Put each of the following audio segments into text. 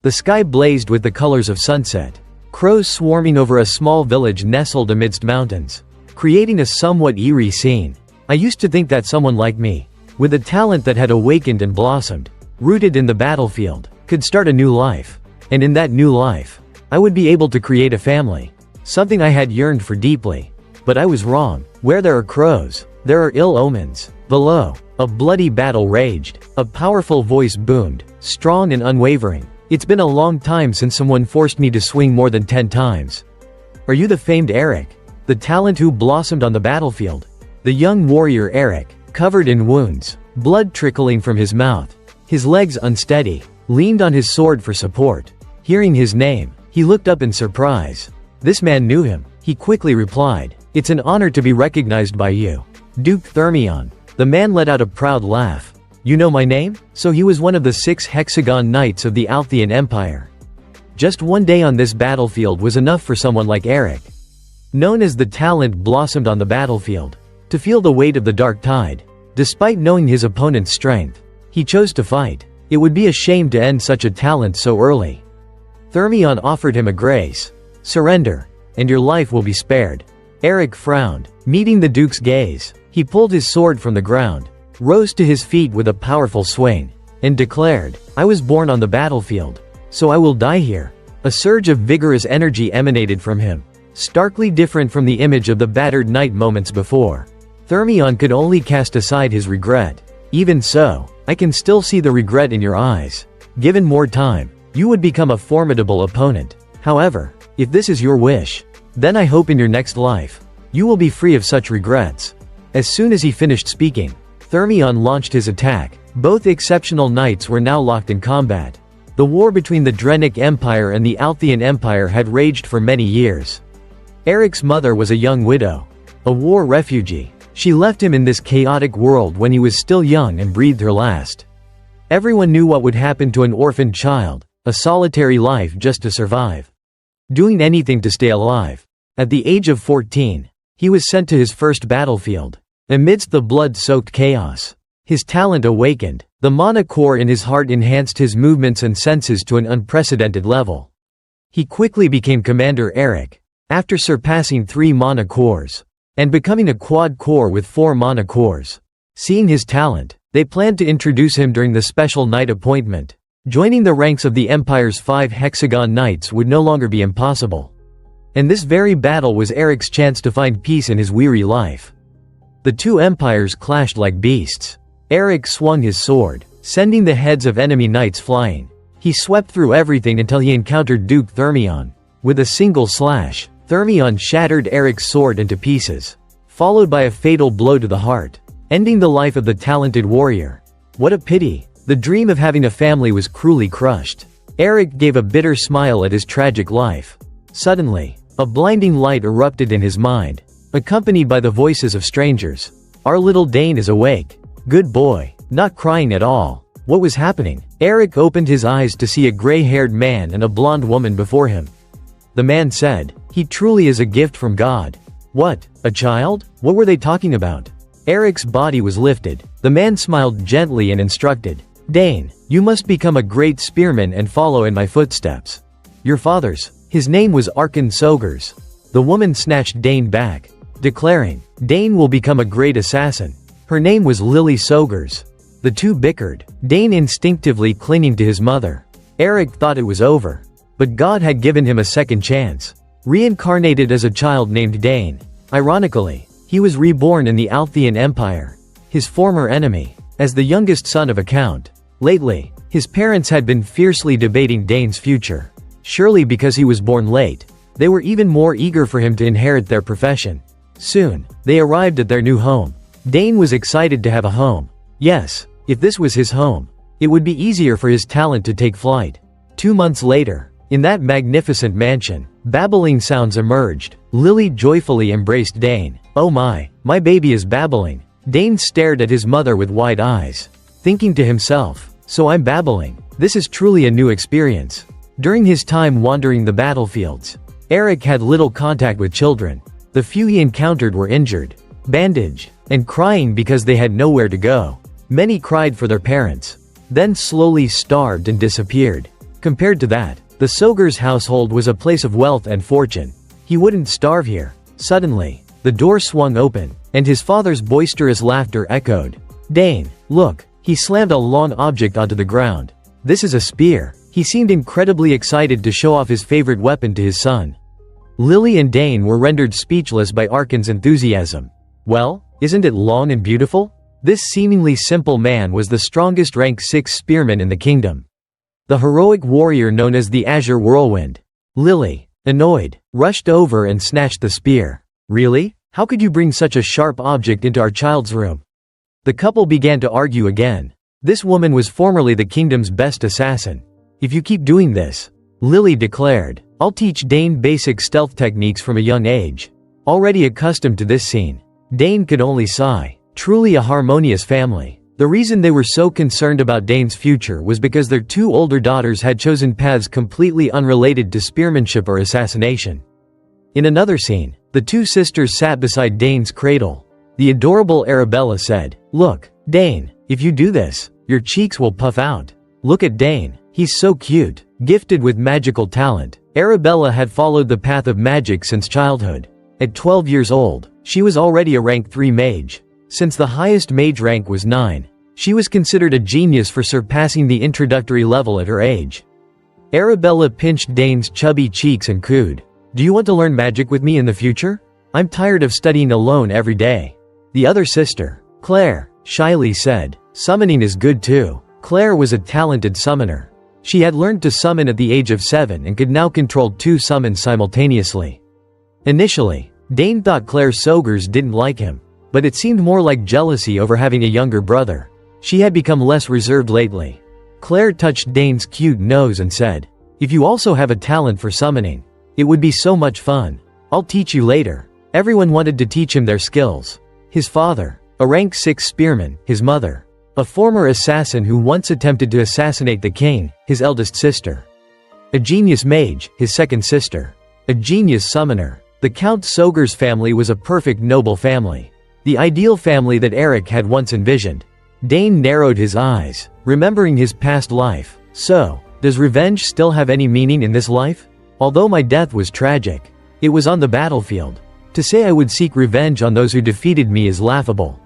The sky blazed with the colors of sunset. Crows swarming over a small village nestled amidst mountains, creating a somewhat eerie scene. I used to think that someone like me, with a talent that had awakened and blossomed, rooted in the battlefield, could start a new life. And in that new life, I would be able to create a family. Something I had yearned for deeply. But I was wrong. Where there are crows, there are ill omens. Below, a bloody battle raged. A powerful voice boomed, strong and unwavering. It's been a long time since someone forced me to swing more than 10 times. Are you the famed Eric? The talent who blossomed on the battlefield? The young warrior Eric, covered in wounds, blood trickling from his mouth, his legs unsteady, leaned on his sword for support. Hearing his name, he looked up in surprise. This man knew him. He quickly replied, "It's an honor to be recognized by you, Duke Thermion." The man let out a proud laugh. "You know my name?" So he was one of the 6 Hexagon Knights of the Althian Empire. Just one day on this battlefield was enough for someone like Eric. Known as the talent blossomed on the battlefield. To feel the weight of the dark tide. Despite knowing his opponent's strength, he chose to fight. It would be a shame to end such a talent so early. Thermion offered him a grace. "Surrender, and your life will be spared." Eric frowned, meeting the Duke's gaze. He pulled his sword from the ground, rose to his feet with a powerful swing, and declared, "I was born on the battlefield, so I will die here." A surge of vigorous energy emanated from him, starkly different from the image of the battered knight moments before. Thermion could only cast aside his regret. "Even so, I can still see the regret in your eyes. Given more time, you would become a formidable opponent. However, if this is your wish, then I hope in your next life, you will be free of such regrets." As soon as he finished speaking, Thermion launched his attack. Both exceptional knights were now locked in combat. The war between the Drenic Empire and the Althian Empire had raged for many years. Eric's mother was a young widow, a war refugee. She left him in this chaotic world when he was still young and breathed her last. Everyone knew what would happen to an orphaned child, a solitary life just to survive. Doing anything to stay alive. At the age of 14, he was sent to his first battlefield. Amidst the blood-soaked chaos, his talent awakened. The mana core in his heart enhanced his movements and senses to an unprecedented level. He quickly became Commander Eric, after surpassing 3 mana cores, and becoming a quad core with 4 mana cores. Seeing his talent, they planned to introduce him during the special knight appointment. Joining the ranks of the Empire's 5 Hexagon Knights would no longer be impossible. And this very battle was Eric's chance to find peace in his weary life. The 2 empires clashed like beasts. Eric swung his sword, sending the heads of enemy knights flying. He swept through everything until he encountered Duke Thermion. With a single slash, Thermion shattered Eric's sword into pieces, followed by a fatal blow to the heart, ending the life of the talented warrior. What a pity. The dream of having a family was cruelly crushed. Eric gave a bitter smile at his tragic life. Suddenly, a blinding light erupted in his mind, accompanied by the voices of strangers. "Our little Dane is awake. Good boy. Not crying at all." What was happening? Eric opened his eyes to see a gray-haired man and a blonde woman before him. The man said, "He truly is a gift from God." What? A child? What were they talking about? Eric's body was lifted. The man smiled gently and instructed, "Dane, you must become a great spearman and follow in my footsteps." "Your father's." His name was Arkan Sogers. The woman snatched Dane back, declaring, "Dane will become a great assassin." Her name was Lily Sogers. The two bickered, Dane instinctively clinging to his mother. Eric thought it was over. But God had given him a second chance. Reincarnated as a child named Dane. Ironically, he was reborn in the Althian Empire, his former enemy, as the youngest son of a count. Lately, his parents had been fiercely debating Dane's future. Surely because he was born late, they were even more eager for him to inherit their profession. Soon, they arrived at their new home. Dane was excited to have a home. Yes, if this was his home, it would be easier for his talent to take flight. 2 months later, in that magnificent mansion, babbling sounds emerged. Lily joyfully embraced Dane. "Oh my baby is babbling." Dane stared at his mother with wide eyes, thinking to himself, "So I'm babbling. This is truly a new experience." During his time wandering the battlefields, Eric had little contact with children. The few he encountered were injured, bandaged, and crying because they had nowhere to go. Many cried for their parents, then slowly starved and disappeared. Compared to that, the Soger's household was a place of wealth and fortune. He wouldn't starve here. Suddenly, the door swung open, and his father's boisterous laughter echoed. "Dane, look." He slammed a long object onto the ground. "This is a spear." He seemed incredibly excited to show off his favorite weapon to his son. Lily and Dane were rendered speechless by Arkan's enthusiasm. "Well, isn't it long and beautiful?" This seemingly simple man was the strongest rank 6 spearman in the kingdom. The heroic warrior known as the Azure Whirlwind. Lily, annoyed, rushed over and snatched the spear. "Really? How could you bring such a sharp object into our child's room?" The couple began to argue again. This woman was formerly the kingdom's best assassin. "If you keep doing this," Lily declared, "I'll teach Dane basic stealth techniques from a young age." Already accustomed to this scene, Dane could only sigh. Truly a harmonious family. The reason they were so concerned about Dane's future was because their 2 older daughters had chosen paths completely unrelated to spearmanship or assassination. In another scene, the 2 sisters sat beside Dane's cradle. The adorable Arabella said, "Look, Dane, if you do this, your cheeks will puff out. Look at Dane, he's so cute." Gifted with magical talent, Arabella had followed the path of magic since childhood. At 12 years old, she was already a rank 3 mage. Since the highest mage rank was 9, she was considered a genius for surpassing the introductory level at her age. Arabella pinched Dane's chubby cheeks and cooed, "Do you want to learn magic with me in the future? I'm tired of studying alone every day." The other sister, Claire, shyly said, "Summoning is good too." Claire was a talented summoner. She had learned to summon at the age of 7 and could now control 2 summons simultaneously. Initially, Dane thought Claire's Sogers didn't like him, but it seemed more like jealousy over having a younger brother. She had become less reserved lately. Claire touched Dane's cute nose and said, "If you also have a talent for summoning, it would be so much fun. I'll teach you later." Everyone wanted to teach him their skills. His father, a rank 6 spearman, his mother, a former assassin who once attempted to assassinate the king, his eldest sister, a genius mage, his second sister, a genius summoner. The Count Soger's family was a perfect noble family. The ideal family that Eric had once envisioned. Dane narrowed his eyes, remembering his past life. "So, does revenge still have any meaning in this life? Although my death was tragic, it was on the battlefield. To say I would seek revenge on those who defeated me is laughable.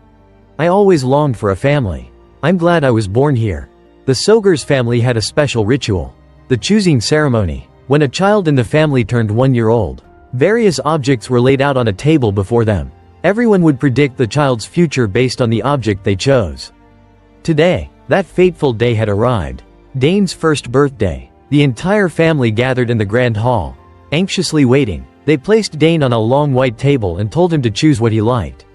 I always longed for a family. I'm glad I was born here." The Soger's family had a special ritual. The choosing ceremony. When a child in the family turned 1 year old, various objects were laid out on a table before them. Everyone would predict the child's future based on the object they chose. Today, that fateful day had arrived. Dane's first birthday. The entire family gathered in the grand hall, anxiously waiting. They placed Dane on a long white table and told him to choose what he liked.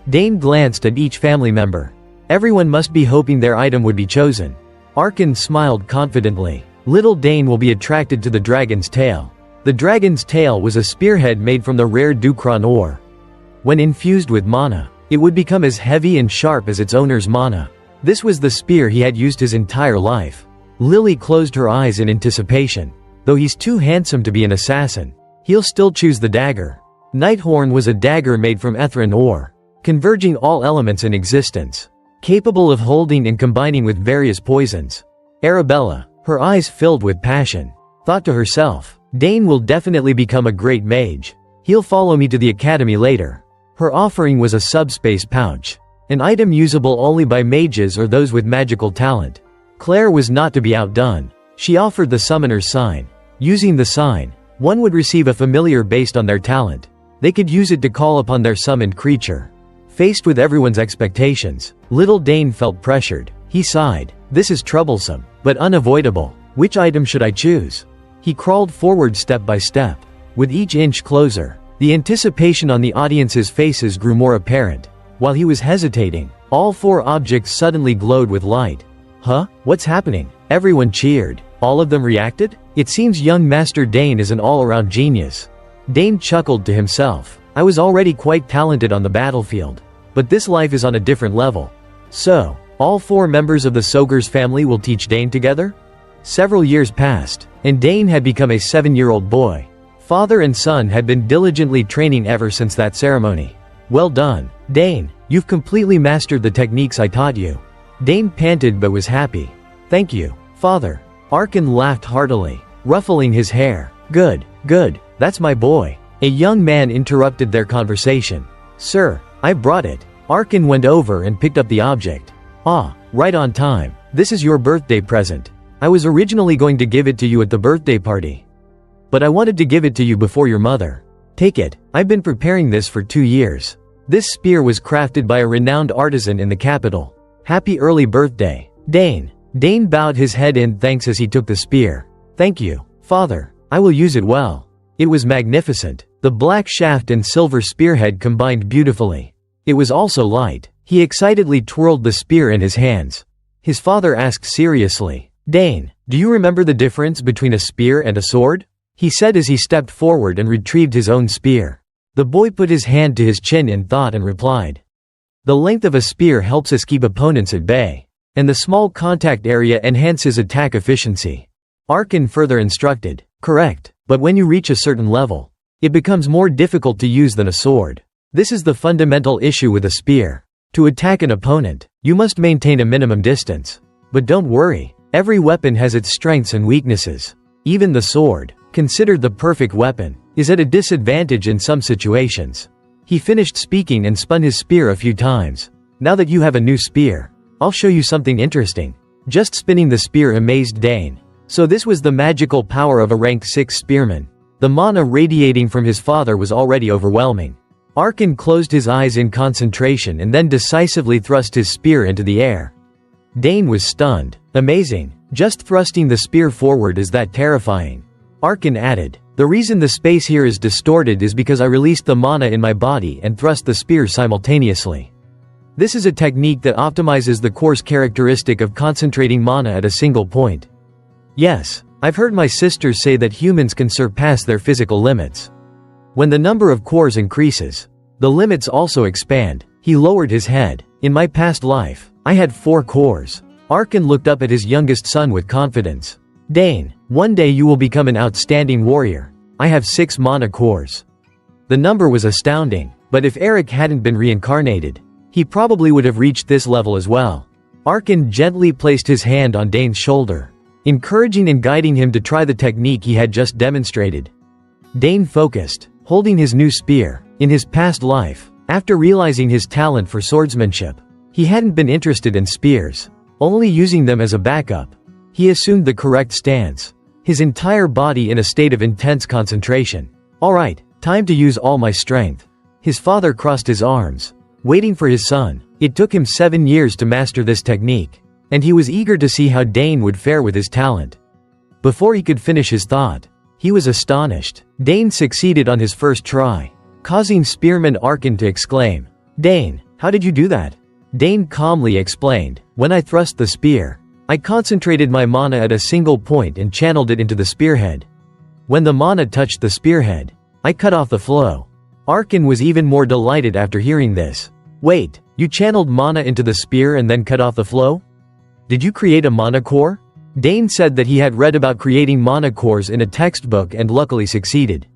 Dane glanced at each family member. Everyone must be hoping their item would be chosen. Arkan smiled confidently. Little Dane will be attracted to the dragon's tail. The dragon's tail was a spearhead made from the rare Dukron ore. When infused with mana, it would become as heavy and sharp as its owner's mana. This was the spear he had used his entire life. Lily closed her eyes in anticipation. Though he's too handsome to be an assassin, he'll still choose the dagger. Nighthorn was a dagger made from Ethran ore, converging all elements in existence, capable of holding and combining with various poisons. Arabella, her eyes filled with passion, thought to herself, "Dane will definitely become a great mage. He'll follow me to the academy later." Her offering was a subspace pouch, an item usable only by mages or those with magical talent. Claire was not to be outdone. She offered the summoner's sign. Using the sign, one would receive a familiar based on their talent. They could use it to call upon their summoned creature. Faced with everyone's expectations, little Dane felt pressured. He sighed. "This is troublesome, but unavoidable. Which item should I choose?" He crawled forward step by step. With each inch closer, the anticipation on the audience's faces grew more apparent. While he was hesitating, all 4 objects suddenly glowed with light. "Huh? What's happening?" Everyone cheered. All of them reacted? It seems young Master Dane is an all-around genius. Dane chuckled to himself. "I was already quite talented on the battlefield, but this life is on a different level." So, all 4 members of the Soger's family will teach Dane together? Several years passed, and Dane had become a 7-year-old boy. Father and son had been diligently training ever since that ceremony. "Well done, Dane, you've completely mastered the techniques I taught you." Dane panted but was happy. "Thank you, father." Arkan laughed heartily, ruffling his hair. Good, good, that's my boy. A young man interrupted their conversation. Sir, I brought it. Arkan went over and picked up the object. Ah, right on time. This is your birthday present. I was originally going to give it to you at the birthday party, but I wanted to give it to you before your mother. Take it. I've been preparing this for 2 years. This spear was crafted by a renowned artisan in the capital. Happy early birthday, Dane. Dane bowed his head in thanks as he took the spear. Thank you, father. I will use it well. It was magnificent. The black shaft and silver spearhead combined beautifully. It was also light. He excitedly twirled the spear in his hands. His father asked seriously, Dane, do you remember the difference between a spear and a sword? He said as he stepped forward and retrieved his own spear. The boy put his hand to his chin in thought and replied, the length of a spear helps us keep opponents at bay, and the small contact area enhances attack efficiency. Arkan further instructed, correct, but when you reach a certain level, it becomes more difficult to use than a sword. This is the fundamental issue with a spear. To attack an opponent, you must maintain a minimum distance. But don't worry, every weapon has its strengths and weaknesses. Even the sword, considered the perfect weapon, is at a disadvantage in some situations. He finished speaking and spun his spear a few times. Now that you have a new spear, I'll show you something interesting. Just spinning the spear amazed Dane. So this was the magical power of a rank 6 spearman. The mana radiating from his father was already overwhelming. Arkan closed his eyes in concentration and then decisively thrust his spear into the air. Dane was stunned. Amazing. Just thrusting the spear forward is that terrifying. Arkan added, the reason the space here is distorted is because I released the mana in my body and thrust the spear simultaneously. This is a technique that optimizes the course characteristic of concentrating mana at a single point. Yes, I've heard my sisters say that humans can surpass their physical limits. When the number of cores increases, the limits also expand. He lowered his head. In my past life, I had 4 cores. Arkan looked up at his youngest son with confidence. Dane, one day you will become an outstanding warrior. I have 6 mana cores. The number was astounding, but if Eric hadn't been reincarnated, he probably would have reached this level as well. Arkan gently placed his hand on Dane's shoulder, encouraging and guiding him to try the technique he had just demonstrated. Dane focused, holding his new spear. In his past life, after realizing his talent for swordsmanship, he hadn't been interested in spears, only using them as a backup. He assumed the correct stance, his entire body in a state of intense concentration. Alright, time to use all my strength. His father crossed his arms, waiting for his son. It took him 7 years to master this technique, and he was eager to see how Dane would fare with his talent. Before he could finish his thought, he was astonished. Dane succeeded on his first try, causing spearman Arkan to exclaim, Dane, how did you do that? Dane calmly explained, when I thrust the spear, I concentrated my mana at a single point and channeled it into the spearhead. When the mana touched the spearhead, I cut off the flow. Arkan was even more delighted after hearing this. Wait, you channeled mana into the spear and then cut off the flow? Did you create a mana core? Dane said that he had read about creating mana cores in a textbook and luckily succeeded.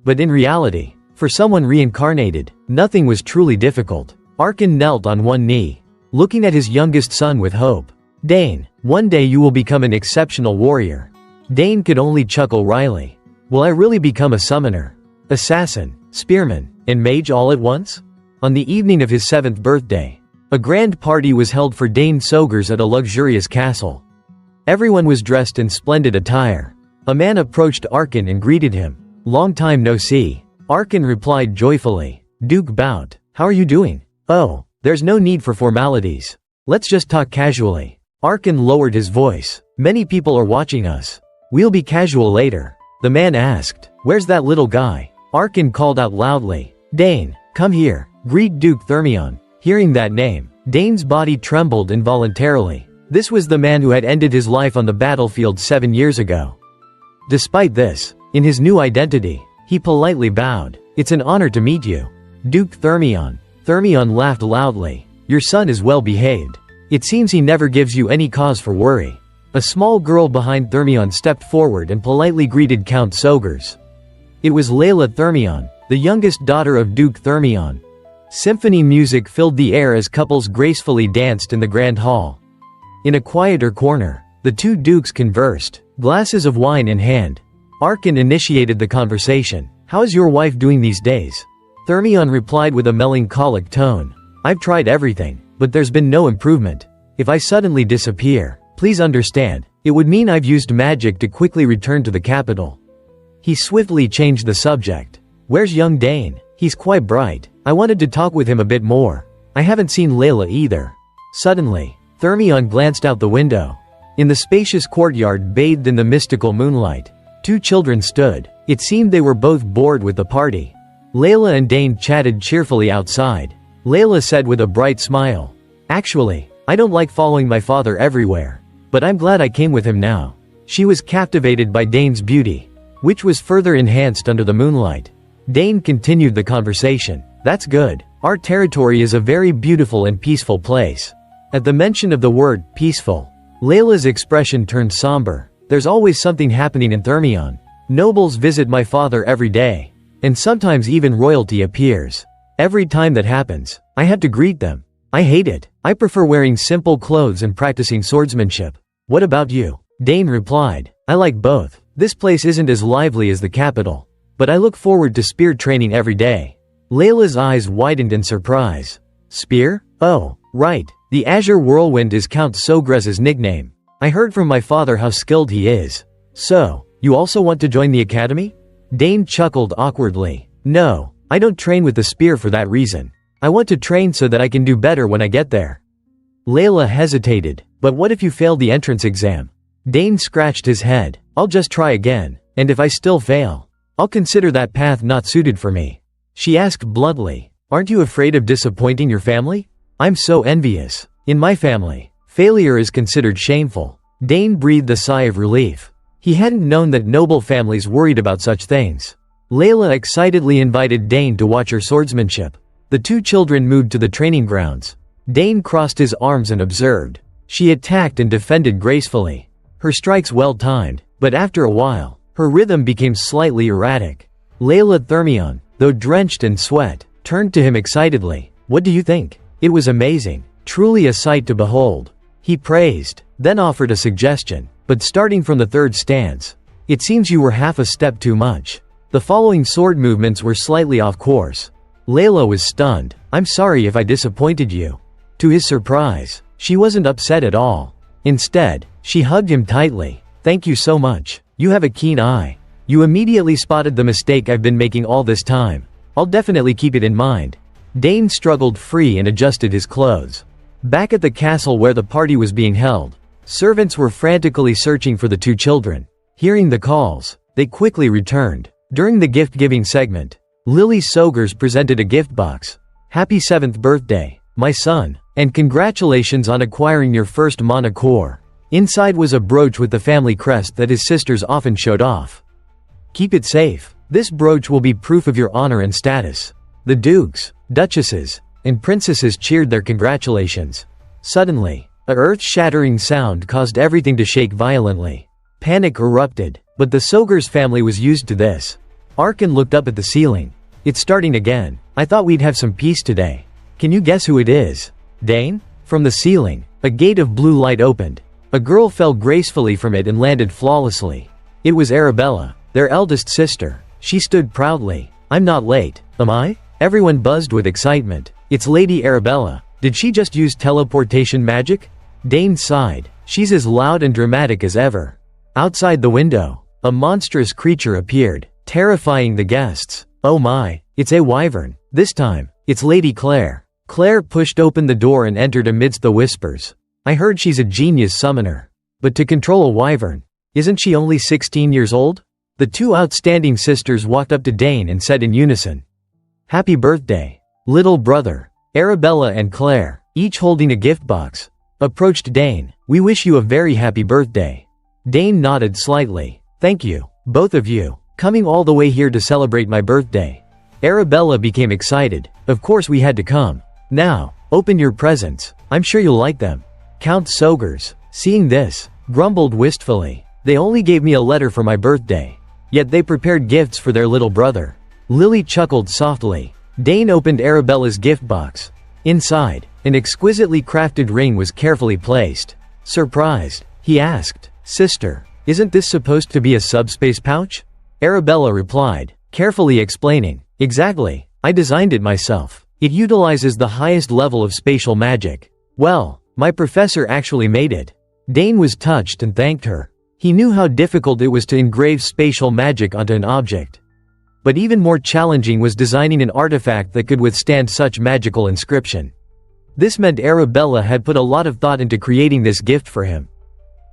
But in reality, for someone reincarnated, nothing was truly difficult. Arkan knelt on one knee, looking at his youngest son with hope. Dane, one day you will become an exceptional warrior. Dane could only chuckle wryly. Will I really become a summoner, assassin, spearman, and mage all at once? On the evening of his 7th birthday, a grand party was held for Dane Sogers at a luxurious castle. Everyone was dressed in splendid attire. A man approached Arkan and greeted him. Long time no see. Arkan replied joyfully. Duke bowed. How are you doing? Oh, there's no need for formalities. Let's just talk casually. Arkan lowered his voice. Many people are watching us. We'll be casual later. The man asked, where's that little guy? Arkan called out loudly. Dane, come here. Greet Duke Thermion. Hearing that name, Dane's body trembled involuntarily. This was the man who had ended his life on the battlefield 7 years ago. Despite this, in his new identity, he politely bowed. It's an honor to meet you, Duke Thermion. Thermion laughed loudly. Your son is well behaved. It seems he never gives you any cause for worry. A small girl behind Thermion stepped forward and politely greeted Count Sogers. It was Leila Thermion, the youngest daughter of Duke Thermion. Symphony music filled the air as couples gracefully danced in the grand hall. In a quieter corner, The two dukes conversed, glasses of wine in hand. Arkan initiated the conversation. "How is your wife doing these days?" Thermion replied with a melancholic tone. "I've tried everything, but there's been no improvement. If I suddenly disappear, please understand, it would mean I've used magic to quickly return to the capital." He swiftly changed the subject. "Where's young Dane? He's quite bright. I wanted to talk with him a bit more. I haven't seen Leila either." Suddenly, Thermion glanced out the window. In the spacious courtyard bathed in the mystical moonlight, two children stood. It seemed they were both bored with the party. Leila and Dane chatted cheerfully outside. Leila said with a bright smile, "Actually, I don't like following my father everywhere. But I'm glad I came with him now." She was captivated by Dane's beauty, which was further enhanced under the moonlight. Dane continued the conversation. "That's good. Our territory is a very beautiful and peaceful place." At the mention of the word peaceful, Leila's expression turned somber. "There's always something happening in Thermion. Nobles visit my father every day. And sometimes even royalty appears. Every time that happens, I have to greet them. I hate it. I prefer wearing simple clothes and practicing swordsmanship." "What about you?" Dane replied. "I like both. This place isn't as lively as the capital. But I look forward to spear training every day." Leila's eyes widened in surprise. "Spear? Oh, right. The Azure Whirlwind is Count Sogres's nickname. I heard from my father how skilled he is." "So, you also want to join the academy?" Dane chuckled awkwardly. "No, I don't train with the spear for that reason. I want to train so that I can do better when I get there." Leila hesitated. "But what if you fail the entrance exam?" Dane scratched his head. "I'll just try again. And if I still fail, I'll consider that path not suited for me." She asked bluntly, "Aren't you afraid of disappointing your family?" "I'm so envious. In my family, failure is considered shameful." Dane breathed a sigh of relief. He hadn't known that noble families worried about such things. Leila excitedly invited Dane to watch her swordsmanship. The two children moved to the training grounds. Dane crossed his arms and observed. She attacked and defended gracefully. Her strikes well timed, but after a while, her rhythm became slightly erratic. Leila Thermion, though drenched in sweat, turned to him excitedly. "What do you think?" "It was amazing. Truly a sight to behold." He praised, then offered a suggestion. "But starting from the third stance, it seems you were half a step too much. The following sword movements were slightly off course." Leila was stunned. "I'm sorry if I disappointed you." To his surprise, she wasn't upset at all. Instead, she hugged him tightly. "Thank you so much. You have a keen eye. You immediately spotted the mistake I've been making all this time. I'll definitely keep it in mind." Dane struggled free and adjusted his clothes. Back at the castle where the party was being held, servants were frantically searching for the two children. Hearing the calls, they quickly returned. During the gift-giving segment, Lily Sogers presented a gift box. "Happy 7th birthday, my son, and congratulations on acquiring your first mana core." Inside was a brooch with the family crest that his sisters often showed off. "Keep it safe. This brooch will be proof of your honor and status." The dukes, duchesses, and princesses cheered their congratulations. Suddenly, a earth-shattering sound caused everything to shake violently. Panic erupted, but the Sogers family was used to this. Arkan looked up at the ceiling. "It's starting again. I thought we'd have some peace today. Can you guess who it is?" "Dane?" From the ceiling, a gate of blue light opened. A girl fell gracefully from it and landed flawlessly. It was Arabella, their eldest sister. She stood proudly. "I'm not late, am I?" Everyone buzzed with excitement. "It's Lady Arabella. Did she just use teleportation magic?" Dane sighed. "She's as loud and dramatic as ever." Outside the window, a monstrous creature appeared, terrifying the guests. "Oh my, it's a wyvern. This time, it's Lady Claire." Claire pushed open the door and entered amidst the whispers. "I heard she's a genius summoner. But to control a wyvern, isn't she only 16 years old?" The two outstanding sisters walked up to Dane and said in unison, "Happy birthday, little brother." Arabella and Claire, each holding a gift box, approached Dane. "We wish you a very happy birthday." Dane nodded slightly. "Thank you, both of you, coming all the way here to celebrate my birthday." Arabella became excited. "Of course we had to come. Now, open your presents. I'm sure you'll like them." Count Sogers, seeing this, grumbled wistfully. "They only gave me a letter for my birthday. Yet they prepared gifts for their little brother." Lily chuckled softly. Dane opened Arabella's gift box. Inside, an exquisitely crafted ring was carefully placed. Surprised, He asked. Sister, isn't this supposed to be a subspace pouch? Arabella replied, carefully explaining. Exactly, I designed it myself. It utilizes the highest level of spatial magic. Well, my professor actually made it. Dane was touched and thanked her. He knew how difficult it was to engrave spatial magic onto an object. But even more challenging was designing an artifact that could withstand such magical inscription. This meant Arabella had put a lot of thought into creating this gift for him.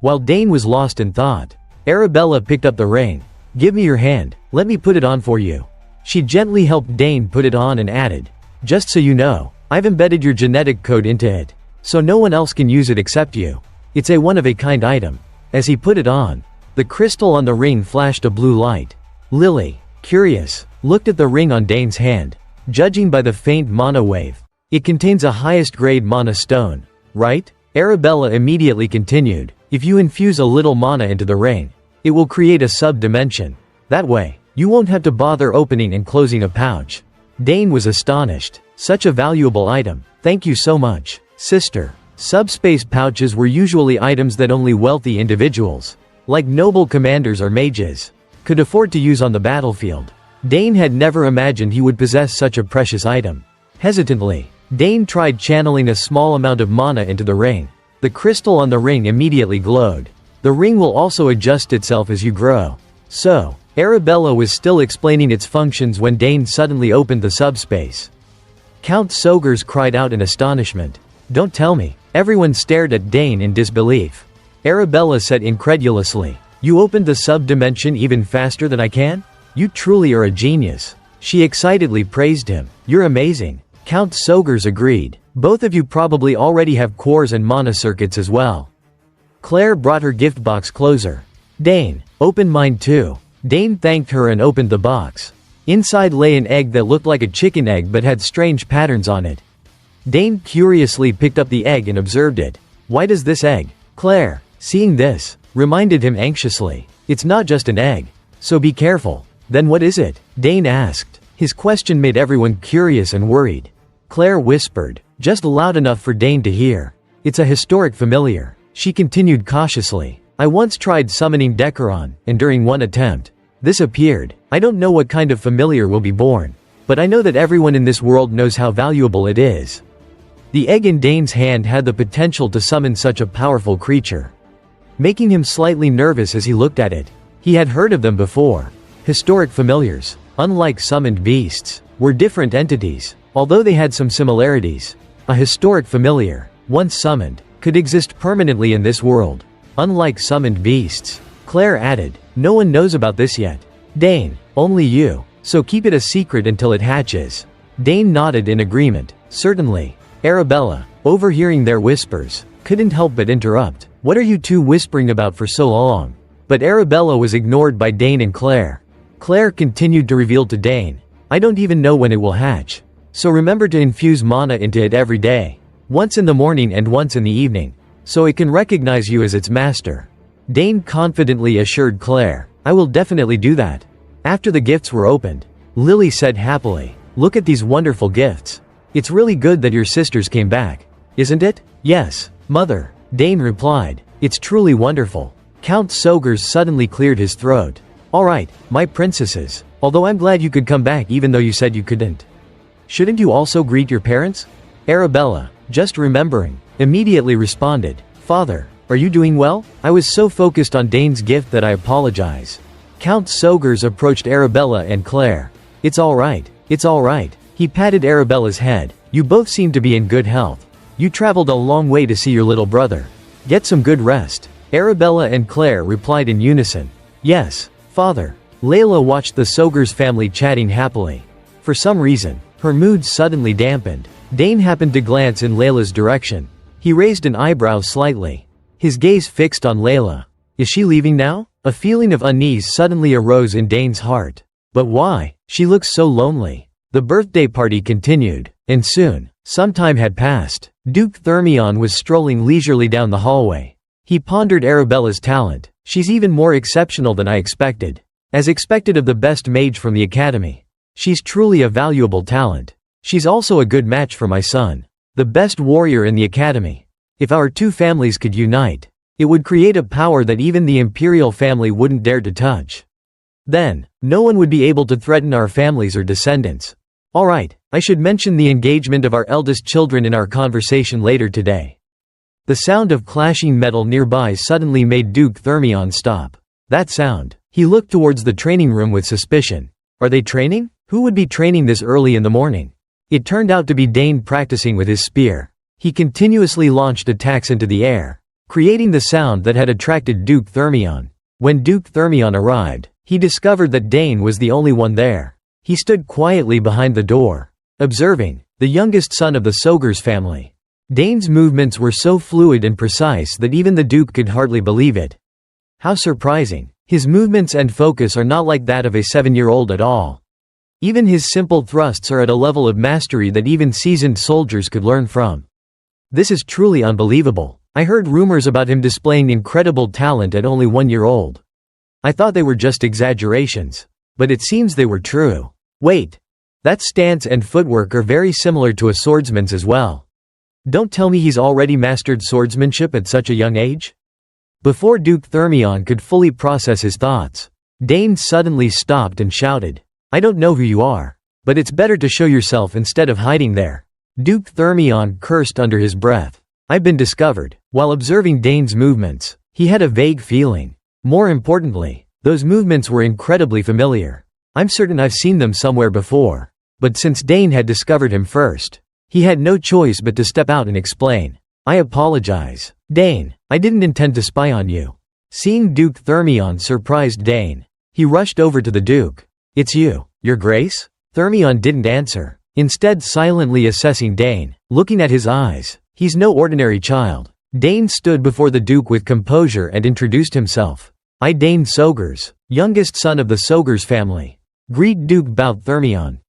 While Dane was lost in thought, Arabella picked up the ring. Give me your hand, let me put it on for you. She gently helped Dane put it on and added, just so you know, I've embedded your genetic code into it, so no one else can use it except you. It's a one-of-a-kind item. As he put it on, the crystal on the ring flashed a blue light. Lily, curious, looked at the ring on Dane's hand. Judging by the faint mana wave, it contains a highest grade mana stone, right? Arabella immediately continued, if you infuse a little mana into the ring, it will create a sub-dimension. That way, you won't have to bother opening and closing a pouch. Dane was astonished. Such a valuable item. Thank you so much, sister. Subspace pouches were usually items that only wealthy individuals, like noble commanders or mages, could afford to use on the battlefield. Dane had never imagined he would possess such a precious item. Hesitantly, Dane tried channeling a small amount of mana into the ring. The crystal on the ring immediately glowed. The ring will also adjust itself as you grow. So, Arabella was still explaining its functions when Dane suddenly opened the subspace. Count Sogers cried out in astonishment. Don't tell me. Everyone stared at Dane in disbelief. Arabella said incredulously, you opened the sub-dimension even faster than I can? You truly are a genius. She excitedly praised him. You're amazing. Count Sogers agreed. Both of you probably already have cores and mana circuits as well. Claire brought her gift box closer. Dane, open mine too. Dane thanked her and opened the box. Inside lay an egg that looked like a chicken egg but had strange patterns on it. Dane curiously picked up the egg and observed it. Why does this egg? Claire, seeing this, reminded him anxiously. It's not just an egg. So be careful. Then what is it? Dane asked. His question made everyone curious and worried. Claire whispered, just loud enough for Dane to hear. It's a historic familiar. She continued cautiously. I once tried summoning Decaron, and during one attempt, this appeared. I don't know what kind of familiar will be born, but I know that everyone in this world knows how valuable it is. The egg in Dane's hand had the potential to summon such a powerful creature, making him slightly nervous as he looked at it. He had heard of them before. Historic familiars, unlike summoned beasts, were different entities, although they had some similarities. A historic familiar, once summoned, could exist permanently in this world, unlike summoned beasts. Claire added, no one knows about this yet. Dane, only you, so keep it a secret until it hatches. Dane nodded in agreement. Certainly. Arabella, overhearing their whispers, couldn't help but interrupt. What are you two whispering about for so long? But Arabella was ignored by Dane and Claire. Claire continued to reveal to Dane, I don't even know when it will hatch. So remember to infuse mana into it every day. Once in the morning and once in the evening, so it can recognize you as its master. Dane confidently assured Claire, I will definitely do that. After the gifts were opened, Lily said happily, look at these wonderful gifts. It's really good that your sisters came back, isn't it? Yes, mother, Dane replied. It's truly wonderful. Count Sogers suddenly cleared his throat. Alright, my princesses, although I'm glad you could come back even though you said you couldn't. Shouldn't you also greet your parents? Arabella, just remembering, immediately responded, Father, are you doing well? I was so focused on Dane's gift that I apologize. Count Sogers approached Arabella and Claire. It's alright, it's alright. He patted Arabella's head. You both seem to be in good health. You traveled a long way to see your little brother. Get some good rest. Arabella and Claire replied in unison. Yes, Father. Leila watched the Sogers family chatting happily. For some reason, her mood suddenly dampened. Dane happened to glance in Leila's direction. He raised an eyebrow slightly. His gaze fixed on Leila. Is she leaving now? A feeling of unease suddenly arose in Dane's heart. But why? She looks so lonely. The birthday party continued, and soon, some time had passed. Duke Thermion was strolling leisurely down the hallway. He pondered Arabella's talent. She's even more exceptional than I expected. As expected of the best mage from the academy. She's truly a valuable talent. She's also a good match for my son, the best warrior in the academy. If our two families could unite, It would create a power that even the imperial family wouldn't dare to touch. Then, no one would be able to threaten our families or descendants. Alright, I should mention the engagement of our eldest children in our conversation later today. The sound of clashing metal nearby suddenly made Duke Thermion stop. That sound. He looked towards the training room with suspicion. Are they training? Who would be training this early in the morning? It turned out to be Dane practicing with his spear. He continuously launched attacks into the air, creating the sound that had attracted Duke Thermion. When Duke Thermion arrived, he discovered that Dane was the only one there. He stood quietly behind the door, observing, the youngest son of the Sogur's family. Dane's movements were so fluid and precise that even the Duke could hardly believe it. How surprising. His movements and focus are not like that of a 7-year-old at all. Even his simple thrusts are at a level of mastery that even seasoned soldiers could learn from. This is truly unbelievable. I heard rumors about him displaying incredible talent at only 1 year old. I thought they were just exaggerations. But it seems they were true. Wait. That stance and footwork are very similar to a swordsman's as well. Don't tell me he's already mastered swordsmanship at such a young age? Before Duke Thermion could fully process his thoughts, Dane suddenly stopped and shouted, I don't know who you are, but it's better to show yourself instead of hiding there. Duke Thermion cursed under his breath. I've been discovered. While observing Dane's movements, he had a vague feeling. More importantly, those movements were incredibly familiar. I'm certain I've seen them somewhere before. But since Dane had discovered him first, he had no choice but to step out and explain. I apologize, Dane, I didn't intend to spy on you. Seeing Duke Thermion surprised Dane, he rushed over to the Duke. It's you, Your Grace? Thermion didn't answer, instead silently assessing Dane, looking at his eyes. He's no ordinary child. Dane stood before the Duke with composure and introduced himself. I Dane Sogurs, youngest son of the Sogurs family. Greet Duke bowed Thermion.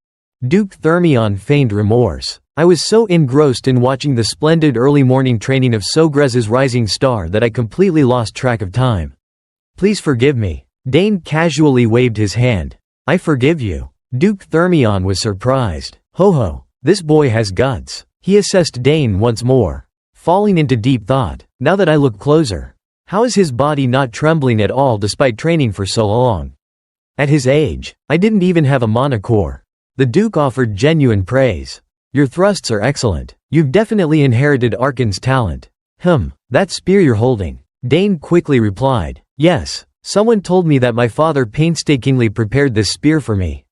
Duke Thermion feigned remorse. I was so engrossed in watching the splendid early morning training of Sogrez's rising star that I completely lost track of time. Please forgive me. Dane casually waved his hand. I forgive you. Duke Thermion was surprised. Ho ho, this boy has guts. He assessed Dane once more, falling into deep thought. Now that I look closer, how is his body not trembling at all despite training for so long? At his age, I didn't even have a mana core. The Duke offered genuine praise. Your thrusts are excellent. You've definitely inherited Arkan's talent. That spear you're holding. Dane quickly replied. Yes, someone told me that my father painstakingly prepared this spear for me.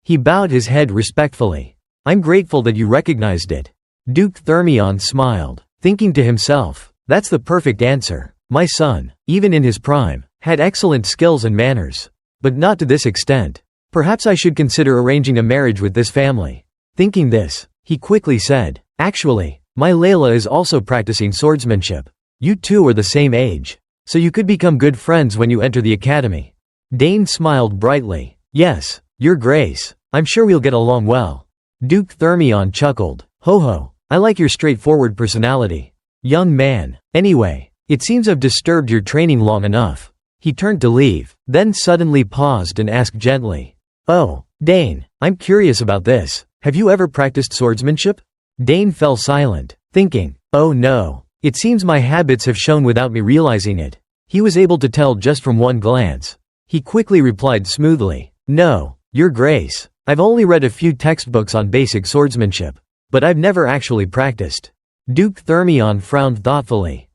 He bowed his head respectfully. I'm grateful that you recognized it. Duke Thermion smiled, thinking to himself, that's the perfect answer. My son, even in his prime, had excellent skills and manners. But not to this extent. Perhaps I should consider arranging a marriage with this family. Thinking this, he quickly said, actually, my Leila is also practicing swordsmanship. You two are the same age, so you could become good friends when you enter the academy. Dane smiled brightly. Yes, Your Grace, I'm sure we'll get along well. Duke Thermion chuckled. Ho ho, I like your straightforward personality. Young man, anyway, it seems I've disturbed your training long enough. He turned to leave, then suddenly paused and asked gently. Oh, Dane, I'm curious about this. Have you ever practiced swordsmanship? Dane fell silent, thinking, oh no, it seems my habits have shown without me realizing it. He was able to tell just from one glance. He quickly replied smoothly, no, Your Grace, I've only read a few textbooks on basic swordsmanship, but I've never actually practiced. Duke Thermion frowned thoughtfully.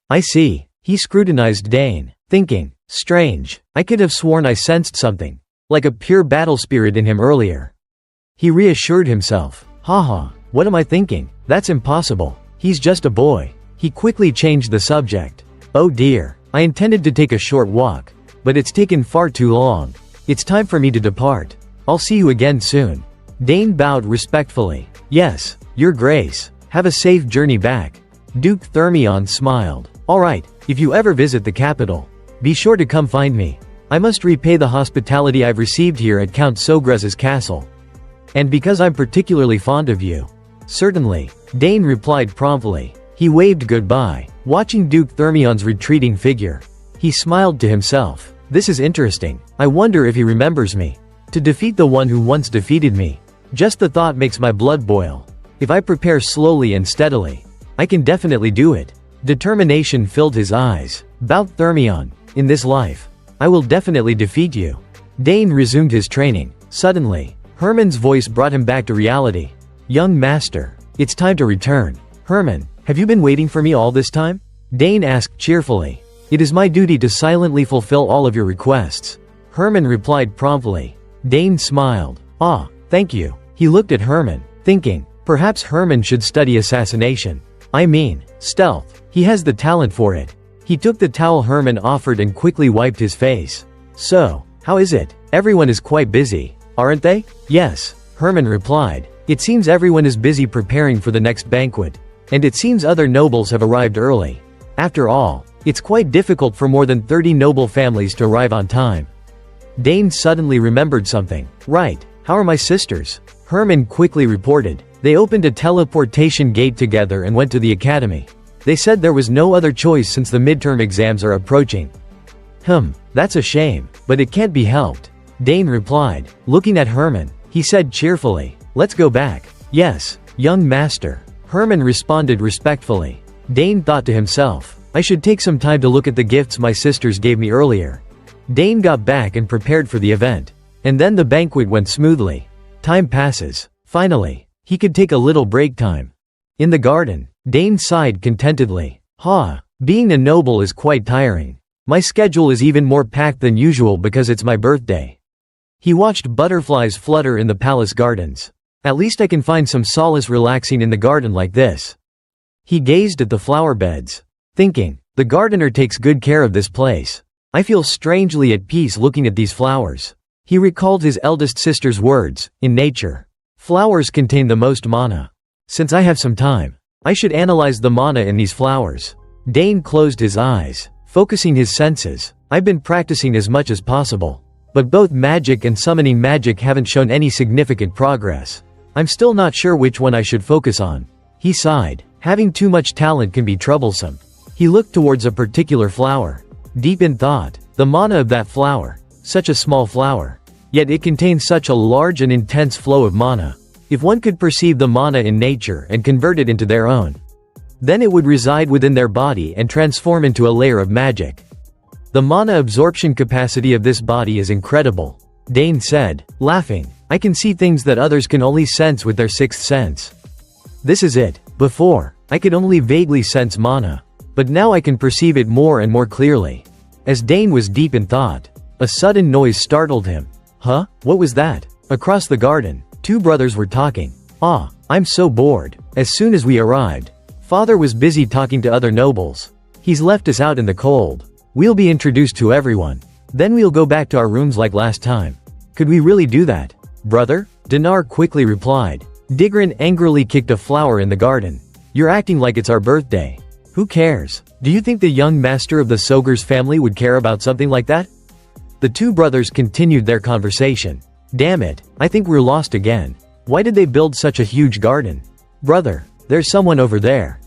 I see. He scrutinized Dane, thinking, strange, I could have sworn I sensed something, like a pure battle spirit in him earlier. He reassured himself. Haha, what am I thinking? That's impossible. He's just a boy. He quickly changed the subject. Oh dear, I intended to take a short walk, but it's taken far too long. It's time for me to depart. I'll see you again soon. Dane bowed respectfully. Yes, Your Grace. Have a safe journey back. Duke Thermion smiled. Alright, if you ever visit the capital, be sure to come find me. I must repay the hospitality I've received here at Count Sogrez's castle. And because I'm particularly fond of you. Certainly, Dane replied promptly. He waved goodbye, watching Duke Thermion's retreating figure. He smiled to himself. This is interesting. I wonder if he remembers me. To defeat the one who once defeated me. Just the thought makes my blood boil. If I prepare slowly and steadily, I can definitely do it. Determination filled his eyes. Bout Thermion. In this life, I will definitely defeat you. Dane resumed his training. Suddenly, Herman's voice brought him back to reality. Young master, it's time to return. Herman, have you been waiting for me all this time? Dane asked cheerfully. It is my duty to silently fulfill all of your requests. Herman replied promptly. Dane smiled. Ah, thank you. He looked at Herman, thinking, perhaps Herman should study assassination. I mean, stealth. He has the talent for it. He took the towel Herman offered and quickly wiped his face. So, how is it? Everyone is quite busy, aren't they? Yes, Herman replied. It seems everyone is busy preparing for the next banquet. And it seems other nobles have arrived early. After all, it's quite difficult for more than 30 noble families to arrive on time. Dane suddenly remembered something. Right, how are my sisters? Herman quickly reported. They opened a teleportation gate together and went to the academy. They said there was no other choice since the midterm exams are approaching. That's a shame, but it can't be helped. Dane replied. Looking at Herman, he said cheerfully, let's go back. Yes, young master. Herman responded respectfully. Dane thought to himself, I should take some time to look at the gifts my sisters gave me earlier. Dane got back and prepared for the event. And then the banquet went smoothly. Time passes. Finally, he could take a little break time. In the garden, Dane sighed contentedly. Being a noble is quite tiring. My schedule is even more packed than usual because it's my birthday. He watched butterflies flutter in the palace gardens. At least I can find some solace relaxing in the garden like this. He gazed at the flower beds, thinking, the gardener takes good care of this place. I feel strangely at peace looking at these flowers. He recalled his eldest sister's words, in nature, flowers contain the most mana. Since I have some time, I should analyze the mana in these flowers. Dane closed his eyes, focusing his senses. I've been practicing as much as possible. But both magic and summoning magic haven't shown any significant progress. I'm still not sure which one I should focus on. He sighed. Having too much talent can be troublesome. He looked towards a particular flower. Deep in thought, the mana of that flower. Such a small flower. Yet it contains such a large and intense flow of mana. If one could perceive the mana in nature and convert it into their own, then it would reside within their body and transform into a layer of magic. The mana absorption capacity of this body is incredible, Dane said, laughing. I can see things that others can only sense with their sixth sense. This is it. Before, I could only vaguely sense mana. But now I can perceive it more and more clearly. As Dane was deep in thought, a sudden noise startled him. What was that? Across the garden, two brothers were talking. I'm so bored. As soon as we arrived, father was busy talking to other nobles. He's left us out in the cold. We'll be introduced to everyone. Then we'll go back to our rooms like last time. Could we really do that? Brother? Dinar quickly replied. Digran angrily kicked a flower in the garden. You're acting like it's our birthday. Who cares? Do you think the young master of the Sogur's family would care about something like that? The two brothers continued their conversation. Damn it, I think we're lost again. Why did they build such a huge garden? Brother, there's someone over there.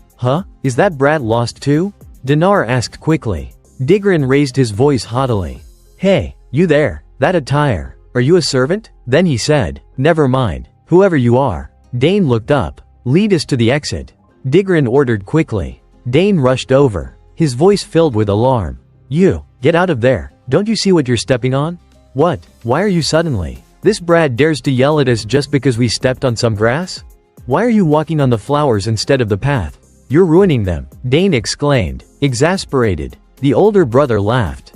Is that brat lost too? Dinar asked quickly. Digran raised his voice haughtily. Hey, you there, that attire. Are you a servant? Then he said, never mind, whoever you are. Dane looked up. Lead us to the exit. Digran ordered quickly. Dane rushed over, his voice filled with alarm. You, get out of there. Don't you see what you're stepping on? What? Why are you suddenly? This brat dares to yell at us just because we stepped on some grass? Why are you walking on the flowers instead of the path? You're ruining them, Dane exclaimed, exasperated. The older brother laughed.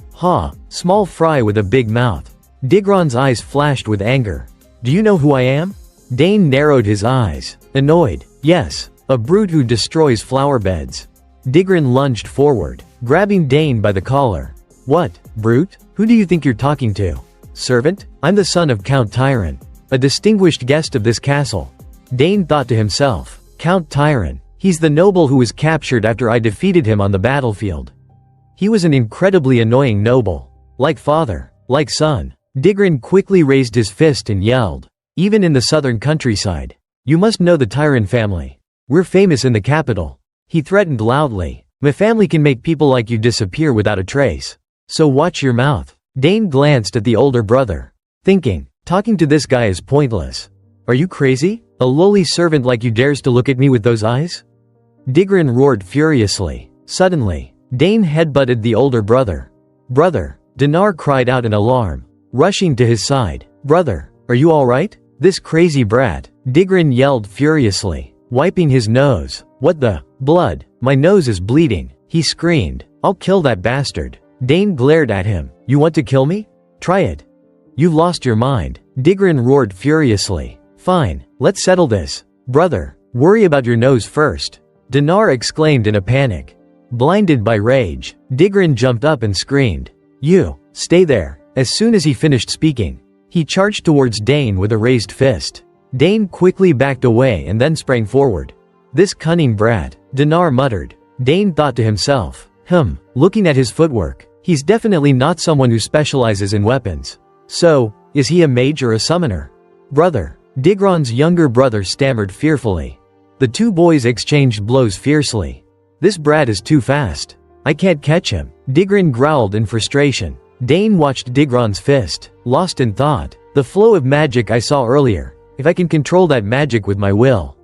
Small fry with a big mouth. Digran's eyes flashed with anger. Do you know who I am? Dane narrowed his eyes, annoyed. Yes, a brute who destroys flower beds. Digran lunged forward, grabbing Dane by the collar. What, brute? Who do you think you're talking to? Servant? I'm the son of Count Tyron, a distinguished guest of this castle. Dane thought to himself, Count Tyron, he's the noble who was captured after I defeated him on the battlefield. He was an incredibly annoying noble. Like father, like son. Digran quickly raised his fist and yelled. Even in the southern countryside. You must know the Tyron family. We're famous in the capital. He threatened loudly. My family can make people like you disappear without a trace. So watch your mouth. Dane glanced at the older brother, thinking, talking to this guy is pointless. Are you crazy? A lowly servant like you dares to look at me with those eyes? Digran roared furiously. Suddenly, Dane headbutted the older brother. "Brother!" Dinar cried out in alarm, rushing to his side. "Brother, are you alright? This crazy brat!" Digran yelled furiously, wiping his nose. "What the blood? My nose is bleeding," he screamed. "I'll kill that bastard." Dane glared at him. "You want to kill me? Try it. You've lost your mind." Digran roared furiously. "Fine, let's settle this. Brother, worry about your nose first," Dinar exclaimed in a panic. Blinded by rage, Digran jumped up and screamed, "You, stay there." As soon as he finished speaking, he charged towards Dane with a raised fist. Dane quickly backed away and then sprang forward. "This cunning brat," Dinar muttered. Dane thought to himself, looking at his footwork, he's definitely not someone who specializes in weapons. So, is he a mage or a summoner? "Brother," Digran's younger brother stammered fearfully. The two boys exchanged blows fiercely. "This brat is too fast. I can't catch him," Digran growled in frustration. Dane watched Digran's fist, lost in thought. "The flow of magic I saw earlier, if I can control that magic with my will.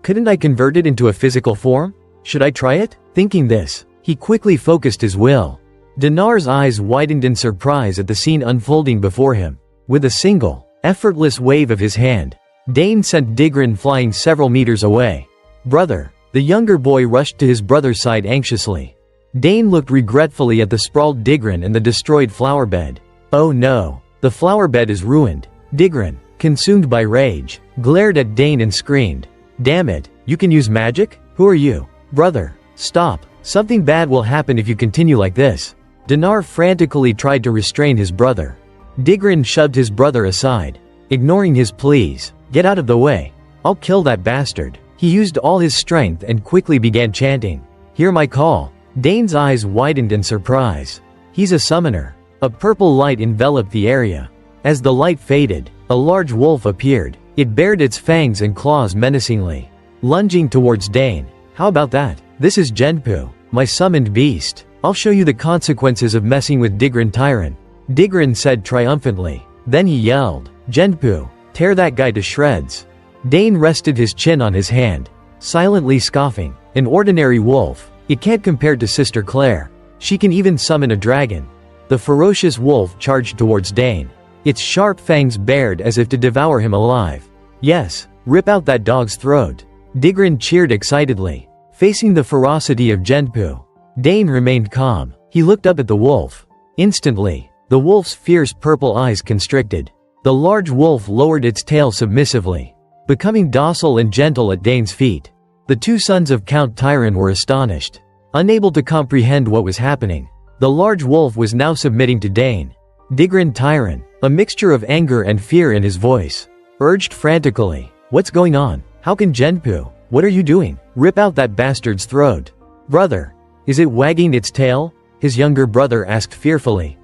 Couldn't I convert it into a physical form? Should I try it?" Thinking this, he quickly focused his will. Dinar's eyes widened in surprise at the scene unfolding before him. With a single, effortless wave of his hand, Dane sent Digran flying several meters away. "Brother!" The younger boy rushed to his brother's side anxiously. Dane looked regretfully at the sprawled Digran and the destroyed flower bed. "Oh no! The flower bed is ruined." Digran, consumed by rage, glared at Dane and screamed, "Damn it, you can use magic? Who are you?" "Brother, stop. Something bad will happen if you continue like this." Dinar frantically tried to restrain his brother. Digran shoved his brother aside, ignoring his pleas. "Get out of the way. I'll kill that bastard." He used all his strength and quickly began chanting, "Hear my call." Dane's eyes widened in surprise. He's a summoner. A purple light enveloped the area. As the light faded, a large wolf appeared. It bared its fangs and claws menacingly, lunging towards Dane. "How about that? This is Genpu, my summoned beast. I'll show you the consequences of messing with Digran Tyron," Digran said triumphantly. Then he yelled, "Genpu, tear that guy to shreds." Dane rested his chin on his hand, silently scoffing. "An ordinary wolf. It can't compare to Sister Claire. She can even summon a dragon." The ferocious wolf charged towards Dane, its sharp fangs bared as if to devour him alive. "Yes, rip out that dog's throat," Digran cheered excitedly. Facing the ferocity of Genpu, Dane remained calm. He looked up at the wolf. Instantly, the wolf's fierce purple eyes constricted. The large wolf lowered its tail submissively, becoming docile and gentle at Dane's feet. The two sons of Count Tyron were astonished, unable to comprehend what was happening. The large wolf was now submitting to Dane. Digran Tyron, a mixture of anger and fear in his voice, urged frantically, "What's going on? How can Genpu? What are you doing? Rip out that bastard's throat." "Brother, is it wagging its tail?" his younger brother asked fearfully.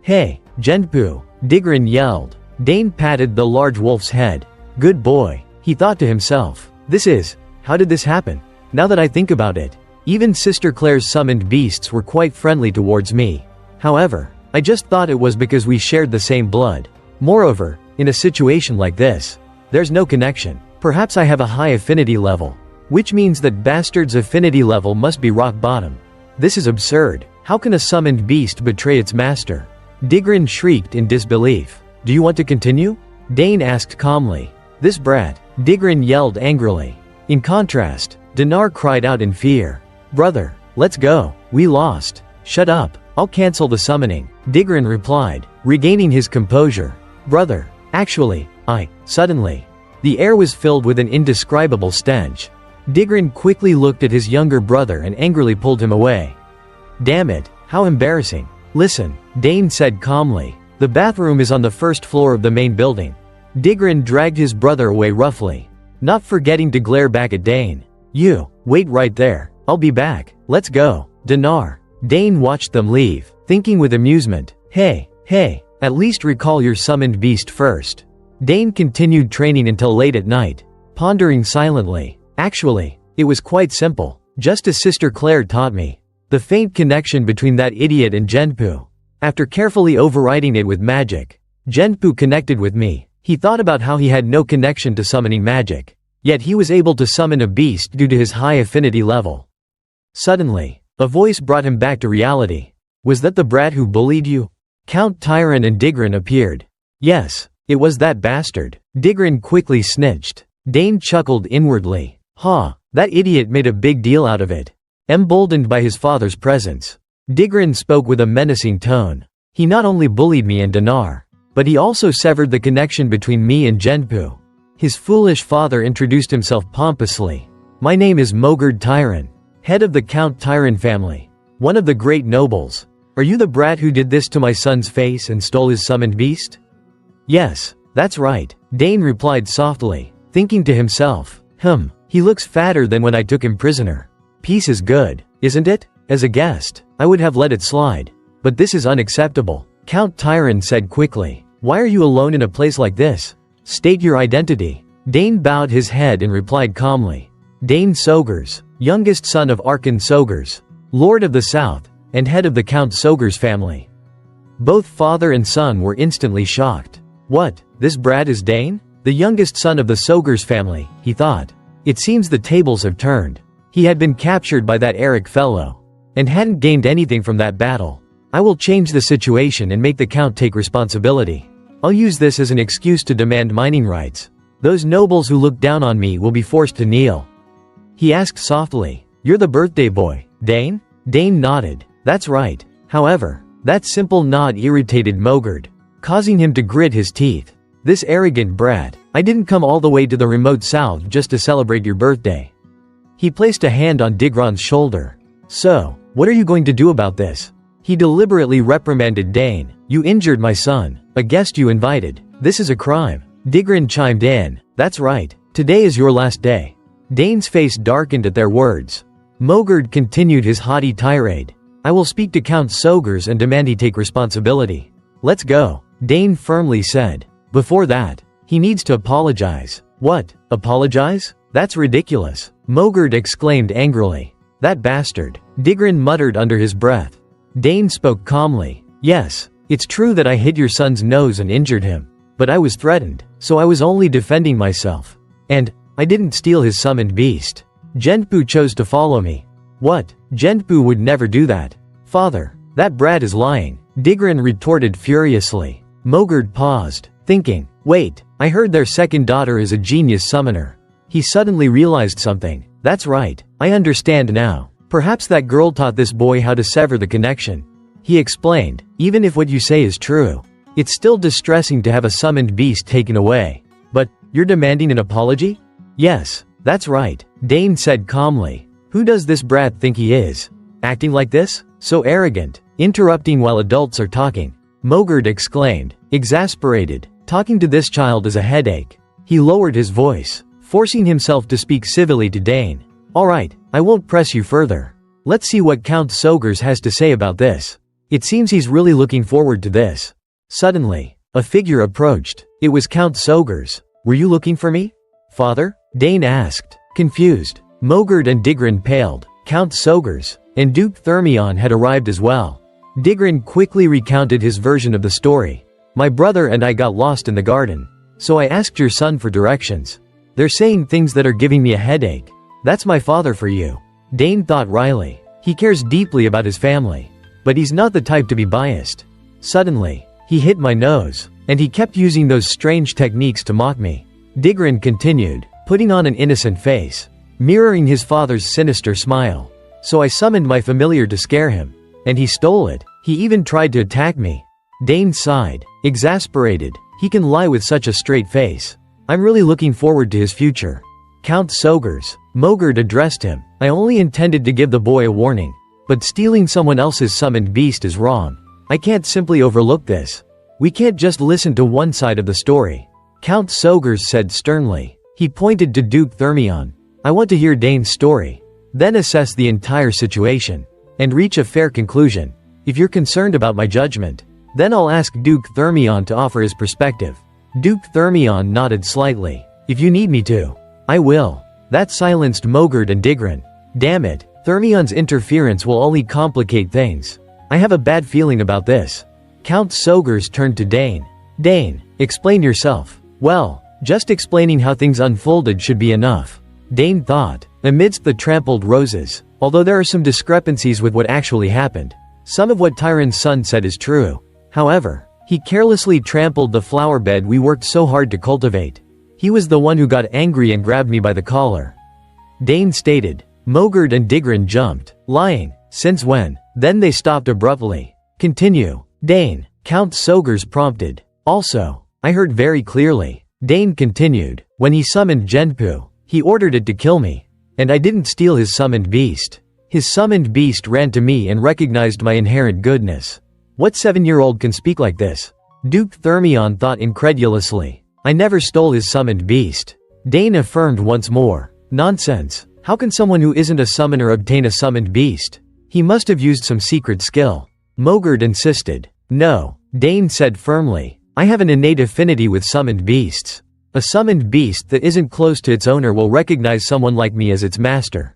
"Hey, Genpu," Digran yelled. Dane patted the large wolf's head. "Good boy," he thought to himself. How did this happen? Now that I think about it, even Sister Claire's summoned beasts were quite friendly towards me. However, I just thought it was because we shared the same blood. Moreover, in a situation like this, there's no connection. Perhaps I have a high affinity level, which means that bastard's affinity level must be rock bottom. This is absurd. How can a summoned beast betray its master? Digran shrieked in disbelief. "Do you want to continue?" Dane asked calmly. "This brat," Digran yelled angrily. In contrast, Dinar cried out in fear. "Brother, let's go. We lost." "Shut up. I'll cancel the summoning," Digran replied, regaining his composure. "Brother, actually, Suddenly, the air was filled with an indescribable stench. Digran quickly looked at his younger brother and angrily pulled him away. "Damn it, how embarrassing." "Listen," Dane said calmly. "The bathroom is on the first floor of the main building." Digran dragged his brother away roughly, not forgetting to glare back at Dane. "You, wait right there. I'll be back. Let's go." Dinar. Dane watched them leave, thinking with amusement, Hey, at least recall your summoned beast first." Dane continued training until late at night, pondering silently. "Actually, it was quite simple, just as Sister Claire taught me. The faint connection between that idiot and Genpu. After carefully overriding it with magic, Genpu connected with me. He thought about how he had no connection to summoning magic, yet he was able to summon a beast due to his high affinity level. Suddenly, A voice brought him back to reality. Was that the brat who bullied you? Count Tyron and Digran appeared. Yes, it was that bastard. Digran quickly snitched. Dane chuckled inwardly. That idiot made a big deal out of it. Emboldened by his father's presence, Digran spoke with a menacing tone. He not only bullied me and Dinar, but he also severed the connection between me and Genpu. His foolish father introduced himself pompously. My name is Mogurd Tyron, head of the Count Tyron family, one of the great nobles. Are you the brat who did this to my son's face and stole his summoned beast? Yes, that's right, Dane replied softly, thinking to himself, he looks fatter than when I took him prisoner. Peace is good, isn't it? As a guest, I would have let it slide. But this is unacceptable, Count Tyron said quickly. Why are you alone in a place like this? State your identity. Dane bowed his head and replied calmly. Dane Sogers, youngest son of Arkan Sogers, Lord of the South, and head of the Count Sogers family. Both father and son were instantly shocked. What, this brat is Dane? The youngest son of the Sogers family, he thought. It seems the tables have turned. He had been captured by that Eric fellow, and hadn't gained anything from that battle. I will change the situation and make the Count take responsibility. I'll use this as an excuse to demand mining rights. Those nobles who look down on me will be forced to kneel. He asked softly, You're the birthday boy, Dane? Dane nodded. That's right. However, that simple nod irritated Mogurd, causing him to grit his teeth. This arrogant brat, I didn't come all the way to the remote south just to celebrate your birthday. He placed a hand on Digran's shoulder. So, what are you going to do about this? He deliberately reprimanded Dane. You injured my son, a guest you invited. This is a crime. Digran chimed in. That's right. Today is your last day. Dane's face darkened at their words. Mogurd continued his haughty tirade. I will speak to Count Sogers and demand he take responsibility. Let's go, Dane firmly said. Before that, he needs to apologize. What? Apologize? That's ridiculous, Mogurd exclaimed angrily. That bastard, Digran muttered under his breath. Dane spoke calmly. Yes, it's true that I hit your son's nose and injured him. But I was threatened, so I was only defending myself. And, I didn't steal his summoned beast. Genpu chose to follow me. What? Genpu would never do that. Father, that brat is lying, Digran retorted furiously. Mogurd paused, thinking, wait, I heard their second daughter is a genius summoner. He suddenly realized something. That's right, I understand now. Perhaps that girl taught this boy how to sever the connection. He explained, even if what you say is true, it's still distressing to have a summoned beast taken away. But, you're demanding an apology? Yes, that's right, Dane said calmly. Who does this brat think he is? Acting like this? So arrogant, interrupting while adults are talking. Mogurd exclaimed, exasperated. Talking to this child is a headache. He lowered his voice, forcing himself to speak civilly to Dane. Alright, I won't press you further. Let's see what Count Sogers has to say about this. It seems he's really looking forward to this. Suddenly, a figure approached. It was Count Sogers. Were you looking for me? Father? Dane asked, confused. Mogurd and Digran paled. Count Sogers and Duke Thermion had arrived as well. Digran quickly recounted his version of the story. My brother and I got lost in the garden. So I asked your son for directions. They're saying things that are giving me a headache. That's my father for you. Dane thought wryly. He cares deeply about his family. But he's not the type to be biased. Suddenly, he hit my nose, and he kept using those strange techniques to mock me. Digran continued, putting on an innocent face, mirroring his father's sinister smile. So I summoned my familiar to scare him. And he stole it. He even tried to attack me. Dane sighed, exasperated. He can lie with such a straight face. I'm really looking forward to his future. Count Sogers, Mogurd addressed him. I only intended to give the boy a warning. But stealing someone else's summoned beast is wrong. I can't simply overlook this. We can't just listen to one side of the story. Count Sogers said sternly. He pointed to Duke Thermion. I want to hear Dane's story. Then assess the entire situation. And reach a fair conclusion. If you're concerned about my judgment, then I'll ask Duke Thermion to offer his perspective. Duke Thermion nodded slightly. If you need me to, I will. That silenced Mogurd and Digran. Damn it, Thermion's interference will only complicate things. I have a bad feeling about this. Count Sogers turned to Dane. Dane, explain yourself. Well, just explaining how things unfolded should be enough. Dane thought. Amidst the trampled roses, Although there are some discrepancies with what actually happened, some of what Tyron's son said is true. However, he carelessly trampled the flower bed we worked so hard to cultivate. He was the one who got angry and grabbed me by the collar," Dane stated. Mogert and Digran jumped. "Lying? Since when?" Then they stopped abruptly. "Continue, Dane," Count Sogers prompted. "Also, I heard very clearly," Dane continued, "when he summoned Genpu, he ordered it to kill me. And I didn't steal his summoned beast. His summoned beast ran to me and recognized my inherent goodness." What 7-year-old can speak like this? Duke Thermion thought incredulously. "I never stole his summoned beast," Dane affirmed once more. "Nonsense. How can someone who isn't a summoner obtain a summoned beast? He must have used some secret skill," Mogert insisted. "No," Dane said firmly. "I have an innate affinity with summoned beasts. A summoned beast that isn't close to its owner will recognize someone like me as its master."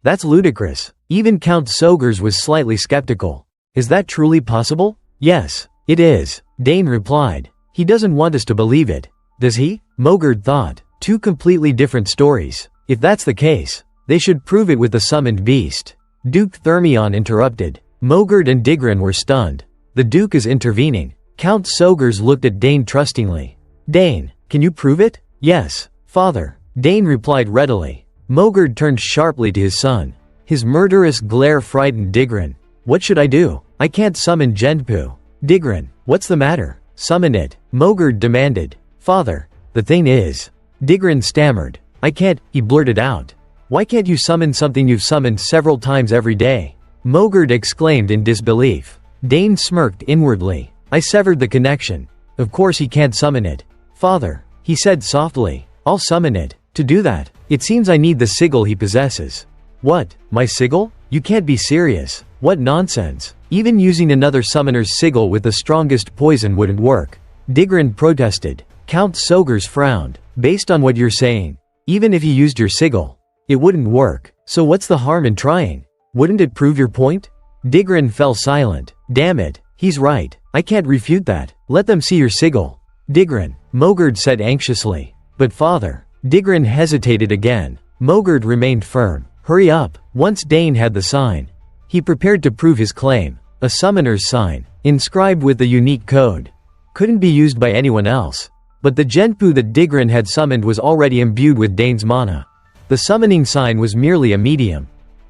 "That's ludicrous." Even Count Sogers was slightly skeptical. "Is that truly possible?" "Yes, it is," Dane replied. "He doesn't want us to believe it, does he?" Mogert thought. Two completely different stories. If that's the case, they should prove it with the summoned beast. Duke Thermion interrupted. Mogert and Digran were stunned. "The Duke is intervening." Count Sogers looked at Dane trustingly. "Dane, can you prove it?" "Yes, father," Dane replied readily. Mogert turned sharply to his son. His murderous glare frightened Digran. "What should I do? I can't summon Genpu." "Digran, what's the matter? Summon it," Mogert demanded. "Father, the thing is," Digran stammered. "I can't," he blurted out. "Why can't you summon something you've summoned several times every day?" Mogert exclaimed in disbelief. Dane smirked inwardly. "I severed the connection. Of course he can't summon it." "Father," he said softly, "I'll summon it. To do that, it seems I need the sigil he possesses." "What, my sigil? You can't be serious. What nonsense. Even using another summoner's sigil with the strongest poison wouldn't work," Digran protested. Count Sogers frowned. "Based on what you're saying, even if you used your sigil, it wouldn't work. So what's the harm in trying? Wouldn't it prove your point?" Digran fell silent. "Damn it, he's right. I can't refute that. Let them see your sigil." "Digran," Mogert said anxiously. "But father." Digran hesitated again. Mogert remained firm. "Hurry up." Once Dane had the sign, he prepared to prove his claim. A summoner's sign, inscribed with the unique code. Couldn't be used by anyone else. But the Genpu that Digran had summoned was already imbued with Dane's mana. The summoning sign was merely a medium.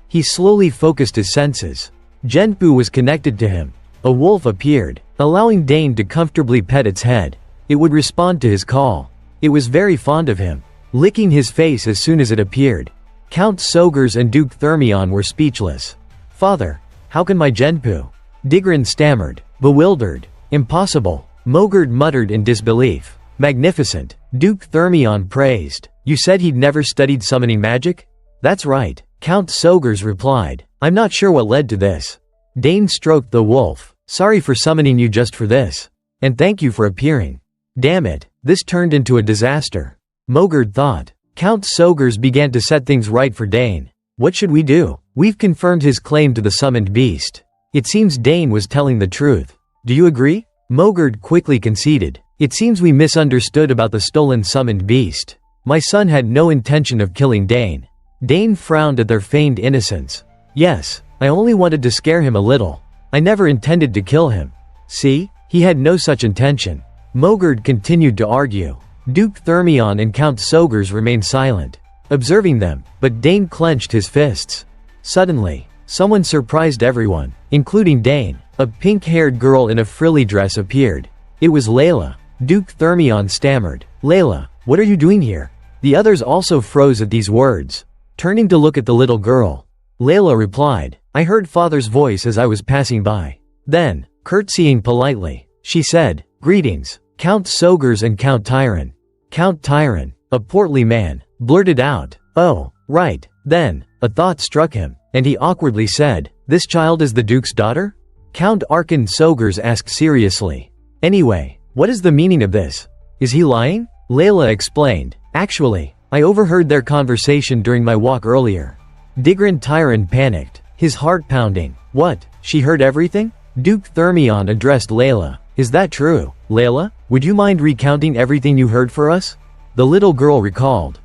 He slowly focused his senses. Genpu was connected to him. A wolf appeared, allowing Dane to comfortably pet its head. It would respond to his call. It was very fond of him, licking his face as soon as it appeared. Count Sogers and Duke Thermion were speechless. "Father, how can my Genpu?" Digran stammered, bewildered. "Impossible," Mogert muttered in disbelief. "Magnificent," Duke Thermion praised. "You said he'd never studied summoning magic?" "That's right," Count Sogers replied. "I'm not sure what led to this." Dane stroked the wolf. "Sorry for summoning you just for this. And thank you for appearing. Damn it, this turned into a disaster," Mogert thought. Count Sogers began to set things right for Dane. "What should we do? We've confirmed his claim to the summoned beast. It seems Dane was telling the truth. Do you agree?" Mogert quickly conceded. "It seems we misunderstood about the stolen summoned beast. My son had no intention of killing Dane." Dane frowned at their feigned innocence. "Yes, I only wanted to scare him a little. I never intended to kill him. See, he had no such intention." Mogert continued to argue. Duke Thermion and Count Sogers remained silent, observing them, but Dane clenched his fists. Suddenly, someone surprised everyone, including Dane. A pink-haired girl in a frilly dress appeared. It was Leila. Duke Thermion stammered. "Leila, what are you doing here?" The others also froze at these words. Turning to look at the little girl, Leila replied, "I heard father's voice as I was passing by." Then, curtsying politely, she said, "Greetings, Count Sogers and Count Tyron." Count Tyron, a portly man, blurted out, "Oh, right." Then, a thought struck him, and he awkwardly said, "This child is the Duke's daughter?" Count Arkan Sogers asked seriously, "Anyway, what is the meaning of this? Is he lying?" Leila explained, "Actually, I overheard their conversation during my walk earlier." Digran Tyron panicked, his heart pounding. "What, she heard everything?" Duke Thermion addressed Leila. "Is that true, Leila? Would you mind recounting everything you heard for us?" The little girl recalled.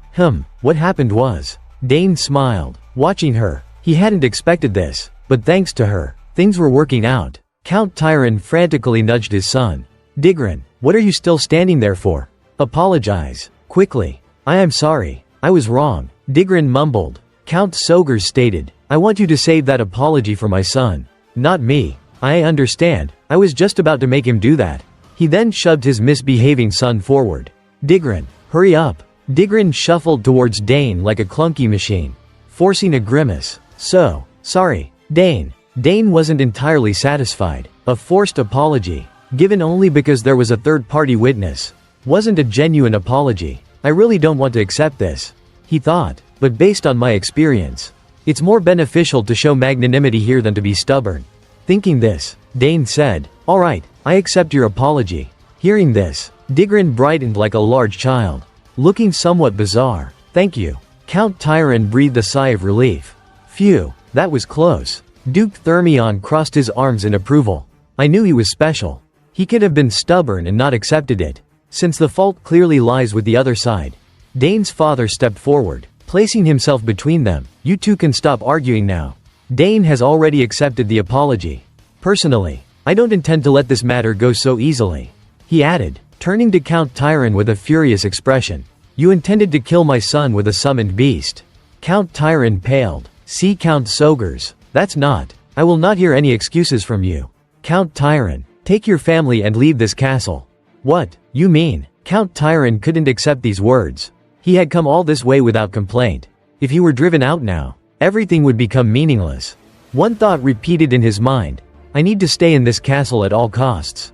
What happened was..." Dane smiled, watching her. He hadn't expected this, but thanks to her, things were working out. Count Tyron frantically nudged his son. Digran, what are you still standing there for? Apologize. Quickly. I am sorry. I was wrong. Digran mumbled. Count Sogers stated, I want you to save that apology for my son. Not me. I understand. I was just about to make him do that. He then shoved his misbehaving son forward. Digran, hurry up. Digran shuffled towards Dane like a clunky machine, forcing a grimace. So, sorry, Dane. Dane wasn't entirely satisfied. A forced apology, given only because there was a third-party witness, wasn't a genuine apology. I really don't want to accept this, he thought, but based on my experience, it's more beneficial to show magnanimity here than to be stubborn. Thinking this, Dane said, all right, I accept your apology. Hearing this, Digran brightened like a large child, looking somewhat bizarre. Thank you. Count Tyron breathed a sigh of relief. Phew, that was close. Duke Thermion crossed his arms in approval. I knew he was special. He could have been stubborn and not accepted it, since the fault clearly lies with the other side. Dane's father stepped forward, placing himself between them. You two can stop arguing now. Dane has already accepted the apology. Personally, I don't intend to let this matter go so easily, he added, turning to Count Tyron with a furious expression. You intended to kill my son with a summoned beast. Count Tyron paled. See Count Sogers. That's not. I will not hear any excuses from you. Count Tyron, take your family and leave this castle. What, you mean? Count Tyron couldn't accept these words. He had come all this way without complaint. If he were driven out now, everything would become meaningless. One thought repeated in his mind. I need to stay in this castle at all costs.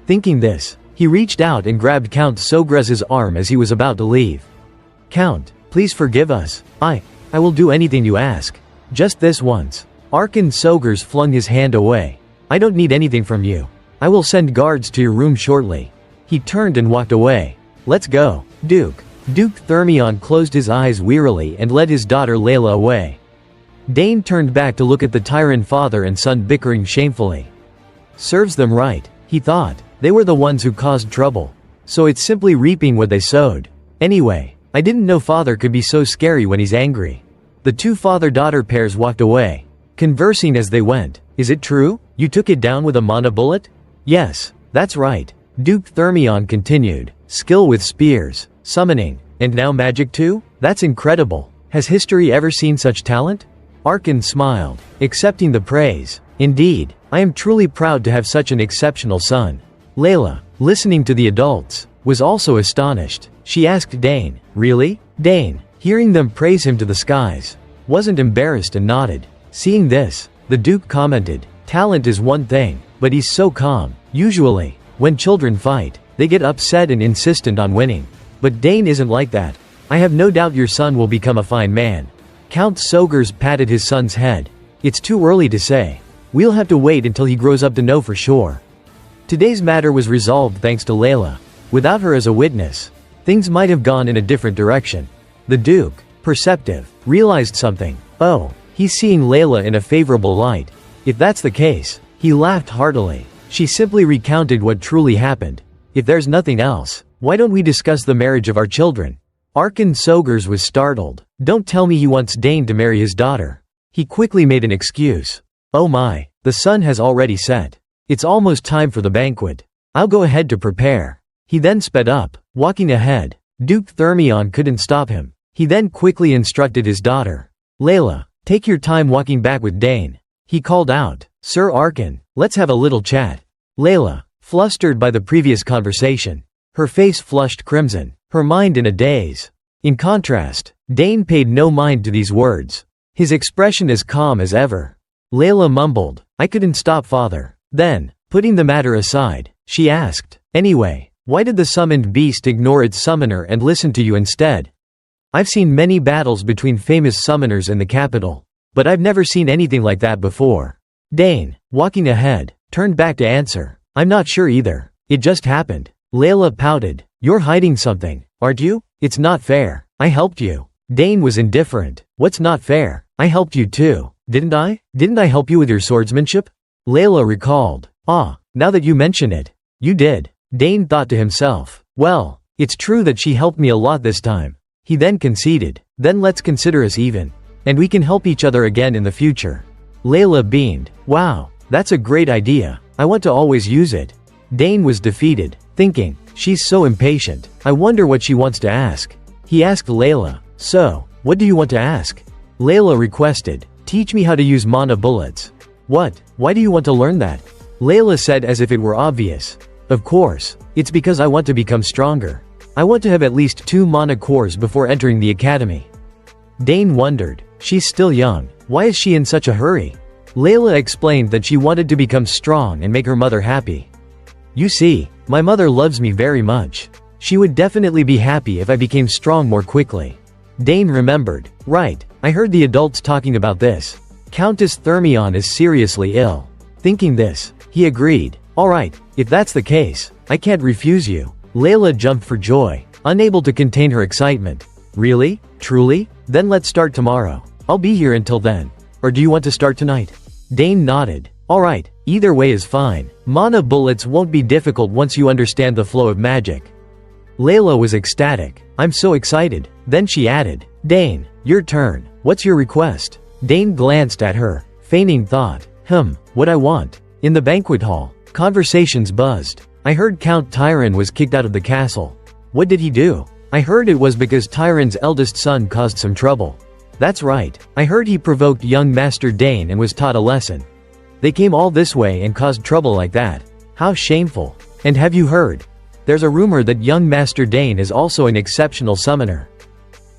Thinking this, he reached out and grabbed Count Sogres's arm as he was about to leave. Count, please forgive us. I will do anything you ask. Just this once. Arkan Sogers flung his hand away. I don't need anything from you. I will send guards to your room shortly. He turned and walked away. Let's go, Duke. Duke Thermion closed his eyes wearily and led his daughter Leila away. Dane turned back to look at the Tyron father and son bickering shamefully. Serves them right, he thought. They were the ones who caused trouble, so it's simply reaping what they sowed. Anyway, I didn't know father could be so scary when he's angry. The two father-daughter pairs walked away, conversing as they went. Is it true? You took it down with a mana bullet? Yes, that's right. Duke Thermion continued. Skill with spears, summoning, and now magic too? That's incredible. Has history ever seen such talent? Arkan smiled, accepting the praise. Indeed, I am truly proud to have such an exceptional son. Leila, listening to the adults, was also astonished. She asked Dane, really? Dane, hearing them praise him to the skies, wasn't embarrassed and nodded. Seeing this, the Duke commented, talent is one thing, but he's so calm. Usually, when children fight, they get upset and insistent on winning. But Dane isn't like that. I have no doubt your son will become a fine man. Count Sogers patted his son's head. It's too early to say. We'll have to wait until he grows up to know for sure. Today's matter was resolved thanks to Leila. Without her as a witness, things might have gone in a different direction. The Duke, perceptive, realized something. Oh, he's seeing Leila in a favorable light. If that's the case, he laughed heartily. She simply recounted what truly happened. If there's nothing else, why don't we discuss the marriage of our children? Arkan Sogers was startled. Don't tell me he wants Dane to marry his daughter. He quickly made an excuse. Oh my, the sun has already set. It's almost time for the banquet. I'll go ahead to prepare. He then sped up, walking ahead. Duke Thermion couldn't stop him. He then quickly instructed his daughter. Leila, take your time walking back with Dane. He called out, Sir Arkan, let's have a little chat. Leila, flustered by the previous conversation, her face flushed crimson, her mind in a daze. In contrast, Dane paid no mind to these words, his expression as calm as ever. Leila mumbled, I couldn't stop father. Then, putting the matter aside, she asked, anyway, why did the summoned beast ignore its summoner and listen to you instead? I've seen many battles between famous summoners in the capital, but I've never seen anything like that before. Dane, walking ahead, turned back to answer, I'm not sure either. It just happened. Leila pouted, you're hiding something, aren't you? It's not fair. I helped you. Dane was indifferent. What's not fair? I helped you too, didn't I? Didn't I help you with your swordsmanship? Leila recalled. Ah, now that you mention it, you did. Dane thought to himself. Well, it's true that she helped me a lot this time. He then conceded. Then let's consider us even. And we can help each other again in the future." Leila beamed. "Wow, that's a great idea. I want to always use it." Dane was defeated, thinking, "She's so impatient. I wonder what she wants to ask." He asked Leila, "So, what do you want to ask?" Leila requested, "Teach me how to use mana bullets." "What? Why do you want to learn that?" Leila said as if it were obvious. "Of course. It's because I want to become stronger. I want to have at least 2 mana cores before entering the academy." Dane wondered. She's still young. Why is she in such a hurry? Leila explained that she wanted to become strong and make her mother happy. "You see, my mother loves me very much. She would definitely be happy if I became strong more quickly." Dane remembered. "Right, I heard the adults talking about this. Countess Thermion is seriously ill." Thinking this, he agreed. "Alright, if that's the case, I can't refuse you." Leila jumped for joy, unable to contain her excitement. "Really? Truly? Then let's start tomorrow. I'll be here until then. Or do you want to start tonight?" Dane nodded. "Alright, either way is fine. Mana bullets won't be difficult once you understand the flow of magic." Leila was ecstatic. "I'm so excited." Then she added, "Dane, your turn. What's your request?" Dane glanced at her, feigning thought. What I want?" In the banquet hall, conversations buzzed. "I heard Count Tyron was kicked out of the castle." "What did he do?" "I heard it was because Tyron's eldest son caused some trouble." "That's right. I heard he provoked young Master Dane and was taught a lesson." "They came all this way and caused trouble like that. How shameful." "And have you heard? There's a rumor that young Master Dane is also an exceptional summoner."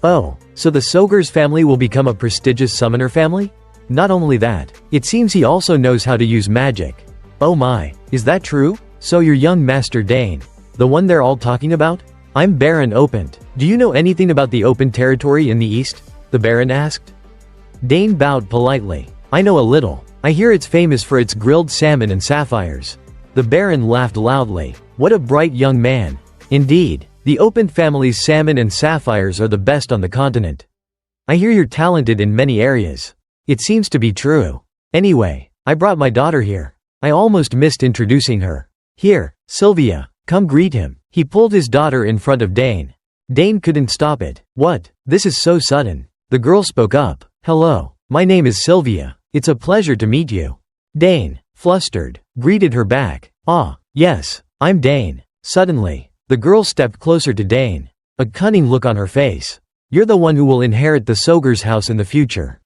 "Oh, so the Soger's family will become a prestigious summoner family?" "Not only that, it seems he also knows how to use magic." "Oh my, is that true? So you're young Master Dane, the one they're all talking about?" "I'm Baron Opent. Do you know anything about the open territory in the east?" the Baron asked. Dane bowed politely. "I know a little. I hear it's famous for its grilled salmon and sapphires." The Baron laughed loudly. "What a bright young man. Indeed, the Opent family's salmon and sapphires are the best on the continent. I hear you're talented in many areas." "It seems to be true. Anyway, I brought my daughter here. I almost missed introducing her. Here, Sylvia, come greet him." He pulled his daughter in front of Dane. Dane couldn't stop it. "What? This is so sudden." The girl spoke up. "Hello, my name is Sylvia. It's a pleasure to meet you." Dane, flustered, greeted her back. "Ah, yes, I'm Dane." Suddenly, the girl stepped closer to Dane, a cunning look on her face. "You're the one who will inherit the Soger's house in the future,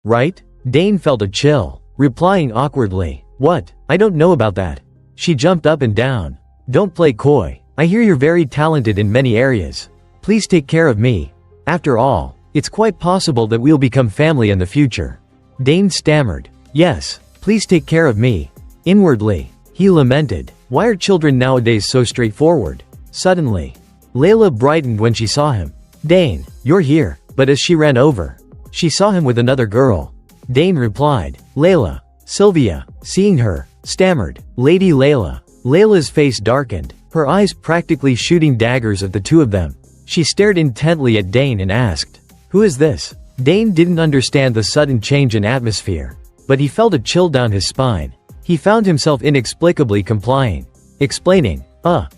right?" Dane felt a chill, replying awkwardly, "What? I don't know about that." She jumped up and down. "Don't play coy. I hear you're very talented in many areas. Please take care of me. After all, it's quite possible that we'll become family in the future." Dane stammered, "Yes, please take care of me." Inwardly, he lamented, "Why are children nowadays so straightforward?" Suddenly, Leila brightened when she saw him. "Dane, you're here." But as she ran over, she saw him with another girl. Dane replied, "Leila." Sylvia, seeing her, stammered, "Lady Leila." Leila's face darkened, her eyes practically shooting daggers at the two of them. She stared intently at Dane and asked, "Who is this?" Dane didn't understand the sudden change in atmosphere, but he felt a chill down his spine. He found himself inexplicably explaining,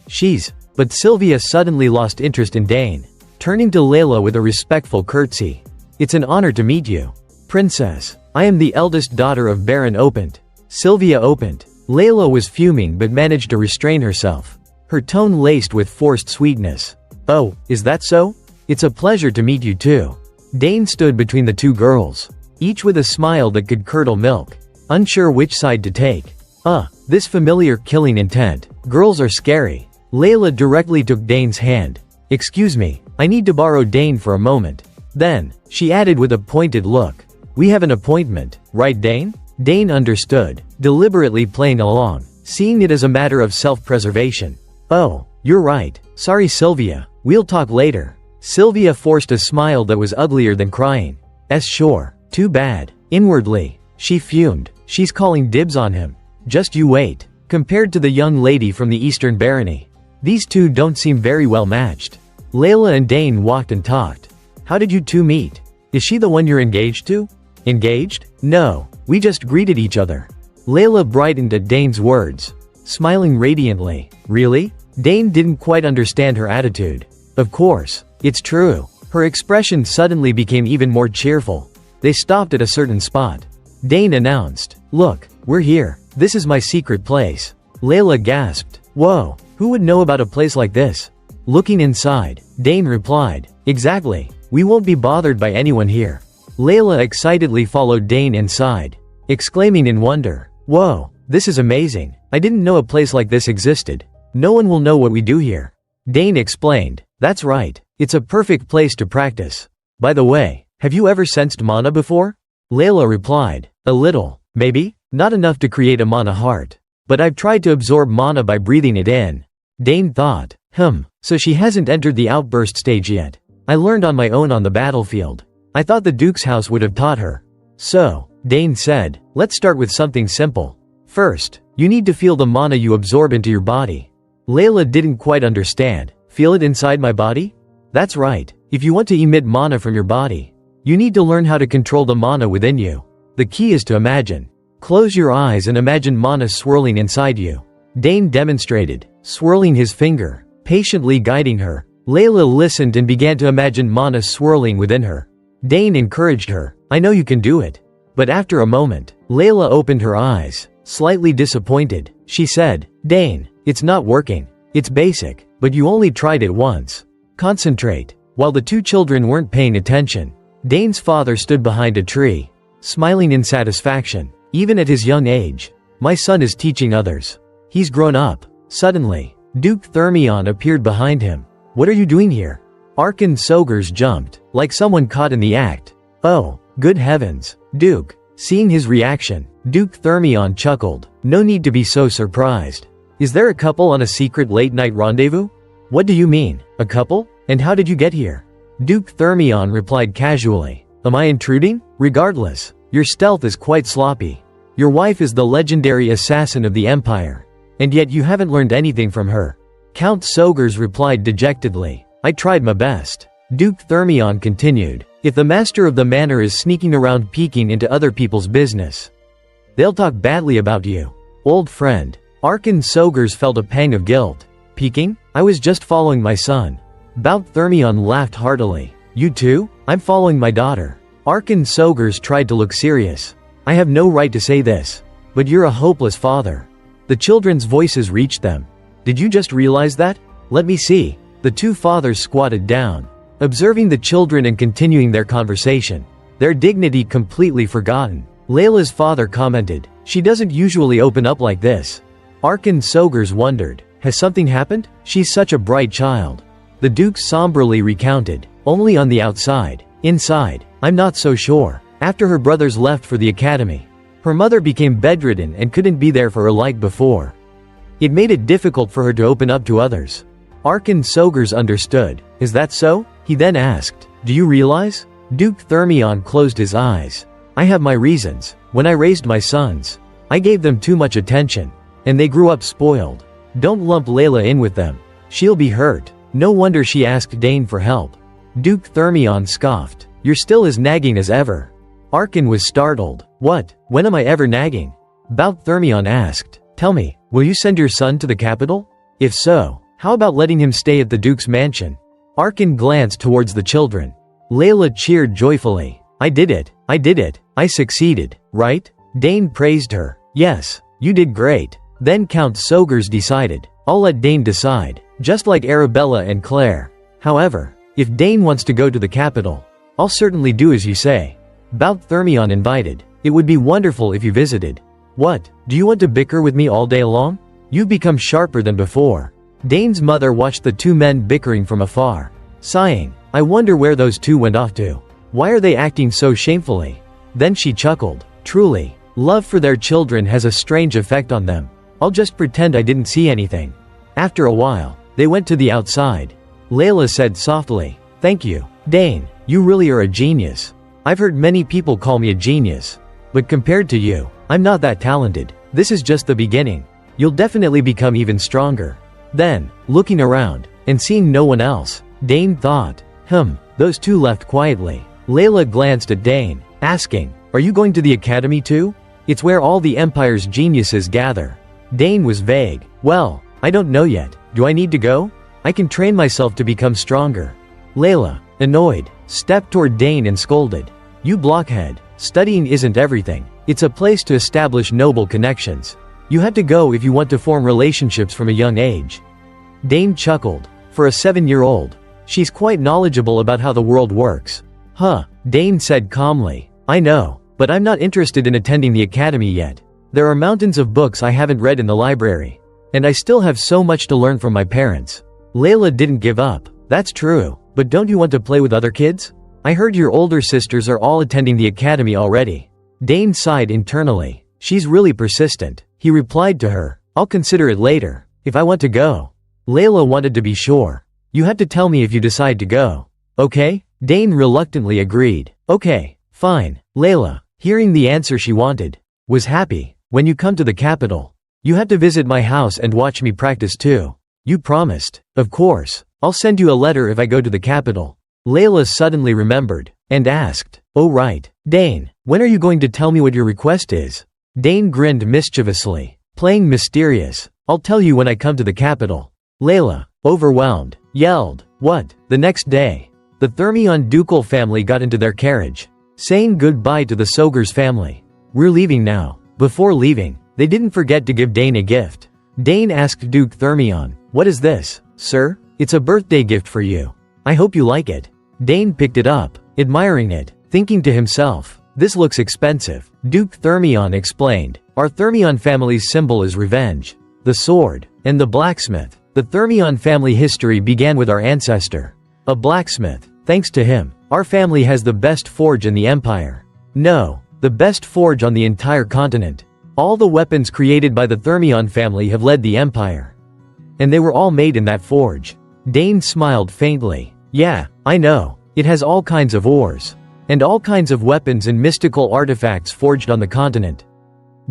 she's." But Sylvia suddenly lost interest in Dane, turning to Leila with a respectful curtsy. "It's an honor to meet you, Princess. I am the eldest daughter of Baron Opent, Sylvia Opent." Leila was fuming but managed to restrain herself, her tone laced with forced sweetness. "Oh, is that so? It's a pleasure to meet you too." Dane stood between the two girls, each with a smile that could curdle milk, unsure which side to take. This familiar killing intent. Girls are scary." Leila directly took Dane's hand. "Excuse me, I need to borrow Dane for a moment." Then, she added with a pointed look, "We have an appointment, right Dane?" Dane understood, deliberately playing along, seeing it as a matter of self-preservation. "Oh, you're right. Sorry Sylvia, we'll talk later." Sylvia forced a smile that was uglier than crying. Sure. Too bad." Inwardly, she fumed. She's calling dibs on him. Just you wait. Compared to the young lady from the Eastern Barony, these two don't seem very well matched. Leila and Dane walked and talked. "How did you two meet? Is she the one you're engaged to?" "Engaged? No, we just greeted each other." Leila brightened at Dane's words, smiling radiantly. "Really?" Dane didn't quite understand her attitude. "Of course, it's true." Her expression suddenly became even more cheerful. They stopped at a certain spot. Dane announced, "Look, we're here. This is my secret place." Leila gasped, "Whoa, who would know about a place like this?" Looking inside, Dane replied, "Exactly. We won't be bothered by anyone here." Leila excitedly followed Dane inside, exclaiming in wonder, "Whoa, this is amazing. I didn't know a place like this existed. No one will know what we do here." Dane explained, "That's right. It's a perfect place to practice. By the way, have you ever sensed mana before?" Leila replied, "A little, maybe, not enough to create a mana heart. But I've tried to absorb mana by breathing it in." Dane thought, so she hasn't entered the outburst stage yet. I learned on my own on the battlefield. I thought the Duke's house would have taught her. So, Dane said, "Let's start with something simple. First, you need to feel the mana you absorb into your body." Leila didn't quite understand. "Feel it inside my body?" "That's right. If you want to emit mana from your body, you need to learn how to control the mana within you. The key is to imagine. Close your eyes and imagine mana swirling inside you." Dane demonstrated, swirling his finger, patiently guiding her. Leila listened and began to imagine mana swirling within her. Dane encouraged her, "I know you can do it." But after a moment, Leila opened her eyes, slightly disappointed. She said, "Dane, it's not working. It's basic, but you only tried it once. Concentrate." While the two children weren't paying attention, Dane's father stood behind a tree, smiling in satisfaction. "Even at his young age, my son is teaching others. He's grown up." Suddenly, Duke Thermion appeared behind him. "What are you doing here?" Arkan Sogers jumped, like someone caught in the act. "Oh, good heavens, Duke." Seeing his reaction, Duke Thermion chuckled. "No need to be so surprised. Is there a couple on a secret late-night rendezvous?" "What do you mean, a couple? And how did you get here?" Duke Thermion replied casually. "Am I intruding? Regardless, your stealth is quite sloppy. Your wife is the legendary assassin of the Empire. And yet you haven't learned anything from her." Count Sogers replied dejectedly, "I tried my best." Duke Thermion continued, "If the master of the manor is sneaking around peeking into other people's business, they'll talk badly about you." "Old friend." Arkan Sogers felt a pang of guilt. "Peeking? I was just following my son." Bout Thermion laughed heartily. "You too? I'm following my daughter." Arkan Sogers tried to look serious. "I have no right to say this, but you're a hopeless father." The children's voices reached them. "Did you just realize that? Let me see." The two fathers squatted down, observing the children and continuing their conversation, their dignity completely forgotten. Leila's father commented, "She doesn't usually open up like this." Arkan Sogers wondered, "Has something happened? She's such a bright child." The Duke somberly recounted, "Only on the outside. Inside, I'm not so sure." After her brothers left for the academy, her mother became bedridden and couldn't be there for her like before. It made it difficult for her to open up to others. Arkan Sogers understood. "Is that so?" He then asked, "Do you realize?" Duke Thermion closed his eyes. "I have my reasons. When I raised my sons, I gave them too much attention, and they grew up spoiled. Don't lump Leila in with them. She'll be hurt." No wonder she asked Dane for help. Duke Thermion scoffed, "You're still as nagging as ever." Arkan was startled. "What? When am I ever nagging?" Bout Thermion asked, "Tell me, will you send your son to the capital? If so, how about letting him stay at the Duke's mansion?" Arkan glanced towards the children. Leila cheered joyfully. "I did it. I did it. I succeeded, right?" Dane praised her. "Yes, you did great." Then Count Sogers decided, "I'll let Dane decide, just like Arabella and Claire. However, if Dane wants to go to the capital, I'll certainly do as you say." Bout Thermion invited, "It would be wonderful if you visited." "What, do you want to bicker with me all day long? You've become sharper than before." Dane's mother watched the two men bickering from afar, sighing, "I wonder where those two went off to. Why are they acting so shamefully?" Then she chuckled, "Truly, love for their children has a strange effect on them. I'll just pretend I didn't see anything." After a while, they went to the outside. Leila said softly, "Thank you, Dane, you really are a genius. I've heard many people call me a genius. But compared to you, I'm not that talented. This is just the beginning. You'll definitely become even stronger." Then, looking around, and seeing no one else, Dane thought, those two left quietly. Leila glanced at Dane, asking, "Are you going to the academy too?" "It's where all the Empire's geniuses gather." Dane was vague. "Well, I don't know yet. Do I need to go? I can train myself to become stronger." Leila, annoyed, stepped toward Dane and scolded, You blockhead. Studying isn't everything. It's a place to establish noble connections. You had to go if you want to form relationships from a young age." Dane chuckled. For a 7-year-old, she's quite knowledgeable about how the world works. "Huh," Dane said calmly. "I know, but I'm not interested in attending the academy yet. There are mountains of books I haven't read in the library. And I still have so much to learn from my parents." Leila didn't give up. "That's true, but don't you want to play with other kids? I heard your older sisters are all attending the academy already." Dane sighed internally. "She's really persistent." He replied to her, "I'll consider it later, if I want to go." Leila wanted to be sure. "You have to tell me if you decide to go. Okay?" Dane reluctantly agreed. "Okay, fine." Leila, hearing the answer she wanted, was happy. "When you come to the capital, you have to visit my house and watch me practice too. You promised." "Of course. I'll send you a letter if I go to the capital." Leila suddenly remembered, and asked, "Oh right. Dane, when are you going to tell me what your request is?" Dane grinned mischievously, playing mysterious. "I'll tell you when I come to the capital." Leila, overwhelmed, yelled, "What?" The next day, the Thermion ducal family got into their carriage, saying goodbye to the Sogur's family. "We're leaving now." Before leaving, they didn't forget to give Dane a gift. Dane asked Duke Thermion, "What is this, sir?" "It's a birthday gift for you. I hope you like it." Dane picked it up, admiring it, thinking to himself, "This looks expensive." Duke Thermion explained, "Our Thermion family's symbol is revenge, the sword, and the blacksmith. The Thermion family history began with our ancestor, a blacksmith. Thanks to him, our family has the best forge in the empire. No, the best forge on the entire continent. All the weapons created by the Thermion family have led the empire. And they were all made in that forge." Dane smiled faintly. "Yeah, I know. It has all kinds of ores. And all kinds of weapons and mystical artifacts forged on the continent."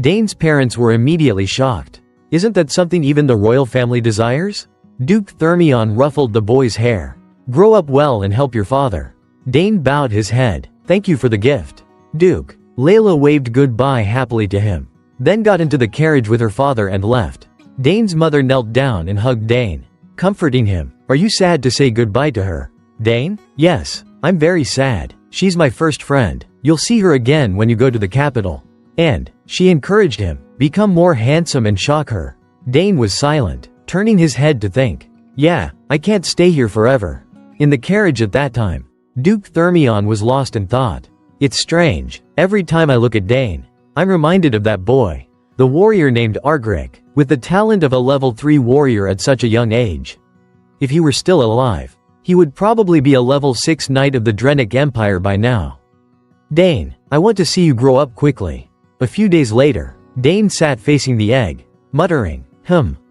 Dane's parents were immediately shocked. "Isn't that something even the royal family desires?" Duke Thermion ruffled the boy's hair. "Grow up well and help your father." Dane bowed his head. "Thank you for the gift, Duke." Leila waved goodbye happily to him, then got into the carriage with her father and left. Dane's mother knelt down and hugged Dane, comforting him. "Are you sad to say goodbye to her, Dane?" "Yes, I'm very sad. She's my first friend. You'll see her again when you go to the capital." And she encouraged him, "Become more handsome and shock her." Dane was silent, turning his head to think. "Yeah, I can't stay here forever." In the carriage at that time, Duke Thermion was lost in thought. "It's strange. Every time I look at Dane, I'm reminded of that boy, the warrior named Argrick, with the talent of a level 3 warrior at such a young age. If he were still alive, he would probably be a level 6 knight of the Drenic Empire by now. Dane, I want to see you grow up quickly." A few days later, Dane sat facing the egg, muttering,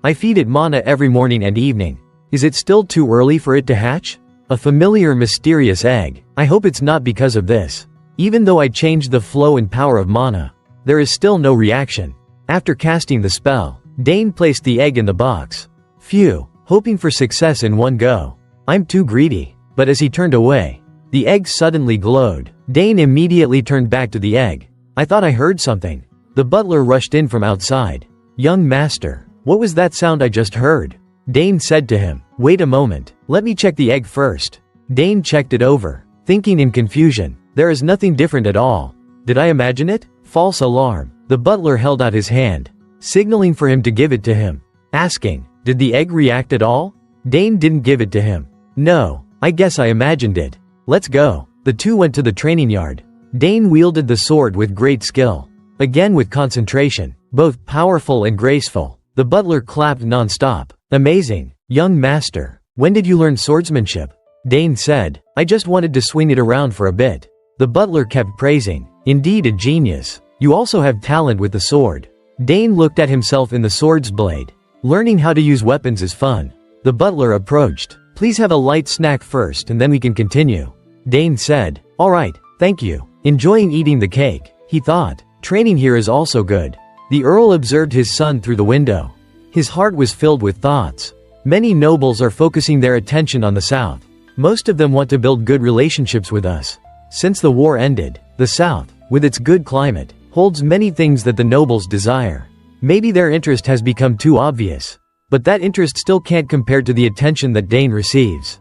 I feed it mana every morning and evening. Is it still too early for it to hatch? A familiar mysterious egg. I hope it's not because of this. Even though I changed the flow and power of mana, there is still no reaction. After casting the spell, Dane placed the egg in the box. Phew, hoping for success in one go. I'm too greedy. But as he turned away, the egg suddenly glowed. Dane immediately turned back to the egg. I thought I heard something. The butler rushed in from outside. Young master, what was that sound I just heard? Dane said to him, wait a moment, let me check the egg first. Dane checked it over, thinking in confusion, there is nothing different at all. Did I imagine it? False alarm. The butler held out his hand, signaling for him to give it to him, asking, did the egg react at all? Dane didn't give it to him. No, I guess I imagined it. Let's go. The two went to the training yard. Dane wielded the sword with great skill, again with concentration, both powerful and graceful. The butler clapped non-stop. Amazing, young master. When did you learn swordsmanship? Dane said, I just wanted to swing it around for a bit. The butler kept praising, indeed a genius. You also have talent with the sword. Dane looked at himself in the sword's blade. Learning how to use weapons is fun. The butler approached. Please have a light snack first and then we can continue. Dane said, all right, thank you. Enjoying eating the cake, he thought, training here is also good. The earl observed his son through the window. His heart was filled with thoughts. Many nobles are focusing their attention on the south. Most of them want to build good relationships with us. Since the war ended, the south, with its good climate, holds many things that the nobles desire. Maybe their interest has become too obvious. But that interest still can't compare to the attention that Dane receives.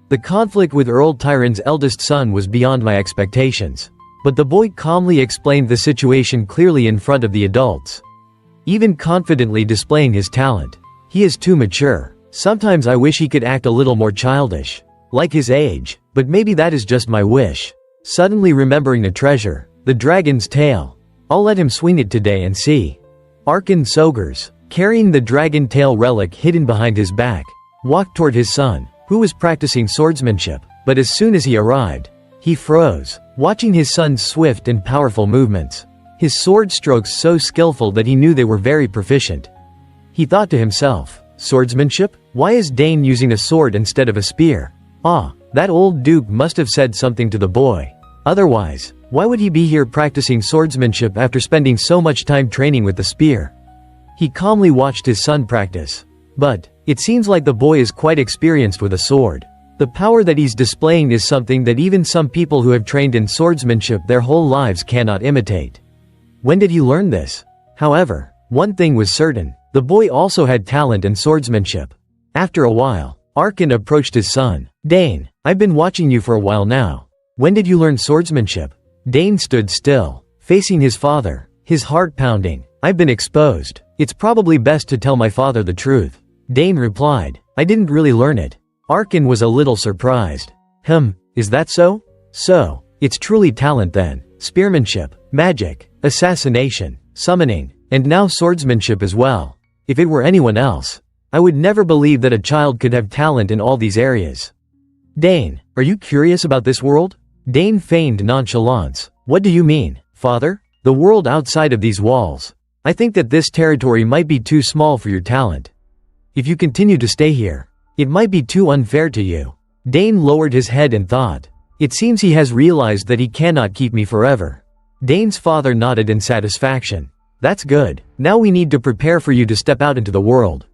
The conflict with Earl Tyron's eldest son was beyond my expectations. But the boy calmly explained the situation clearly in front of the adults, even confidently displaying his talent. He is too mature. Sometimes I wish he could act a little more childish, like his age, but maybe that is just my wish. Suddenly remembering a treasure, the dragon's tail. I'll let him swing it today and see. Arkan Sogers, carrying the dragon tail relic hidden behind his back, walked toward his son, who was practicing swordsmanship, but as soon as he arrived, he froze, watching his son's swift and powerful movements. His sword strokes so skillful that he knew they were very proficient. He thought to himself, swordsmanship? Why is Dane using a sword instead of a spear? Ah, that old duke must have said something to the boy. Otherwise, why would he be here practicing swordsmanship after spending so much time training with the spear? He calmly watched his son practice. But it seems like the boy is quite experienced with a sword. The power that he's displaying is something that even some people who have trained in swordsmanship their whole lives cannot imitate. When did he learn this? However, one thing was certain. The boy also had talent in swordsmanship. After a while, Arkan approached his son. Dane, I've been watching you for a while now. When did you learn swordsmanship? Dane stood still, facing his father, his heart pounding. I've been exposed. It's probably best to tell my father the truth. Dane replied, I didn't really learn it. Arkan was a little surprised. Is that so? So, it's truly talent then. Spearmanship, magic, assassination, summoning, and now swordsmanship as well. If it were anyone else, I would never believe that a child could have talent in all these areas. Dane, are you curious about this world? Dane feigned nonchalance. What do you mean, father? The world outside of these walls. I think that this territory might be too small for your talent. If you continue to stay here, it might be too unfair to you. Dane lowered his head and thought. It seems he has realized that he cannot keep me forever. Dane's father nodded in satisfaction. That's good. Now we need to prepare for you to step out into the world.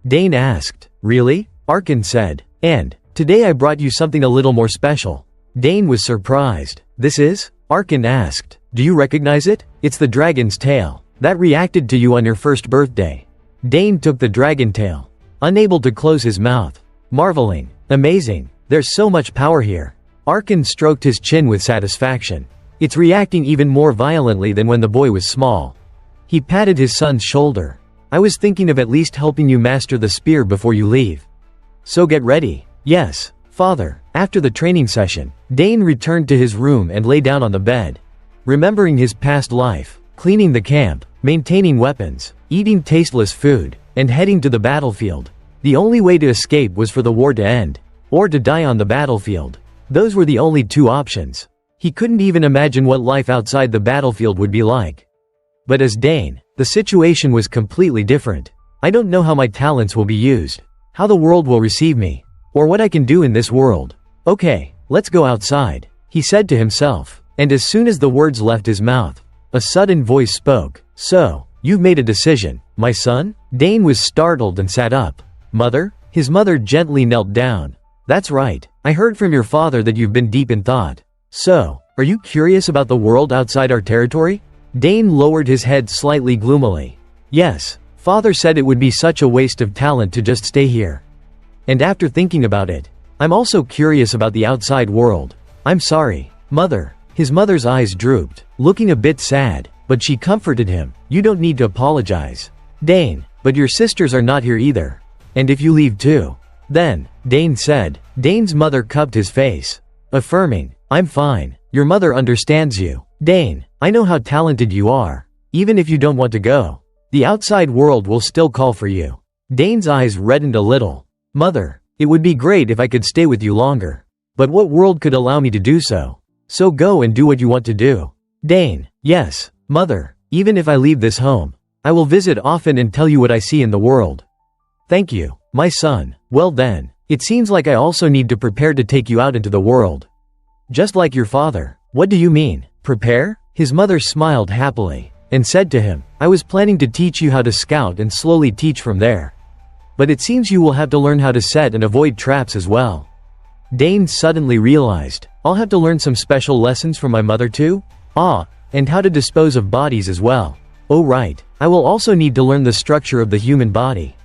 Dane asked. Really? Arkan said. And today I brought you something a little more special. Dane was surprised. This is? Arkan asked. Do you recognize it? It's the dragon's tail that reacted to you on your first birthday. Dane took the dragon tail, unable to close his mouth. Marveling. Amazing. There's so much power here. Arkan stroked his chin with satisfaction. It's reacting even more violently than when the boy was small. He patted his son's shoulder. I was thinking of at least helping you master the spear before you leave. So get ready. Yes, father. After the training session, Dane returned to his room and lay down on the bed. Remembering his past life, cleaning the camp, maintaining weapons, eating tasteless food, and heading to the battlefield. The only way to escape was for the war to end, or to die on the battlefield. Those were the only two options. He couldn't even imagine what life outside the battlefield would be like. But as Dane, the situation was completely different. I don't know how my talents will be used, how the world will receive me, or what I can do in this world. Okay, let's go outside, he said to himself. And as soon as the words left his mouth, a sudden voice spoke. So, you've made a decision, my son? Dane was startled and sat up. Mother? His mother gently knelt down. That's right, I heard from your father that you've been deep in thought. So, are you curious about the world outside our territory? Dane lowered his head slightly gloomily. Yes, father said it would be such a waste of talent to just stay here. And after thinking about it, I'm also curious about the outside world. I'm sorry, mother. His mother's eyes drooped, looking a bit sad, but she comforted him. You don't need to apologize, Dane, but your sisters are not here either. And if you leave too, then, Dane said. Dane's mother cupped his face, affirming, I'm fine. Your mother understands you. Dane, I know how talented you are. Even if you don't want to go, the outside world will still call for you. Dane's eyes reddened a little. Mother, it would be great if I could stay with you longer. But what world could allow me to do so? So go and do what you want to do. Dane, yes, mother, even if I leave this home, I will visit often and tell you what I see in the world. Thank you, my son. Well then, it seems like I also need to prepare to take you out into the world. Just like your father. What do you mean, prepare? His mother smiled happily, and said to him, I was planning to teach you how to scout and slowly teach from there. But it seems you will have to learn how to set and avoid traps as well. Dane suddenly realized, I'll have to learn some special lessons from my mother too? And how to dispose of bodies as well. Oh right, I will also need to learn the structure of the human body.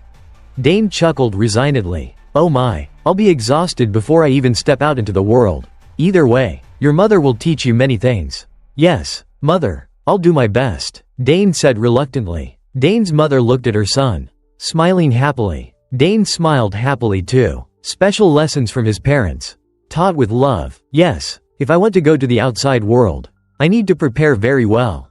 Dane chuckled resignedly. Oh my, I'll be exhausted before I even step out into the world. Either way, your mother will teach you many things. Yes, mother, I'll do my best, Dane said reluctantly. Dane's mother looked at her son, smiling happily. Dane smiled happily too. Special lessons from his parents. Taught with love. Yes, if I want to go to the outside world, I need to prepare very well.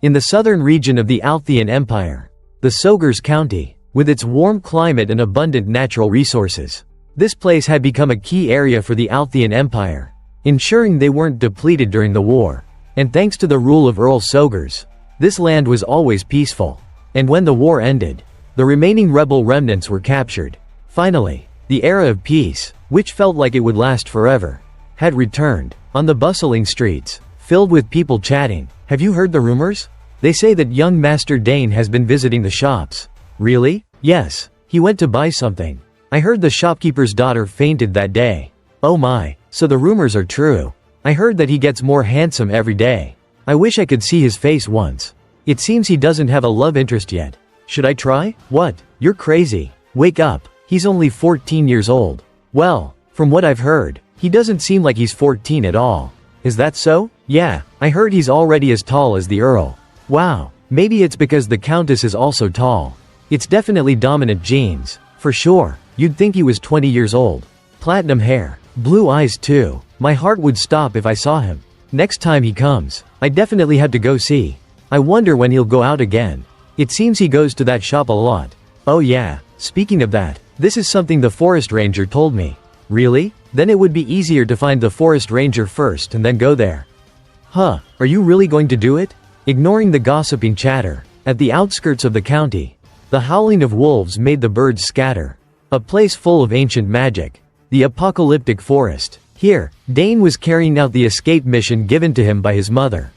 In the southern region of the Althian Empire, the Sogur's County, with its warm climate and abundant natural resources, this place had become a key area for the Althian Empire, ensuring they weren't depleted during the war. And thanks to the rule of Earl Sogurs, this land was always peaceful. And when the war ended, the remaining rebel remnants were captured. Finally, the era of peace, which felt like it would last forever, had returned. On the bustling streets, filled with people chatting, have you heard the rumors? They say that young Master Dane has been visiting the shops. Really? Yes, he went to buy something. I heard the shopkeeper's daughter fainted that day. Oh my, so the rumors are true. I heard that he gets more handsome every day. I wish I could see his face once. It seems he doesn't have a love interest yet. Should I try? What? You're crazy. Wake up. He's only 14 years old. Well, from what I've heard, he doesn't seem like he's 14 at all. Is that so? Yeah, I heard he's already as tall as the Earl. Wow, maybe it's because the Countess is also tall. It's definitely dominant genes. For sure, you'd think he was 20 years old. Platinum hair, blue eyes too. My heart would stop if I saw him. Next time he comes, I definitely have to go see. I wonder when he'll go out again. It seems he goes to that shop a lot. Oh yeah, speaking of that, this is something the forest ranger told me. Really? Then it would be easier to find the forest ranger first and then go there. Huh, are you really going to do it? Ignoring the gossiping chatter, at the outskirts of the county, the howling of wolves made the birds scatter. A place full of ancient magic. The apocalyptic forest. Here, Dane was carrying out the escape mission given to him by his mother.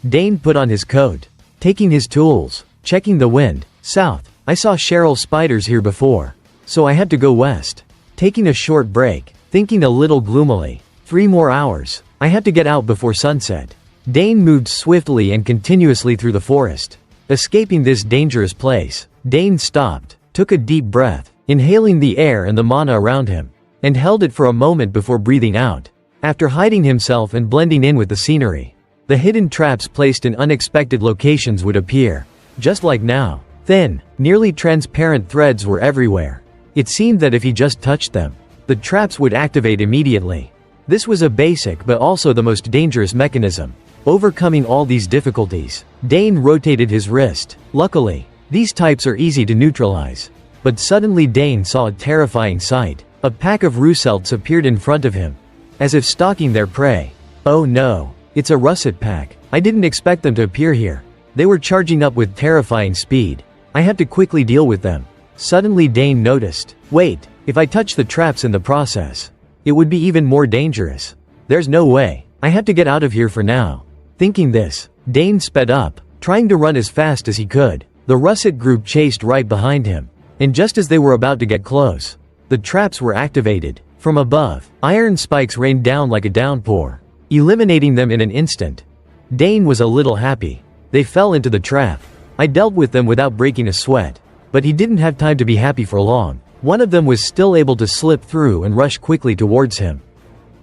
Dane put on his coat, taking his tools, checking the wind. South, I saw Cheryl spiders here before, so I had to go west. Taking a short break, thinking a little gloomily. 3 more hours. I had to get out before sunset. Dane moved swiftly and continuously through the forest. Escaping this dangerous place, Dane stopped, took a deep breath, inhaling the air and the mana around him, and held it for a moment before breathing out. After hiding himself and blending in with the scenery, the hidden traps placed in unexpected locations would appear. Just like now, thin, nearly transparent threads were everywhere. It seemed that if he just touched them, the traps would activate immediately. This was a basic but also the most dangerous mechanism. Overcoming all these difficulties, Dane rotated his wrist. Luckily, these types are easy to neutralize. But suddenly Dane saw a terrifying sight. A pack of russelts appeared in front of him, as if stalking their prey. Oh no, it's a russet pack. I didn't expect them to appear here. They were charging up with terrifying speed. I had to quickly deal with them. Suddenly Dane noticed. Wait, if I touch the traps in the process, it would be even more dangerous. There's no way. I have to get out of here for now. Thinking this, Dane sped up, trying to run as fast as he could. The russet group chased right behind him, and just as they were about to get close, the traps were activated. From above, iron spikes rained down like a downpour, eliminating them in an instant. Dane was a little happy. They fell into the trap. I dealt with them without breaking a sweat. But he didn't have time to be happy for long. One of them was still able to slip through and rush quickly towards him.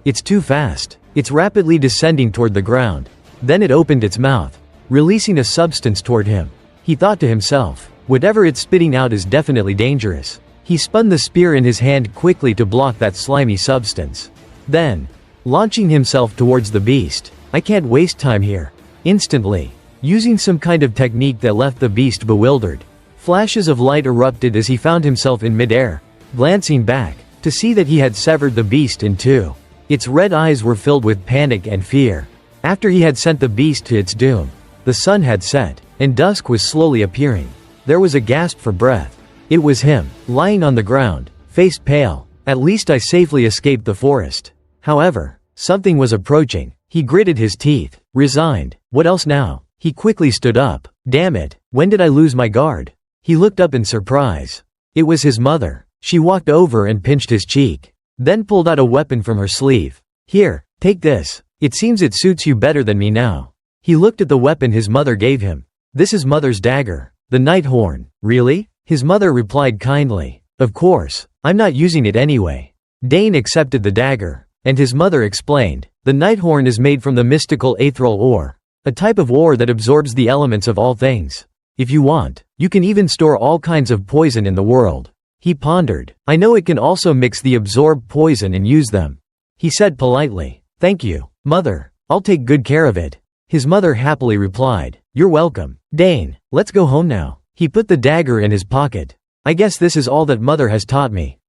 It's too fast. It's rapidly descending toward the ground. Then it opened its mouth, releasing a substance toward him. He thought to himself, whatever it's spitting out is definitely dangerous. He spun the spear in his hand quickly to block that slimy substance. Then, launching himself towards the beast. I can't waste time here. Instantly, using some kind of technique that left the beast bewildered, flashes of light erupted as he found himself in midair, glancing back, to see that he had severed the beast in two. Its red eyes were filled with panic and fear. After he had sent the beast to its doom, the sun had set, and dusk was slowly appearing. There was a gasp for breath. It was him, lying on the ground, face pale. At least I safely escaped the forest. However, something was approaching. He gritted his teeth, resigned. What else now? He quickly stood up. Damn it, when did I lose my guard? He looked up in surprise. It was his mother. She walked over and pinched his cheek, then pulled out a weapon from her sleeve. Here, take this. It seems it suits you better than me now. He looked at the weapon his mother gave him. This is mother's dagger. The night horn. Really? His mother replied kindly. Of course, I'm not using it anyway. Dane accepted the dagger, and his mother explained. The night horn is made from the mystical ethereal ore. A type of ore that absorbs the elements of all things. If you want, you can even store all kinds of poison in the world. He pondered. I know it can also mix the absorbed poison and use them. He said politely. Thank you, mother. I'll take good care of it. His mother happily replied. You're welcome. Dane, let's go home now. He put the dagger in his pocket. I guess this is all that mother has taught me.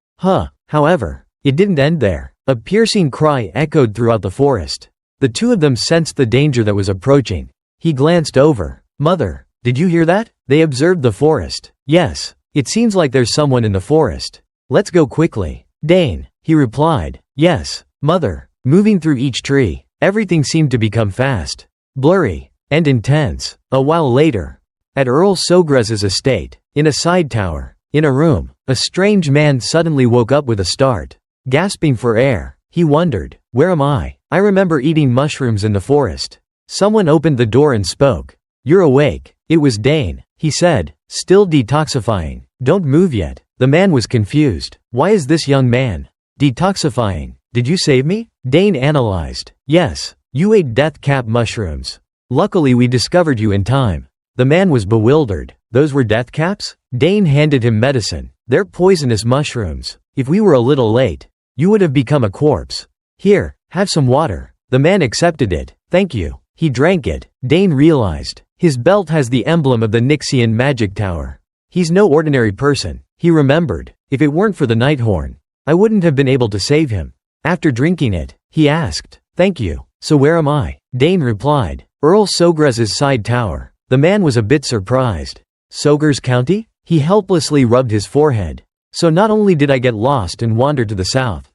However, it didn't end there. A piercing cry echoed throughout the forest. The two of them sensed the danger that was approaching. He glanced over. Mother, did you hear that? They observed the forest. Yes, it seems like there's someone in the forest. Let's go quickly. Dane, he replied. Yes, mother. Moving through each tree, everything seemed to become fast, blurry, and intense. A while later, at Earl Sogrez's estate, in a side tower, in a room, a strange man suddenly woke up with a start. Gasping for air, he wondered, where am I? I remember eating mushrooms in the forest. Someone opened the door and spoke. You're awake. It was Dane, he said, still detoxifying. Don't move yet. The man was confused. Why is this young man detoxifying? Did you save me? Dane analyzed. Yes, you ate death cap mushrooms. Luckily we discovered you in time. The man was bewildered. Those were death caps? Dane handed him medicine. They're poisonous mushrooms. If we were a little late, you would have become a corpse. Here, have some water. The man accepted it. Thank you. He drank it. Dane realized. His belt has the emblem of the Nixian magic tower. He's no ordinary person. He remembered. If it weren't for the Nighthorn, I wouldn't have been able to save him. After drinking it, he asked, thank you. So where am I? Dane replied, Earl Sogrez's side tower. The man was a bit surprised. Sogrez County? He helplessly rubbed his forehead. So not only did I get lost and wander to the south,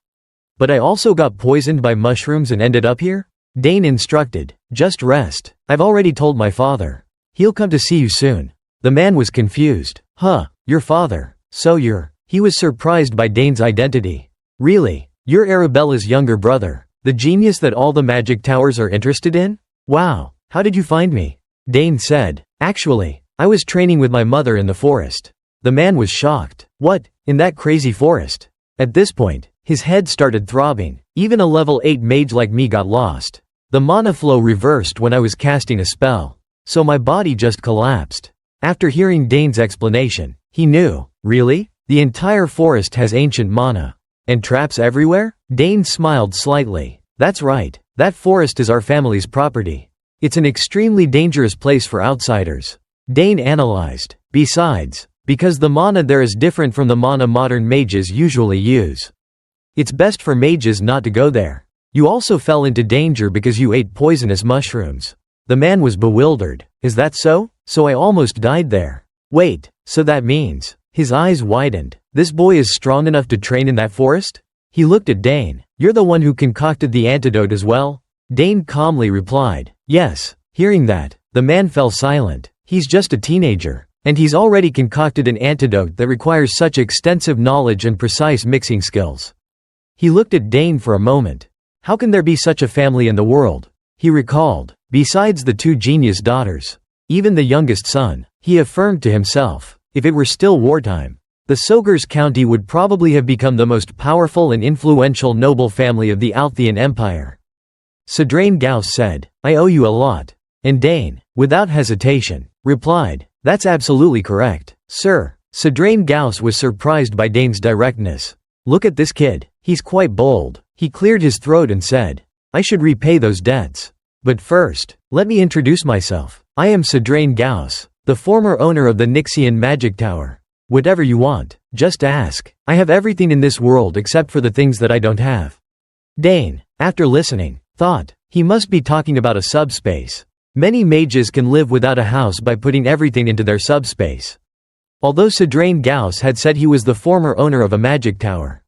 but I also got poisoned by mushrooms and ended up here? Dane instructed, just rest. I've already told my father. He'll come to see you soon. The man was confused. Your father. So he was surprised by Dane's identity. Really? You're Arabella's younger brother, the genius that all the magic towers are interested in? Wow, how did you find me? Dane said, actually, I was training with my mother in the forest. The man was shocked. What, in that crazy forest? At this point, his head started throbbing. Even a level 8 mage like me got lost. The mana flow reversed when I was casting a spell. So my body just collapsed. After hearing Dane's explanation, he knew. Really? The entire forest has ancient mana. And traps everywhere? Dane smiled slightly. That's right. That forest is our family's property. It's an extremely dangerous place for outsiders. Dane analyzed. Besides, because the mana there is different from the mana modern mages usually use. It's best for mages not to go there. You also fell into danger because you ate poisonous mushrooms. The man was bewildered. Is that so? So I almost died there. Wait, so that means... His eyes widened. This boy is strong enough to train in that forest? He looked at Dane. You're the one who concocted the antidote as well? Dane calmly replied. Yes. Hearing that, the man fell silent. He's just a teenager. And he's already concocted an antidote that requires such extensive knowledge and precise mixing skills. He looked at Dane for a moment. How can there be such a family in the world? He recalled. Besides the two genius daughters, even the youngest son, he affirmed to himself. If it were still wartime, the Sogrez County would probably have become the most powerful and influential noble family of the Althian Empire. Cedrain Gauss said, I owe you a lot. And Dane, without hesitation, replied, that's absolutely correct, sir. Cedrain Gauss was surprised by Dane's directness. Look at this kid, he's quite bold. He cleared his throat and said, I should repay those debts. But first, let me introduce myself. I am Cedrain Gauss, the former owner of the Nixian Magic Tower. Whatever you want, just ask. I have everything in this world except for the things that I don't have. Dane, after listening, thought, he must be talking about a subspace. Many mages can live without a house by putting everything into their subspace. Although Cedrain Gauss had said he was the former owner of a magic tower,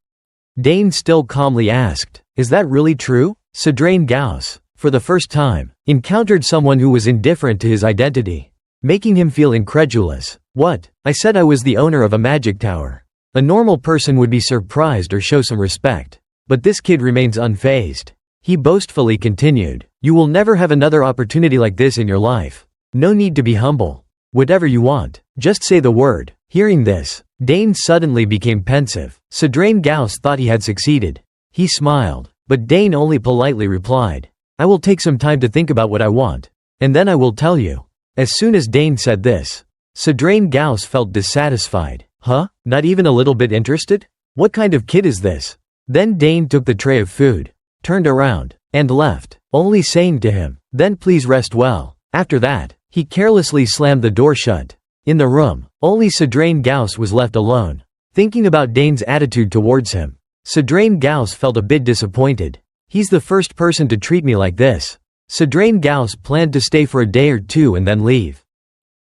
Dane still calmly asked, is that really true? Cedrain Gauss, for the first time, encountered someone who was indifferent to his identity, making him feel incredulous. What? I said I was the owner of a magic tower. A normal person would be surprised or show some respect. But this kid remains unfazed. He boastfully continued, you will never have another opportunity like this in your life. No need to be humble. Whatever you want, just say the word. Hearing this, Dane suddenly became pensive. Cedrain Gauss thought he had succeeded. He smiled, but Dane only politely replied, I will take some time to think about what I want. and then I will tell you." As soon as Dane said this, Sadrain Gauss felt dissatisfied. Huh? Not even a little bit interested? What kind of kid is this? Then Dane took the tray of food, turned around, and left, only saying to him, "Then please rest well." After that, he carelessly slammed the door shut. In the room, only Sadrain Gauss was left alone, thinking about Dane's attitude towards him. Sadrain Gauss felt a bit disappointed. He's the first person to treat me like this. Sadrain Gauss planned to stay for a day or two and then leave.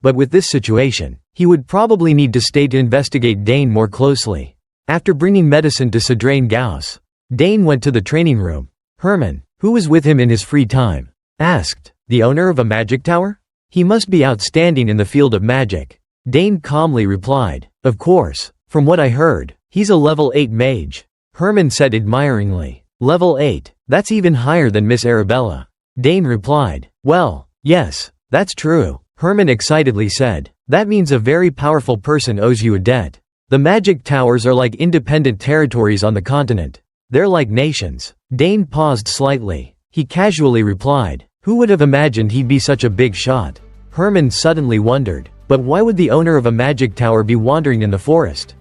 But with this situation, he would probably need to stay to investigate Dane more closely. After bringing medicine to Sadrain Gauss, Dane went to the training room. Herman, who was with him in his free time, asked, "The owner of a magic tower? He must be outstanding in the field of magic." Dane calmly replied, "Of course, from what I heard, he's a level 8 mage." Herman said admiringly, "Level 8, that's even higher than Miss Arabella." Dane replied, "Well, yes, that's true." Herman excitedly said, "That means a very powerful person owes you a debt. The magic towers are like independent territories on the continent. They're like nations." Dane paused slightly. He casually replied, "Who would have imagined he'd be such a big shot?" Herman suddenly wondered, but why would the owner of a magic tower be wandering in the forest?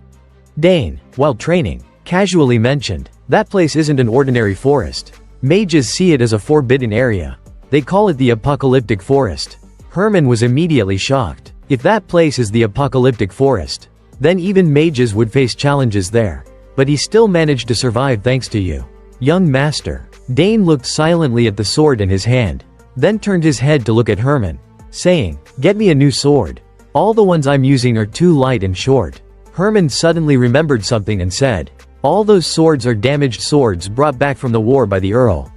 Dane, while training, casually mentioned, "That place isn't an ordinary forest. Mages see it as a forbidden area. They call it the apocalyptic forest." Herman was immediately shocked. If that place is the apocalyptic forest, then even mages would face challenges there. But he still managed to survive thanks to you, young master. Dane looked silently at the sword in his hand, then turned his head to look at Herman, saying, "Get me a new sword. All the ones I'm using are too light and short." Herman suddenly remembered something and said, "All those swords are damaged swords brought back from the war by the Earl.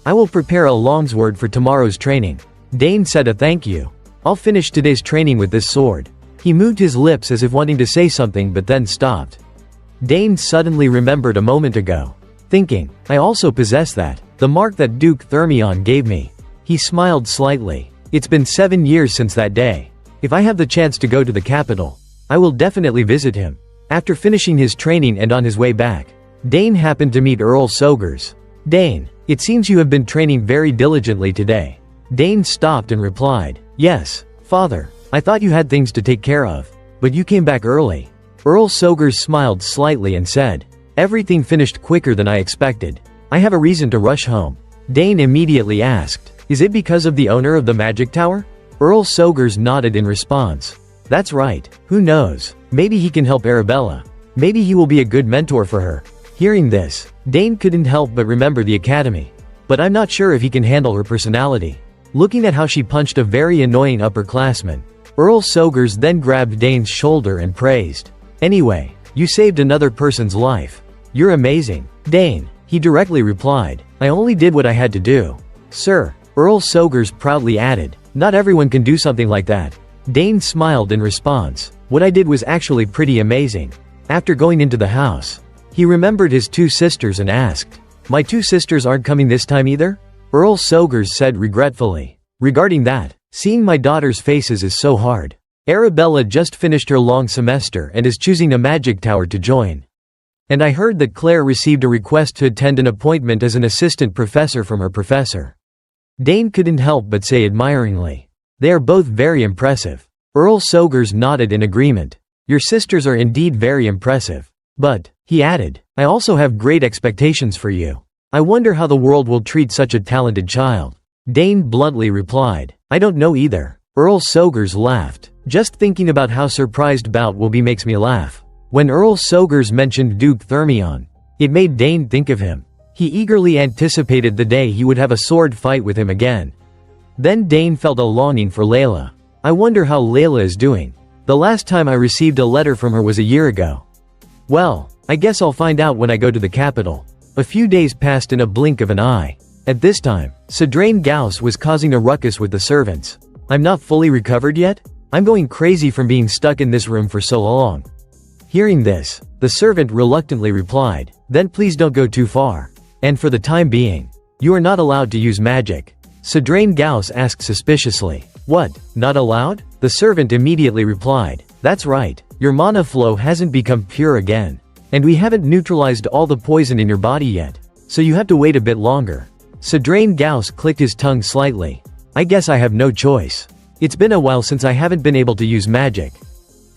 I will prepare a longsword for tomorrow's training." Dane said a thank you. "I'll finish today's training with this sword." He moved his lips as if wanting to say something but then stopped. Dane suddenly remembered a moment ago, thinking, "I also possess that, the mark that Duke Thermion gave me." He smiled slightly. "It's been 7 years since that day. If I have the chance to go to the capital, I will definitely visit him." After finishing his training and on his way back, Dane happened to meet Earl Sogers. "Dane, it seems you have been training very diligently today." Dane stopped and replied, "Yes, father, I thought you had things to take care of, but you came back early." Earl Sogers smiled slightly and said, "Everything finished quicker than I expected. I have a reason to rush home." Dane immediately asked, "Is it because of the owner of the magic tower?" Earl Sogers nodded in response. "That's right. Who knows? Maybe he can help Arabella. Maybe he will be a good mentor for her." Hearing this, Dane couldn't help but remember the academy. "But I'm not sure if he can handle her personality." Looking at how she punched a very annoying upperclassman, Earl Sogers then grabbed Dane's shoulder and praised, "Anyway, you saved another person's life. You're amazing, Dane." He directly replied, "I only did what I had to do, sir." Earl Sogers proudly added, "Not everyone can do something like that." Dane smiled in response, "What I did was actually pretty amazing." After going into the house, he remembered his 2 sisters and asked, "My 2 sisters aren't coming this time either?" Earl Sogers said regretfully, "Regarding that, seeing my daughter's faces is so hard. Arabella just finished her long semester and is choosing a magic tower to join. And I heard that Claire received a request to attend an appointment as an assistant professor from her professor." Dane couldn't help but say admiringly, "They are both very impressive." Earl Sogers nodded in agreement. "Your sisters are indeed very impressive. But," he added, "I also have great expectations for you. I wonder how the world will treat such a talented child." Dane bluntly replied, "I don't know either." Earl Sogers laughed. "Just thinking about how surprised Bout will be makes me laugh." When Earl Sogers mentioned Duke Thermion, it made Dane think of him. He eagerly anticipated the day he would have a sword fight with him again. Then Dane felt a longing for Leila. "I wonder how Leila is doing. The last time I received a letter from her was a year ago. Well, I guess I'll find out when I go to the capital." A few days passed in a blink of an eye. At this time, Sadrain Gauss was causing a ruckus with the servants. "I'm not fully recovered yet? I'm going crazy from being stuck in this room for so long." Hearing this, the servant reluctantly replied, "Then please don't go too far. And for the time being, you are not allowed to use magic." Sadrain Gauss asked suspiciously, "What, not allowed?" The servant immediately replied, "That's right. Your mana flow hasn't become pure again. And we haven't neutralized all the poison in your body yet. So you have to wait a bit longer." Sadrain Gauss clicked his tongue slightly. I guess I have no choice. It's been a while since I haven't been able to use magic.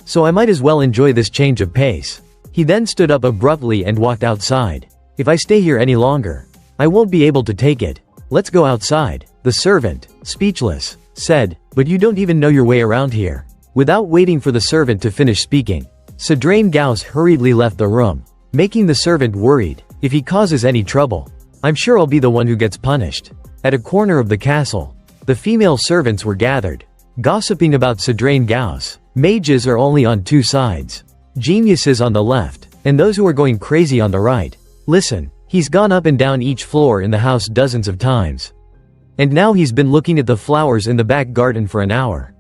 So I might as well enjoy this change of pace. He then stood up abruptly and walked outside. If I stay here any longer, I won't be able to take it. Let's go outside. The servant, speechless, said, but you don't even know your way around here. Without waiting for the servant to finish speaking, Sadrain Gauss hurriedly left the room, making the servant worried. If he causes any trouble, I'm sure I'll be the one who gets punished. At a corner of the castle, the female servants were gathered, gossiping about Sadrain Gauss. Mages are only on two sides. Geniuses on the left, and those who are going crazy on the right. Listen, he's gone up and down each floor in the house dozens of times. And now he's been looking at the flowers in the back garden for an hour.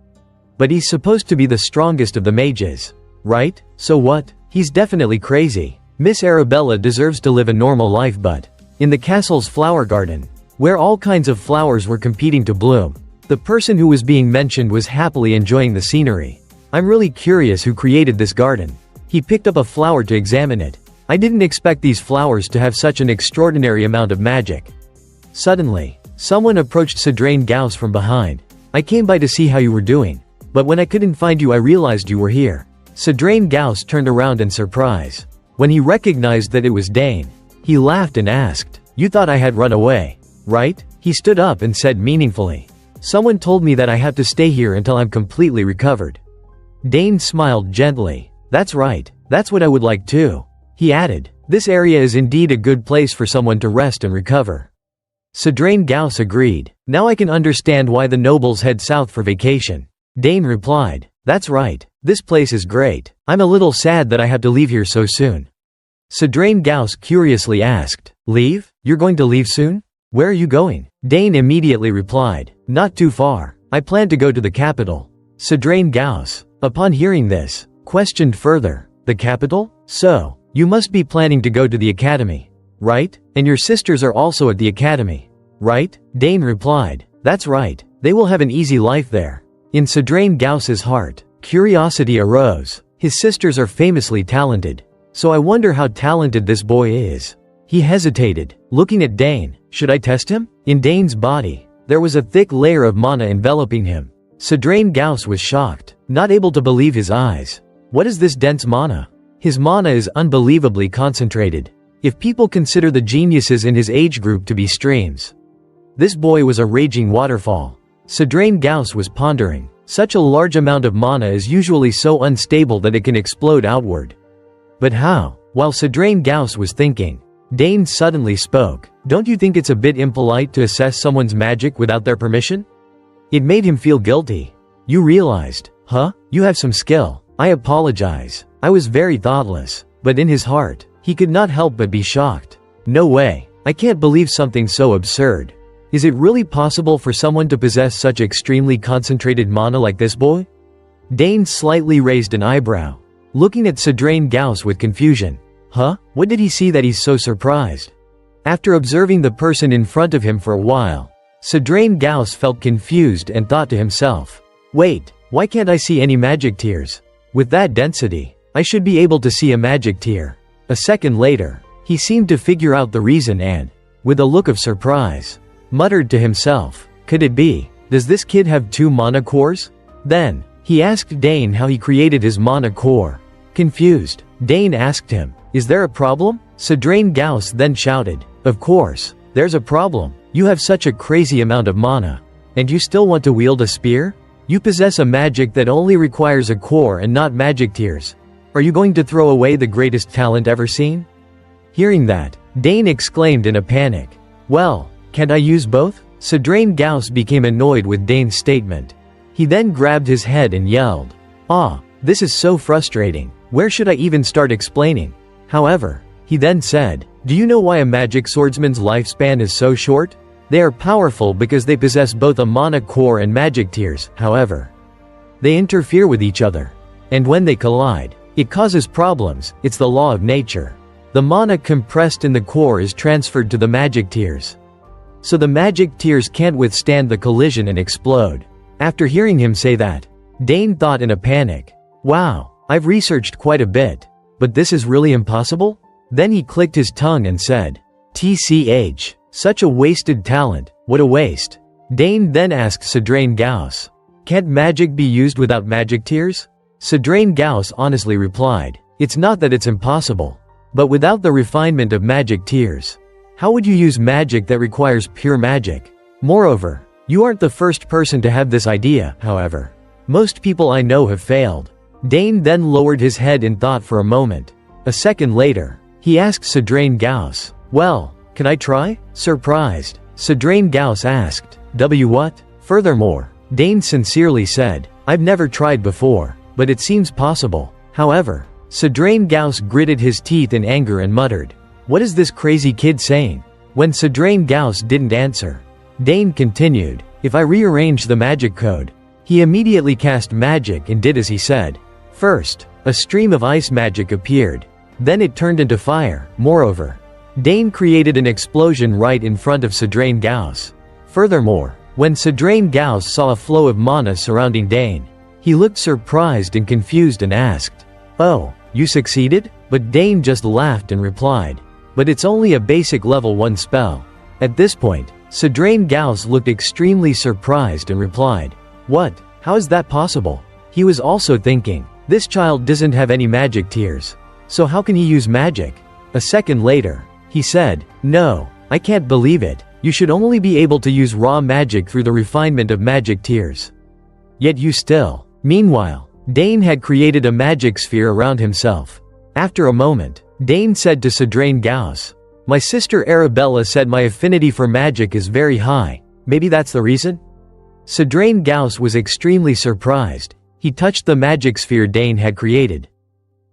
But he's supposed to be the strongest of the mages, right? So what? He's definitely crazy. Miss Arabella deserves to live a normal life, but in the castle's flower garden, where all kinds of flowers were competing to bloom, the person who was being mentioned was happily enjoying the scenery. I'm really curious who created this garden. He picked up a flower to examine it. I didn't expect these flowers to have such an extraordinary amount of magic. Suddenly, someone approached Sadrain Gauss from behind. I came by to see how you were doing, but when I couldn't find you I realized you were here. Sadrain Gauss turned around in surprise. When he recognized that it was Dane, he laughed and asked, "You thought I had run away, right?" He stood up and said meaningfully, "Someone told me that I have to stay here until I'm completely recovered." Dane smiled gently. "That's right, that's what I would like too." He added, "This area is indeed a good place for someone to rest and recover." Sadrain Gauss agreed. "Now I can understand why the nobles head south for vacation." Dane replied, "That's right, this place is great. I'm a little sad that I have to leave here so soon." Sadrain Gauss curiously asked, "Leave? You're going to leave soon? Where are you going?" Dane immediately replied, "Not too far. I plan to go to the capital." Sadrain Gauss, upon hearing this, questioned further, "The capital? So, you must be planning to go to the academy, right? And your sisters are also at the academy, right?" Dane replied, "That's right. They will have an easy life there." In Sadrain Gauss's heart, curiosity arose. His sisters are famously talented. So I wonder how talented this boy is. He hesitated, looking at Dane. Should I test him? In Dane's body, there was a thick layer of mana enveloping him. Sadrain Gauss was shocked, not able to believe his eyes. What is this dense mana? His mana is unbelievably concentrated. If people consider the geniuses in his age group to be streams, this boy was a raging waterfall. Sadrain Gauss was pondering. Such a large amount of mana is usually so unstable that it can explode outward. But how? While Sadrain Gauss was thinking, Dane suddenly spoke. "Don't you think it's a bit impolite to assess someone's magic without their permission?" It made him feel guilty. "You realized, huh? You have some skill. I apologize. I was very thoughtless." But in his heart, he could not help but be shocked. "No way. I can't believe something so absurd. Is it really possible for someone to possess such extremely concentrated mana like this boy?" Dane slightly raised an eyebrow, looking at Sadrain Gauss with confusion. Huh? What did he see that he's so surprised? After observing the person in front of him for a while, Sadrain Gauss felt confused and thought to himself, "Wait, why can't I see any magic tears? With that density, I should be able to see a magic tear." A second later, he seemed to figure out the reason and, with a look of surprise, muttered to himself, "Could it be? Does this kid have 2 mana cores?" Then, he asked Dane how he created his mana core. Confused, Dane asked him, "Is there a problem?" Sadrain Gauss then shouted, "Of course, there's a problem. You have such a crazy amount of mana. And you still want to wield a spear? You possess a magic that only requires a core and not magic tears. Are you going to throw away the greatest talent ever seen?" Hearing that, Dane exclaimed in a panic, "Well, can't I use both?" Sadrain Gauss became annoyed with Dane's statement. He then grabbed his head and yelled, "Ah, this is so frustrating. Where should I even start explaining?" However, he then said, "Do you know why a magic swordsman's lifespan is so short? They are powerful because they possess both a mana core and magic tears. However, they interfere with each other. And when they collide, it causes problems. It's the law of nature. The mana compressed in the core is transferred to the magic tears. So the magic tears can't withstand the collision and explode." After hearing him say that, Dane thought in a panic, "Wow, I've researched quite a bit. But this is really impossible?" Then he clicked his tongue and said, "TCH, such a wasted talent, what a waste." Dane then asked Sadrain Gauss, "Can't magic be used without magic tears?" Sadrain Gauss honestly replied, "It's not that it's impossible. But without the refinement of magic tears, how would you use magic that requires pure magic? Moreover, you aren't the first person to have this idea, however. Most people I know have failed." Dane then lowered his head in thought for a moment. A second later, he asked Sadrain Gauss, "Well, can I try?" Surprised, Sadrain Gauss asked, What? Furthermore, Dane sincerely said, "I've never tried before, but it seems possible." However, Sadrain Gauss gritted his teeth in anger and muttered, "What is this crazy kid saying?" When Sadrain Gauss didn't answer, Dane continued, "If I rearrange the magic code." He immediately cast magic and did as he said. First, a stream of ice magic appeared. Then it turned into fire. Moreover, Dane created an explosion right in front of Sadrain Gauss. Furthermore, when Sadrain Gauss saw a flow of mana surrounding Dane, he looked surprised and confused and asked, "Oh, you succeeded?" But Dane just laughed and replied, "But it's only a basic level 1 spell." At this point, Sadrain Gauss looked extremely surprised and replied, "What? How is that possible?" He was also thinking, this child doesn't have any magic tears. So how can he use magic? A second later, he said, "No, I can't believe it. You should only be able to use raw magic through the refinement of magic tears. Yet you still." Meanwhile, Dane had created a magic sphere around himself. After a moment, Dane said to Sadrain Gauss, "My sister Arabella said my affinity for magic is very high. Maybe that's the reason?" Sadrain Gauss was extremely surprised. He touched the magic sphere Dane had created,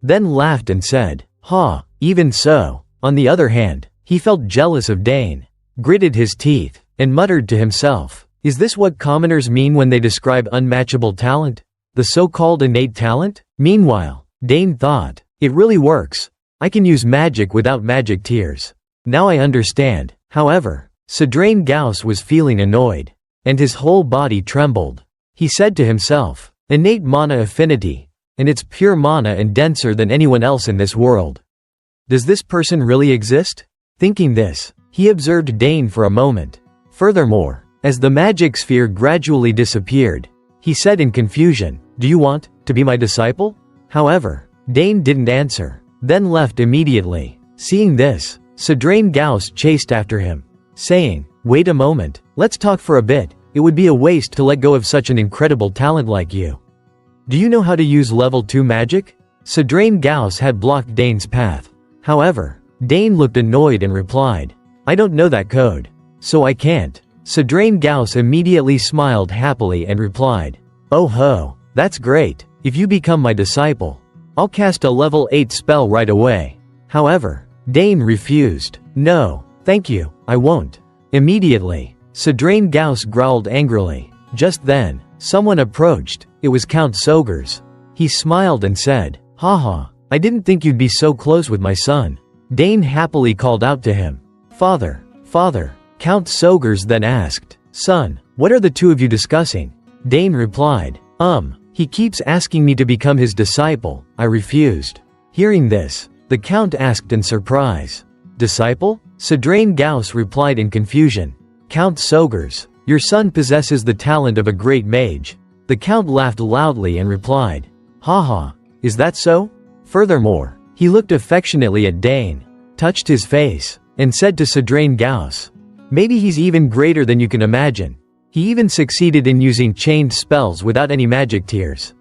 then laughed and said, "Ha, even so." On the other hand, he felt jealous of Dane, gritted his teeth, and muttered to himself, "Is this what commoners mean when they describe unmatchable talent? The so-called innate talent?" Meanwhile, Dane thought, "It really works. I can use magic without magic tears. Now I understand." However, Sadrain Gauss was feeling annoyed, and his whole body trembled. He said to himself, "Innate mana affinity, and it's pure mana and denser than anyone else in this world. Does this person really exist?" Thinking this, he observed Dane for a moment. Furthermore, as the magic sphere gradually disappeared, he said in confusion, "Do you want to be my disciple?" However, Dane didn't answer, then left immediately. Seeing this, Sadrain Gauss chased after him, saying, "Wait a moment, let's talk for a bit. It would be a waste to let go of such an incredible talent like you. Do you know how to use level 2 magic?" Sadrain Gauss had blocked Dane's path. However, Dane looked annoyed and replied, "I don't know that code, so I can't." Sadrain Gauss immediately smiled happily and replied, "Oh ho, that's great. If you become my disciple, I'll cast a level 8 spell right away." However, Dane refused. "No, thank you, I won't." Immediately, Sadrain Gauss growled angrily. Just then, someone approached. It was Count Sogers. He smiled and said, "Haha, I didn't think you'd be so close with my son." Dane happily called out to him, "Father, father." Count Sogers then asked, "Son, what are the two of you discussing?" Dane replied, He keeps asking me to become his disciple." I refused. Hearing this, the Count asked in surprise, "Disciple?" Sadrain Gauss replied in confusion, "Count Sogers, your son possesses the talent of a great mage." The Count laughed loudly and replied, "Haha, is that so?" Furthermore, he looked affectionately at Dane, touched his face, and said to Sadrain Gauss, "Maybe he's even greater than you can imagine. He even succeeded in using chained spells without any magic tears."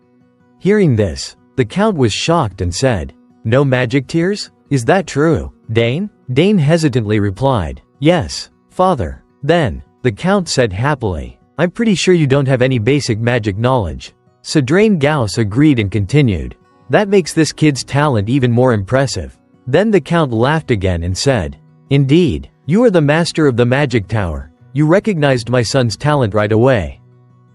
Hearing this, the Count was shocked and said, "No magic tears? Is that true, Dane?" Dane hesitantly replied, "Yes, father." Then, the Count said happily, "I'm pretty sure you don't have any basic magic knowledge." Sadrain Gauss agreed and continued, "That makes this kid's talent even more impressive." Then the Count laughed again and said, "Indeed, you are the master of the magic tower. You recognized my son's talent right away."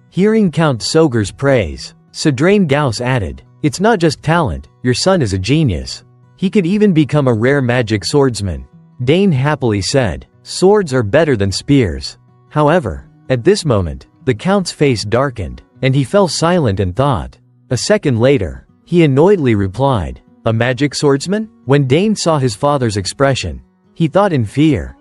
Hearing Count Sogers' praise, Sadrain Gauss added, "It's not just talent, your son is a genius. He could even become a rare magic swordsman." Dane happily said, "Swords are better than spears." However, at this moment, the Count's face darkened, and he fell silent and thought. A second later, he annoyedly replied, "A magic swordsman?" When Dane saw his father's expression, he thought in fear,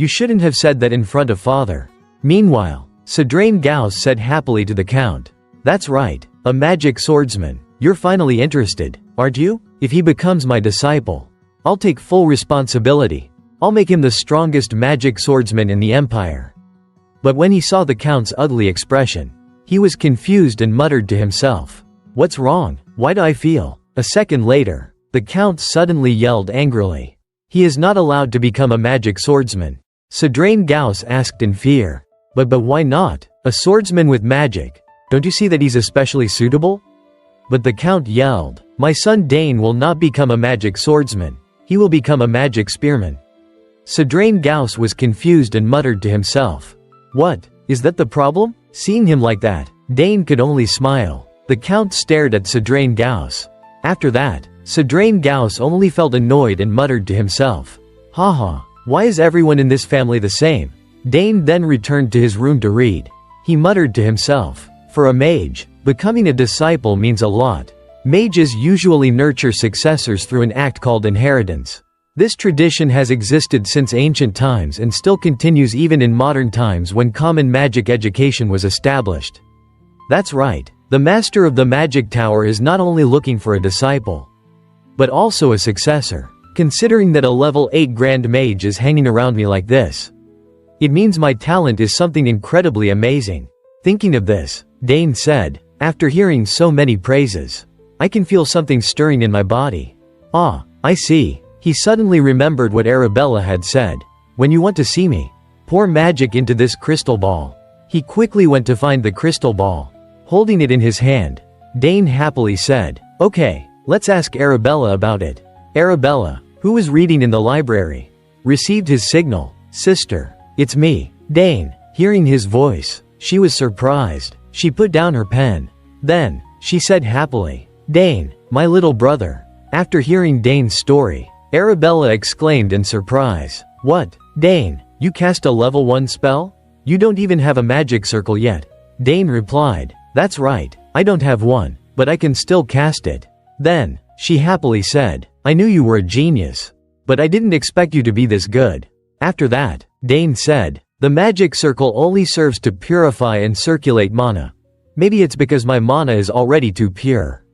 You shouldn't have said that in front of father." Meanwhile, Sadrain Gauss said happily to the Count. That's right, a magic swordsman. You're finally interested, aren't you? If he becomes my disciple, I'll take full responsibility. I'll make him the strongest magic swordsman in the Empire. But when he saw the Count's ugly expression, he was confused and muttered to himself. What's wrong? Why do I feel? A second later, the Count suddenly yelled angrily. He is not allowed to become a magic swordsman. Sadrain Gauss asked in fear. But why not? A swordsman with magic. Don't you see that he's especially suitable? But the Count yelled, my son Dane will not become a magic swordsman. He will become a magic spearman. Sadrain Gauss was confused and muttered to himself. What? Is that the problem? Seeing him like that, Dane could only smile. The Count stared at Sadrain Gauss. After that, Sadrain Gauss only felt annoyed and muttered to himself. Haha, why is everyone in this family the same? Dane then returned to his room to read. He muttered to himself. For a mage, becoming a disciple means a lot. Mages usually nurture successors through an act called inheritance. This tradition has existed since ancient times and still continues even in modern times when common magic education was established. That's right, the master of the magic tower is not only looking for a disciple, but also a successor. Considering that a level 8 grand mage is hanging around me like this, it means my talent is something incredibly amazing. Thinking of this, Dane said, after hearing so many praises, I can feel something stirring in my body. Ah, I see. He suddenly remembered what Arabella had said. When you want to see me, pour magic into this crystal ball. He quickly went to find the crystal ball. Holding it in his hand, Dane happily said, okay, let's ask Arabella about it. Arabella, who was reading in the library, received his signal. Sister, it's me, Dane. Hearing his voice, she was surprised. She put down her pen. Then, she said happily, Dane, my little brother. After hearing Dane's story, Arabella exclaimed in surprise. What? Dane, you cast a level 1 spell? You don't even have a magic circle yet. Dane replied, that's right, I don't have one, but I can still cast it. Then, she happily said, I knew you were a genius, but I didn't expect you to be this good. After that, Dane said, the magic circle only serves to purify and circulate mana. Maybe it's because my mana is already too pure.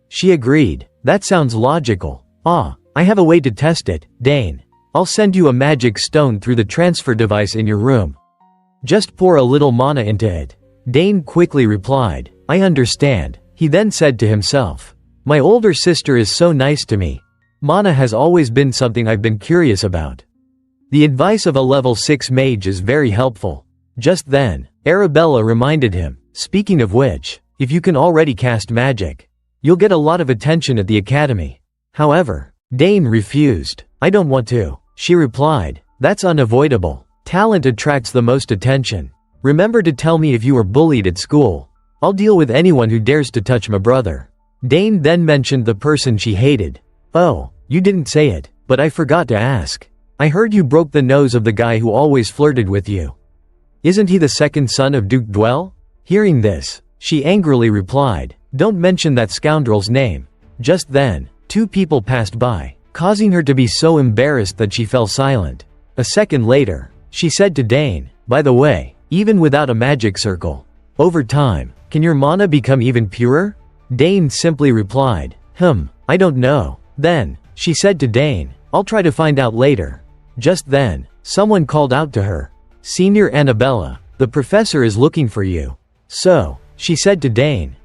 She agreed. That sounds logical. Ah, I have a way to test it, Dane. I'll send you a magic stone through the transfer device in your room. Just pour a little mana into it. Dane quickly replied, I understand. He then said to himself, my older sister is so nice to me. Mana has always been something I've been curious about. The advice of a level 6 mage is very helpful. Just then, Arabella reminded him, speaking of which, if you can already cast magic, you'll get a lot of attention at the academy. However, Dane refused. I don't want to. She replied, that's unavoidable. Talent attracts the most attention. Remember to tell me if you were bullied at school. I'll deal with anyone who dares to touch my brother. Dane then mentioned the person she hated. Oh, you didn't say it, but I forgot to ask. I heard you broke the nose of the guy who always flirted with you. Isn't he the second son of Duke Dwell? Hearing this, she angrily replied, don't mention that scoundrel's name. Just then, 2 people passed by, causing her to be so embarrassed that she fell silent. A second later, she said to Dane, by the way, even without a magic circle, over time, can your mana become even purer? Dane simply replied, I don't know. Then, she said to Dane, I'll try to find out later. Just then, someone called out to her. Senior Annabella, the professor is looking for you. So, she said to Dane,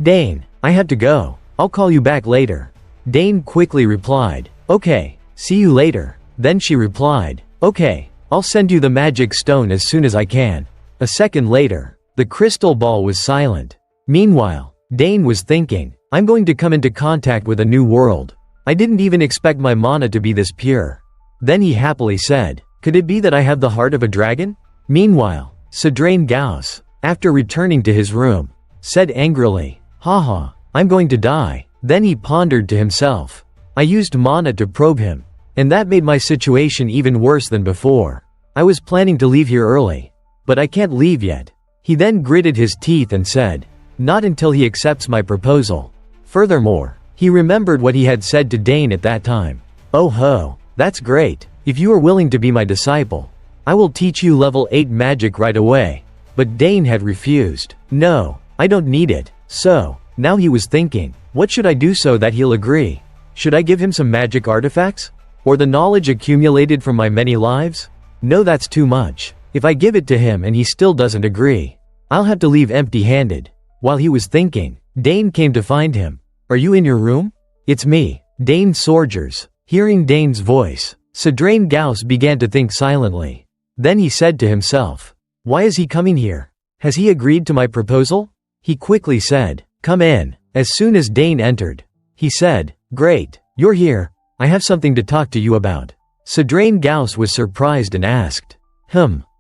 Dane, I have to go. I'll call you back later. Dane quickly replied, okay, see you later. Then she replied, okay, I'll send you the magic stone as soon as I can. A second later, the crystal ball was silent. Meanwhile, Dane was thinking, I'm going to come into contact with a new world. I didn't even expect my mana to be this pure. Then he happily said, could it be that I have the heart of a dragon? Meanwhile, Sadrain Gauss, after returning to his room, said angrily, haha, I'm going to die. Then he pondered to himself. I used mana to probe him, and that made my situation even worse than before. I was planning to leave here early, but I can't leave yet. He then gritted his teeth and said, not until he accepts my proposal. Furthermore, he remembered what he had said to Dane at that time. Oh ho, that's great. If you are willing to be my disciple, I will teach you level 8 magic right away. but Dane had refused. No, I don't need it. So, now he was thinking, what should I do so that he'll agree? Should I give him some magic artifacts? Or the knowledge accumulated from my many lives? No, that's too much. If I give it to him and he still doesn't agree, I'll have to leave empty-handed. While he was thinking, Dane came to find him. Are you in your room? It's me, Dane Sorgers. Hearing Dane's voice, Sadrain Gauss began to think silently. Then he said to himself, why is he coming here? Has he agreed to my proposal? He quickly said, come in. As soon as Dane entered, he said, great, you're here. I have something to talk to you about. Sadrain Gauss was surprised and asked,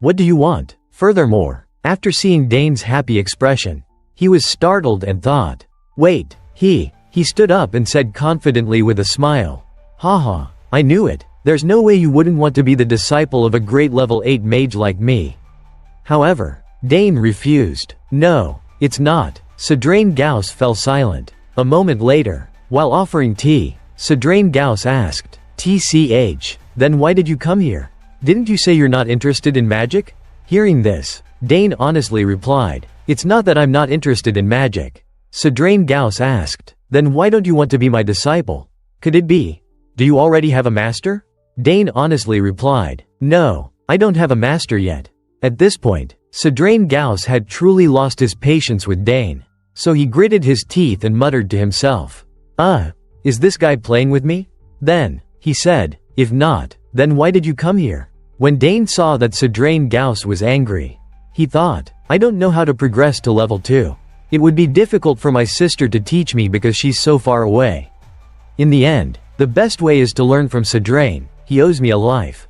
what do you want? Furthermore, after seeing Dane's happy expression, he was startled and thought, wait, he stood up and said confidently with a smile, haha, I knew it. There's no way you wouldn't want to be the disciple of a great level 8 mage like me. However, Dane refused. No, it's not. Sadrain Gauss fell silent. A moment later, while offering tea, Sadrain Gauss asked, TCH, then why did you come here? Didn't you say you're not interested in magic? Hearing this, Dane honestly replied, it's not that I'm not interested in magic. Sadrain Gauss asked, then why don't you want to be my disciple? Could it be? Do you already have a master? Dane honestly replied, no, I don't have a master yet. At this point, Sadrain Gauss had truly lost his patience with Dane. So he gritted his teeth and muttered to himself, is this guy playing with me? Then, he said, if not, then why did you come here? When Dane saw that Sadrain Gauss was angry, he thought, I don't know how to progress to level 2. It would be difficult for my sister to teach me because she's so far away. In the end, the best way is to learn from Sadrain. He owes me a life.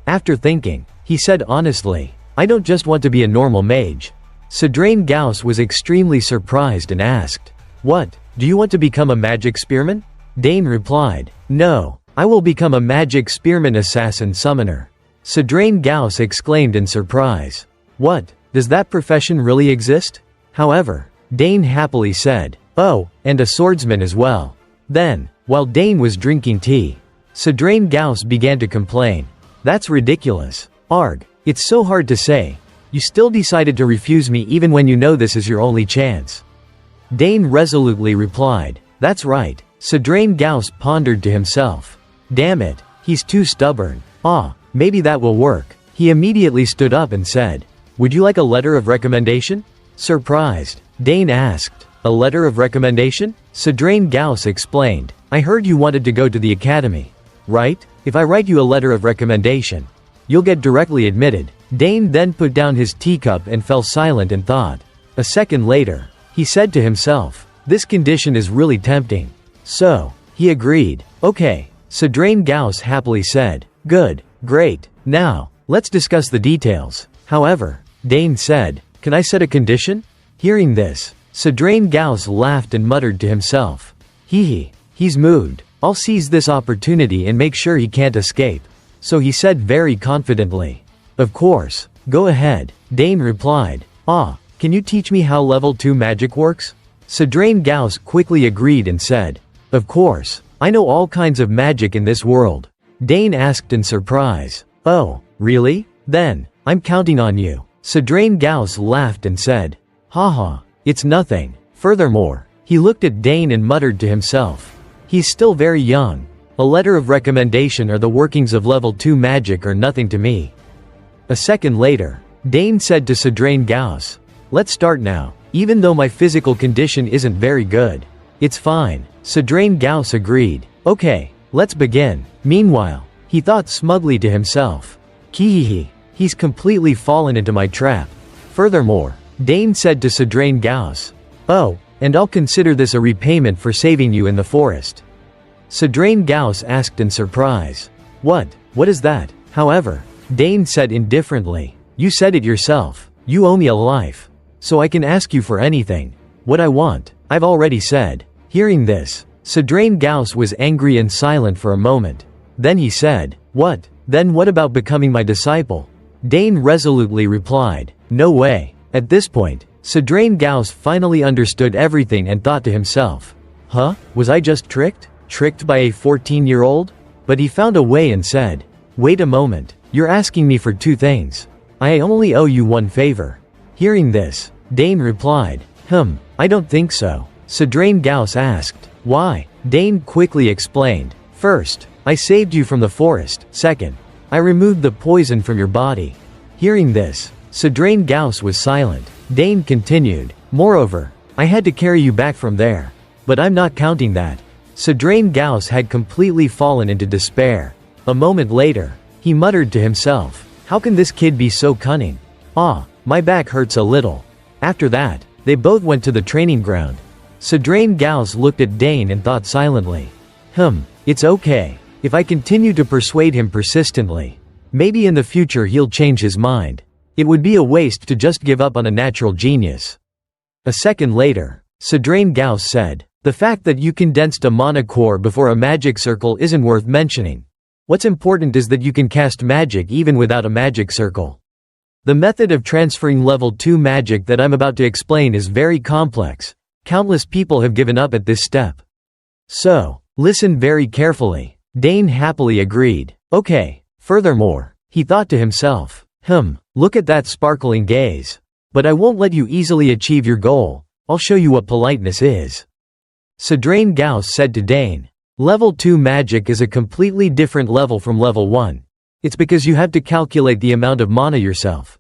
After thinking, he said honestly, I don't just want to be a normal mage. Sadrain Gauss was extremely surprised and asked, what, do you want to become a magic spearman? Dane replied, no, I will become a magic spearman assassin summoner. Sadrain Gauss exclaimed in surprise, what, does that profession really exist? However, Dane happily said, oh, and a swordsman as well. Then, while Dane was drinking tea, Sadrain Gauss began to complain, that's ridiculous. Arg, it's so hard to say. You still decided to refuse me even when you know this is your only chance. Dane resolutely replied, that's right. Sadrain Gauss pondered to himself, damn it, he's too stubborn. Maybe that will work. He immediately stood up and said, would you like a letter of recommendation? Surprised, Dane asked, a letter of recommendation? Sadrain Gauss explained, I heard you wanted to go to the academy, right? If I write you a letter of recommendation, you'll get directly admitted. Dane then put down his teacup and fell silent and thought. A second later, he said to himself, this condition is really tempting. So, he agreed. Okay, Sadrain Gauss happily said, good, great, now, let's discuss the details. However, Dane said, can I set a condition? Hearing this, Sadrain Gauss laughed and muttered to himself, he's moved. I'll seize this opportunity and make sure he can't escape. So he said very confidently, of course, go ahead. Dane replied, can you teach me how level 2 magic works? Sadrain Gauss quickly agreed and said, of course, I know all kinds of magic in this world. Dane asked in surprise, oh, really? Then, I'm counting on you. Sadrain Gauss laughed and said, haha, it's nothing. Furthermore, he looked at Dane and muttered to himself, he's still very young. A letter of recommendation or the workings of level 2 magic are nothing to me. A second later, Dane said to Sadrain Gauss, let's start now. Even though my physical condition isn't very good, it's fine. Sadrain Gauss agreed. Okay, let's begin. Meanwhile, he thought smugly to himself, he's completely fallen into my trap. Furthermore, Dane said to Sadrain Gauss, and I'll consider this a repayment for saving you in the forest. Sadrain Gauss asked in surprise, what is that? However, Dane said indifferently, you said it yourself, you owe me a life. So I can ask you for anything. What I want, I've already said. Hearing this, Sadrain Gauss was angry and silent for a moment. Then he said, what? Then what about becoming my disciple? Dane resolutely replied, no way. At this point, Sadrain Gauss finally understood everything and thought to himself, was I just tricked? Tricked by a 14-year-old? But he found a way and said, wait a moment, you're asking me for 2 things. I only owe you 1 favor. Hearing this, Dane replied, I don't think so. Sadrain Gauss asked, why? Dane quickly explained, first, I saved you from the forest, second, I removed the poison from your body. Hearing this, Sadrain Gauss was silent. Dane continued, moreover, I had to carry you back from there. But I'm not counting that. Sadrain Gauss had completely fallen into despair. A moment later, he muttered to himself, how can this kid be so cunning? My back hurts a little. After that, they both went to the training ground. Sadrain Gauss looked at Dane and thought silently. It's okay. If I continue to persuade him persistently, maybe in the future he'll change his mind. It would be a waste to just give up on a natural genius. A second later, Sadrain Gauss said, the fact that you condensed a mana core before a magic circle isn't worth mentioning. What's important is that you can cast magic even without a magic circle. The method of transferring level 2 magic that I'm about to explain is very complex. Countless people have given up at this step. So, listen very carefully. Dane happily agreed. Okay. Furthermore, he thought to himself, look at that sparkling gaze. But I won't let you easily achieve your goal. I'll show you what politeness is. Sadrain Gauss said to Dane, level 2 magic is a completely different level from level 1. It's because you have to calculate the amount of mana yourself.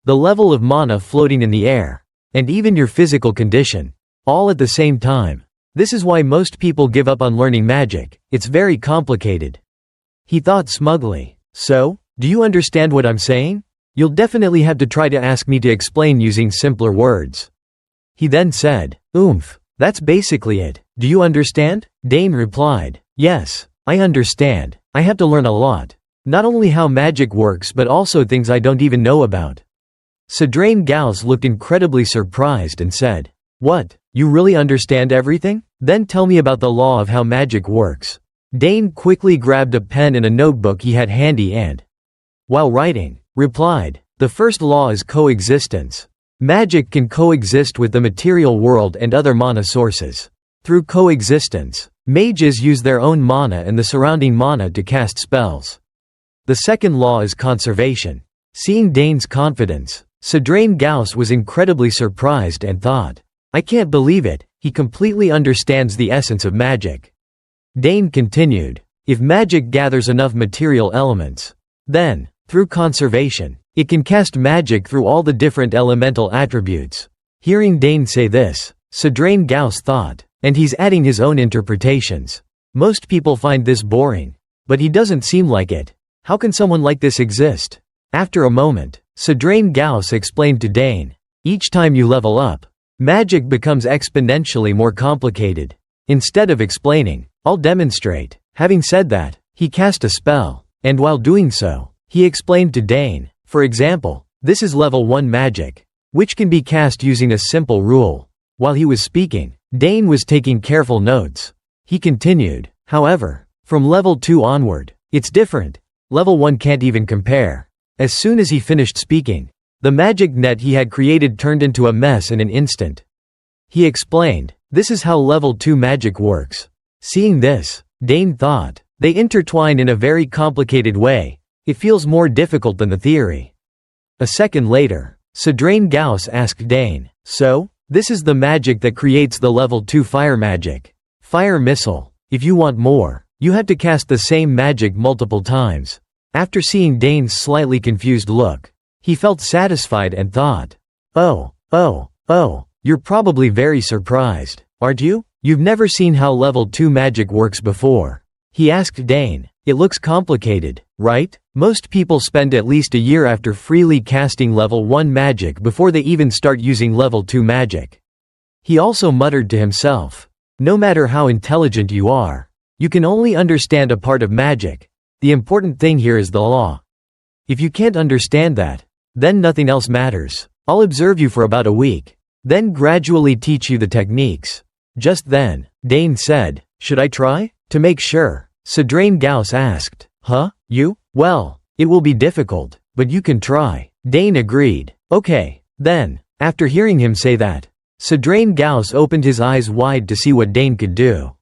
The level of mana floating in the air. And even your physical condition. All at the same time. This is why most people give up on learning magic. It's very complicated. He thought smugly. So, do you understand what I'm saying? You'll definitely have to try to ask me to explain using simpler words. He then said, that's basically it. Do you understand? Dane replied, yes, I understand. I have to learn a lot. Not only how magic works but also things I don't even know about. Sadrain Gauss looked incredibly surprised and said, what? You really understand everything? Then tell me about the law of how magic works. Dane quickly grabbed a pen and a notebook he had handy and, while writing, replied, the first law is coexistence. Magic can coexist with the material world and other mana sources. Through coexistence, mages use their own mana and the surrounding mana to cast spells. The second law is conservation. Seeing Dane's confidence, Sadrain Gauss was incredibly surprised and thought, I can't believe it, he completely understands the essence of magic. Dane continued, if magic gathers enough material elements, then, through conservation, it can cast magic through all the different elemental attributes. Hearing Dane say this, Sadrain Gauss thought, and he's adding his own interpretations. Most people find this boring. But he doesn't seem like it. How can someone like this exist? After a moment, Sadrain Gauss explained to Dane, each time you level up, magic becomes exponentially more complicated. Instead of explaining, I'll demonstrate. Having said that, he cast a spell, and while doing so, he explained to Dane, for example, this is level 1 magic, which can be cast using a simple rule. While he was speaking, Dane was taking careful notes. He continued, however, from level 2 onward, it's different. Level 1 can't even compare. As soon as he finished speaking, the magic net he had created turned into a mess in an instant. He explained, this is how level 2 magic works. Seeing this, Dane thought, they intertwine in a very complicated way. It feels more difficult than the theory. A second later, Sadrain Gauss asked Dane, so, this is the magic that creates the level 2 fire magic. Fire missile. If you want more, you have to cast the same magic multiple times. After seeing Dane's slightly confused look, he felt satisfied and thought, you're probably very surprised, aren't you? You've never seen how level 2 magic works before. He asked Dane, it looks complicated, right? Most people spend at least a year after freely casting level 1 magic before they even start using level 2 magic. He also muttered to himself, no matter how intelligent you are, you can only understand a part of magic. The important thing here is the law. If you can't understand that, then nothing else matters. I'll observe you for about a week, then gradually teach you the techniques. Just then, Dane said, should I try? To make sure, Sadrain Gauss asked, you? Well, it will be difficult, but you can try. Dane agreed. Okay, then. After hearing him say that, Sadrain Gauss opened his eyes wide to see what Dane could do.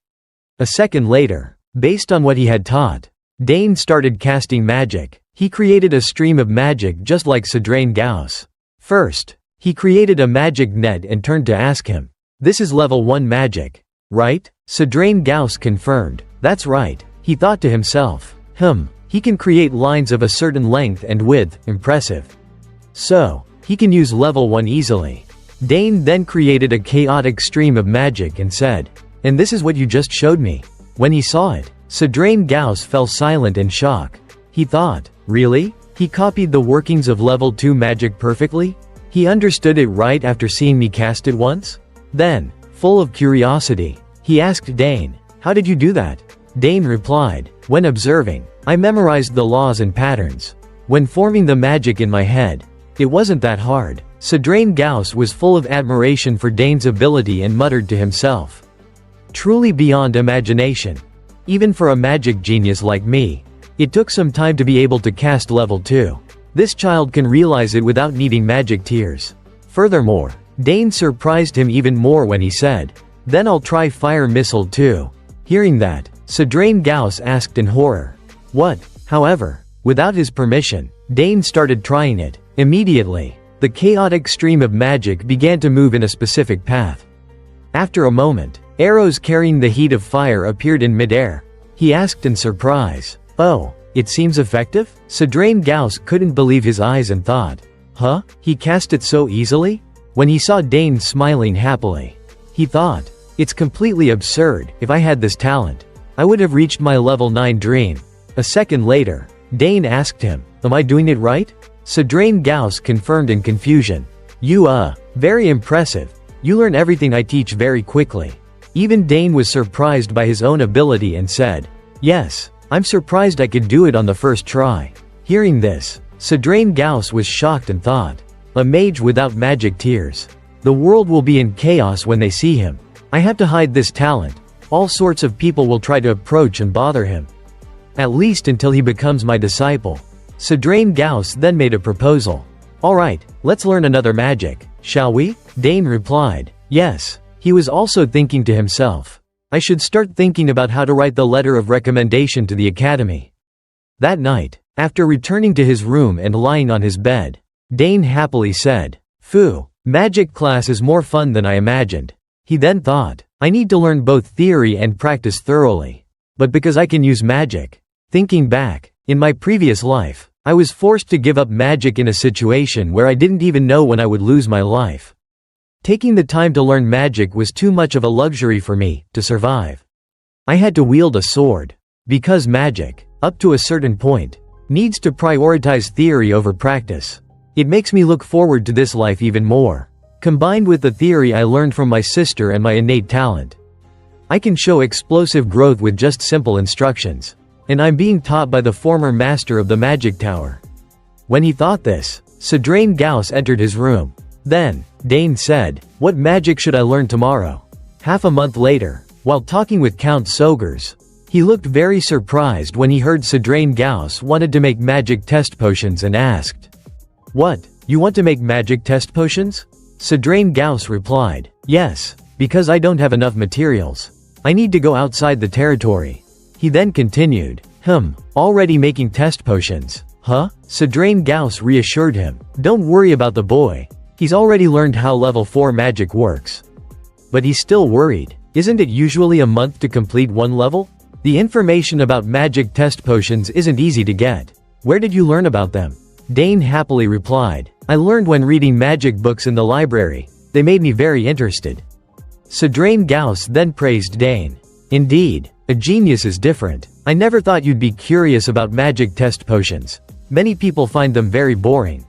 A second later, based on what he had taught, Dane started casting magic. He created a stream of magic just like Sadrain Gauss. First, He created a magic net and turned to ask him. This is level 1 magic, right? Sadrain Gauss confirmed. That's right. He thought to himself. He can create lines of a certain length and width, impressive. So, he can use level 1 easily. Dane then created a chaotic stream of magic and said, and this is what you just showed me. When he saw it, Sadrain Gauss fell silent in shock. He thought, really? He copied the workings of level 2 magic perfectly? He understood it right after seeing me cast it once? Then, full of curiosity, he asked Dane, how did you do that? Dane replied, when observing, I memorized the laws and patterns. When forming the magic in my head, it wasn't that hard. Sadrain Gauss was full of admiration for Dane's ability and muttered to himself. Truly beyond imagination. Even for a magic genius like me, it took some time to be able to cast level 2. This child can realize it without needing magic tears. Furthermore, Dane surprised him even more when he said, then I'll try fire missile too. Hearing that, Sadrain Gauss asked in horror. What? However, without his permission, Dane started trying it. Immediately, the chaotic stream of magic began to move in a specific path. After a moment, arrows carrying the heat of fire appeared in midair. He asked in surprise, oh, it seems effective? Sadrain Gauss couldn't believe his eyes and thought, huh? He cast it so easily? When he saw Dane smiling happily, he thought, it's completely absurd. If I had this talent, I would have reached my level 9 dream. A second later, Dane asked him, am I doing it right? Sadrain Gauss confirmed in confusion. Very impressive. You learn everything I teach very quickly. Even Dane was surprised by his own ability and said, yes, I'm surprised I could do it on the first try. Hearing this, Sadrain Gauss was shocked and thought, a mage without magic tears. The world will be in chaos when they see him. I have to hide this talent. All sorts of people will try to approach and bother him. At least until he becomes my disciple. Sadrain Gauss then made a proposal. Alright, let's learn another magic, shall we? Dane replied, yes. He was also thinking to himself, I should start thinking about how to write the letter of recommendation to the academy. That night, after returning to his room and lying on his bed, Dane happily said, phew, magic class is more fun than I imagined. He then thought, I need to learn both theory and practice thoroughly. But because I can use magic. Thinking back, in my previous life, I was forced to give up magic in a situation where I didn't even know when I would lose my life. Taking the time to learn magic was too much of a luxury for me to survive. I had to wield a sword. Because magic, up to a certain point, needs to prioritize theory over practice. It makes me look forward to this life even more. Combined with the theory I learned from my sister and my innate talent, I can show explosive growth with just simple instructions. And I'm being taught by the former master of the magic tower. When he thought this, Sadrain Gauss entered his room. Then, Dane said, what magic should I learn tomorrow? Half a month later, while talking with Count Sogers, he looked very surprised when he heard Sadrain Gauss wanted to make magic test potions and asked, what, you want to make magic test potions? Sadrain Gauss replied, yes, because I don't have enough materials. I need to go outside the territory. He then continued, already making test potions, huh? Sadrain Gauss reassured him, don't worry about the boy. He's already learned how level 4 magic works. But he's still worried. Isn't it usually a month to complete one level? The information about magic test potions isn't easy to get. Where did you learn about them? Dane happily replied, I learned when reading magic books in the library. They made me very interested. Sadrain Gauss then praised Dane. Indeed, a genius is different. I never thought you'd be curious about magic test potions. Many people find them very boring.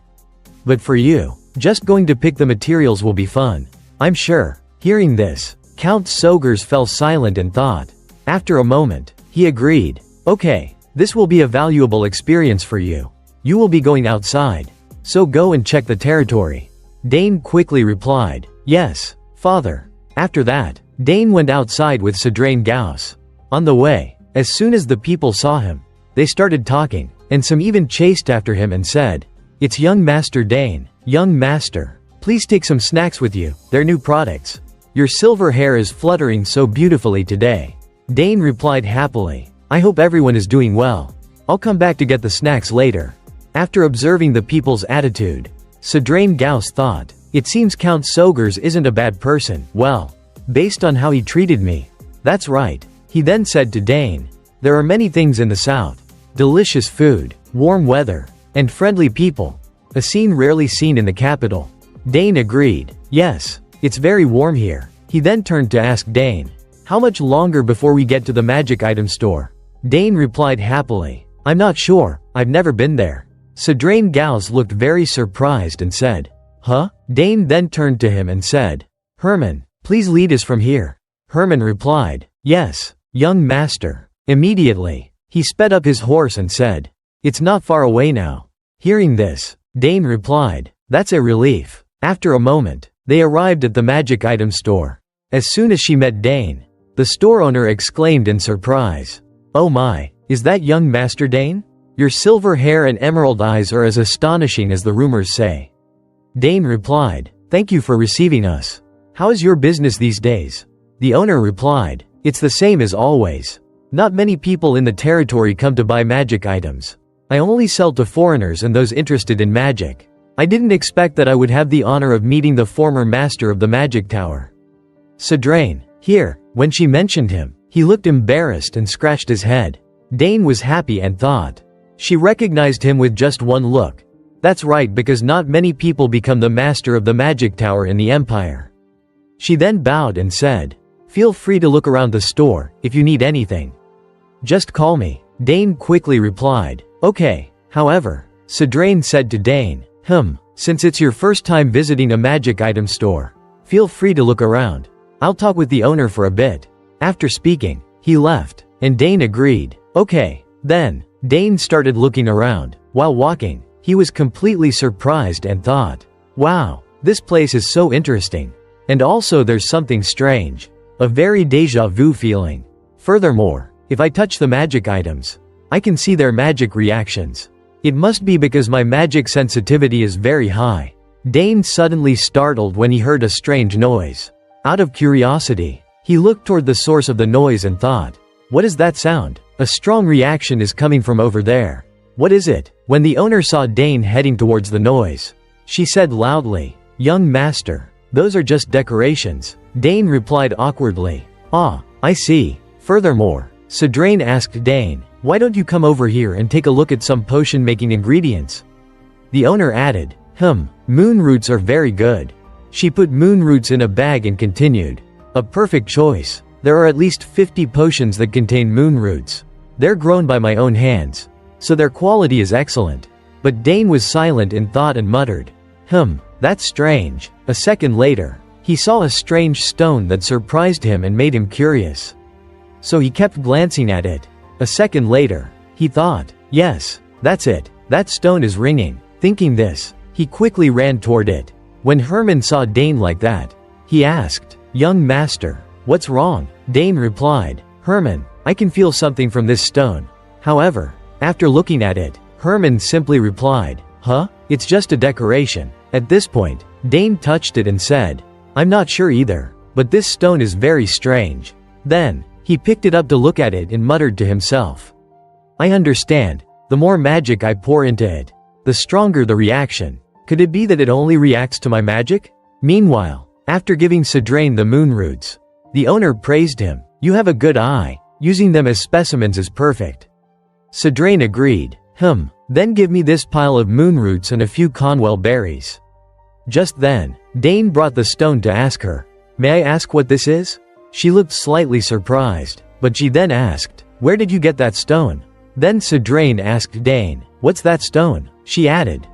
But for you, just going to pick the materials will be fun. I'm sure. Hearing this, Count Sogers fell silent and thought. After a moment, he agreed. Okay, this will be a valuable experience for you. You will be going outside. So go and check the territory. Dane quickly replied, yes, father. After that, Dane went outside with Sadrain Gauss. On the way, as soon as the people saw him, they started talking, and some even chased after him and said, it's young Master Dane. Young Master, please take some snacks with you, they're new products. Your silver hair is fluttering so beautifully today. Dane replied happily, I hope everyone is doing well. I'll come back to get the snacks later. After observing the people's attitude, Sadrain Gauss thought, It seems Count Sogers isn't a bad person, well, based on how he treated me. That's right. He then said to Dane, there are many things in the south. Delicious food, warm weather, and friendly people. A scene rarely seen in the capital. Dane agreed. Yes, it's very warm here. He then turned to ask Dane, how much longer before we get to the magic item store? Dane replied happily, I'm not sure, I've never been there. Sadrain Gauss looked very surprised and said, huh? Dane then turned to him and said, Herman, please lead us from here. Herman replied, yes, young master. Immediately, he sped up his horse and said, it's not far away now. Hearing this, Dane replied, that's a relief. After a moment, they arrived at the magic item store. As soon as she met Dane, the store owner exclaimed in surprise, oh my, is that young Master Dane? Your silver hair and emerald eyes are as astonishing as the rumors say. Dane replied, thank you for receiving us. How is your business these days? The owner replied, it's the same as always. Not many people in the territory come to buy magic items. I only sell to foreigners and those interested in magic. I didn't expect that I would have the honor of meeting the former master of the magic tower. Sadrain, here, when she mentioned him, he looked embarrassed and scratched his head. Dane was happy and thought. She recognized him with just one look. That's right, because not many people become the master of the magic tower in the empire. She then bowed and said, feel free to look around the store, if you need anything. Just call me. Dane quickly replied, okay. However, Sadrain said to Dane, since it's your first time visiting a magic item store, feel free to look around. I'll talk with the owner for a bit. After speaking, he left, and Dane agreed. Okay. Then, Dane started looking around. While walking, he was completely surprised and thought, wow, this place is so interesting. And also there's something strange. A very déjà vu feeling. Furthermore, if I touch the magic items, I can see their magic reactions. It must be because my magic sensitivity is very high. Dane suddenly startled when he heard a strange noise. Out of curiosity, he looked toward the source of the noise and thought, what is that sound? A strong reaction is coming from over there. What is it? When the owner saw Dane heading towards the noise, she said loudly, young master, those are just decorations. Dane replied awkwardly, ah, I see. Furthermore, Sadrain asked Dane, why don't you come over here and take a look at some potion-making ingredients? The owner added, moon roots are very good. She put moon roots in a bag and continued, a perfect choice. There are at least 50 potions that contain moon roots. They're grown by my own hands, so their quality is excellent. But Dane was silent in thought and muttered, that's strange. A second later, he saw a strange stone that surprised him and made him curious. So he kept glancing at it. A second later, he thought, yes, that's it, that stone is ringing. Thinking this, he quickly ran toward it. When Herman saw Dane like that, he asked, young master, what's wrong? Dane replied, Herman, I can feel something from this stone. However, after looking at it, Herman simply replied, it's just a decoration. At this point, Dane touched it and said, I'm not sure either, but this stone is very strange. Then, he picked it up to look at it and muttered to himself, I understand. The more magic I pour into it, the stronger the reaction. Could it be that it only reacts to my magic? Meanwhile, after giving Sadrain the moon roots, the owner praised him. You have a good eye. Using them as specimens is perfect. Sadrain agreed. Then give me this pile of moon roots and a few Conwell berries. Just then, Dane brought the stone to ask her, may I ask what this is? She looked slightly surprised, but she then asked, where did you get that stone? Then Sadrain asked Dane, what's that stone? She added,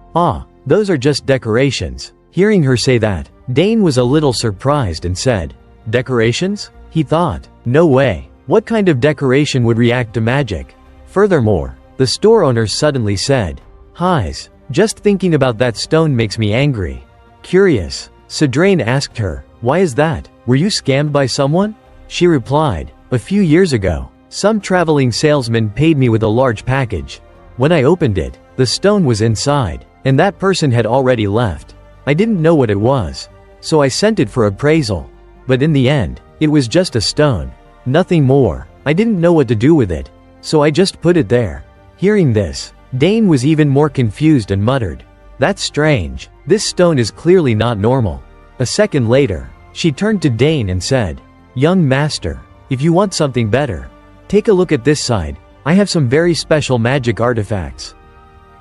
those are just decorations. Hearing her say that, Dane was a little surprised and said, decorations? He thought, no way. What kind of decoration would react to magic? Furthermore, the store owner suddenly said, Highs, just thinking about that stone makes me angry. Curious, Sadrain asked her, why is that? Were you scammed by someone? She replied, a few years ago, some traveling salesman paid me with a large package. When I opened it, the stone was inside, and that person had already left. I didn't know what it was, so I sent it for appraisal. But in the end, it was just a stone. Nothing more. I didn't know what to do with it, so I just put it there. Hearing this, Dane was even more confused and muttered, That's strange. This stone is clearly not normal. A second later, she turned to Dane and said, "Young master, if you want something better, take a look at this side. I have some very special magic artifacts.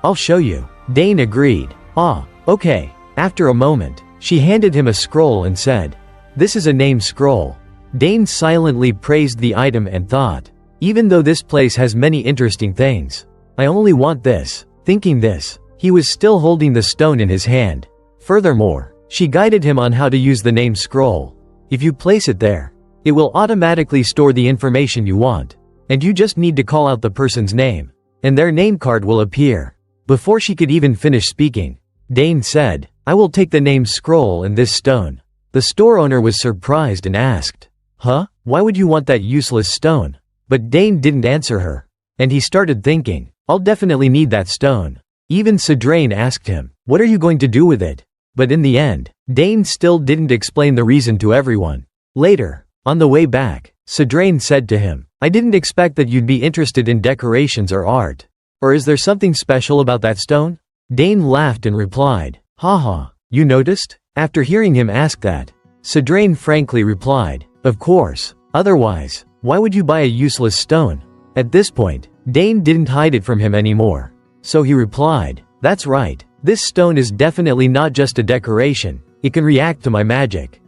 I'll show you." Dane agreed. "Ah, okay." After a moment, she handed him a scroll and said, "This is a name scroll." Dane silently praised the item and thought, even though this place has many interesting things, I only want this. Thinking this, he was still holding the stone in his hand. Furthermore, she guided him on how to use the name scroll. If you place it there, it will automatically store the information you want, and you just need to call out the person's name, and their name card will appear. Before she could even finish speaking, Dane said, "I will take the name scroll and this stone." The store owner was surprised and asked, "Huh? Why would you want that useless stone?" But Dane didn't answer her, and he started thinking, "I'll definitely need that stone." Even Sidrain asked him, "What are you going to do with it?" But in the end, Dane still didn't explain the reason to everyone. Later, on the way back, Sidrain said to him, "I didn't expect that you'd be interested in decorations or art. Or is there something special about that stone?" Dane laughed and replied, "Haha, you noticed?" After hearing him ask that, Sidrain frankly replied, "Of course, otherwise, why would you buy a useless stone?" At this point, Dane didn't hide it from him anymore. So he replied, "That's right, this stone is definitely not just a decoration, it can react to my magic."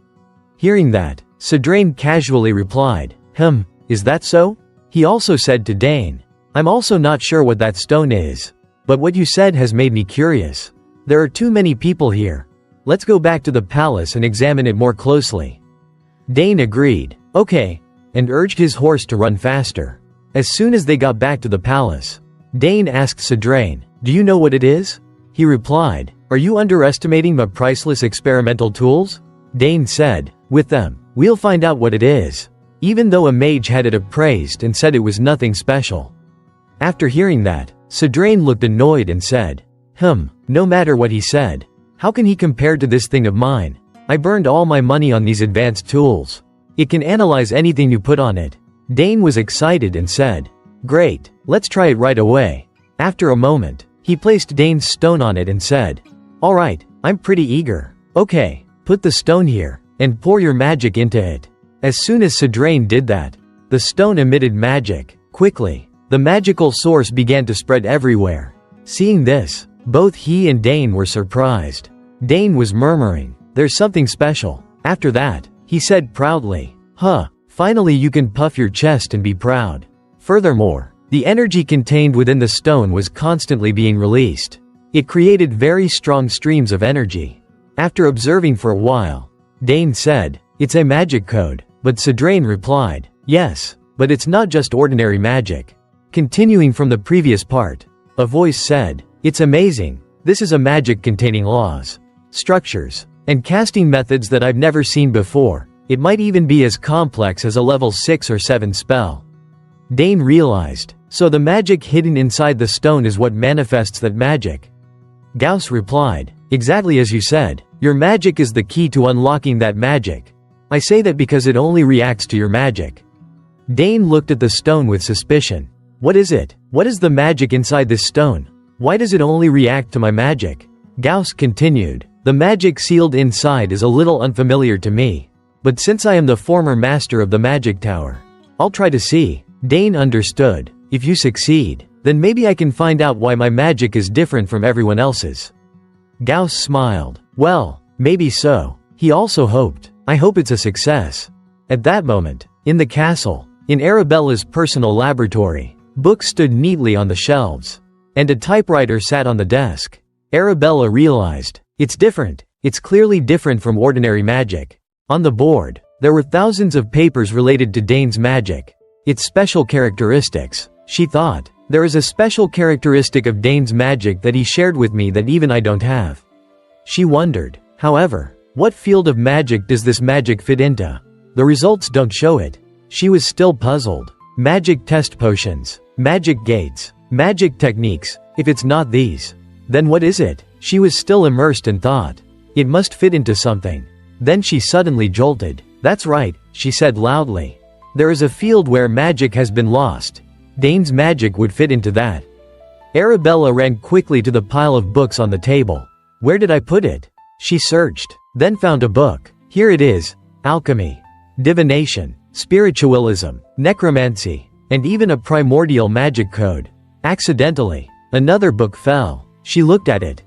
Hearing that, Sidrain casually replied, Is that so?" He also said to Dane, "I'm also not sure what that stone is. But what you said has made me curious. There are too many people here. Let's go back to the palace and examine it more closely." Dane agreed, "Okay," and urged his horse to run faster. As soon as they got back to the palace, Dane asked Sidrain, "Do you know what it is?" He replied, "Are you underestimating my priceless experimental tools?" Dane said, "With them, we'll find out what it is." Even though a mage had it appraised and said it was nothing special. After hearing that, Sidrain looked annoyed and said, No matter what he said, how can he compare to this thing of mine? I burned all my money on these advanced tools. It can analyze anything you put on it." Dane was excited and said, "Great, let's try it right away." After a moment, he placed Dane's stone on it and said, "Alright, I'm pretty eager. Okay, put the stone here, and pour your magic into it." As soon as Sidrain did that, the stone emitted magic. Quickly, the magical source began to spread everywhere. Seeing this, both he and Dane were surprised. Dane was murmuring, "There's something special." After that, he said proudly, Finally you can puff your chest and be proud." Furthermore, the energy contained within the stone was constantly being released. It created very strong streams of energy. After observing for a while, Dane said, "It's a magic code." But Sidrain replied, "Yes, but it's not just ordinary magic." Continuing from the previous part, a voice said, "It's amazing. This is a magic containing laws, structures, and casting methods that I've never seen before. It might even be as complex as a level 6 or 7 spell." Dane realized, so the magic hidden inside the stone is what manifests that magic. Gauss replied, "Exactly as you said, your magic is the key to unlocking that magic. I say that because it only reacts to your magic." Dane looked at the stone with suspicion. "What is it? What is the magic inside this stone? Why does it only react to my magic?" Gauss continued, "The magic sealed inside is a little unfamiliar to me. But since I am the former master of the magic tower, I'll try to see." Dane understood, "If you succeed, then maybe I can find out why my magic is different from everyone else's." Gauss smiled. "Well, maybe so." He also hoped, "I hope it's a success." At that moment, in the castle, in Arabella's personal laboratory, books stood neatly on the shelves, and a typewriter sat on the desk. Arabella realized, "It's different. It's clearly different from ordinary magic." On the board, there were thousands of papers related to Dane's magic. Its special characteristics. She thought, "There is a special characteristic of Dane's magic that he shared with me that even I don't have." She wondered, however, what field of magic does this magic fit into? The results don't show it. She was still puzzled. Magic test potions, magic gates, magic techniques. If it's not these, then what is it? She was still immersed in thought. It must fit into something. Then she suddenly jolted. "That's right," she said loudly. "There is a field where magic has been lost. Dane's magic would fit into that." Arabella ran quickly to the pile of books on the table. Where did I put it? She searched, then found a book. Here it is. Alchemy, divination, spiritualism, necromancy, and even a primordial magic code. Accidentally, another book fell. She looked at it.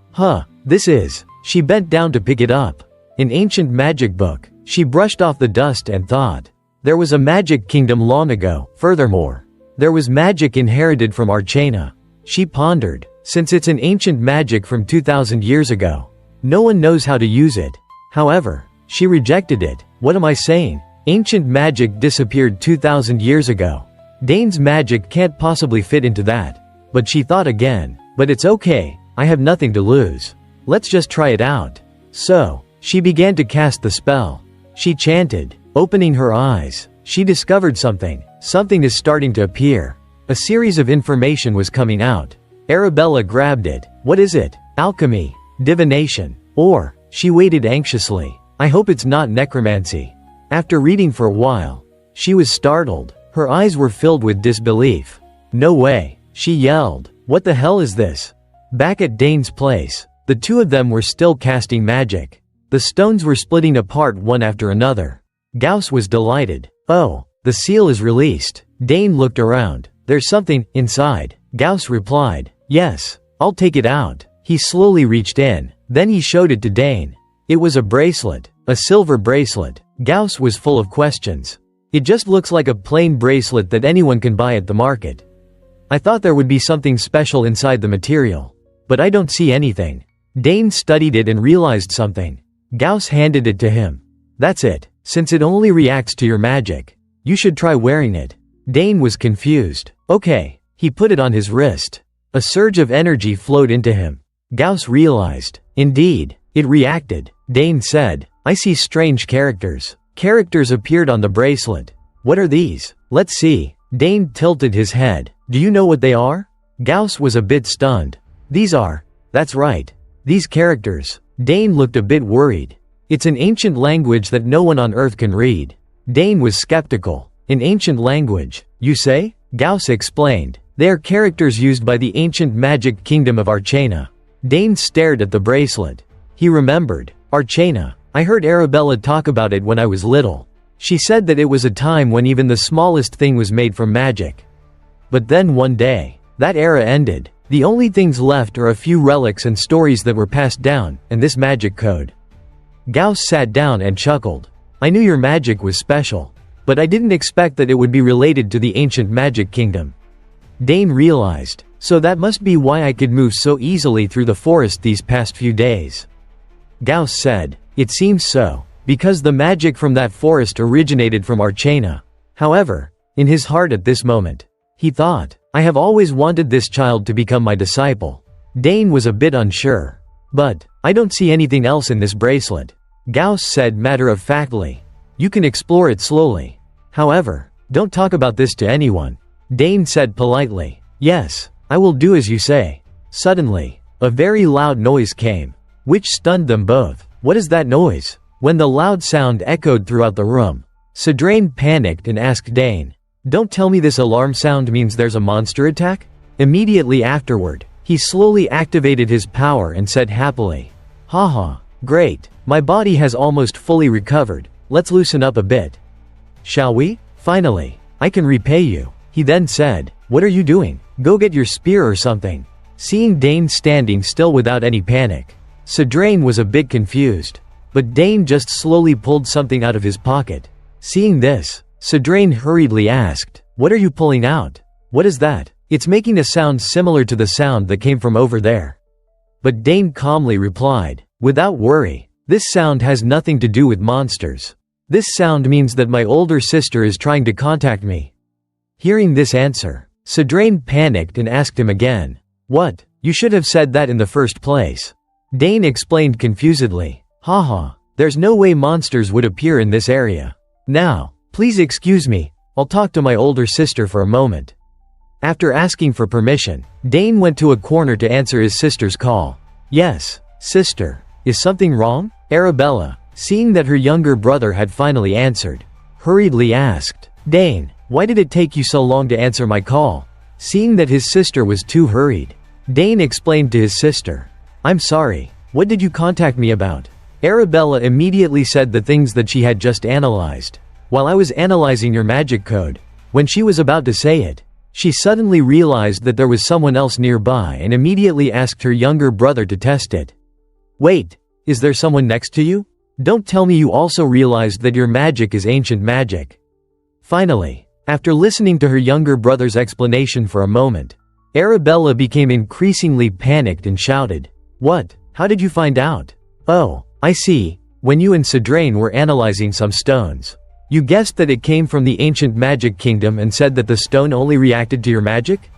This is. She bent down to pick it up. An ancient magic book. She brushed off the dust and thought. There was a magic kingdom long ago. Furthermore, there was magic inherited from Archana. She pondered. Since it's an ancient magic from 2,000 years ago, no one knows how to use it. However, she rejected it. What am I saying? Ancient magic disappeared 2,000 years ago. Dane's magic can't possibly fit into that. But she thought again. But it's okay, I have nothing to lose. Let's just try it out. So, she began to cast the spell. She chanted, opening her eyes. She discovered something. Something is starting to appear. A series of information was coming out. Arabella grabbed it. What is it? Alchemy, divination, or, she waited anxiously. I hope it's not necromancy. After reading for a while, she was startled. Her eyes were filled with disbelief. No way, she yelled. What the hell is this? Back at Dane's place, the two of them were still casting magic. The stones were splitting apart one after another. Gauss was delighted. Oh, the seal is released. Dane looked around. There's something inside. Gauss replied. Yes, I'll take it out. He slowly reached in. Then he showed it to Dane. It was a bracelet. A silver bracelet. Gauss was full of questions. It just looks like a plain bracelet that anyone can buy at the market. I thought there would be something special inside the material. But I don't see anything. Dane studied it and realized something. Gauss handed it to him. That's it. Since it only reacts to your magic, you should try wearing it. Dane was confused. Okay. He put it on his wrist. A surge of energy flowed into him. Gauss realized. Indeed, it reacted. Dane said, I see strange characters. Characters appeared on the bracelet. What are these? Let's see. Dane tilted his head. Do you know what they are? Gauss was a bit stunned. These are. That's right. These characters. Dane looked a bit worried. It's an ancient language that no one on Earth can read. Dane was skeptical. An ancient language, you say? Gauss explained. They are characters used by the ancient magic kingdom of Archana. Dane stared at the bracelet. He remembered. Archana. I heard Arabella talk about it when I was little. She said that it was a time when even the smallest thing was made from magic. But then one day, that era ended. The only things left are a few relics and stories that were passed down, and this magic code. Gauss sat down and chuckled. I knew your magic was special. But I didn't expect that it would be related to the ancient magic kingdom. Dane realized. So that must be why I could move so easily through the forest these past few days. Gauss said. It seems so. Because the magic from that forest originated from Archana. However, in his heart at this moment, he thought, I have always wanted this child to become my disciple. Dane was a bit unsure. But, I don't see anything else in this bracelet. Gauss said matter-of-factly. You can explore it slowly. However, don't talk about this to anyone. Dane said politely. Yes, I will do as you say. Suddenly, a very loud noise came, which stunned them both. What is that noise? When the loud sound echoed throughout the room, Sidrain panicked and asked Dane, don't tell me this alarm sound means there's a monster attack? Immediately afterward, he slowly activated his power and said happily, haha, great, my body has almost fully recovered, let's loosen up a bit. Shall we? Finally, I can repay you. He then said, what are you doing? Go get your spear or something. Seeing Dane standing still without any panic, Sidrain was a bit confused. But Dane just slowly pulled something out of his pocket. Seeing this, Sidrain hurriedly asked, what are you pulling out? What is that? It's making a sound similar to the sound that came from over there. But Dane calmly replied, without worry, this sound has nothing to do with monsters. This sound means that my older sister is trying to contact me. Hearing this answer, Sidrain panicked and asked him again, what? You should have said that in the first place. Dane explained confusedly, haha, there's no way monsters would appear in this area. Now, please excuse me, I'll talk to my older sister for a moment. After asking for permission, Dane went to a corner to answer his sister's call. Yes, sister. Is something wrong? Arabella, seeing that her younger brother had finally answered, hurriedly asked, Dane, why did it take you so long to answer my call? Seeing that his sister was too hurried, Dane explained to his sister, I'm sorry, What did you contact me about? Arabella immediately said the things that she had just analyzed. While I was analyzing your magic code. When she was about to say it, she suddenly realized that there was someone else nearby and immediately asked her younger brother to test it. Wait, is there someone next to you? Don't tell me you also realized that your magic is ancient magic. Finally, after listening to her younger brother's explanation for a moment, Arabella became increasingly panicked and shouted, "What? How did you find out?" "Oh, I see. When you and Sidrain were analyzing some stones. You guessed that it came from the ancient magic kingdom and said that the stone only reacted to your magic?"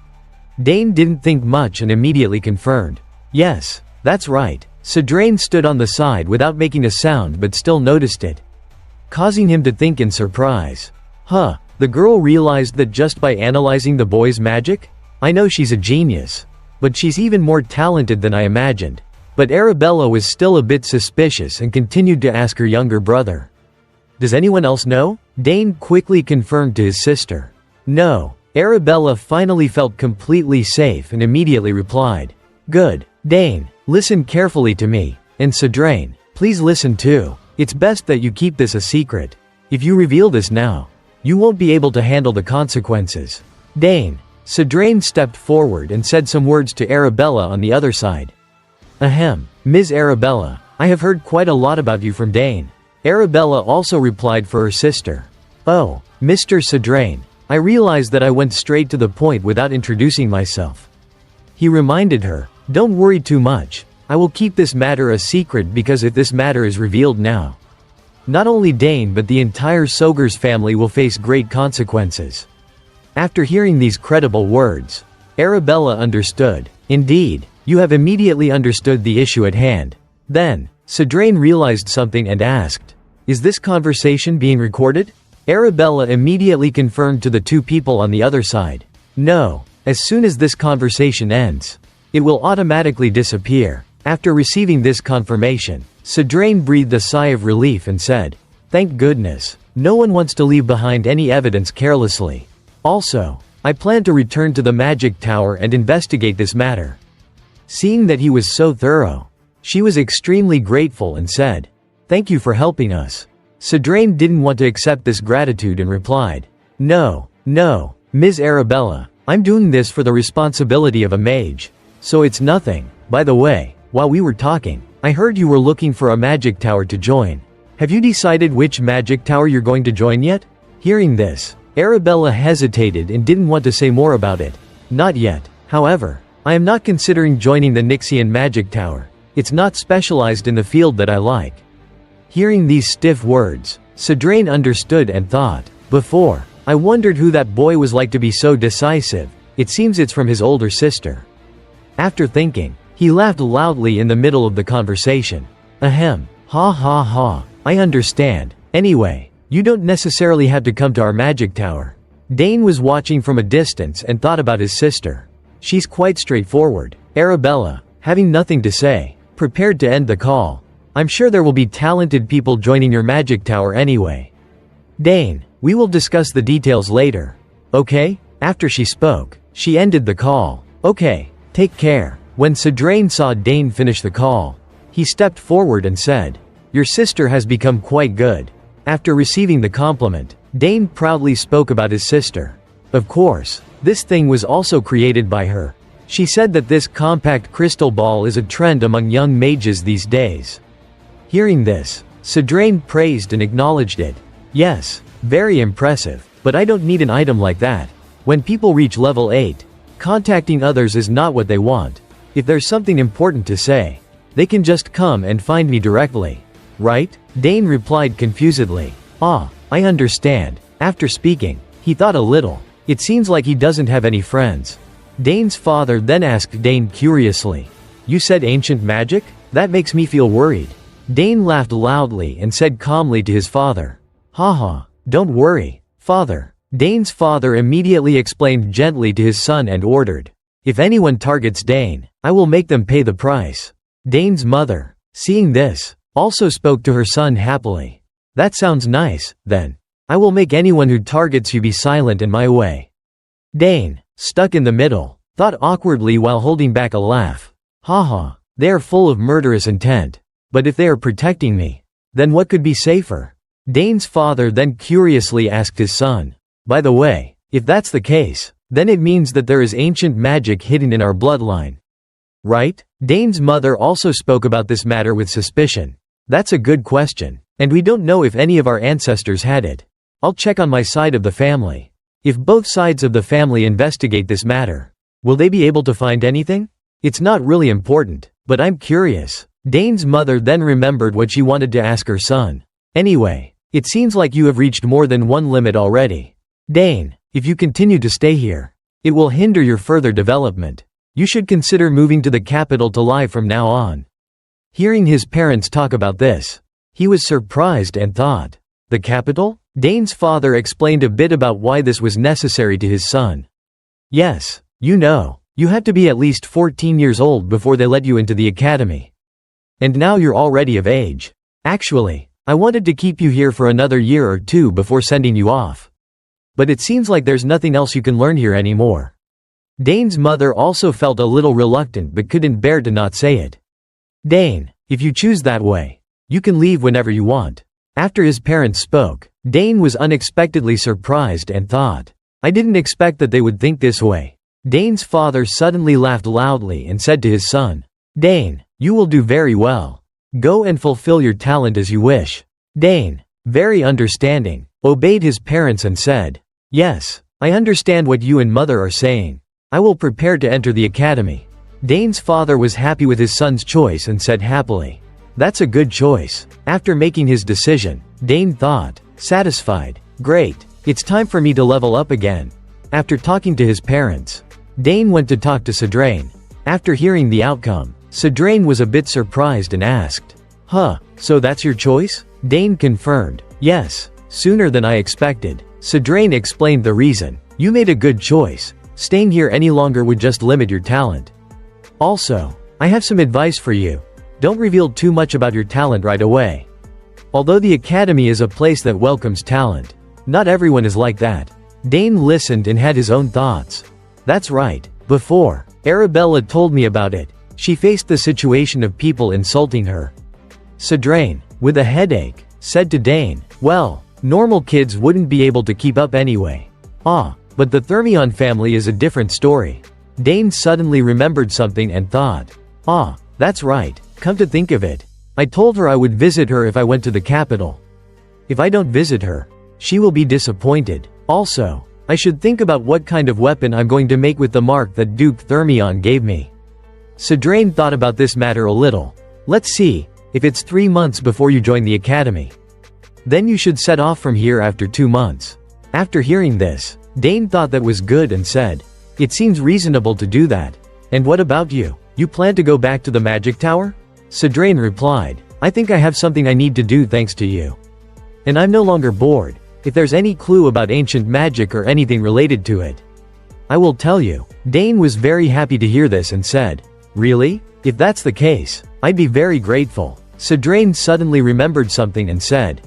Dane didn't think much and immediately confirmed. "Yes, that's right." Sidrain stood on the side without making a sound but still noticed it, causing him to think in surprise. Huh, the girl realized that just by analyzing the boy's magic? I know she's a genius. But she's even more talented than I imagined. But Arabella was still a bit suspicious and continued to ask her younger brother. Does anyone else know? Dane quickly confirmed to his sister. No. Arabella finally felt completely safe and immediately replied. Good. Dane, listen carefully to me. And Sidrain, please listen too. It's best that you keep this a secret. If you reveal this now, you won't be able to handle the consequences. Dane. Sidrain stepped forward and said some words to Arabella on the other side. Ahem, Ms. Arabella, I have heard quite a lot about you from Dane. Arabella also replied for her sister. Oh, Mr. Sidrain, I realized that I went straight to the point without introducing myself. He reminded her, don't worry too much. I will keep this matter a secret because if this matter is revealed now, not only Dane but the entire Sogur's family will face great consequences. After hearing these credible words, Arabella understood. Indeed, you have immediately understood the issue at hand. Then, Sidrain realized something and asked, is this conversation being recorded? Arabella immediately confirmed to the two people on the other side. No, as soon as this conversation ends, it will automatically disappear. After receiving this confirmation, Sidrain breathed a sigh of relief and said, thank goodness, no one wants to leave behind any evidence carelessly. Also, I plan to return to the magic tower and investigate this matter. Seeing that he was so thorough, she was extremely grateful and said, thank you for helping us. Sidrain didn't want to accept this gratitude and replied, no, Ms. Arabella, I'm doing this for the responsibility of a mage. So it's nothing. By the way, while we were talking, I heard you were looking for a magic tower to join. Have you decided which magic tower you're going to join yet? Hearing this, Arabella hesitated and didn't want to say more about it. Not yet. However, I am not considering joining the Nixian magic tower. It's not specialized in the field that I like. Hearing these stiff words, Sidrain understood and thought, before, I wondered who that boy was like to be so decisive. It seems it's from his older sister. After thinking, he laughed loudly in the middle of the conversation. Ahem, ha ha ha, I understand. Anyway, you don't necessarily have to come to our magic tower. Dane was watching from a distance and thought about his sister. She's quite straightforward. Arabella, having nothing to say, prepared to end the call. I'm sure there will be talented people joining your magic tower anyway. Dane, we will discuss the details later. Okay? After she spoke, she ended the call. Okay, take care. When Sidrain saw Dane finish the call, he stepped forward and said, your sister has become quite good. After receiving the compliment, Dane proudly spoke about his sister. Of course, this thing was also created by her. She said that this compact crystal ball is a trend among young mages these days. Hearing this, Sidrain praised and acknowledged it. Yes, very impressive, but I don't need an item like that. When people reach level 8, contacting others is not what they want. If there's something important to say, they can just come and find me directly. Right? Dane replied confusedly. Ah, I understand. After speaking, he thought a little. It seems like he doesn't have any friends. Dane's father then asked Dane curiously, you said ancient magic? That makes me feel worried. Dane laughed loudly and said calmly to his father, haha, don't worry, father. Dane's father immediately explained gently to his son and ordered, if anyone targets Dane, I will make them pay the price. Dane's mother, seeing this, also spoke to her son happily. That sounds nice, then. I will make anyone who targets you be silent in my way. Dane, stuck in the middle, thought awkwardly while holding back a laugh. Haha, They are full of murderous intent. But if they are protecting me, then what could be safer? Dane's father then curiously asked his son. By the way, if that's the case, then it means that there is ancient magic hidden in our bloodline. Right? Dane's mother also spoke about this matter with suspicion. That's a good question. And we don't know if any of our ancestors had it. I'll check on my side of the family. If both sides of the family investigate this matter, will they be able to find anything? It's not really important, but I'm curious. Dane's mother then remembered what she wanted to ask her son. Anyway, it seems like you have reached more than one limit already. Dane, if you continue to stay here, it will hinder your further development. You should consider moving to the capital to live from now on. Hearing his parents talk about this, he was surprised and thought, the capital? Dane's father explained a bit about why this was necessary to his son. Yes, you know, you have to be at least 14 years old before they let you into the academy. And now you're already of age. Actually, I wanted to keep you here for another year or two before sending you off. But it seems like there's nothing else you can learn here anymore. Dane's mother also felt a little reluctant but couldn't bear to not say it. Dane, if you choose that way, you can leave whenever you want. After his parents spoke, Dane was unexpectedly surprised and thought, I didn't expect that they would think this way. Dane's father suddenly laughed loudly and said to his son, Dane, you will do very well. Go and fulfill your talent as you wish. Dane, very understanding, obeyed his parents and said, Yes, I understand what you and mother are saying. I will prepare to enter the academy. Dane's father was happy with his son's choice and said happily, That's a good choice. After making his decision, Dane thought, satisfied, great, it's time for me to level up again. After talking to his parents, Dane went to talk to Sadrain. After hearing the outcome, Sadrain was a bit surprised and asked, so that's your choice? Dane confirmed, yes, sooner than I expected. Sadrain explained the reason. You made a good choice. Staying here any longer would just limit your talent. Also, I have some advice for you. Don't reveal too much about your talent right away. Although the academy is a place that welcomes talent, not everyone is like that. Dane listened and had his own thoughts. That's right. Before, Arabella told me about it. She faced the situation of people insulting her. Sadrain, with a headache, said to Dane, well, normal kids wouldn't be able to keep up anyway. But the Thermion family is a different story. Dane suddenly remembered something and thought, that's right, come to think of it. I told her I would visit her if I went to the capital. If I don't visit her, she will be disappointed. Also, I should think about what kind of weapon I'm going to make with the mark that Duke Thermion gave me. Sadrain thought about this matter a little. Let's see, if it's 3 months before you join the academy, then you should set off from here after 2 months. After hearing this, Dane thought that was good and said, it seems reasonable to do that. And what about you? You plan to go back to the magic tower? Sadrain replied, I think I have something I need to do thanks to you. And I'm no longer bored. If there's any clue about ancient magic or anything related to it, I will tell you. Dane was very happy to hear this and said, really? If that's the case, I'd be very grateful. Sadrain suddenly remembered something and said,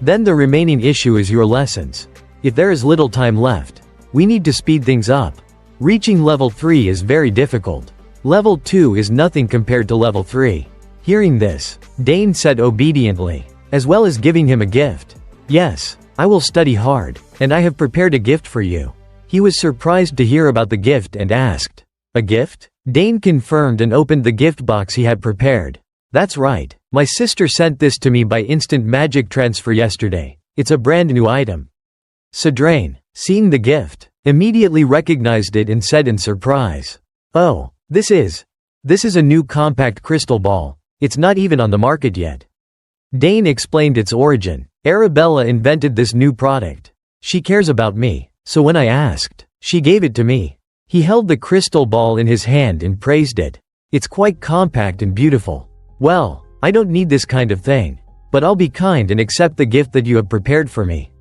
then the remaining issue is your lessons. If there is little time left, we need to speed things up. Reaching level 3 is very difficult. Level 2 is nothing compared to level 3. Hearing this, Dane said obediently, as well as giving him a gift. Yes, I will study hard, and I have prepared a gift for you. He was surprised to hear about the gift and asked, a gift? Dane confirmed and opened the gift box he had prepared. That's right, my sister sent this to me by instant magic transfer yesterday. It's a brand new item. Sadrain, seeing the gift, immediately recognized it and said in surprise, oh, this is a new compact crystal ball. It's not even on the market yet. Dane explained its origin. Arabella invented this new product. She cares about me, so when I asked, she gave it to me. He held the crystal ball in his hand and praised it. It's quite compact and beautiful. Well, I don't need this kind of thing, but I'll be kind and accept the gift that you have prepared for me.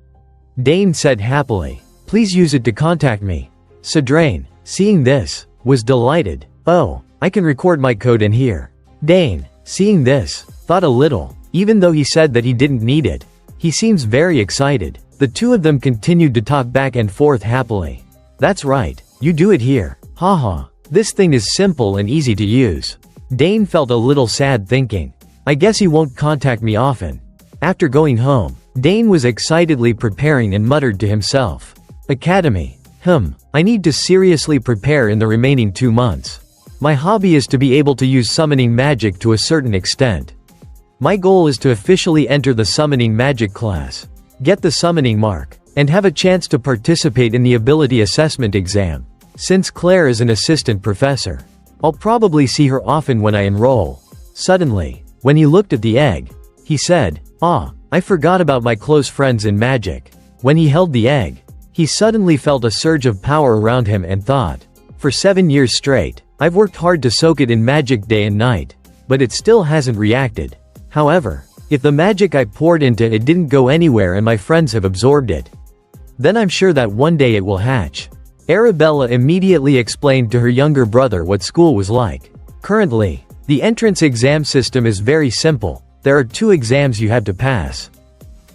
Dane said happily, please use it to contact me. Sadrain, seeing this, was delighted. Oh, I can record my code in here. Dane, seeing this, thought a little. Even though he said that he didn't need it, he seems very excited. The two of them continued to talk back and forth happily. That's right, you do it here. Haha, this thing is simple and easy to use. Dane felt a little sad thinking, I guess he won't contact me often. After going home, Dane was excitedly preparing and muttered to himself. Academy. I need to seriously prepare in the remaining 2 months. My hobby is to be able to use summoning magic to a certain extent. My goal is to officially enter the summoning magic class, get the summoning mark, and have a chance to participate in the ability assessment exam. Since Claire is an assistant professor, I'll probably see her often when I enroll. Suddenly, when he looked at the egg, he said, I forgot about my close friends in magic. When he held the egg, he suddenly felt a surge of power around him and thought, for 7 years straight, I've worked hard to soak it in magic day and night, but it still hasn't reacted. However, if the magic I poured into it didn't go anywhere and my friends have absorbed it, then I'm sure that one day it will hatch. Arabella immediately explained to her younger brother what school was like. Currently, the entrance exam system is very simple. There are 2 exams you have to pass.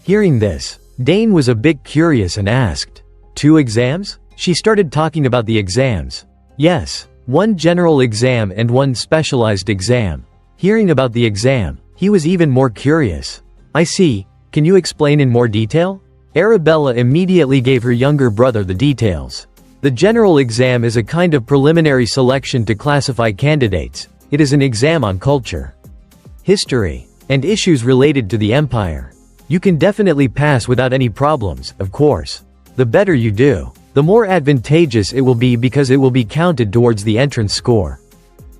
Hearing this, Dane was a bit curious and asked, 2 exams? She started talking about the exams. Yes, 1 general exam and 1 specialized exam. Hearing about the exam, he was even more curious. I see, can you explain in more detail? Arabella immediately gave her younger brother the details. The general exam is a kind of preliminary selection to classify candidates. It is an exam on culture, history, and issues related to the empire. You can definitely pass without any problems, of course. The better you do, the more advantageous it will be because it will be counted towards the entrance score.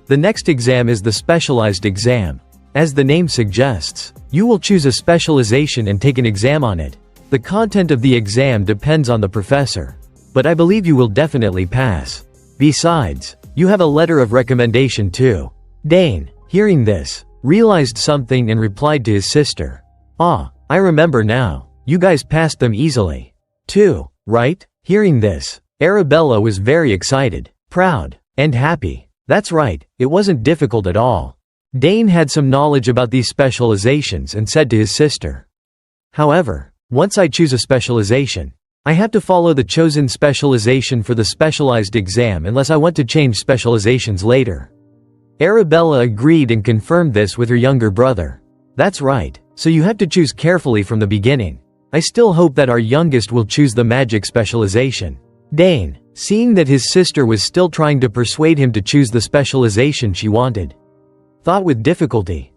The next exam is the specialized exam. As the name suggests, you will choose a specialization and take an exam on it. The content of the exam depends on the professor, but I believe you will definitely pass. Besides, you have a letter of recommendation too. Dane, hearing this, realized something and replied to his sister. I remember now. You guys passed them easily. Too, right? Hearing this, Arabella was very excited, proud, and happy. That's right, it wasn't difficult at all. Dane had some knowledge about these specializations and said to his sister, however, once I choose a specialization, I have to follow the chosen specialization for the specialized exam unless I want to change specializations later. Arabella agreed and confirmed this with her younger brother. That's right, so you have to choose carefully from the beginning. I still hope that our youngest will choose the magic specialization. Dane, seeing that his sister was still trying to persuade him to choose the specialization she wanted, thought with difficulty,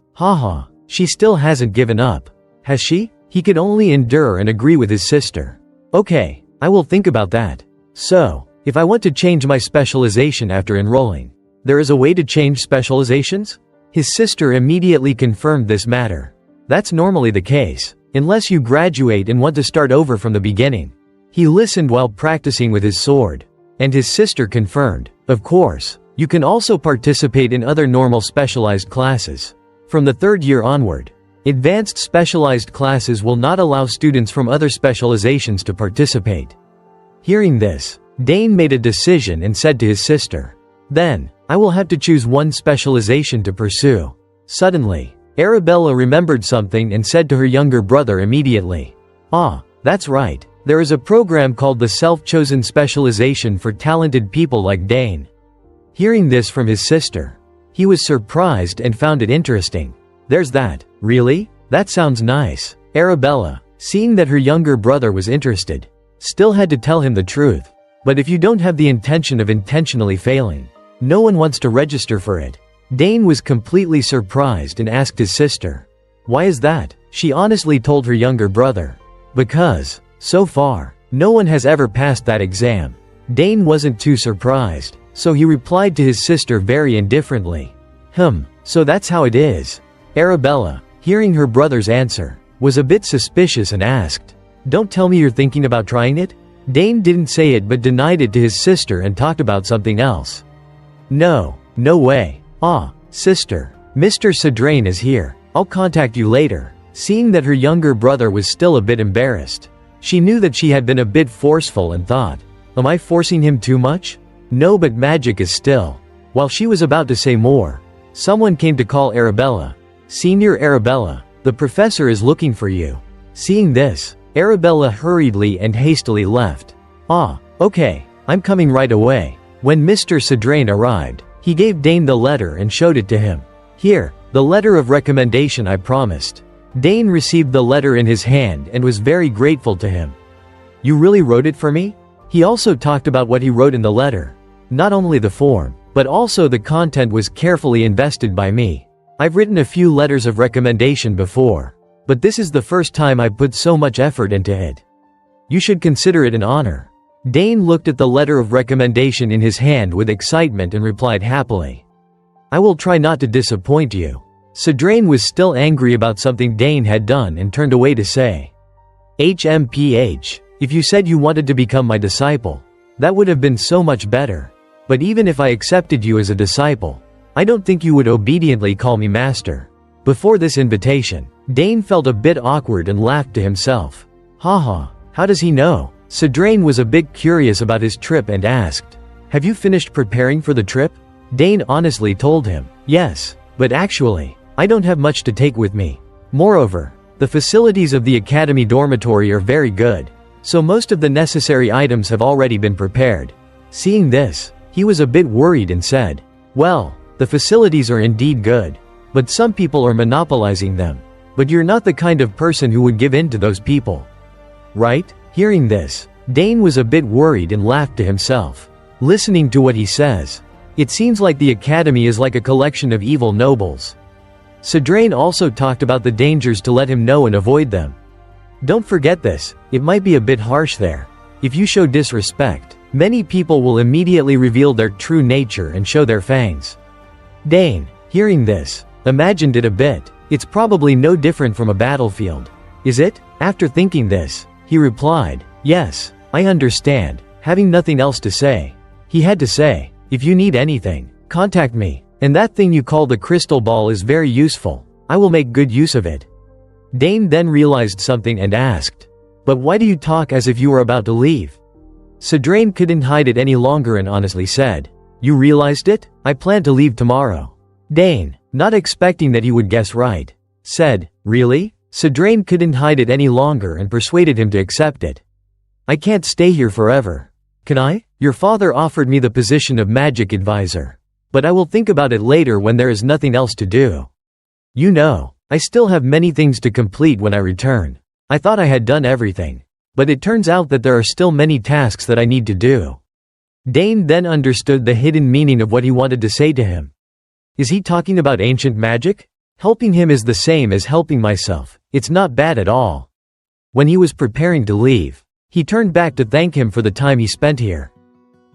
she still hasn't given up, has she? He could only endure and agree with his sister. Okay, I will think about that. So, if I want to change my specialization after enrolling, there is a way to change specializations? His sister immediately confirmed this matter. That's normally the case, unless you graduate and want to start over from the beginning. He listened while practicing with his sword, and his sister confirmed, of course, you can also participate in other normal specialized classes. From the 3rd year onward, advanced specialized classes will not allow students from other specializations to participate. Hearing this, Dane made a decision and said to his sister, then, I will have to choose 1 specialization to pursue. Suddenly, Arabella remembered something and said to her younger brother immediately, that's right, there is a program called the Self-Chosen Specialization for talented people like Dane. Hearing this from his sister, he was surprised and found it interesting. There's that, really? That sounds nice. Arabella, seeing that her younger brother was interested, still had to tell him the truth. But if you don't have the intention of intentionally failing, no one wants to register for it. Dane was completely surprised and asked his sister, why is that? She honestly told her younger brother, because, so far, no one has ever passed that exam. Dane wasn't too surprised, so he replied to his sister very indifferently, so that's how it is. Arabella, hearing her brother's answer, was a bit suspicious and asked, don't tell me you're thinking about trying it? Dane didn't say it but denied it to his sister and talked about something else. No way. Sister, Mr. Sadrain is here. I'll contact you later. Seeing that her younger brother was still a bit embarrassed, she knew that she had been a bit forceful and thought, am I forcing him too much? No, but magic is still. While she was about to say more, someone came to call Arabella. Senior Arabella, the professor is looking for you. Seeing this, Arabella hurriedly and hastily left. Okay, I'm coming right away. When Mr. Sadrain arrived, He gave Dane the letter and showed it to him. "Here, the letter of recommendation I promised." Dane received the letter in his hand and was very grateful to him. "You really wrote it for me?" He also talked about what he wrote in the letter. Not only the form, but also the content was carefully invested by me. I've written a few letters of recommendation before, but this is the first time I put so much effort into it. You should consider it an honor." Dane looked at the letter of recommendation in his hand with excitement and replied happily. "I will try not to disappoint you." Sadrain was still angry about something Dane had done and turned away to say, "HMPH, if you said you wanted to become my disciple, that would have been so much better. But even if I accepted you as a disciple, I don't think you would obediently call me master." Before this invitation, Dane felt a bit awkward and laughed to himself. Haha, how does he know? Sadrain was a bit curious about his trip and asked, "Have you finished preparing for the trip?" Dane honestly told him, "Yes, but actually, I don't have much to take with me. Moreover, the facilities of the academy dormitory are very good, so most of the necessary items have already been prepared." Seeing this, he was a bit worried and said, "Well, the facilities are indeed good, but some people are monopolizing them. But you're not the kind of person who would give in to those people, right?" Hearing this, Dane was a bit worried and laughed to himself. Listening to what he says, it seems like the academy is like a collection of evil nobles. Sadrain also talked about the dangers to let him know and avoid them. "Don't forget this, it might be a bit harsh there. If you show disrespect, many people will immediately reveal their true nature and show their fangs." Dane, hearing this, imagined it a bit. It's probably no different from a battlefield. Is it? After thinking this, he replied, "Yes, I understand." Having nothing else to say, he had to say, "If you need anything, contact me. And that thing you call the crystal ball is very useful. I will make good use of it." Dane then realized something and asked, "But why do you talk as if you were about to leave?" Sadrain couldn't hide it any longer and honestly said, "You realized it? I plan to leave tomorrow." Dane, not expecting that he would guess right, said, "Really?" Sadrain couldn't hide it any longer and persuaded him to accept it. "I can't stay here forever. Can I? Your father offered me the position of magic advisor. But I will think about it later when there is nothing else to do. You know, I still have many things to complete when I return. I thought I had done everything. But it turns out that there are still many tasks that I need to do." Dane then understood the hidden meaning of what he wanted to say to him. Is he talking about ancient magic? Helping him is the same as helping myself. It's not bad at all. When he was preparing to leave, he turned back to thank him for the time he spent here.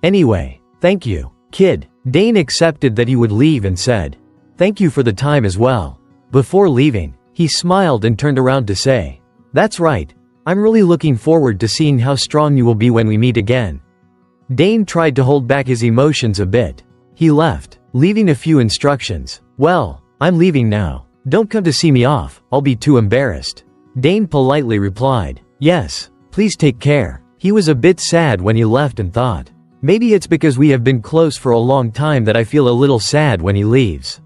"Anyway, thank you, kid." Dane accepted that he would leave and said, "Thank you for the time as well." Before leaving, he smiled and turned around to say, "That's right. I'm really looking forward to seeing how strong you will be when we meet again." Dane tried to hold back his emotions a bit. He left, leaving a few instructions. "Well, I'm leaving now. Don't come to see me off, I'll be too embarrassed." Dane politely replied, "Yes, please take care." He was a bit sad when he left and thought, maybe it's because we have been close for a long time that I feel a little sad when he leaves.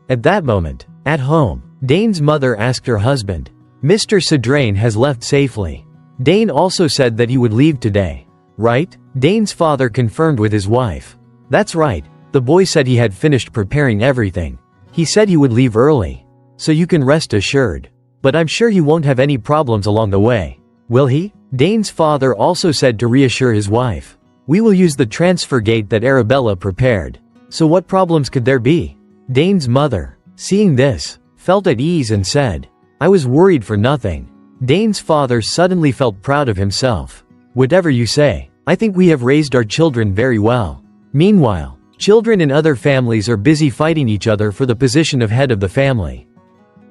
At that moment, at home, Dane's mother asked her husband, "Mr. Sadrain has left safely?" Dane also said that he would leave today, right? Dane's father confirmed with his wife. "That's right, the boy said he had finished preparing everything. He said he would leave early. So you can rest assured. But I'm sure he won't have any problems along the way. Will he?" Dane's father also said to reassure his wife. "We will use the transfer gate that Arabella prepared. So what problems could there be?" Dane's mother, seeing this, felt at ease and said, "I was worried for nothing." Dane's father suddenly felt proud of himself. "Whatever you say, I think we have raised our children very well." Meanwhile, children in other families are busy fighting each other for the position of head of the family.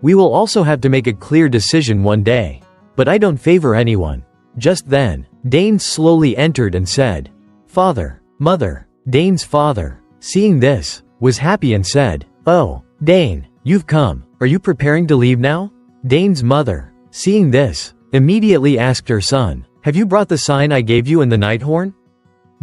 "We will also have to make a clear decision one day. But I don't favor anyone." Just then, Dane slowly entered and said, "Father, Mother." Dane's father, seeing this, was happy and said, "Oh, Dane, you've come. Are you preparing to leave now?" Dane's mother, seeing this, immediately asked her son, "Have you brought the sign I gave you and the night horn?"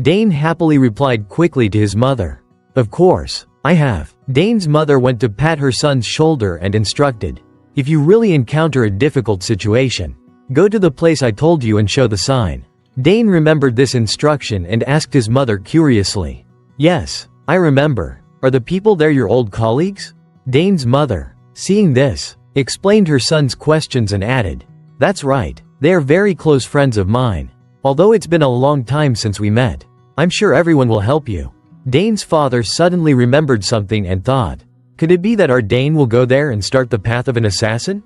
Dane happily replied quickly to his mother, "Of course, I have." Dane's mother went to pat her son's shoulder and instructed, "If you really encounter a difficult situation, go to the place I told you and show the sign." Dane remembered this instruction and asked his mother curiously, "Yes, I remember. Are the people there your old colleagues? Dane's mother, seeing this, explained her son's questions and added, "That's right, they are very close friends of mine. Although it's been a long time since we met, I'm sure everyone will help you." Dane's father suddenly remembered something and thought, could it be that our Dane will go there and start the path of an assassin?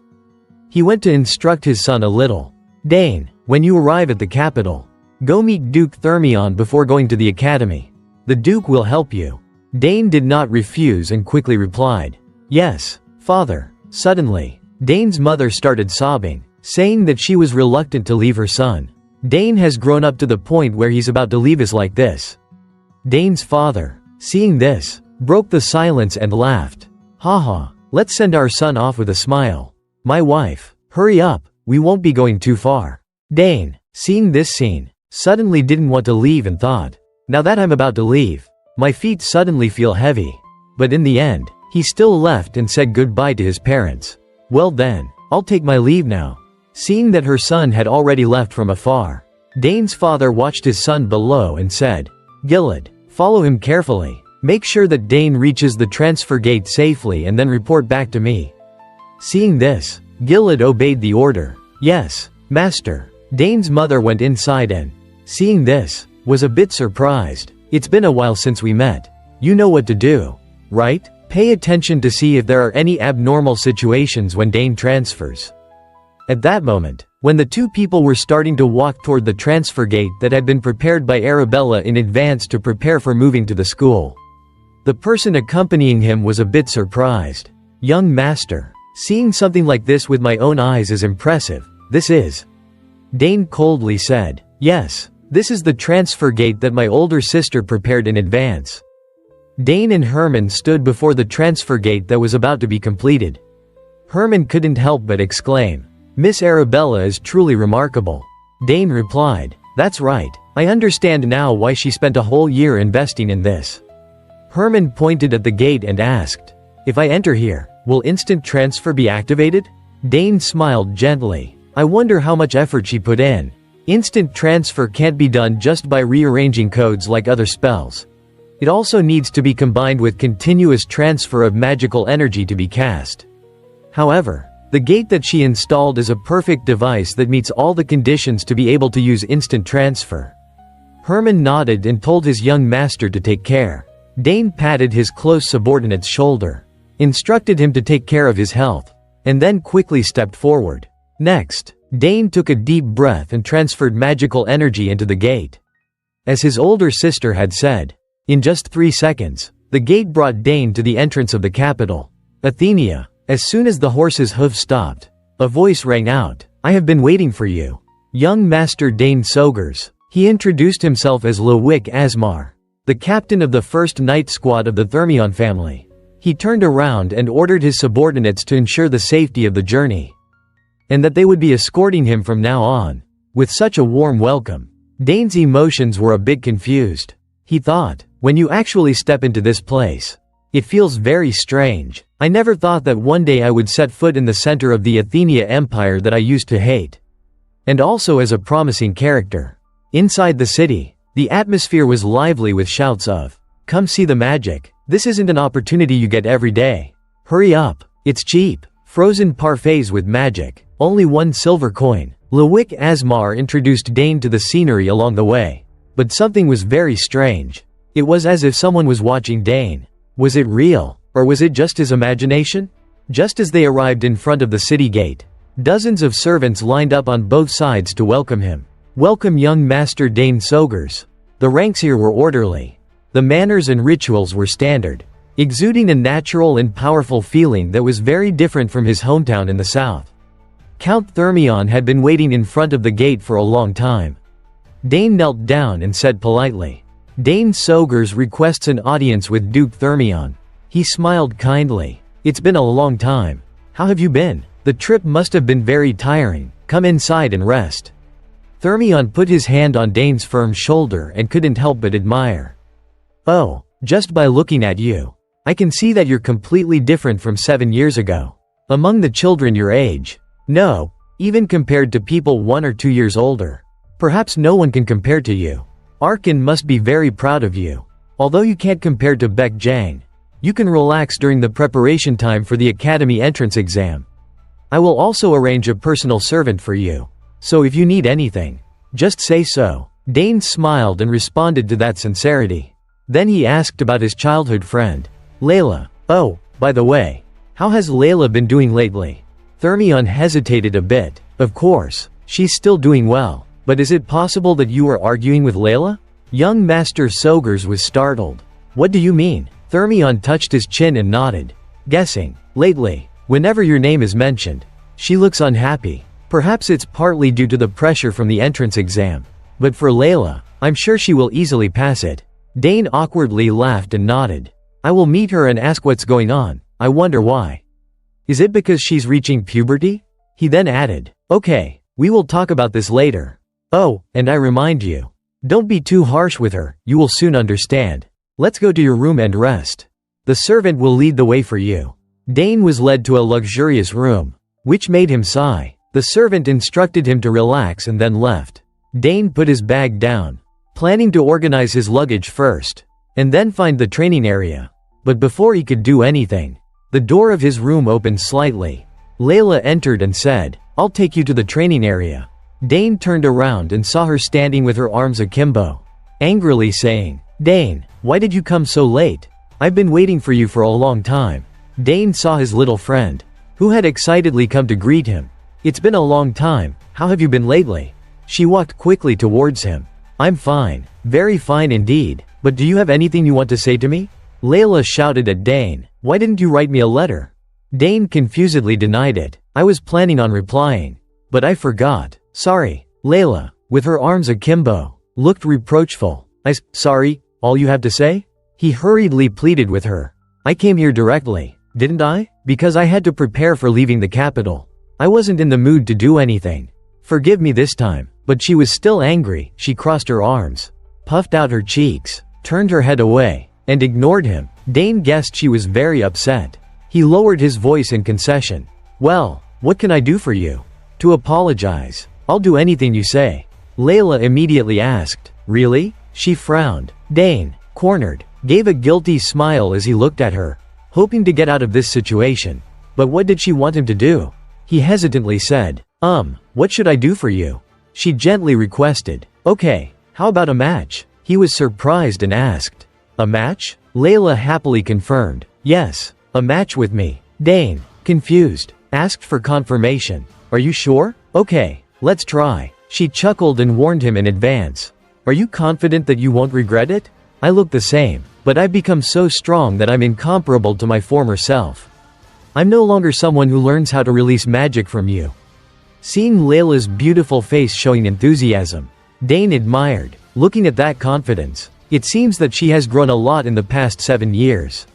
He went to instruct his son a little. "Dane, when you arrive at the capital, go meet Duke Thermion before going to the academy. The Duke will help you." Dane did not refuse and quickly replied, "Yes, father." Suddenly, Dane's mother started sobbing, saying that she was reluctant to leave her son. Dane has grown up to the point where he's about to leave us like this. Dane's father, seeing this, broke the silence and laughed. "Haha, let's send our son off with a smile. My wife, hurry up, we won't be going too far." Dane, seeing this scene, suddenly didn't want to leave and thought, now that I'm about to leave, my feet suddenly feel heavy. But in the end, he still left and said goodbye to his parents. "Well then, I'll take my leave now." Seeing that her son had already left from afar, Dane's father watched his son below and said, "Gilad, follow him carefully. Make sure that Dane reaches the transfer gate safely and then report back to me." Seeing this, Gilad obeyed the order. "Yes, master." Dane's mother went inside and, seeing this, was a bit surprised. "It's been a while since we met. You know what to do, right? Pay attention to see if there are any abnormal situations when Dane transfers." At that moment, when the two people were starting to walk toward the transfer gate that had been prepared by Arabella in advance to prepare for moving to the school, the person accompanying him was a bit surprised. "Young master, seeing something like this with my own eyes is impressive. This is..." Dane coldly said, "Yes, this is the transfer gate that my older sister prepared in advance." Dane and Herman stood before the transfer gate that was about to be completed. Herman couldn't help but exclaim, "Miss Arabella is truly remarkable." Dane replied, "That's right, I understand now why she spent a whole year investing in this." Herman pointed at the gate and asked, "If I enter here, will instant transfer be activated?" Dane smiled gently. "I wonder how much effort she put in. Instant transfer can't be done just by rearranging codes like other spells. It also needs to be combined with continuous transfer of magical energy to be cast. However, the gate that she installed is a perfect device that meets all the conditions to be able to use instant transfer." Herman nodded and told his young master to take care. Dane patted his close subordinate's shoulder, instructed him to take care of his health, and then quickly stepped forward. Next, Dane took a deep breath and transferred magical energy into the gate. As his older sister had said, in just 3 seconds, the gate brought Dane to the entrance of the capital. Athenia, as soon as the horse's hoof stopped, a voice rang out, "I have been waiting for you." Young Master Dane Sogers. He introduced himself as Lewick Asmar, the captain of the 1st Night Squad of the Thermion family. He turned around and ordered his subordinates to ensure the safety of the journey, and that they would be escorting him from now on. With such a warm welcome, Dane's emotions were a bit confused. He thought, when you actually step into this place, it feels very strange. I never thought that one day I would set foot in the center of the Athenia Empire that I used to hate. And also as a promising character. Inside the city, the atmosphere was lively with shouts of, "Come see the magic. This isn't an opportunity you get every day. Hurry up, it's cheap. Frozen parfaits with magic, only 1 silver coin." Lewick Asmar introduced Dane to the scenery along the way. But something was very strange. It was as if someone was watching Dane. Was it real, or was it just his imagination? Just as they arrived in front of the city gate, dozens of servants lined up on both sides to welcome him. "Welcome young Master Dane Sogers." The ranks here were orderly. The manners and rituals were standard, exuding a natural and powerful feeling that was very different from his hometown in the south. Count Thermion had been waiting in front of the gate for a long time. Dane knelt down and said politely, "Dane Sogers requests an audience with Duke Thermion." He smiled kindly. "It's been a long time. How have you been? The trip must have been very tiring. Come inside and rest." Thermion put his hand on Dane's firm shoulder and couldn't help but admire. "Oh, just by looking at you, I can see that you're completely different from 7 years ago. Among the children your age. No, even compared to people 1 or 2 years older. Perhaps no one can compare to you. Arkan must be very proud of you. Although you can't compare to Beck Jang. You can relax during the preparation time for the academy entrance exam. I will also arrange a personal servant for you. So if you need anything, just say so." Dane smiled and responded to that sincerity. Then he asked about his childhood friend, Leila. "Oh, by the way, how has Leila been doing lately?" Thermion hesitated a bit. "Of course, she's still doing well, but is it possible that you are arguing with Leila?" Young Master Sogers was startled. "What do you mean?" Thermion touched his chin and nodded. "Guessing. Lately, whenever your name is mentioned, she looks unhappy. Perhaps it's partly due to the pressure from the entrance exam. But for Leila, I'm sure she will easily pass it." Dane awkwardly laughed and nodded. "I will meet her and ask what's going on. I wonder why. Is it because she's reaching puberty?" He then added, "Okay, we will talk about this later. Oh, and I remind you, don't be too harsh with her, you will soon understand. Let's go to your room and rest. The servant will lead the way for you." Dane was led to a luxurious room, which made him sigh. The servant instructed him to relax and then left. Dane put his bag down, planning to organize his luggage first, and then find the training area. But before he could do anything, the door of his room opened slightly. Leila entered and said, "I'll take you to the training area." Dane turned around and saw her standing with her arms akimbo, angrily saying, "Dane, why did you come so late? I've been waiting for you for a long time." Dane saw his little friend, who had excitedly come to greet him. "It's been a long time, how have you been lately?" She walked quickly towards him. "I'm fine, very fine indeed, but do you have anything you want to say to me?" Leila shouted at Dane, "Why didn't you write me a letter?" Dane confusedly denied it. "I was planning on replying, but I forgot. Sorry." Leila, with her arms akimbo, looked reproachful. Sorry, all you have to say?" He hurriedly pleaded with her. "I came here directly, didn't I? Because I had to prepare for leaving the capital. I wasn't in the mood to do anything. Forgive me this time." But she was still angry. She crossed her arms, puffed out her cheeks, turned her head away, and ignored him. Dane guessed she was very upset. He lowered his voice in concession. "Well, what can I do for you?" "To apologize. I'll do anything you say." Leila immediately asked, "Really?" She frowned. Dane, cornered, gave a guilty smile as he looked at her, hoping to get out of this situation. But what did she want him to do? He hesitantly said, "What should I do for you?" She gently requested, "Okay, how about a match?" He was surprised and asked, "A match?" Leila happily confirmed, "Yes, a match with me." Dane, confused, asked for confirmation. "Are you sure? Okay, let's try." She chuckled and warned him in advance. "Are you confident that you won't regret it? I look the same, but I've become so strong that I'm incomparable to my former self. I'm no longer someone who learns how to release magic from you." Seeing Leila's beautiful face showing enthusiasm, Dane admired. Looking at that confidence, it seems that she has grown a lot in the past 7 years.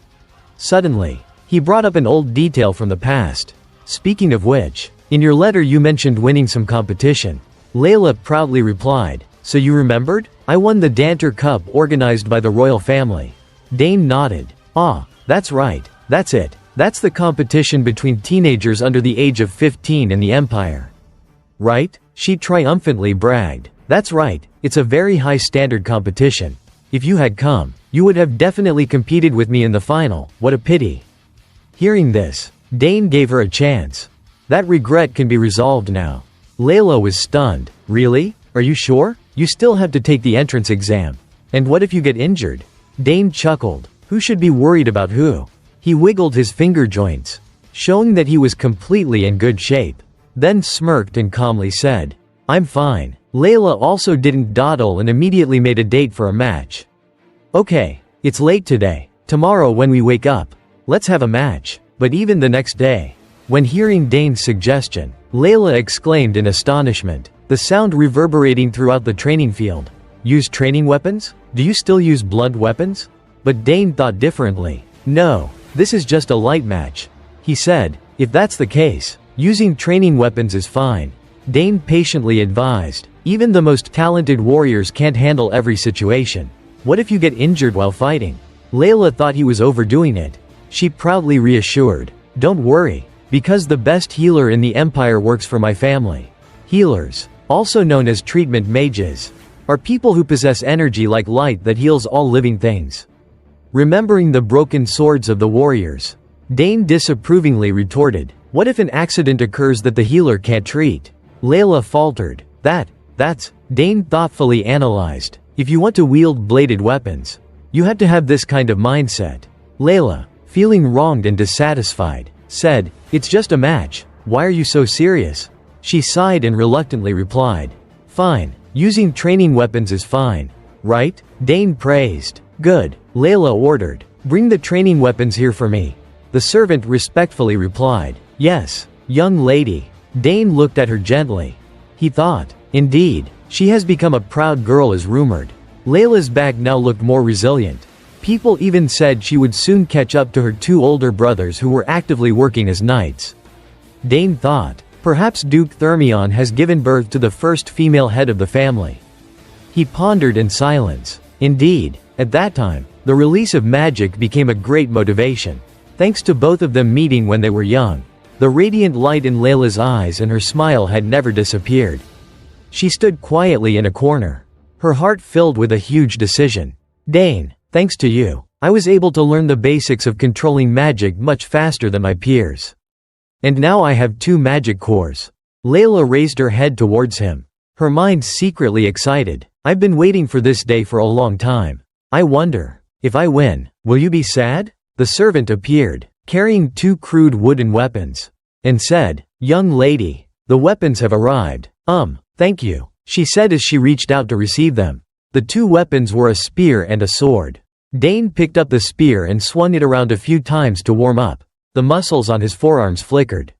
Suddenly, he brought up an old detail from the past. "Speaking of which, in your letter you mentioned winning some competition." Leila proudly replied, "So you remembered? I won the Danter Cup organized by the royal family." Dane nodded. "Ah, that's right, that's it. That's the competition between teenagers under the age of 15 in the Empire. Right?" She triumphantly bragged. "That's right, it's a very high standard competition. If you had come, you would have definitely competed with me in the final. What a pity." Hearing this, Dane gave her a chance. "That regret can be resolved now." Leila was stunned. "Really? Are you sure? You still have to take the entrance exam. And what if you get injured?" Dane chuckled. Who should be worried about who? He wiggled his finger joints, showing that he was completely in good shape. Then smirked and calmly said, "I'm fine." Leila also didn't dawdle and immediately made a date for a match. "Okay, it's late today. Tomorrow when we wake up, let's have a match." But even the next day, when hearing Dane's suggestion, Leila exclaimed in astonishment, the sound reverberating throughout the training field. "Use training weapons? Do you still use blunt weapons?" But Dane thought differently. "No, this is just a light match," he said. "If that's the case, using training weapons is fine." Dane patiently advised, "Even the most talented warriors can't handle every situation. What if you get injured while fighting?" Leila thought he was overdoing it. She proudly reassured, "Don't worry, because the best healer in the Empire works for my family." Healers, also known as treatment mages, are people who possess energy like light that heals all living things. remembering the broken swords of the warriors. Dane disapprovingly retorted, "What if an accident occurs that the healer can't treat?" Leila faltered. That's… Dane thoughtfully analyzed. "If you want to wield bladed weapons, you have to have this kind of mindset." Leila, feeling wronged and dissatisfied, said, "It's just a match. Why are you so serious?" She sighed and reluctantly replied, "Fine, using training weapons is fine. Right?" Dane praised. "Good," Leila ordered. "Bring the training weapons here for me." The servant respectfully replied, "Yes, young lady." Dane looked at her gently. He thought, "Indeed, she has become a proud girl as rumored." Leila's back now looked more resilient. People even said she would soon catch up to her two older brothers who were actively working as knights. Dane thought, perhaps Duke Thermion has given birth to the first female head of the family. He pondered in silence. Indeed, at that time, the release of magic became a great motivation. Thanks to both of them meeting when they were young, the radiant light in Leila's eyes and her smile had never disappeared. She stood quietly in a corner, her heart filled with a huge decision. "Dane, thanks to you, I was able to learn the basics of controlling magic much faster than my peers. And now I have 2 magic cores." Leila raised her head towards him, her mind secretly excited. "I've been waiting for this day for a long time. I wonder, if I win, will you be sad?" The servant appeared, carrying 2 crude wooden weapons, and said, "Young lady, the weapons have arrived." Thank you," she said as she reached out to receive them. The 2 weapons were a spear and a sword. Dane picked up the spear and swung it around a few times to warm up. The muscles on his forearms flickered.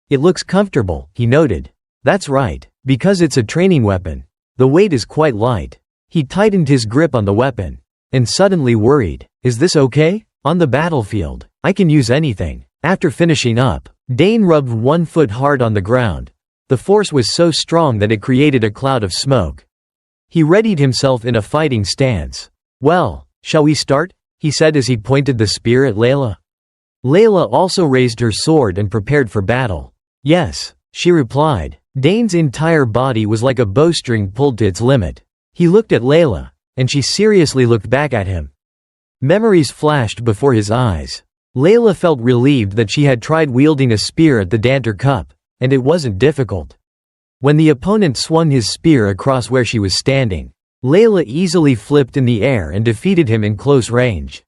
"It looks comfortable," he noted. "That's right, because it's a training weapon. The weight is quite light." He tightened his grip on the weapon, and suddenly worried, "Is this okay? On the battlefield, I can use anything." After finishing up, Dane rubbed one foot hard on the ground. The force was so strong that it created a cloud of smoke. He readied himself in a fighting stance. "Well, shall we start?" he said as he pointed the spear at Leila. Leila also raised her sword and prepared for battle. "Yes," she replied. Dane's entire body was like a bowstring pulled to its limit. He looked at Leila, and she seriously looked back at him. Memories flashed before his eyes. Leila felt relieved that she had tried wielding a spear at the Danter Cup, and it wasn't difficult. When the opponent swung his spear across where she was standing, Leila easily flipped in the air and defeated him in close range.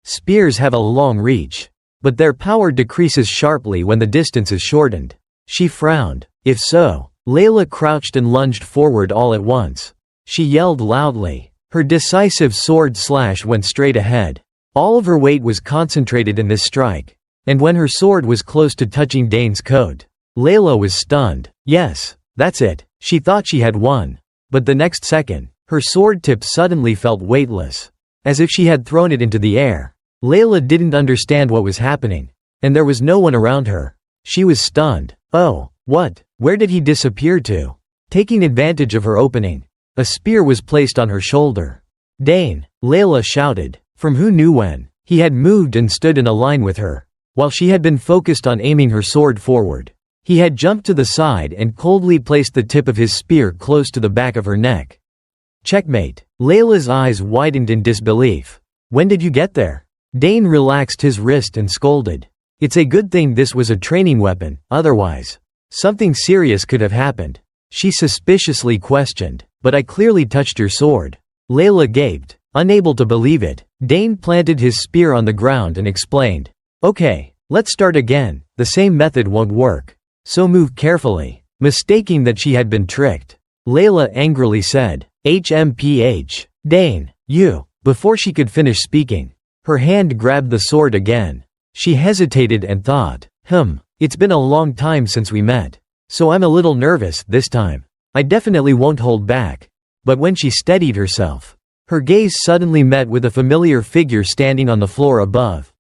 Spears have a long reach, but their power decreases sharply when the distance is shortened. She frowned. If so, Leila crouched and lunged forward all at once. She yelled loudly. Her decisive sword slash went straight ahead. All of her weight was concentrated in this strike, and when her sword was close to touching Dane's coat, Leila was stunned. Yes, that's it. She thought she had won. But the next second, her sword tip suddenly felt weightless, as if she had thrown it into the air. Leila didn't understand what was happening, and there was no one around her. She was stunned. Oh, what? Where did he disappear to? Taking advantage of her opening, a spear was placed on her shoulder. "Dane!" Leila shouted. From who knew when, he had moved and stood in a line with her, while she had been focused on aiming her sword forward. He had jumped to the side and coldly placed the tip of his spear close to the back of her neck. "Checkmate." Leila's eyes widened in disbelief. "When did you get there?" Dane relaxed his wrist and scolded. "It's a good thing this was a training weapon, otherwise, something serious could have happened." She suspiciously questioned, "But I clearly touched your sword." Leila gaped, unable to believe it. Dane planted his spear on the ground and explained, "Okay, let's start again. The same method won't work. So move carefully." Mistaking that she had been tricked, Leila angrily said, "HMPH. Dane, you." Before she could finish speaking, her hand grabbed the sword again. She hesitated and thought, it's been a long time since we met, so I'm a little nervous this time. I definitely won't hold back." But when she steadied herself, her gaze suddenly met with a familiar figure standing on the floor above,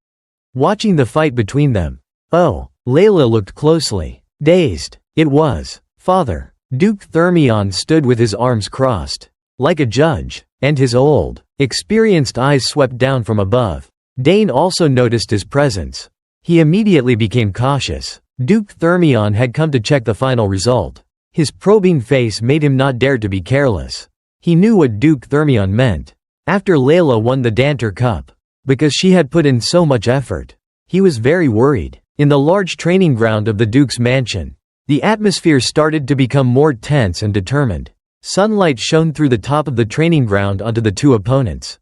watching the fight between them. Oh, Leila looked closely. Dazed. It was Father. Duke Thermion stood with his arms crossed, like a judge, and his old, experienced eyes swept down from above. Dane also noticed his presence. He immediately became cautious. Duke Thermion had come to check the final result. His probing face made him not dare to be careless. He knew what Duke Thermion meant. After Leila won the Danter Cup, because she had put in so much effort. He was very worried. In the large training ground of the Duke's mansion, the atmosphere started to become more tense and determined. Sunlight shone through the top of the training ground onto the two opponents,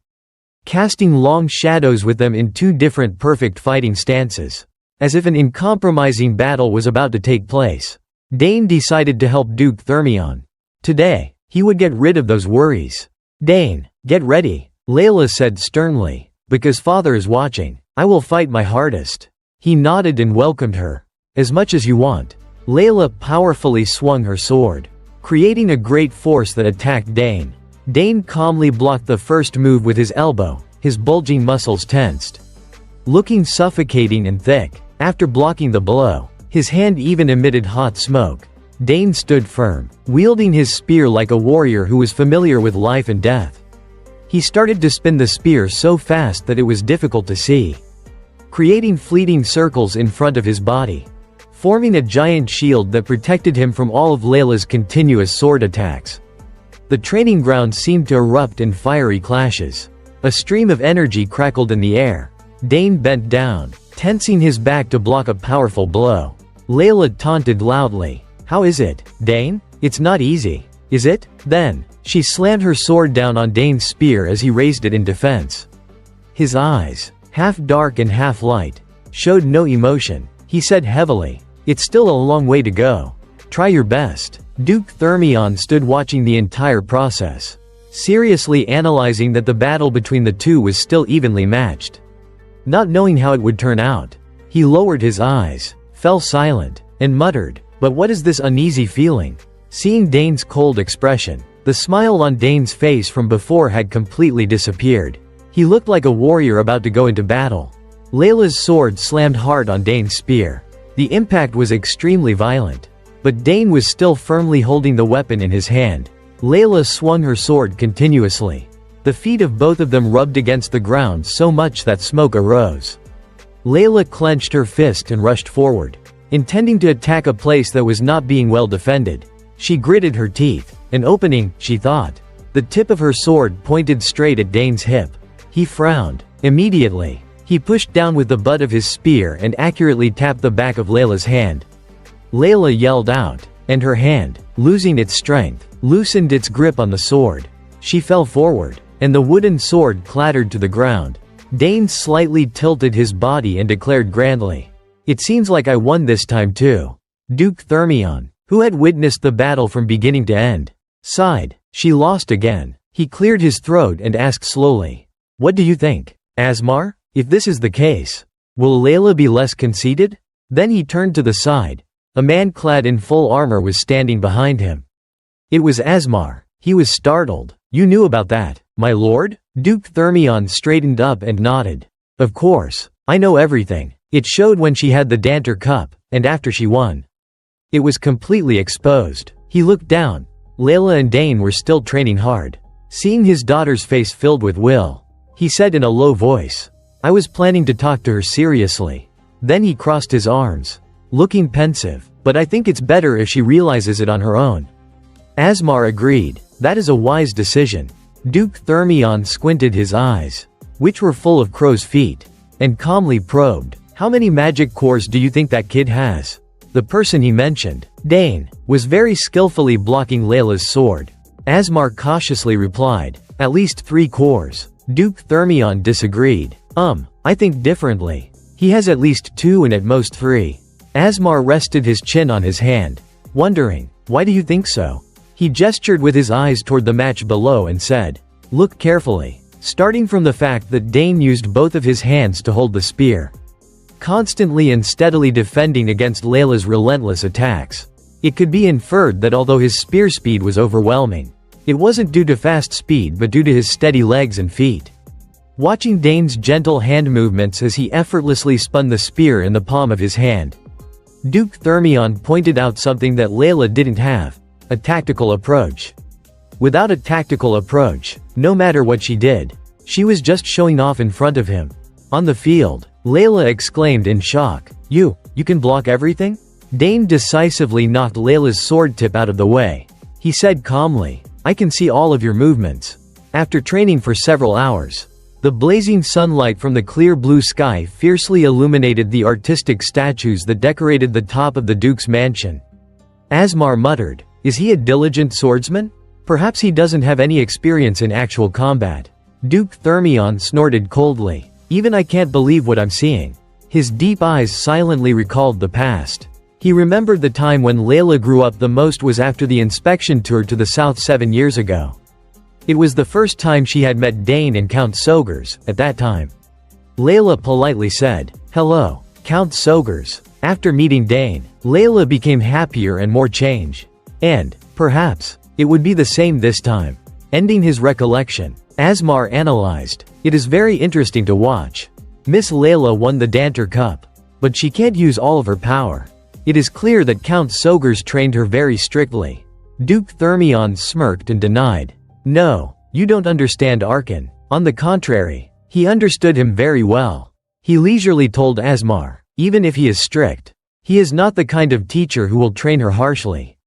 casting long shadows with them in two different perfect fighting stances, as if an uncompromising battle was about to take place. Dane decided to help Duke Thermion. Today, he would get rid of those worries. "Dane, get ready," Leila said sternly. "Because father is watching, I will fight my hardest." He nodded and welcomed her. "As much as you want." Leila powerfully swung her sword, creating a great force that attacked Dane. Dane calmly blocked the first move with his elbow, his bulging muscles tensed, looking suffocating and thick. After blocking the blow, his hand even emitted hot smoke. Dane stood firm, wielding his spear like a warrior who was familiar with life and death. He started to spin the spear so fast that it was difficult to see, creating fleeting circles in front of his body, forming a giant shield that protected him from all of Leila's continuous sword attacks. The training ground seemed to erupt in fiery clashes. A stream of energy crackled in the air. Dane bent down, tensing his back to block a powerful blow. Leila taunted loudly. "How is it, Dane? It's not easy, is it?" Then, she slammed her sword down on Dane's spear as he raised it in defense. His eyes, half dark and half light, showed no emotion. He said heavily, "It's still a long way to go. Try your best." Duke Thermion stood watching the entire process, seriously analyzing that the battle between the two was still evenly matched. Not knowing how it would turn out, he lowered his eyes, fell silent, and muttered, "But what is this uneasy feeling?" Seeing Dane's cold expression, the smile on Dane's face from before had completely disappeared. He looked like a warrior about to go into battle. Leila's sword slammed hard on Dane's spear. The impact was extremely violent, but Dane was still firmly holding the weapon in his hand. Leila swung her sword continuously. The feet of both of them rubbed against the ground so much that smoke arose. Leila clenched her fist and rushed forward, intending to attack a place that was not being well defended. She gritted her teeth. An opening, she thought. The tip of her sword pointed straight at Dane's hip. He frowned. Immediately, he pushed down with the butt of his spear and accurately tapped the back of Leila's hand. Leila yelled out, and her hand, losing its strength, loosened its grip on the sword. She fell forward, and the wooden sword clattered to the ground. Dane slightly tilted his body and declared grandly, "It seems like I won this time too." Duke Thermion, who had witnessed the battle from beginning to end, sighed. "She lost again." He cleared his throat and asked slowly, "What do you think, Asmar? If this is the case, will Leila be less conceited?" Then he turned to the side. A man clad in full armor was standing behind him. It was Asmar. He was startled. "You knew about that, my lord?" Duke Thermion straightened up and nodded. "Of course, I know everything. It showed when she had the Danter Cup, and after she won. It was completely exposed." He looked down. Leila and Dane were still training hard. Seeing his daughter's face filled with will, he said in a low voice, "I was planning to talk to her seriously." Then he crossed his arms, looking pensive, "But I think it's better if she realizes it on her own." Asmar agreed. "That is a wise decision." Duke Thermion squinted his eyes, which were full of crow's feet, and calmly probed, "How many magic cores do you think that kid has?" The person he mentioned, Dane, was very skillfully blocking Leila's sword. Asmar cautiously replied, "At least 3 cores. Duke Thermion disagreed. I think differently. He has at least 2 and at most 3. Asmar rested his chin on his hand, wondering, "Why do you think so?" He gestured with his eyes toward the match below and said, "Look carefully." Starting from the fact that Dane used both of his hands to hold the spear, constantly and steadily defending against Leila's relentless attacks, it could be inferred that although his spear speed was overwhelming, it wasn't due to fast speed but due to his steady legs and feet. Watching Dane's gentle hand movements as he effortlessly spun the spear in the palm of his hand, Duke Thermion pointed out something that Leila didn't have: a tactical approach. Without a tactical approach, no matter what she did, she was just showing off in front of him. On the field, Leila exclaimed in shock, You can block everything?" Dane decisively knocked Leila's sword tip out of the way. He said calmly, "I can see all of your movements. After training for several hours, The blazing sunlight from the clear blue sky fiercely illuminated the artistic statues that decorated the top of the Duke's mansion. Asmar muttered, "Is he a diligent swordsman? Perhaps he doesn't have any experience in actual combat." Duke Thermion snorted coldly. "Even I can't believe what I'm seeing." His deep eyes silently recalled the past. He remembered the time when Leila grew up the most was after the inspection tour to the south 7 years ago. It was the first time she had met Dane and Count Sogers. At that time, Leila politely said, "Hello, Count Sogers." After meeting Dane, Leila became happier and more changed. And, perhaps, it would be the same this time. Ending his recollection, Asmar analyzed, "It is very interesting to watch. Miss Leila won the Danter Cup. But she can't use all of her power. It is clear that Count Sogers trained her very strictly." Duke Thermion smirked and denied. "No, you don't understand Arkan. On the contrary, he understood him very well." He leisurely told Asmar, "Even if he is strict, he is not the kind of teacher who will train her harshly.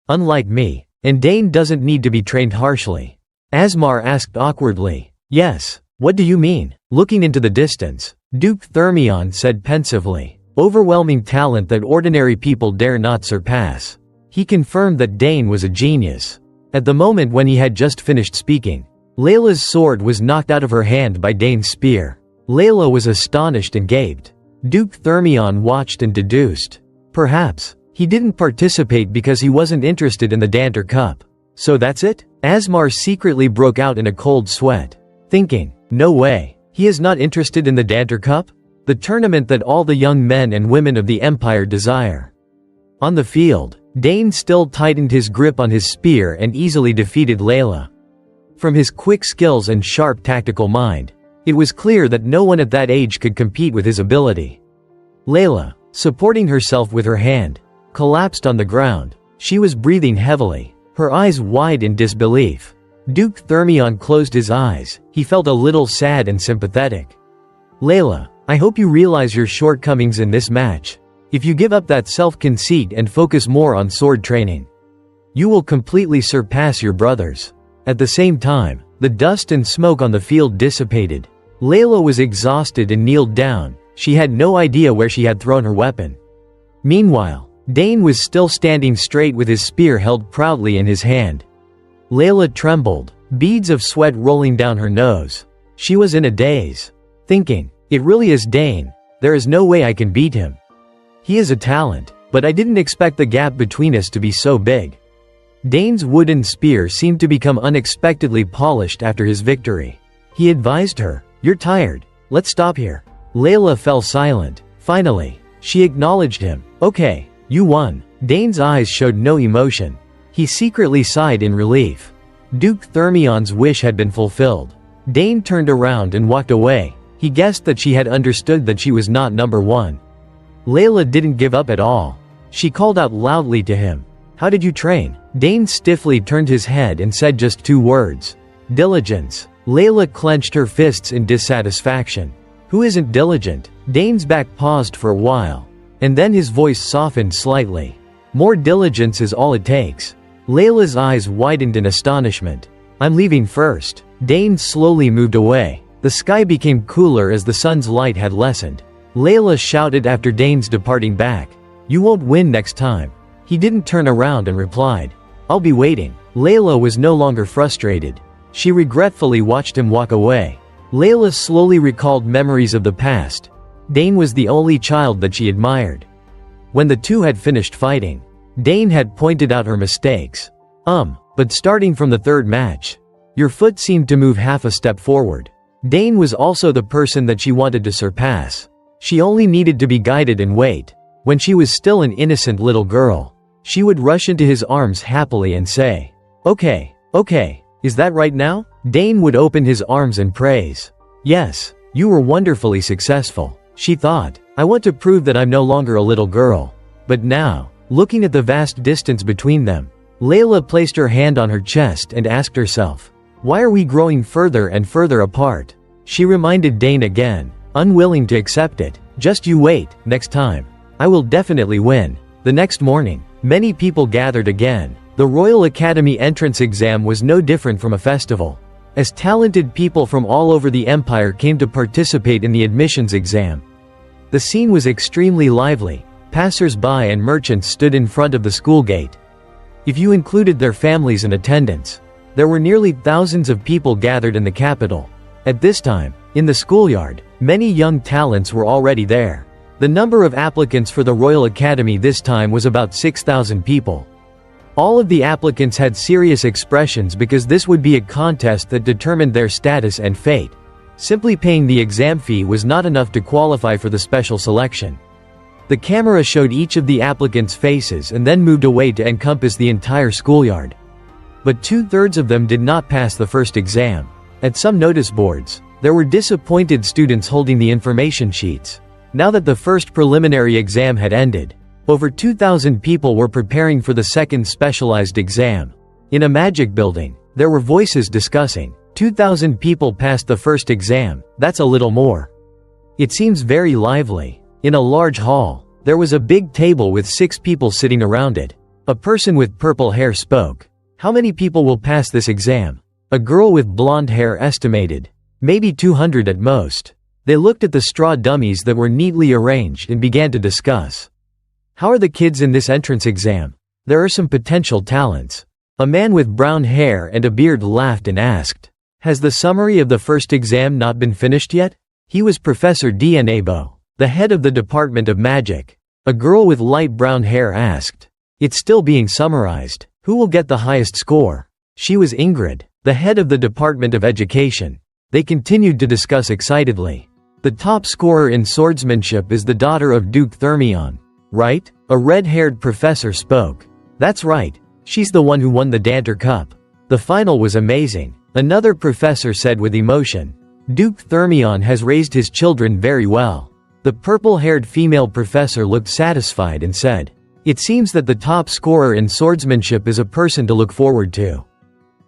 Unlike me, and Dane doesn't need to be trained harshly." Asmar asked awkwardly, "Yes, what do you mean?" Looking into the distance, Duke Thermion said pensively, "Overwhelming talent that ordinary people dare not surpass." He confirmed that Dane was a genius. At the moment when he had just finished speaking, Leila's sword was knocked out of her hand by Dane's spear. Leila was astonished and gaped. Duke Thermion watched and deduced. Perhaps, he didn't participate because he wasn't interested in the Danter Cup. So that's it? Asmar secretly broke out in a cold sweat, thinking, no way, he is not interested in the Danter Cup? The tournament that all the young men and women of the Empire desire. On the field, Dane still tightened his grip on his spear and easily defeated Leila. From his quick skills and sharp tactical mind, it was clear that no one at that age could compete with his ability. Leila, supporting herself with her hand, collapsed on the ground. She was breathing heavily, her eyes wide in disbelief. Duke Thermion closed his eyes. He felt a little sad and sympathetic. "Leila, I hope you realize your shortcomings in this match. If you give up that self-conceit and focus more on sword training, you will completely surpass your brothers." At the same time, the dust and smoke on the field dissipated. Leila was exhausted and kneeled down. She had no idea where she had thrown her weapon. Meanwhile, Dane was still standing straight with his spear held proudly in his hand. Leila trembled, beads of sweat rolling down her nose. She was in a daze, thinking, "It really is Dane. There is no way I can beat him. He is a talent, but I didn't expect the gap between us to be so big." Dane's wooden spear seemed to become unexpectedly polished after his victory. He advised her, "You're tired. Let's stop here." Leila fell silent. Finally, she acknowledged him. "Okay, you won." Dane's eyes showed no emotion. He secretly sighed in relief. Duke Thermion's wish had been fulfilled. Dane turned around and walked away. He guessed that she had understood that she was not number one. Leila didn't give up at all. She called out loudly to him, "How did you train?" Dane stiffly turned his head and said just 2 words. "Diligence." Leila clenched her fists in dissatisfaction. "Who isn't diligent?" Dane's back paused for a while, and then his voice softened slightly. "More diligence is all it takes." Leila's eyes widened in astonishment. "I'm leaving first." Dane slowly moved away. The sky became cooler as the sun's light had lessened. Leila shouted after Dane's departing back, "You won't win next time." He didn't turn around and replied, "I'll be waiting." Leila was no longer frustrated. She regretfully watched him walk away. Leila slowly recalled memories of the past. Dane was the only child that she admired. When the two had finished fighting, Dane had pointed out her mistakes. But starting from the 3rd match, your foot seemed to move half a step forward." Dane was also the person that she wanted to surpass. She only needed to be guided and wait. When she was still an innocent little girl, she would rush into his arms happily and say, okay, is that right now?" Dane would open his arms and praise. "Yes, you were wonderfully successful." She thought, "I want to prove that I'm no longer a little girl." But now, looking at the vast distance between them, Leila placed her hand on her chest and asked herself, "Why are we growing further and further apart?" She reminded Dane again, unwilling to accept it, "Just you wait, next time. I will definitely win." The next morning, many people gathered again. The Royal Academy entrance exam was no different from a festival. as talented people from all over the empire came to participate in the admissions exam. The scene was extremely lively. Passers-by and merchants stood in front of the school gate. If you included their families in attendance, there were nearly thousands of people gathered in the capital. At this time, in the schoolyard, many young talents were already there. The number of applicants for the Royal Academy this time was about 6,000 people. All of the applicants had serious expressions because this would be a contest that determined their status and fate. Simply paying the exam fee was not enough to qualify for the special selection. The camera showed each of the applicants' faces and then moved away to encompass the entire schoolyard. But 2/3 of them did not pass the first exam. At some notice boards, there were disappointed students holding the information sheets. Now that the first preliminary exam had ended, over 2,000 people were preparing for the second specialized exam. In a magic building, there were voices discussing. 2,000 people passed the first exam, that's a little more. It seems very lively. In a large hall, there was a big table with 6 people sitting around it. A person with purple hair spoke. How many people will pass this exam? A girl with blonde hair estimated. Maybe 200 at most. They looked at the straw dummies that were neatly arranged and began to discuss. How are the kids in this entrance exam? There are some potential talents. A man with brown hair and a beard laughed and asked, has the summary of the first exam not been finished yet? He was Professor Dane, the head of the Department of Magic. A girl with light brown hair asked, it's still being summarized. Who will get the highest score? She was Ingrid, the head of the Department of Education. They continued to discuss excitedly. The top scorer in swordsmanship is the daughter of Duke Thermion. Right? A red-haired professor spoke. That's right. She's the one who won the Danter Cup. The final was amazing. Another professor said with emotion. Duke Thermion has raised his children very well. The purple-haired female professor looked satisfied and said, it seems that the top scorer in swordsmanship is a person to look forward to.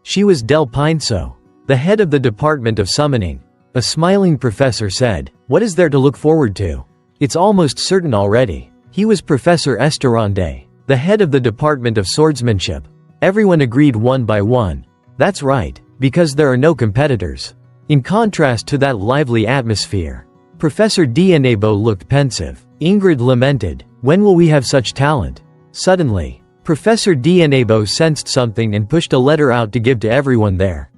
She was Del Pinso, the head of the Department of Summoning. A smiling professor said, what is there to look forward to? It's almost certain already. He was Professor Esterande, the head of the Department of Swordsmanship. Everyone agreed one by one. That's right, because there are no competitors. In contrast to that lively atmosphere, Professor Dianebo looked pensive. Ingrid lamented, when will we have such talent? Suddenly, Professor Dianebo sensed something and pushed a letter out to give to everyone there.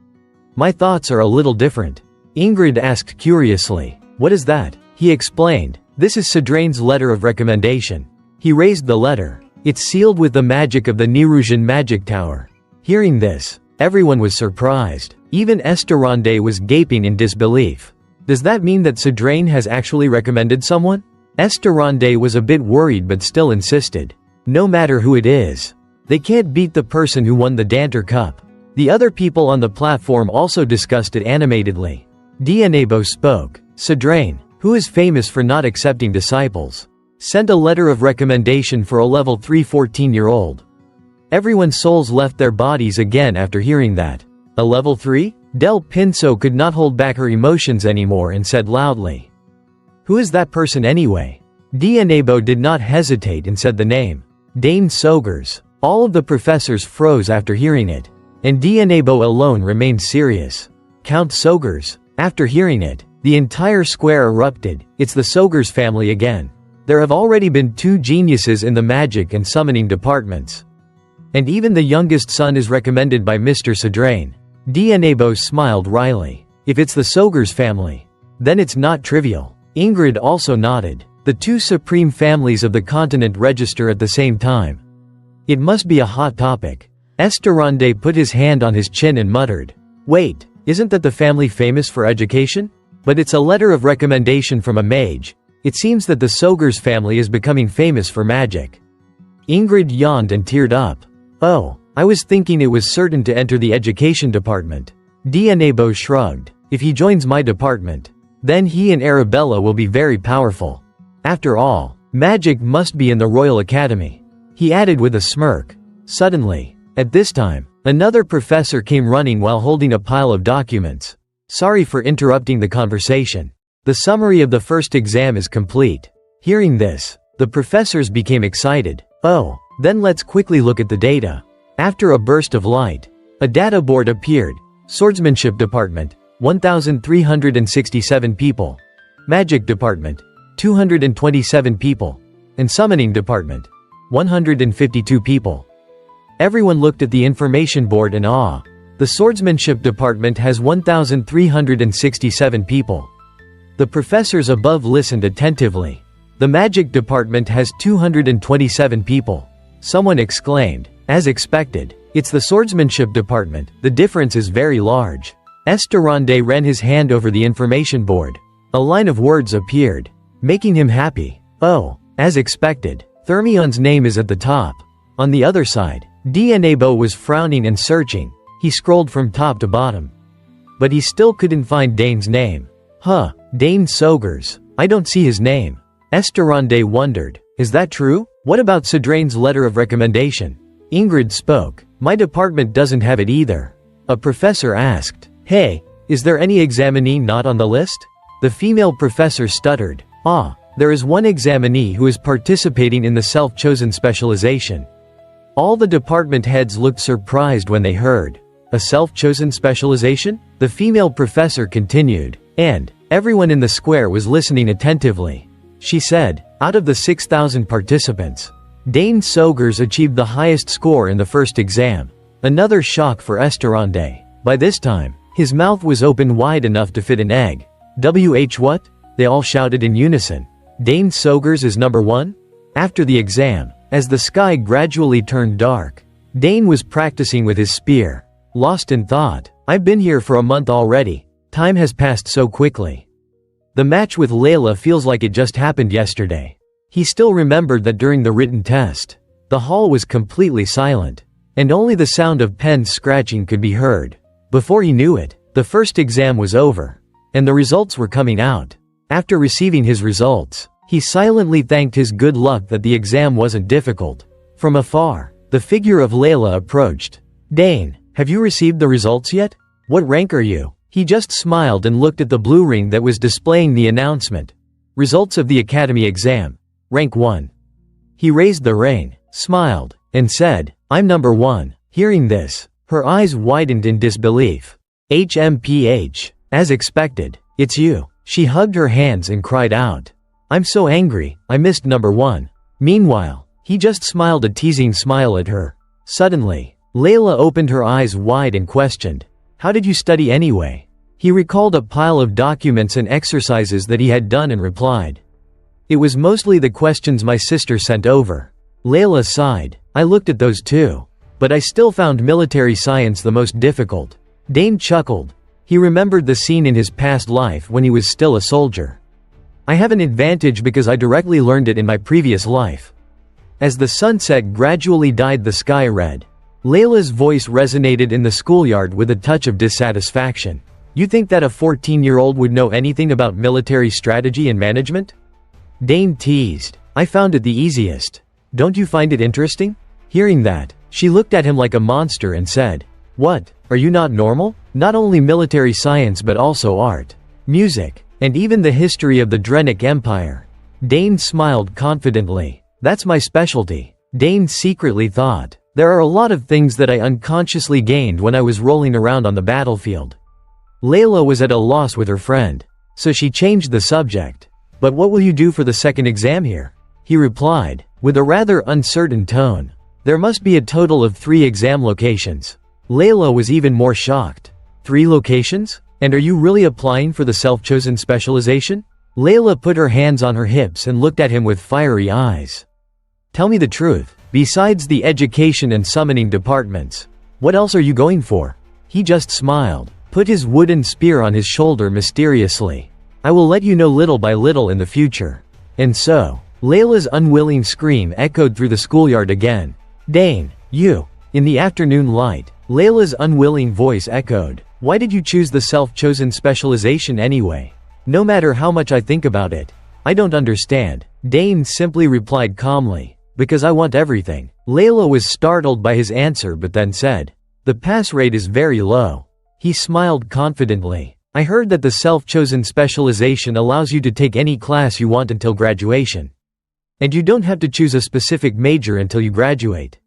My thoughts are a little different. Ingrid asked curiously, what is that? He explained, this is Sidrane's letter of recommendation. He raised the letter. It's sealed with the magic of the Nerusian magic tower. Hearing this, everyone was surprised. Even Esterande was gaping in disbelief. Does that mean that Sidrane has actually recommended someone? Esterande was a bit worried but still insisted. No matter who it is, they can't beat the person who won the Danter Cup. The other people on the platform also discussed it animatedly. Dianebo spoke. Sidrane, who is famous for not accepting disciples, sent a letter of recommendation for a level 3 14-year-old. Everyone's souls left their bodies again after hearing that. A level 3? Del Pinso could not hold back her emotions anymore and said loudly. Who is that person anyway? Dianebo did not hesitate and said the name. Dane Sogers. All of the professors froze after hearing it. And Dianebo alone remained serious. Count Sogers. After hearing it, the entire square erupted. It's the Sogers family again. There have already been 2 geniuses in the magic and summoning departments. And even the youngest son is recommended by Mr. Sidrane. Dianebo smiled wryly. If it's the Sogers family, then it's not trivial. Ingrid also nodded. The 2 supreme families of the continent register at the same time. It must be a hot topic. Esterande put his hand on his chin and muttered. Wait, isn't that the family famous for education? But it's a letter of recommendation from a mage. It seems that the Sogers family is becoming famous for magic. Ingrid yawned and teared up. Oh, I was thinking it was certain to enter the education department. Dianebo shrugged. If he joins my department, then he and Arabella will be very powerful. After all, magic must be in the Royal Academy. He added with a smirk. Suddenly, at this time, another professor came running while holding a pile of documents. Sorry for interrupting the conversation. The summary of the first exam is complete. Hearing this, the professors became excited. Oh, then let's quickly look at the data. After a burst of light, a data board appeared. Swordsmanship Department, 1,367 people. Magic Department, 227 people. And Summoning Department, 152 people. Everyone looked at the information board in awe. The Swordsmanship Department has 1,367 people. The professors above listened attentively. The Magic Department has 227 people. Someone exclaimed, as expected, it's the Swordsmanship Department, the difference is very large. Esterande ran his hand over the information board. A line of words appeared, making him happy. Oh, as expected, Thermion's name is at the top. On the other side, Dienebo was frowning and searching. He scrolled from top to bottom. But he still couldn't find Dane's name. Dane Sogers. I don't see his name. Esterande wondered, is that true? What about Sidrane's letter of recommendation? Ingrid spoke. My department doesn't have it either. A professor asked, hey, is there any examinee not on the list? The female professor stuttered. There is one examinee who is participating in the self-chosen specialization. All the department heads looked surprised when they heard. A self-chosen specialization? The female professor continued. And everyone in the square was listening attentively. She said, out of the 6,000 participants, Dane Sogers achieved the highest score in the first exam. Another shock for Esterande. By this time, his mouth was open wide enough to fit an egg. What? They all shouted in unison. Dane Sogers is number one? After the exam, as the sky gradually turned dark, Dane was practicing with his spear. Lost in thought. I've been here for a month already. Time has passed so quickly. The match with Leila feels like it just happened yesterday. He still remembered that during the written test, the hall was completely silent, and only the sound of pens scratching could be heard. Before he knew it, the first exam was over, and the results were coming out. After receiving his results, he silently thanked his good luck that the exam wasn't difficult. From afar, the figure of Leila approached. Dane, have you received the results yet? What rank are you? He just smiled and looked at the blue ring that was displaying the announcement. Results of the academy exam. Rank 1. He raised the ring, smiled, and said, I'm number 1. Hearing this, her eyes widened in disbelief. HMPH. As expected, it's you. She hugged her hands and cried out. I'm so angry, I missed number 1. Meanwhile, he just smiled a teasing smile at her. Suddenly, Leila opened her eyes wide and questioned, how did you study anyway? He recalled a pile of documents and exercises that he had done and replied. It was mostly the questions my sister sent over. Leila sighed. I looked at those too. But I still found military science the most difficult. Dane chuckled. He remembered the scene in his past life when he was still a soldier. I have an advantage because I directly learned it in my previous life. As the sunset gradually dyed the sky red, Leila's voice resonated in the schoolyard with a touch of dissatisfaction. You think that a 14-year-old would know anything about military strategy and management? Dane teased. I found it the easiest. Don't you find it interesting? Hearing that, she looked at him like a monster and said, what, are you not normal? Not only military science but also art, music, and even the history of the Drenic Empire. Dane smiled confidently. That's my specialty. Dane secretly thought. There are a lot of things that I unconsciously gained when I was rolling around on the battlefield. Leila was at a loss with her friend, so she changed the subject. But what will you do for the second exam here? He replied, with a rather uncertain tone. There must be a total of 3 exam locations. Leila was even more shocked. 3 locations? And are you really applying for the self-chosen specialization? Leila put her hands on her hips and looked at him with fiery eyes. Tell me the truth. Besides the education and summoning departments, what else are you going for? He just smiled, put his wooden spear on his shoulder mysteriously. I will let you know little by little in the future. And so, Leila's unwilling scream echoed through the schoolyard again. Dane, you. In the afternoon light, Leila's unwilling voice echoed. Why did you choose the self-chosen specialization anyway? No matter how much I think about it, I don't understand. Dane simply replied calmly. Because I want everything. Leila was startled by his answer but then said, the pass rate is very low. He smiled confidently. I heard that the self-chosen specialization allows you to take any class you want until graduation. And you don't have to choose a specific major until you graduate.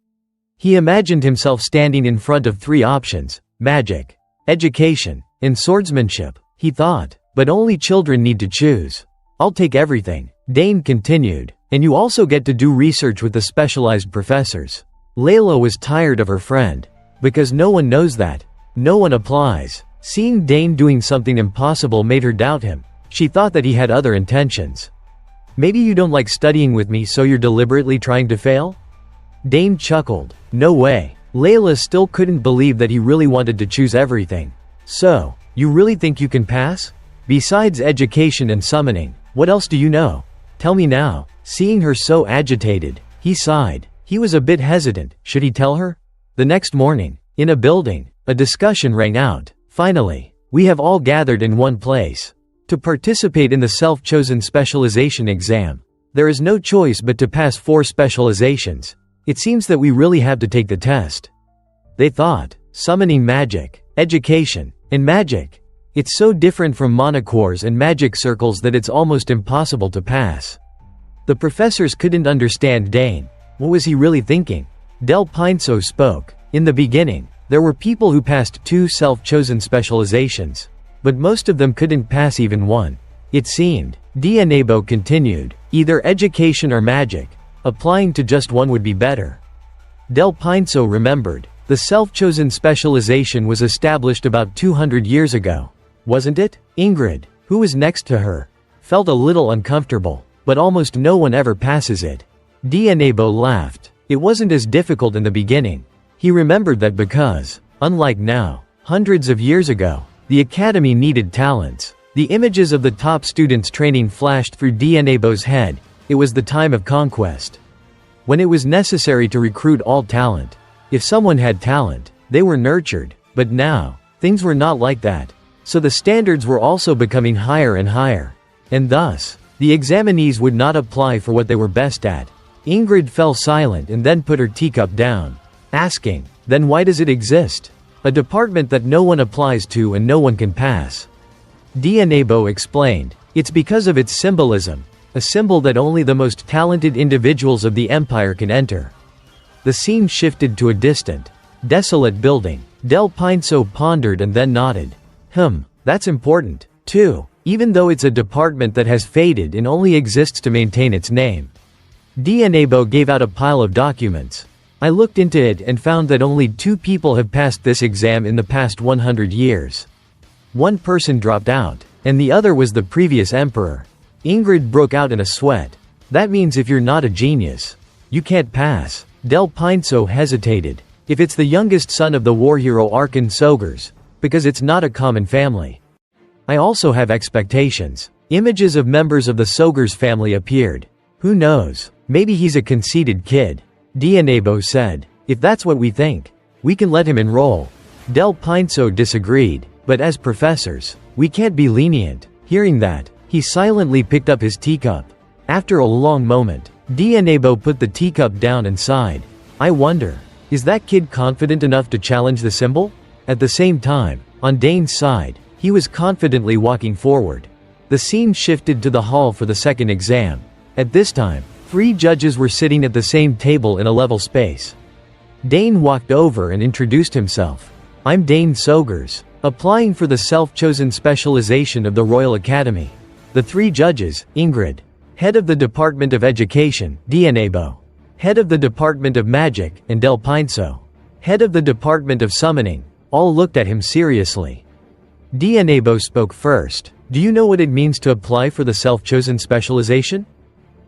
He imagined himself standing in front of 3 options, magic, education, and swordsmanship, he thought. But only children need to choose. I'll take everything, Dane continued. And you also get to do research with the specialized professors. Leila was tired of her friend. Because no one knows that. No one applies. Seeing Dane doing something impossible made her doubt him. She thought that he had other intentions. Maybe you don't like studying with me, so you're deliberately trying to fail? Dane chuckled. No way. Leila still couldn't believe that he really wanted to choose everything. So, you really think you can pass? Besides education and summoning, what else do you know? Tell me now. Seeing her so agitated, he sighed. He was a bit hesitant. Should he tell her? The next morning, in a building, a discussion rang out. Finally, we have all gathered in one place to participate in the self-chosen specialization exam. There is no choice but to pass 4 specializations. It seems that we really have to take the test. They thought, summoning magic, education, and magic. It's so different from monocores and magic circles that it's almost impossible to pass. The professors couldn't understand Dane. What was he really thinking? Del Pinso spoke. In the beginning, there were people who passed 2 self-chosen specializations. But most of them couldn't pass even one. It seemed. Dianabo continued. Either education or magic. Applying to just one would be better. Del Pinso remembered. The self-chosen specialization was established about 200 years ago. Wasn't it? Ingrid, who was next to her, felt a little uncomfortable. But almost no one ever passes it. Dianabo laughed. It wasn't as difficult in the beginning. He remembered that because, unlike now, hundreds of years ago, the academy needed talents. The images of the top students training flashed through Dianabo's head. It was the time of conquest. When it was necessary to recruit all talent. If someone had talent, they were nurtured. But now, things were not like that. So the standards were also becoming higher and higher. And thus, the examinees would not apply for what they were best at. Ingrid fell silent and then put her teacup down, asking, then why does it exist? A department that no one applies to and no one can pass. Dianabo explained, it's because of its symbolism, a symbol that only the most talented individuals of the empire can enter. The scene shifted to a distant, desolate building. Del Pinso pondered and then nodded. That's important, too. Even though it's a department that has faded and only exists to maintain its name. Dianabo gave out a pile of documents. I looked into it and found that only 2 people have passed this exam in the past 100 years. One person dropped out, and the other was the previous emperor. Ingrid broke out in a sweat. That means if you're not a genius, you can't pass. Del Pinso hesitated. If it's the youngest son of the war hero Arkan Sogers, because it's not a common family. I also have expectations. Images of members of the Sogers family appeared. Who knows? Maybe he's a conceited kid. Dianabo said. If that's what we think, we can let him enroll. Del Pinso disagreed. But as professors, we can't be lenient. Hearing that, he silently picked up his teacup. After a long moment, Dianabo put the teacup down and sighed. I wonder, is that kid confident enough to challenge the symbol? At the same time, on Dane's side, he was confidently walking forward. The scene shifted to the hall for the second exam. At this time, 3 judges were sitting at the same table in a level space. Dane walked over and introduced himself. I'm Dane Sogers, applying for the self-chosen specialization of the Royal Academy. The 3 judges, Ingrid, head of the Department of Education, Dianabo, head of the Department of Magic, and Del Pinso, head of the Department of Summoning, all looked at him seriously. Dianabo spoke first. Do you know what it means to apply for the self-chosen specialization?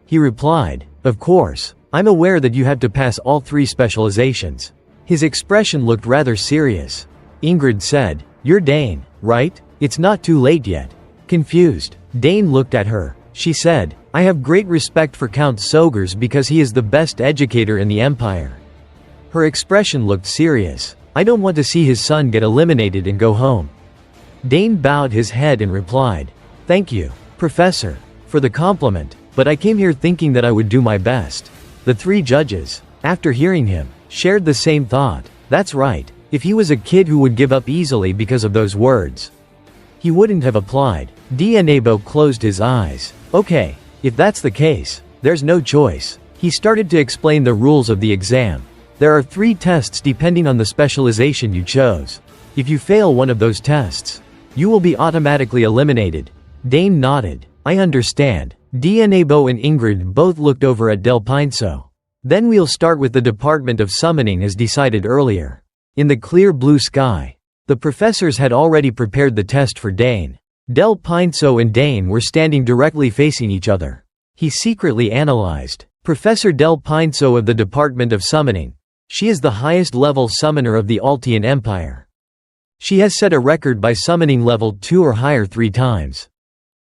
He replied, of course. I'm aware that you have to pass all 3 specializations. His expression looked rather serious. Ingrid said, you're Dane, right? It's not too late yet. Confused, Dane looked at her. She said, I have great respect for Count Sogers because he is the best educator in the empire. Her expression looked serious. I don't want to see his son get eliminated and go home. Dane bowed his head and replied, thank you, Professor, for the compliment, but I came here thinking that I would do my best. The 3 judges, after hearing him, shared the same thought. That's right, if he was a kid who would give up easily because of those words, he wouldn't have applied. Dianabo closed his eyes. Okay, if that's the case, there's no choice. He started to explain the rules of the exam. There are 3 tests depending on the specialization you chose. If you fail one of those tests, you will be automatically eliminated. Dane nodded. I understand. Dianebo and Ingrid both looked over at Del Pinso. Then we'll start with the Department of Summoning as decided earlier. In the clear blue sky, the professors had already prepared the test for Dane. Del Pinso and Dane were standing directly facing each other. He secretly analyzed. Professor Del Pinso of the Department of Summoning. She is the highest level summoner of the Altian Empire. She has set a record by summoning level 2 or higher 3 times.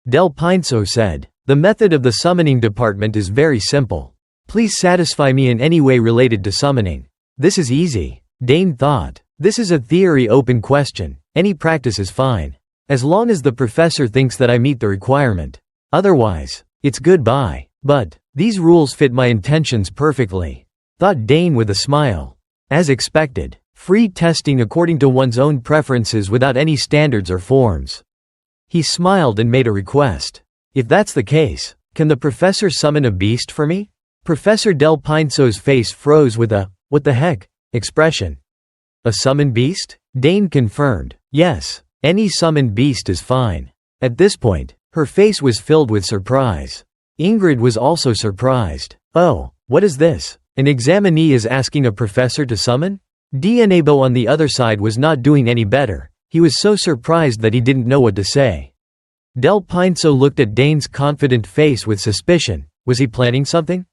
Del Pinso said, the method of the summoning department is very simple. Please satisfy me in any way related to summoning. This is easy. Dane thought. This is a theory open question. Any practice is fine. As long as the professor thinks that I meet the requirement. Otherwise, it's goodbye. But, these rules fit my intentions perfectly. Thought Dane with a smile. As expected. Free testing according to one's own preferences without any standards or forms. He smiled and made a request. If that's the case, can the professor summon a beast for me? Professor Del Pinso's face froze with a, what the heck, expression. A summon beast? Dane confirmed. Yes, any summoned beast is fine. At this point, her face was filled with surprise. Ingrid was also surprised. Oh, what is this? An examinee is asking a professor to summon? Dianebo on the other side was not doing any better. He was so surprised that he didn't know what to say. Del Pinso looked at Dane's confident face with suspicion. Was he planning something?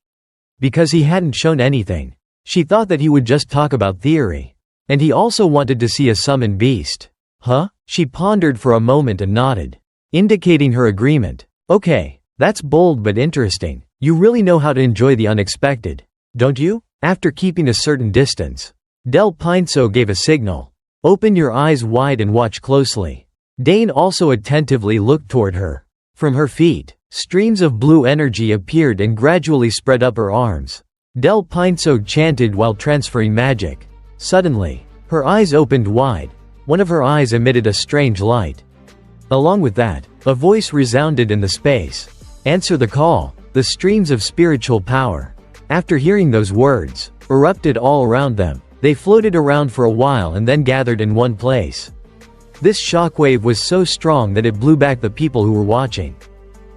Because he hadn't shown anything. She thought that he would just talk about theory. And he also wanted to see a summoned beast. Huh? She pondered for a moment and nodded, indicating her agreement. Okay, that's bold but interesting. You really know how to enjoy the unexpected, don't you? After keeping a certain distance, Del Pinso gave a signal. Open your eyes wide and watch closely. Dane also attentively looked toward her. From her feet, streams of blue energy appeared and gradually spread up her arms. Del Pinso chanted while transferring magic. Suddenly, her eyes opened wide. One of her eyes emitted a strange light. Along with that, a voice resounded in the space. Answer the call. The streams of spiritual power, after hearing those words, erupted all around them. They floated around for a while and then gathered in one place. This shockwave was so strong that it blew back the people who were watching.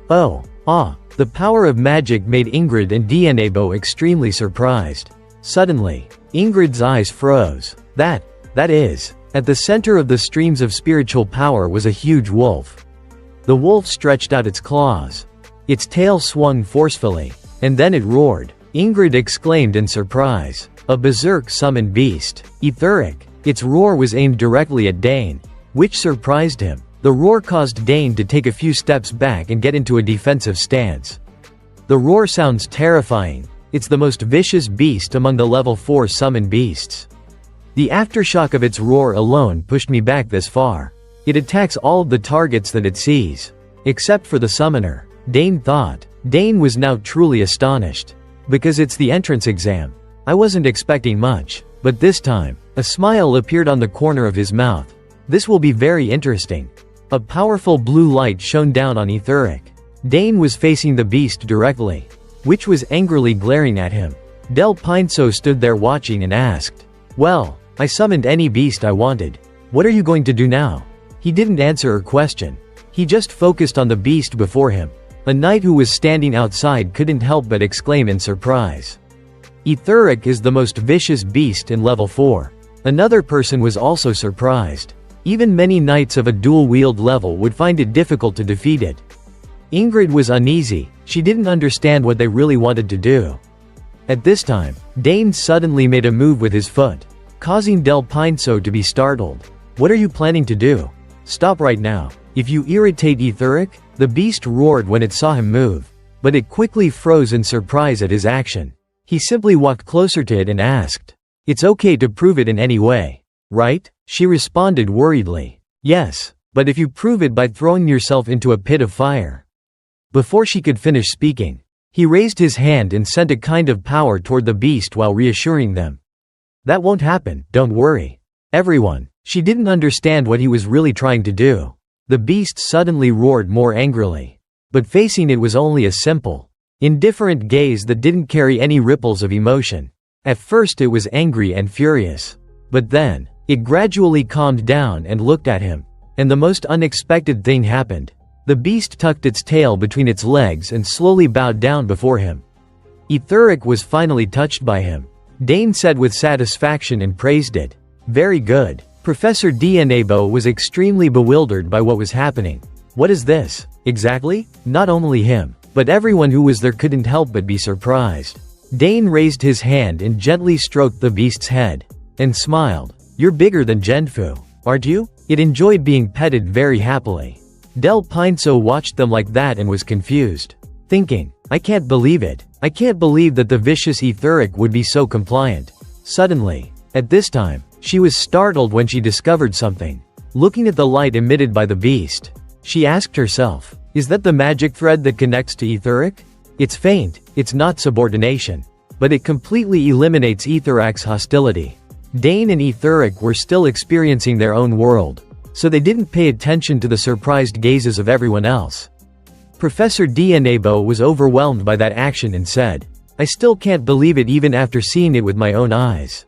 The power of magic made Ingrid and Dianebo extremely surprised. Suddenly, Ingrid's eyes froze. That is, at the center of the streams of spiritual power was a huge wolf. The wolf stretched out its claws. Its tail swung forcefully, and then it roared. Ingrid exclaimed in surprise. A berserk summoned beast. Etheric. Its roar was aimed directly at Dane, which surprised him. The roar caused Dane to take a few steps back and get into a defensive stance. The roar sounds terrifying. It's the most vicious beast among the level 4 summoned beasts. The aftershock of its roar alone pushed me back this far. It attacks all of the targets that it sees. Except for the summoner, Dane thought. Dane was now truly astonished. Because it's the entrance exam. I wasn't expecting much. But this time, a smile appeared on the corner of his mouth. This will be very interesting. A powerful blue light shone down on Etheric. Dane was facing the beast directly, which was angrily glaring at him. Del Pinso stood there watching and asked, well, I summoned any beast I wanted. What are you going to do now? He didn't answer her question. He just focused on the beast before him. A knight who was standing outside couldn't help but exclaim in surprise. Etheric is the most vicious beast in level 4. Another person was also surprised. Even many knights of a dual-wield level would find it difficult to defeat it. Ingrid was uneasy. She didn't understand what they really wanted to do. At this time, Dane suddenly made a move with his foot, causing Del Pinso to be startled. What are you planning to do? Stop right now. If you irritate Etheric, the beast roared when it saw him move. But it quickly froze in surprise at his action. He simply walked closer to it and asked, it's okay to prove it in any way, right? She responded worriedly. Yes, but if you prove it by throwing yourself into a pit of fire. Before she could finish speaking, he raised his hand and sent a kind of power toward the beast while reassuring them. That won't happen, don't worry. Everyone. She didn't understand what he was really trying to do. The beast suddenly roared more angrily. But facing it was only a simple, indifferent gaze that didn't carry any ripples of emotion. At first it was angry and furious. But then, It gradually calmed down and looked at him. And the most unexpected thing happened. The beast tucked its tail between its legs and slowly bowed down before him. Etheric was finally touched by him. Dane said with satisfaction and praised it. Very good. Professor Dnabo was extremely bewildered by what was happening. What is this? Exactly? Not only him, but everyone who was there couldn't help but be surprised. Dane raised his hand and gently stroked the beast's head. And smiled. You're bigger than Genfu, aren't you? It enjoyed being petted very happily. Del Pinso watched them like that and was confused. Thinking, I can't believe it. I can't believe that the vicious Etheric would be so compliant. Suddenly, at this time, she was startled when she discovered something. Looking at the light emitted by the beast, she asked herself, is that the magic thread that connects to Etheric? It's faint, it's not subordination. But it completely eliminates Etheric's hostility. Dane and Etheric were still experiencing their own world, so they didn't pay attention to the surprised gazes of everyone else. Professor Dnabo was overwhelmed by that action and said, I still can't believe it even after seeing it with my own eyes.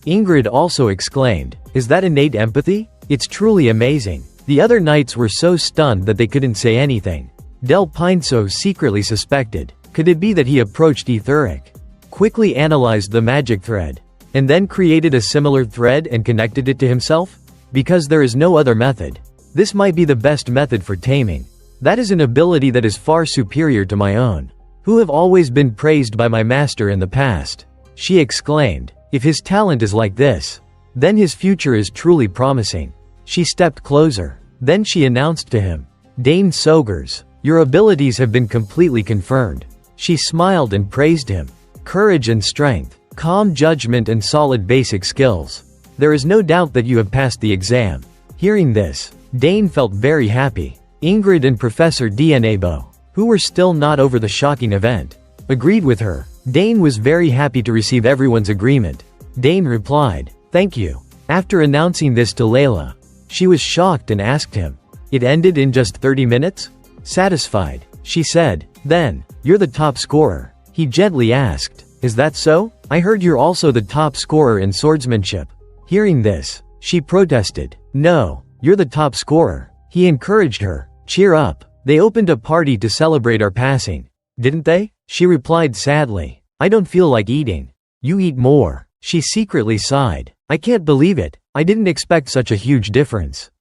Ingrid also exclaimed, is that innate empathy? It's truly amazing. The other knights were so stunned that they couldn't say anything. Del Pinso secretly suspected, could it be that he approached Etheric, quickly analyzed the magic thread, and then created a similar thread and connected it to himself? Because there is no other method. This might be the best method for taming. That is an ability that is far superior to my own, who have always been praised by my master in the past. She exclaimed, if his talent is like this, then his future is truly promising. She stepped closer. Then she announced to him, Dane Sogers, your abilities have been completely confirmed. She smiled and praised him. Courage and strength, calm judgment and solid basic skills. There is no doubt that you have passed the exam. Hearing this, Dane felt very happy. Ingrid and Professor Dnabo, who were still not over the shocking event, agreed with her. Dane was very happy to receive everyone's agreement. Dane replied, thank you. After announcing this to Leila, she was shocked and asked him, it ended in just 30 minutes? Satisfied, she said, then, you're the top scorer. He gently asked, is that so? I heard you're also the top scorer in swordsmanship. Hearing this, she protested, no, you're the top scorer. He encouraged her, cheer up. They opened a party to celebrate our passing, didn't they? She replied sadly, I don't feel like eating. You eat more. She secretly sighed. I can't believe it. I didn't expect such a huge difference.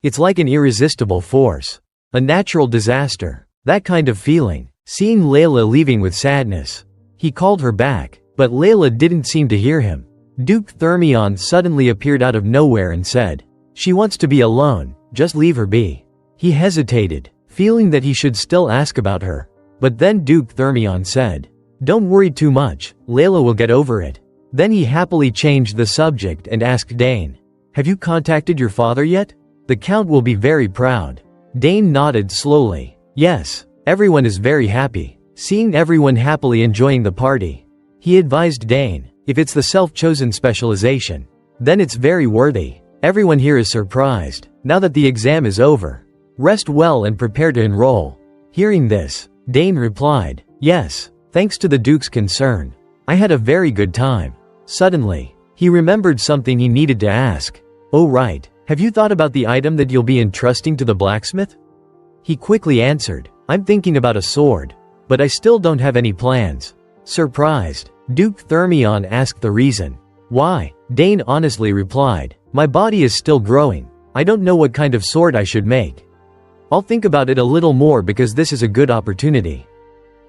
It's like an irresistible force. A natural disaster. That kind of feeling. Seeing Leila leaving with sadness. He called her back, but Leila didn't seem to hear him. Duke Thermion suddenly appeared out of nowhere and said, she wants to be alone, just leave her be. He hesitated, feeling that he should still ask about her. But then Duke Thermion said, don't worry too much, Leila will get over it. Then he happily changed the subject and asked Dane, have you contacted your father yet? The Count will be very proud. Dane nodded slowly. Yes, everyone is very happy. Seeing everyone happily enjoying the party, he advised Dane, if it's the self-chosen specialization, then it's very worthy. Everyone here is surprised, now that the exam is over. Rest well and prepare to enroll. Hearing this, Dane replied, yes, thanks to the Duke's concern. I had a very good time. Suddenly, he remembered something he needed to ask. Oh right, have you thought about the item that you'll be entrusting to the blacksmith? He quickly answered, I'm thinking about a sword, but I still don't have any plans. Surprised, Duke Thermion asked the reason. Why? Dane honestly replied, my body is still growing. I don't know what kind of sword I should make. I'll think about it a little more because this is a good opportunity.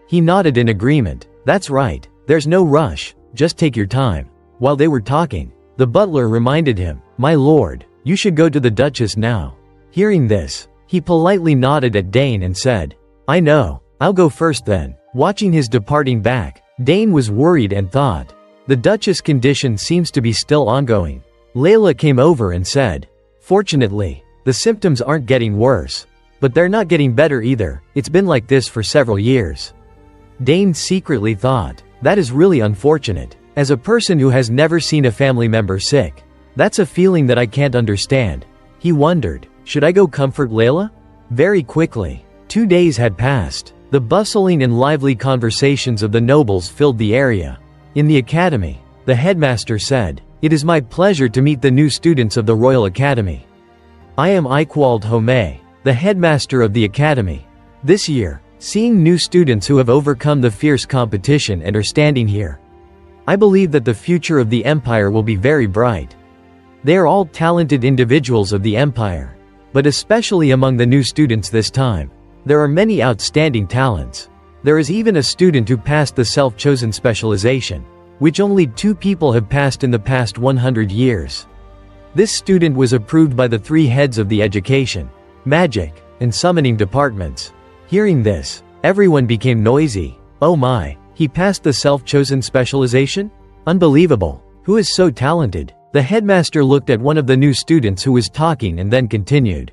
He nodded in agreement. That's right, there's no rush, just take your time. While they were talking, the butler reminded him, my lord, you should go to the Duchess now. Hearing this, he politely nodded at Dane and said, I know, I'll go first then. Watching his departing back, Dane was worried and thought, the Duchess' condition seems to be still ongoing. Leila came over and said, fortunately, the symptoms aren't getting worse. But they're not getting better either, it's been like this for several years. Dane secretly thought, that is really unfortunate. As a person who has never seen a family member sick, that's a feeling that I can't understand. He wondered, should I go comfort Leila? Very quickly, 2 days had passed. The bustling and lively conversations of the nobles filled the area. In the academy, the headmaster said, It is my pleasure to meet the new students of the Royal Academy. I am Iquald Home, the headmaster of the Academy. This year, seeing new students who have overcome the fierce competition and are standing here, I believe that the future of the Empire will be very bright. They are all talented individuals of the Empire. But especially among the new students this time, there are many outstanding talents. There is even a student who passed the self-chosen specialization, which only 2 people have passed in the past 100 years. This student was approved by the 3 heads of the education, magic, and summoning departments. Hearing this, everyone became noisy. Oh my, he passed the self-chosen specialization? Unbelievable. Who is so talented? The headmaster looked at one of the new students who was talking and then continued.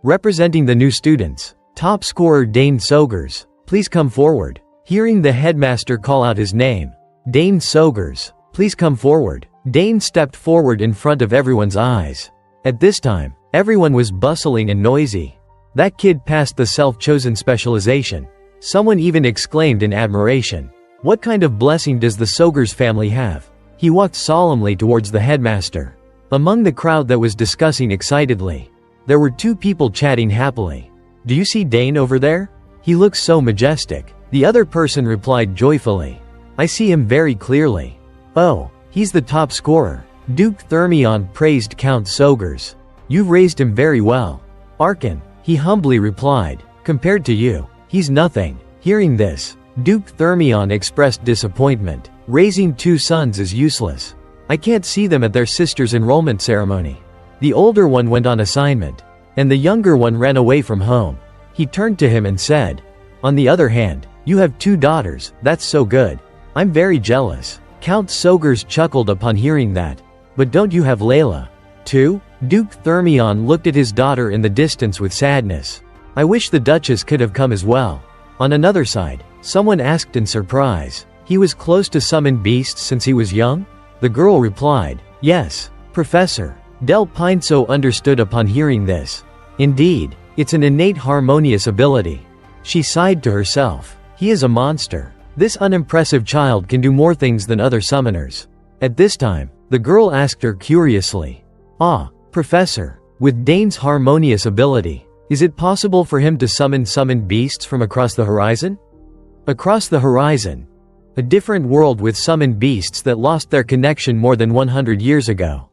Representing the new students, top scorer Dane Sogers, please come forward. Hearing the headmaster call out his name, Dane Sogers, please come forward. Dane stepped forward in front of everyone's eyes. At this time, everyone was bustling and noisy. That kid passed the self-chosen specialization. Someone even exclaimed in admiration. What kind of blessing does the Sogers family have? He walked solemnly towards the headmaster. Among the crowd that was discussing excitedly, there were 2 people chatting happily. Do you see Dane over there? He looks so majestic. The other person replied joyfully. I see him very clearly. Oh, he's the top scorer. Duke Thermion praised Count Sogers. You've raised him very well. Arkan, he humbly replied. Compared to you, he's nothing. Hearing this, Duke Thermion expressed disappointment. Raising 2 sons is useless. I can't see them at their sister's enrollment ceremony. The older one went on assignment, and the younger one ran away from home. He turned to him and said, on the other hand, you have 2 daughters, that's so good. I'm very jealous. Count Sogers chuckled upon hearing that. But don't you have Leila, too? Duke Thermion looked at his daughter in the distance with sadness. I wish the Duchess could have come as well. On another side, someone asked in surprise. He was close to summon beasts since he was young? The girl replied, yes, Professor. Del Pinso understood upon hearing this. Indeed, it's an innate harmonious ability. She sighed to herself. He is a monster. This unimpressive child can do more things than other summoners. At this time, the girl asked her curiously. Ah, Professor, with Dane's harmonious ability, is it possible for him to summon beasts from across the horizon? Across the horizon. A different world with summoned beasts that lost their connection more than 100 years ago.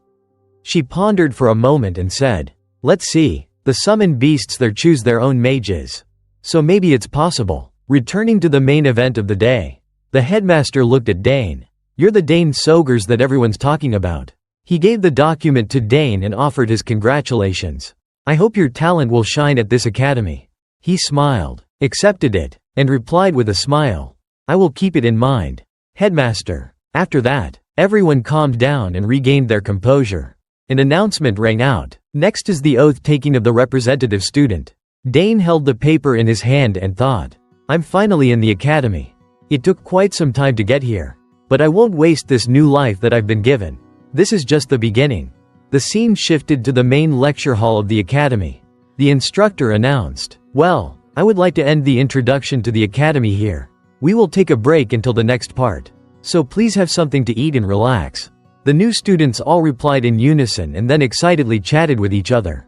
She pondered for a moment and said, let's see, the summoned beasts there choose their own mages. So maybe it's possible. Returning to the main event of the day, the headmaster looked at Dane. You're the Dane Sogers that everyone's talking about. He gave the document to Dane and offered his congratulations. I hope your talent will shine at this academy. He smiled, accepted it, and replied with a smile. I will keep it in mind. Headmaster. After that, everyone calmed down and regained their composure. An announcement rang out. Next is the oath-taking of the representative student. Dane held the paper in his hand and thought, I'm finally in the academy. It took quite some time to get here. But I won't waste this new life that I've been given. This is just the beginning. The scene shifted to the main lecture hall of the academy. The instructor announced, well, I would like to end the introduction to the academy here. We will take a break until the next part. So please have something to eat and relax. The new students all replied in unison and then excitedly chatted with each other.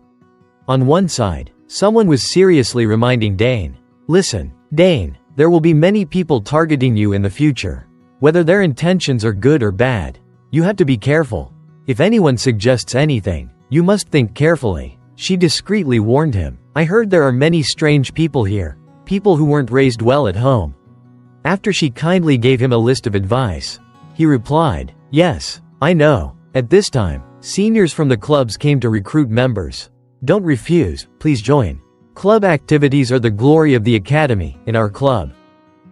On one side, someone was seriously reminding Dane. Listen, Dane, there will be many people targeting you in the future. Whether their intentions are good or bad, you have to be careful. If anyone suggests anything, you must think carefully. She discreetly warned him. I heard there are many strange people here. People who weren't raised well at home. After she kindly gave him a list of advice, he replied, yes, I know. At this time, seniors from the clubs came to recruit members. Don't refuse, please join. Club activities are the glory of the academy. In our club,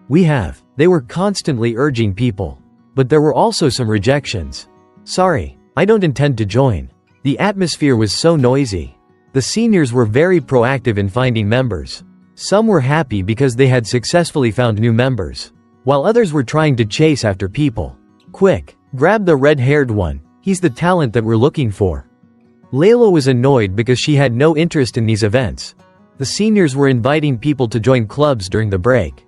they were constantly urging people. But there were also some rejections. Sorry, I don't intend to join. The atmosphere was so noisy. The seniors were very proactive in finding members. Some were happy because they had successfully found new members, while others were trying to chase after people. Quick, grab the red-haired one. He's the talent that we're looking for. Leila was annoyed because she had no interest in these events. The seniors were inviting people to join clubs during the break.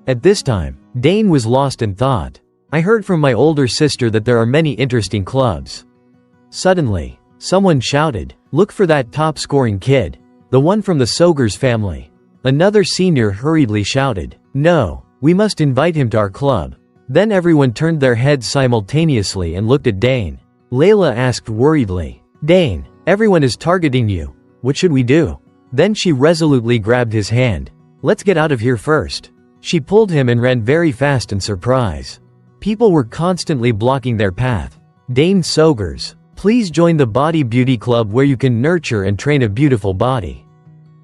At this time, Dane was lost in thought. I heard from my older sister that there are many interesting clubs. Suddenly, someone shouted, "Look for that top-scoring kid. The one from the Sogers family." Another senior hurriedly shouted, "No, we must invite him to our club." Then everyone turned their heads simultaneously and looked at Dane. Leila asked worriedly, "Dane, everyone is targeting you. What should we do?" Then she resolutely grabbed his hand. "Let's get out of here first." She pulled him and ran very fast in surprise. People were constantly blocking their path. "Dane Sogers, please join the Body Beauty Club where you can nurture and train a beautiful body."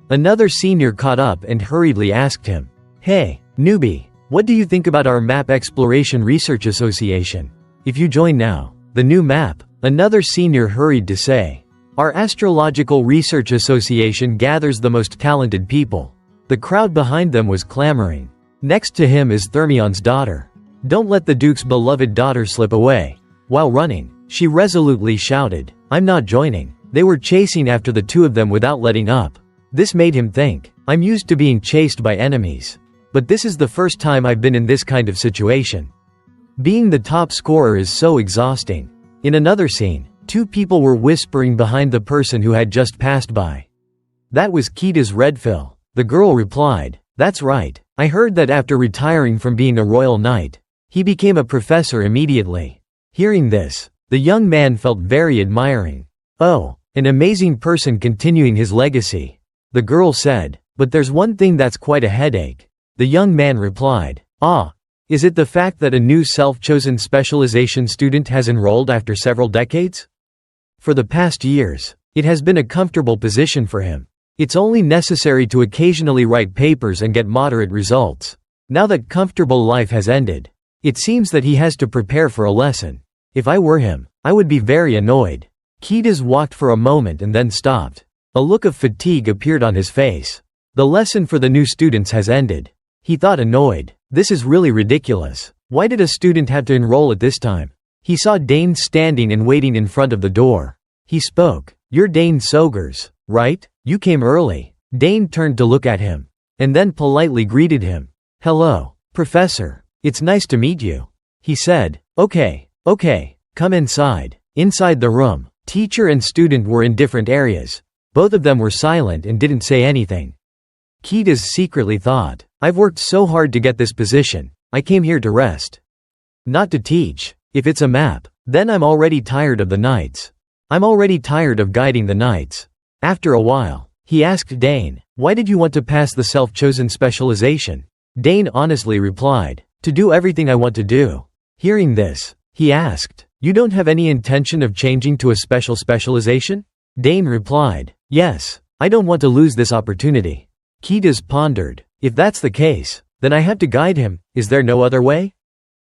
Another senior caught up and hurriedly asked him, "Hey, newbie, what do you think about our Map Exploration Research Association? If you join now, the new map," another senior hurried to say, "Our Astrological Research Association gathers the most talented people." The crowd behind them was clamoring. Next to him is Thermion's daughter. Don't let the Duke's beloved daughter slip away. While running, she resolutely shouted, "I'm not joining." They were chasing after the two of them without letting up. This made him think, "I'm used to being chased by enemies. But this is the first time I've been in this kind of situation. Being the top scorer is so exhausting." In another scene, two people were whispering behind the person who had just passed by. That was Kita's Redfill. The girl replied, "That's right. I heard that after retiring from being a royal knight, he became a professor immediately." Hearing this, the young man felt very admiring. "Oh, an amazing person continuing his legacy." The girl said, "But there's one thing that's quite a headache." The young man replied, "Ah, is it the fact that a new self-chosen specialization student has enrolled after several decades? For the past years, it has been a comfortable position for him. It's only necessary to occasionally write papers and get moderate results. Now that comfortable life has ended, it seems that he has to prepare for a lesson. If I were him, I would be very annoyed." Kitas walked for a moment and then stopped. A look of fatigue appeared on his face. The lesson for the new students has ended. He thought annoyed. This is really ridiculous. Why did a student have to enroll at this time? He saw Dane standing and waiting in front of the door. He spoke. "You're Dane Sogers, right? You came early." Dane turned to look at him, and then politely greeted him. "Hello, Professor. It's nice to meet you," he said. Okay, come inside." Inside the room, teacher and student were in different areas. Both of them were silent and didn't say anything. Kitas secretly thought, "I've worked so hard to get this position. I came here to rest. Not to teach. If it's a map, then I'm already tired of the knights. I'm already tired of guiding the knights." After a while, he asked Dane, "Why did you want to pass the self-chosen specialization?" Dane honestly replied, "To do everything I want to do." Hearing this, he asked, "You don't have any intention of changing to a special specialization?" Dane replied, "Yes, I don't want to lose this opportunity." Kitas pondered, "If that's the case, then I have to guide him. Is there no other way?"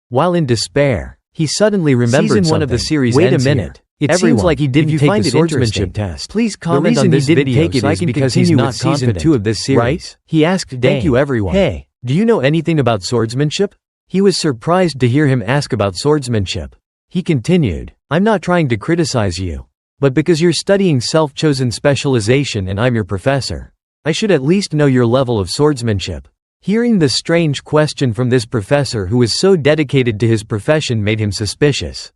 While in despair, he suddenly remembered Season 1 something. of the series Wait a ends minute. here. It seems like he didn't take the swordsmanship test. Please comment on this video so I can because he's not season 2 of this series. Right? He asked Dane. Thank you everyone. "Hey, do you know anything about swordsmanship?" He was surprised to hear him ask about swordsmanship. He continued, "I'm not trying to criticize you. But because you're studying self-chosen specialization and I'm your professor, I should at least know your level of swordsmanship." Hearing the strange question from this professor who was so dedicated to his profession made him suspicious.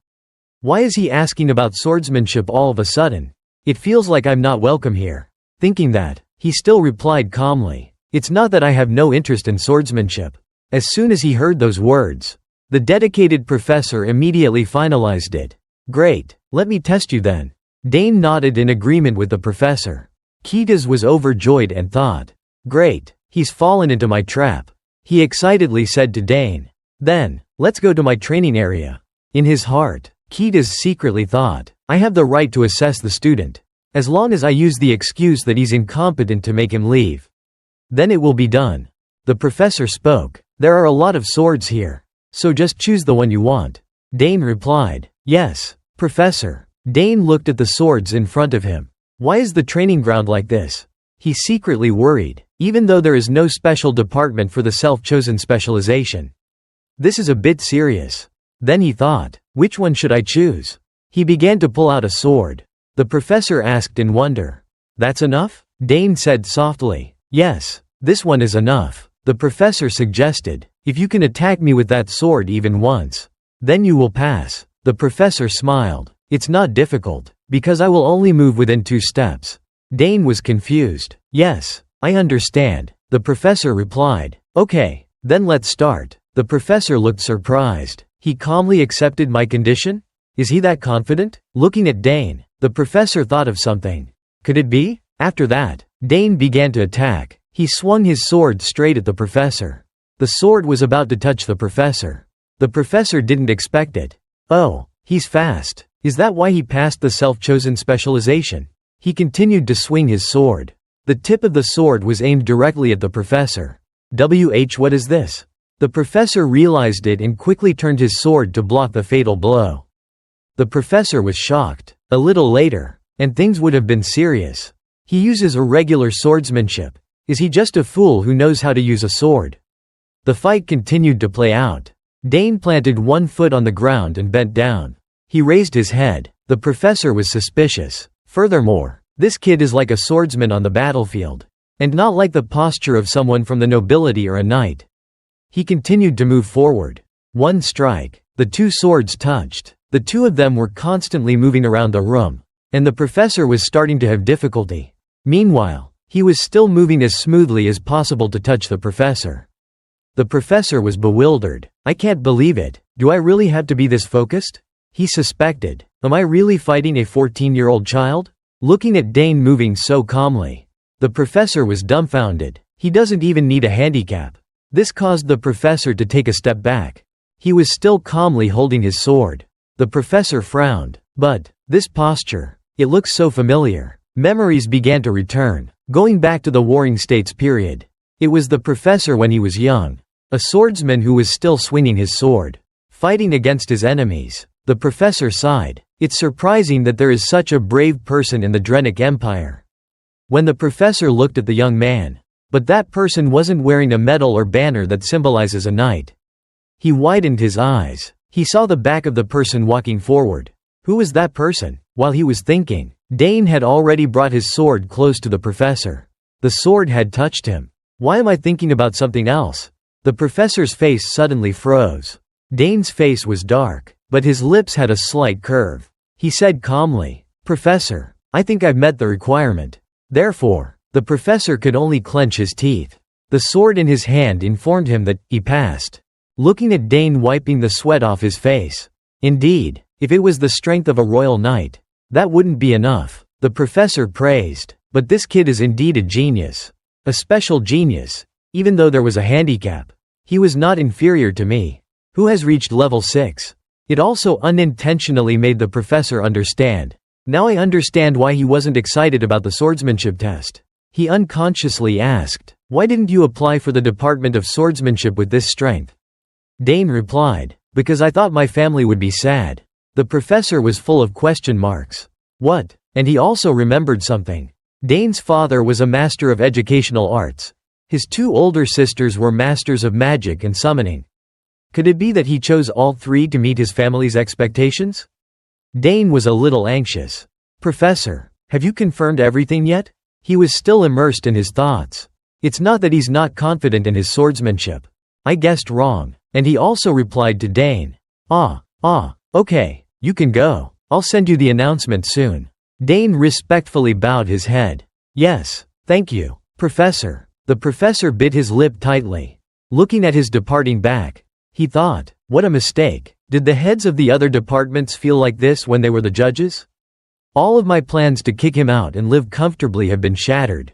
Why is he asking about swordsmanship all of a sudden? It feels like I'm not welcome here. Thinking that, he still replied calmly, "It's not that I have no interest in swordsmanship." As soon as he heard those words, the dedicated professor immediately finalized it. "Great, let me test you then." Dane nodded in agreement with the professor. Kitas was overjoyed and thought, "Great, he's fallen into my trap." He excitedly said to Dane, "Then, let's go to my training area." In his heart, Kitas secretly thought, "I have the right to assess the student. As long as I use the excuse that he's incompetent to make him leave, then it will be done." The professor spoke, "There are a lot of swords here. So just choose the one you want." Dane replied, "Yes, Professor." Dane looked at the swords in front of him. Why is the training ground like this? He secretly worried, even though there is no special department for the self-chosen specialization. This is a bit serious. Then he thought, which one should I choose? He began to pull out a sword. The professor asked in wonder, "That's enough?" Dane said softly, "Yes, this one is enough." The professor suggested, "If you can attack me with that sword even once, Then you will pass. The professor smiled. It's not difficult, because I will only move within 2 steps. Dane was confused. Yes, I understand, the professor replied. Okay, then let's start. The professor looked surprised. He calmly accepted my condition? Is he that confident? Looking at Dane, the professor thought of something. Could it be? After that, Dane began to attack. He swung his sword straight at the professor. The sword was about to touch the professor. The professor didn't expect it. Oh, he's fast. Is that why he passed the self-chosen specialization? He continued to swing his sword. The tip of the sword was aimed directly at the professor. What is this? The professor realized it and quickly turned his sword to block the fatal blow. The professor was shocked. A little later, and things would have been serious. He uses irregular swordsmanship. Is he just a fool who knows how to use a sword? The fight continued to play out. Dane planted one foot on the ground and bent down. He raised his head. The professor was suspicious. Furthermore, this kid is like a swordsman on the battlefield, and not like the posture of someone from the nobility or a knight. He continued to move forward. One strike. The 2 swords touched. The 2 of them were constantly moving around the room, and the professor was starting to have difficulty. Meanwhile, he was still moving as smoothly as possible to touch the professor. The professor was bewildered. I can't believe it. Do I really have to be this focused? He suspected. Am I really fighting a 14-year-old child? Looking at Dane moving so calmly, the professor was dumbfounded. He doesn't even need a handicap. This caused the professor to take a step back. He was still calmly holding his sword. The professor frowned. But this posture, it looks so familiar. Memories began to return, going back to the Warring States period. It was the professor when he was young, a swordsman who was still swinging his sword, fighting against his enemies. The professor sighed. It's surprising that there is such a brave person in the Drenic Empire. When the professor looked at the young man, but that person wasn't wearing a medal or banner that symbolizes a knight. He widened his eyes. He saw the back of the person walking forward. Who was that person? While he was thinking, Dane had already brought his sword close to the professor. The sword had touched him. Why am I thinking about something else? The professor's face suddenly froze. Dane's face was dark, but his lips had a slight curve. He said calmly, Professor, I think I've met the requirement. Therefore, the professor could only clench his teeth. The sword in his hand informed him that he passed. Looking at Dane wiping the sweat off his face. Indeed, if it was the strength of a royal knight, that wouldn't be enough. The professor praised. But this kid is indeed a genius. A special genius. Even though there was a handicap, he was not inferior to me, who has reached level 6. It also unintentionally made the professor understand. Now I understand why he wasn't excited about the swordsmanship test. He unconsciously asked, why didn't you apply for the Department of Swordsmanship with this strength? Dane replied, because I thought my family would be sad. The professor was full of question marks. What? And he also remembered something. Dane's father was a master of educational arts. His 2 older sisters were masters of magic and summoning. Could it be that he chose all 3 to meet his family's expectations? Dane was a little anxious. Professor, have you confirmed everything yet? He was still immersed in his thoughts. It's not that he's not confident in his swordsmanship. I guessed wrong. And he also replied to Dane. Okay, you can go. I'll send you the announcement soon. Dane respectfully bowed his head. Yes, thank you, Professor. The professor bit his lip tightly. Looking at his departing back, he thought, what a mistake. Did the heads of the other departments feel like this when they were the judges? All of my plans to kick him out and live comfortably have been shattered.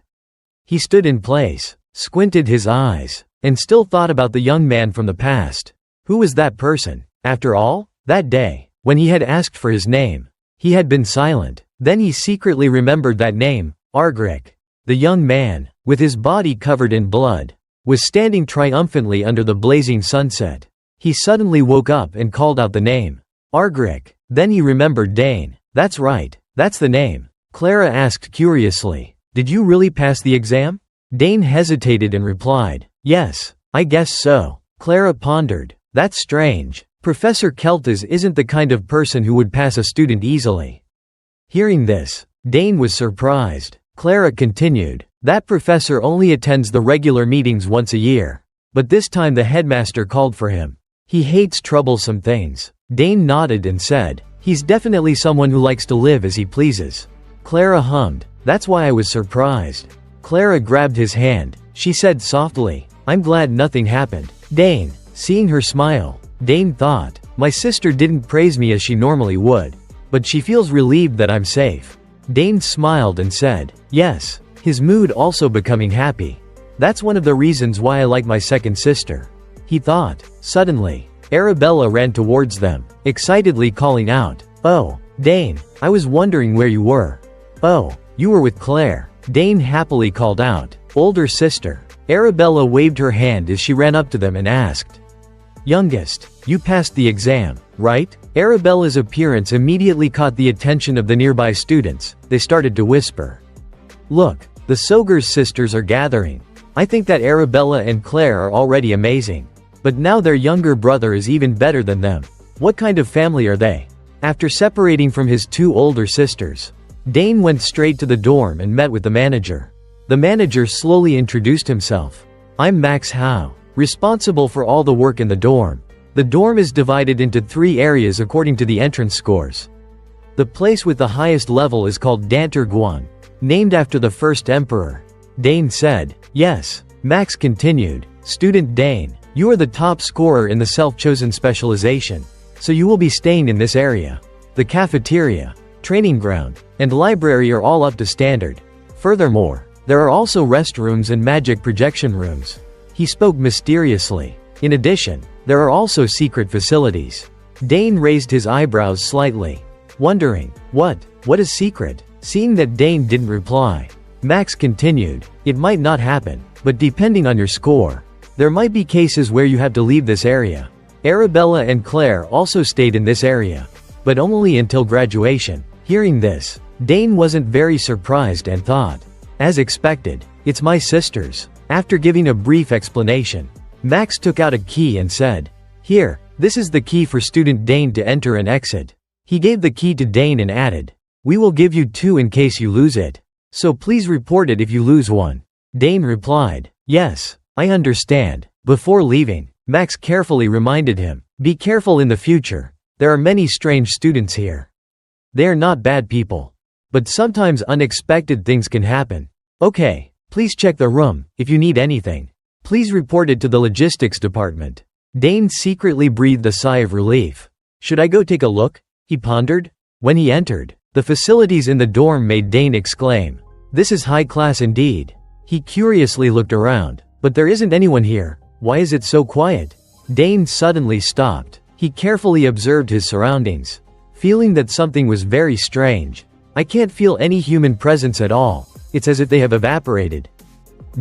He stood in place, squinted his eyes, and still thought about the young man from the past. Who was that person? After all, that day, when he had asked for his name, he had been silent. Then he secretly remembered that name, Argrick. The young man, with his body covered in blood, was standing triumphantly under the blazing sunset. He suddenly woke up and called out the name. Argrick. Then he remembered Dane. That's right, that's the name. Clara asked curiously, did you really pass the exam? Dane hesitated and replied, yes, I guess so. Clara pondered. That's strange. Professor Keltas isn't the kind of person who would pass a student easily. Hearing this, Dane was surprised. Clara continued, that professor only attends the regular meetings once a year. But this time the headmaster called for him. He hates troublesome things. Dane nodded and said, he's definitely someone who likes to live as he pleases. Clara hummed, that's why I was surprised. Clara grabbed his hand. She said softly, I'm glad nothing happened. Dane, seeing her smile, Dane thought, my sister didn't praise me as she normally would. But she feels relieved that I'm safe. Dane smiled and said, yes, his mood also becoming happy. That's one of the reasons why I like my second sister. He thought. Suddenly, Arabella ran towards them, excitedly calling out, oh, Dane, I was wondering where you were. Oh, you were with Claire. Dane happily called out, older sister. Arabella waved her hand as she ran up to them and asked, youngest, you passed the exam, right? Arabella's appearance immediately caught the attention of the nearby students. They started to whisper. Look, the Soger's sisters are gathering. I think that Arabella and Claire are already amazing. But now their younger brother is even better than them. What kind of family are they? After separating from his two older sisters, Dane went straight to the dorm and met with the manager. The manager slowly introduced himself. I'm Max Howe, responsible for all the work in the dorm. The dorm is divided into 3 areas according to the entrance scores. The place with the highest level is called Danter Guan, named after the first emperor. Dane said. Yes. Max continued. Student Dane, you are the top scorer in the self-chosen specialization, so you will be staying in this area. The cafeteria, training ground, and library are all up to standard. Furthermore, there are also restrooms and magic projection rooms. He spoke mysteriously. In addition, there are also secret facilities. Dane raised his eyebrows slightly, wondering, what is secret? Seeing that Dane didn't reply, Max continued, it might not happen, but depending on your score, there might be cases where you have to leave this area. Arabella and Claire also stayed in this area, but only until graduation. Hearing this, Dane wasn't very surprised and thought, as expected, it's my sisters. After giving a brief explanation, Max took out a key and said, here, this is the key for student Dane to enter and exit. He gave the key to Dane and added, we will give you 2 in case you lose it. So please report it if you lose one. Dane replied, yes, I understand. Before leaving, Max carefully reminded him, be careful in the future. There are many strange students here. They are not bad people. But sometimes unexpected things can happen. Okay, please check the room. If you need anything, please report it to the logistics department. Dane secretly breathed a sigh of relief. Should I go take a look? He pondered. When he entered, the facilities in the dorm made Dane exclaim, this is high class indeed. He curiously looked around, but there isn't anyone here. Why is it so quiet? Dane suddenly stopped. He carefully observed his surroundings, feeling that something was very strange. I can't feel any human presence at all. It's as if they have evaporated.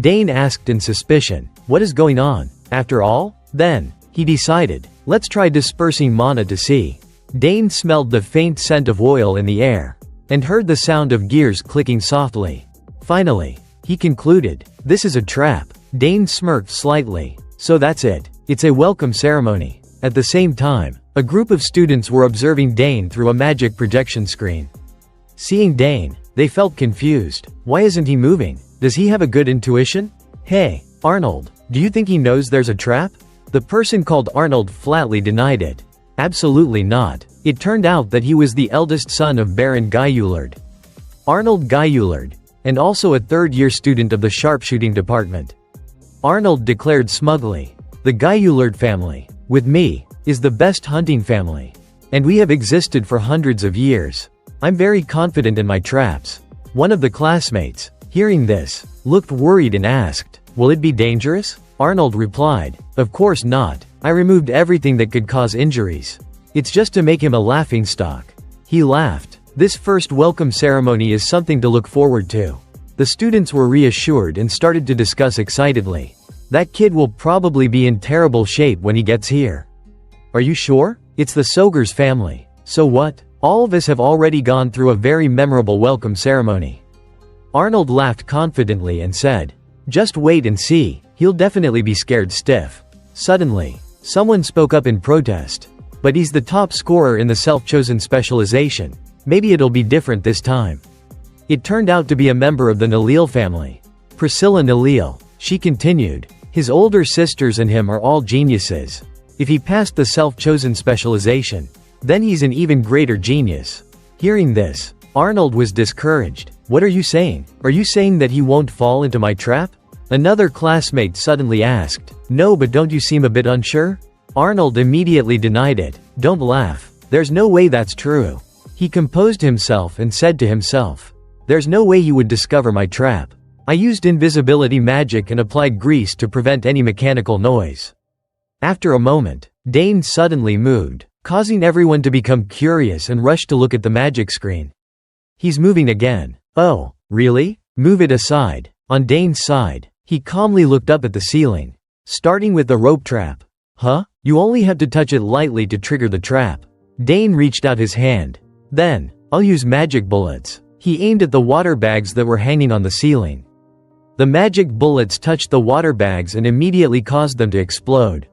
Dane asked in suspicion, what is going on? After all? Then, he decided, let's try dispersing mana to see. Dane smelled the faint scent of oil in the air, and heard the sound of gears clicking softly. Finally, he concluded, this is a trap. Dane smirked slightly. So that's it. It's a welcome ceremony. At the same time, a group of students were observing Dane through a magic projection screen. Seeing Dane, they felt confused. Why isn't he moving? Does he have a good intuition? Hey, Arnold, do you think he knows there's a trap? The person called Arnold flatly denied it. Absolutely not. It turned out that he was the eldest son of Baron Guyulard. Arnold Guyulard, and also a third-year student of the sharpshooting department. Arnold declared smugly, the Guyulard family, with me, is the best hunting family. And we have existed for hundreds of years. I'm very confident in my traps. One of the classmates, hearing this, looked worried and asked, will it be dangerous? Arnold replied, of course not. I removed everything that could cause injuries. It's just to make him a laughingstock. He laughed. This first welcome ceremony is something to look forward to. The students were reassured and started to discuss excitedly. That kid will probably be in terrible shape when he gets here. Are you sure? It's the Soger's family. So what? All of us have already gone through a very memorable welcome ceremony. Arnold laughed confidently and said, just wait and see, he'll definitely be scared stiff. Suddenly, someone spoke up in protest. But he's the top scorer in the self-chosen specialization. Maybe it'll be different this time. It turned out to be a member of the Nalil family. Priscilla Nalil. She continued. His older sisters and him are all geniuses. If he passed the self-chosen specialization, then he's an even greater genius. Hearing this, Arnold was discouraged. What are you saying? Are you saying that he won't fall into my trap? Another classmate suddenly asked. No, but don't you seem a bit unsure? Arnold immediately denied it. Don't laugh. There's no way that's true. He composed himself and said to himself, there's no way you would discover my trap. I used invisibility magic and applied grease to prevent any mechanical noise. After a moment, Dane suddenly moved, causing everyone to become curious and rush to look at the magic screen. He's moving again. Oh, really? Move it aside. On Dane's side, he calmly looked up at the ceiling. Starting with the rope trap. Huh? You only have to touch it lightly to trigger the trap. Dane reached out his hand. Then, I'll use magic bullets. He aimed at the water bags that were hanging on the ceiling. The magic bullets touched the water bags and immediately caused them to explode.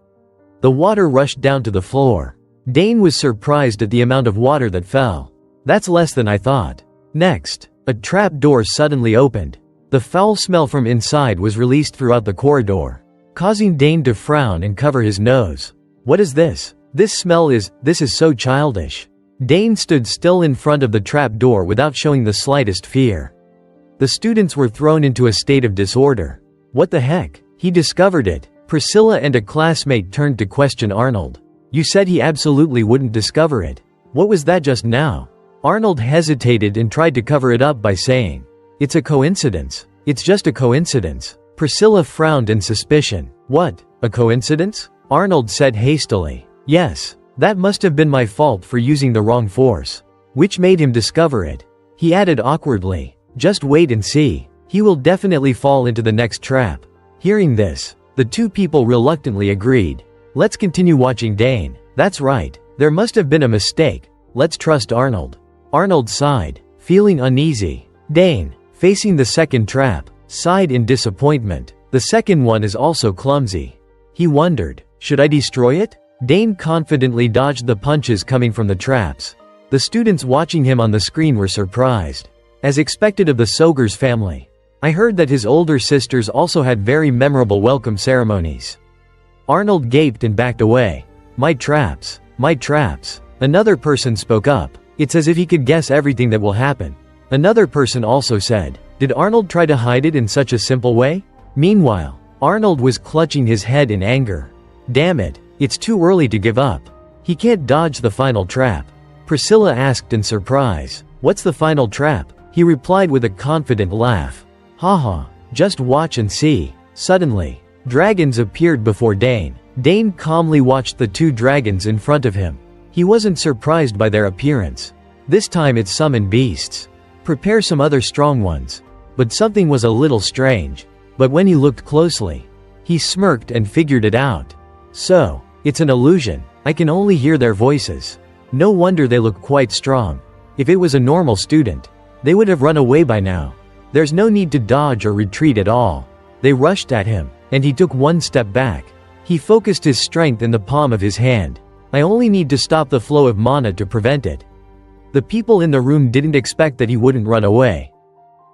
The water rushed down to the floor. Dane was surprised at the amount of water that fell. That's less than I thought. Next, a trap door suddenly opened. The foul smell from inside was released throughout the corridor, causing Dane to frown and cover his nose. What is this? This is so childish. Dane stood still in front of the trap door without showing the slightest fear. The students were thrown into a state of disorder. What the heck? He discovered it. Priscilla and a classmate turned to question Arnold. You said he absolutely wouldn't discover it. What was that just now? Arnold hesitated and tried to cover it up by saying, it's a coincidence. It's just a coincidence. Priscilla frowned in suspicion. What? A coincidence? Arnold said hastily. Yes. That must have been my fault for using the wrong force. Which made him discover it. He added awkwardly. Just wait and see. He will definitely fall into the next trap. Hearing this, the two people reluctantly agreed. Let's continue watching Dane. That's right. There must have been a mistake. Let's trust Arnold. Arnold sighed, feeling uneasy. Dane, facing the second trap, sighed in disappointment. The second one is also clumsy. He wondered, should I destroy it? Dane confidently dodged the punches coming from the traps. The students watching him on the screen were surprised. As expected of the Soger's family. I heard that his older sisters also had very memorable welcome ceremonies. Arnold gaped and backed away. My traps. My traps. Another person spoke up. It's as if he could guess everything that will happen. Another person also said, did Arnold try to hide it in such a simple way? Meanwhile, Arnold was clutching his head in anger. Damn it. It's too early to give up. He can't dodge the final trap. Priscilla asked in surprise. What's the final trap? He replied with a confident laugh. Haha, just watch and see. Suddenly, dragons appeared before Dane. Dane calmly watched the two dragons in front of him. He wasn't surprised by their appearance. This time it summoned beasts. Prepare some other strong ones. But something was a little strange. But when he looked closely, he smirked and figured it out. So, it's an illusion. I can only hear their voices. No wonder they look quite strong. If it was a normal student, they would have run away by now. There's no need to dodge or retreat at all. They rushed at him, and he took one step back. He focused his strength in the palm of his hand. I only need to stop the flow of mana to prevent it. The people in the room didn't expect that he wouldn't run away.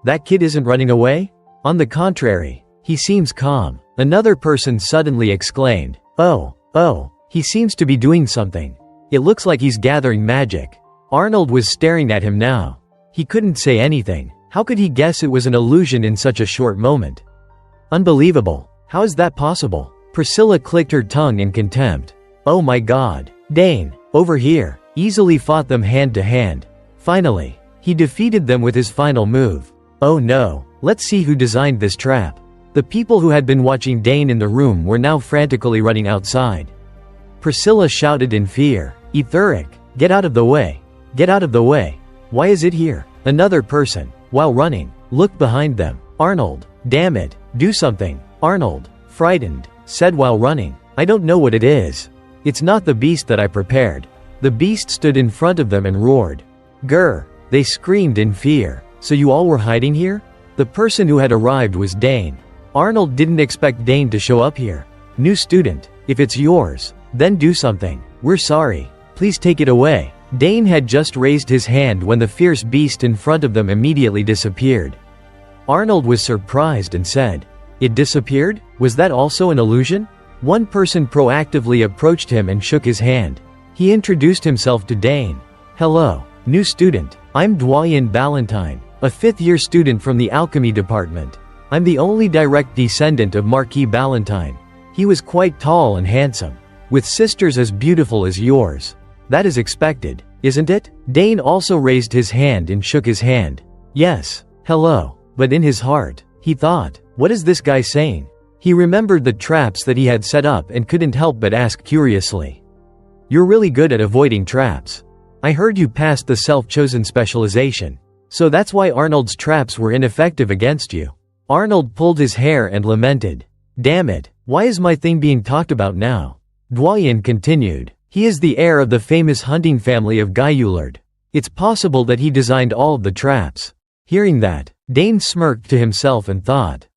That kid isn't running away? On the contrary, he seems calm. Another person suddenly exclaimed, Oh, he seems to be doing something. It looks like he's gathering magic. Arnold was staring at him now. He couldn't say anything. How could he guess it was an illusion in such a short moment? Unbelievable. How is that possible? Priscilla clicked her tongue in contempt. Oh my god. Dane, over here, easily fought them hand to hand. Finally, he defeated them with his final move. Oh no, let's see who designed this trap. The people who had been watching Dane in the room were now frantically running outside. Priscilla shouted in fear. Etheric, get out of the way. Get out of the way. Why is it here? Another person, while running, looked behind them. Arnold, damn it, do something. Arnold, frightened, said while running. I don't know what it is. It's not the beast that I prepared. The beast stood in front of them and roared. Grr, they screamed in fear. So you all were hiding here? The person who had arrived was Dane. Arnold didn't expect Dane to show up here. New student, if it's yours, then do something. We're sorry. Please take it away. Dane had just raised his hand when the fierce beast in front of them immediately disappeared. Arnold was surprised and said, It disappeared? Was that also an illusion? One person proactively approached him and shook his hand. He introduced himself to Dane. "Hello, new student. I'm Doyen Ballantyne, a 5th-year student from the alchemy department. I'm the only direct descendant of Marquis Ballantyne." He was quite tall and handsome, with sisters as beautiful as yours. "That is expected, isn't it?" Dane also raised his hand and shook his hand. "Yes, hello." But in his heart, he thought, what is this guy saying? He remembered the traps that he had set up and couldn't help but ask curiously. "You're really good at avoiding traps. I heard you passed the self-chosen specialization. So that's why Arnold's traps were ineffective against you." Arnold pulled his hair and lamented. "Damn it, why is my thing being talked about now?" Doyen continued. "He is the heir of the famous hunting family of Gyulard. It's possible that he designed all of the traps." Hearing that, Dane smirked to himself and thought,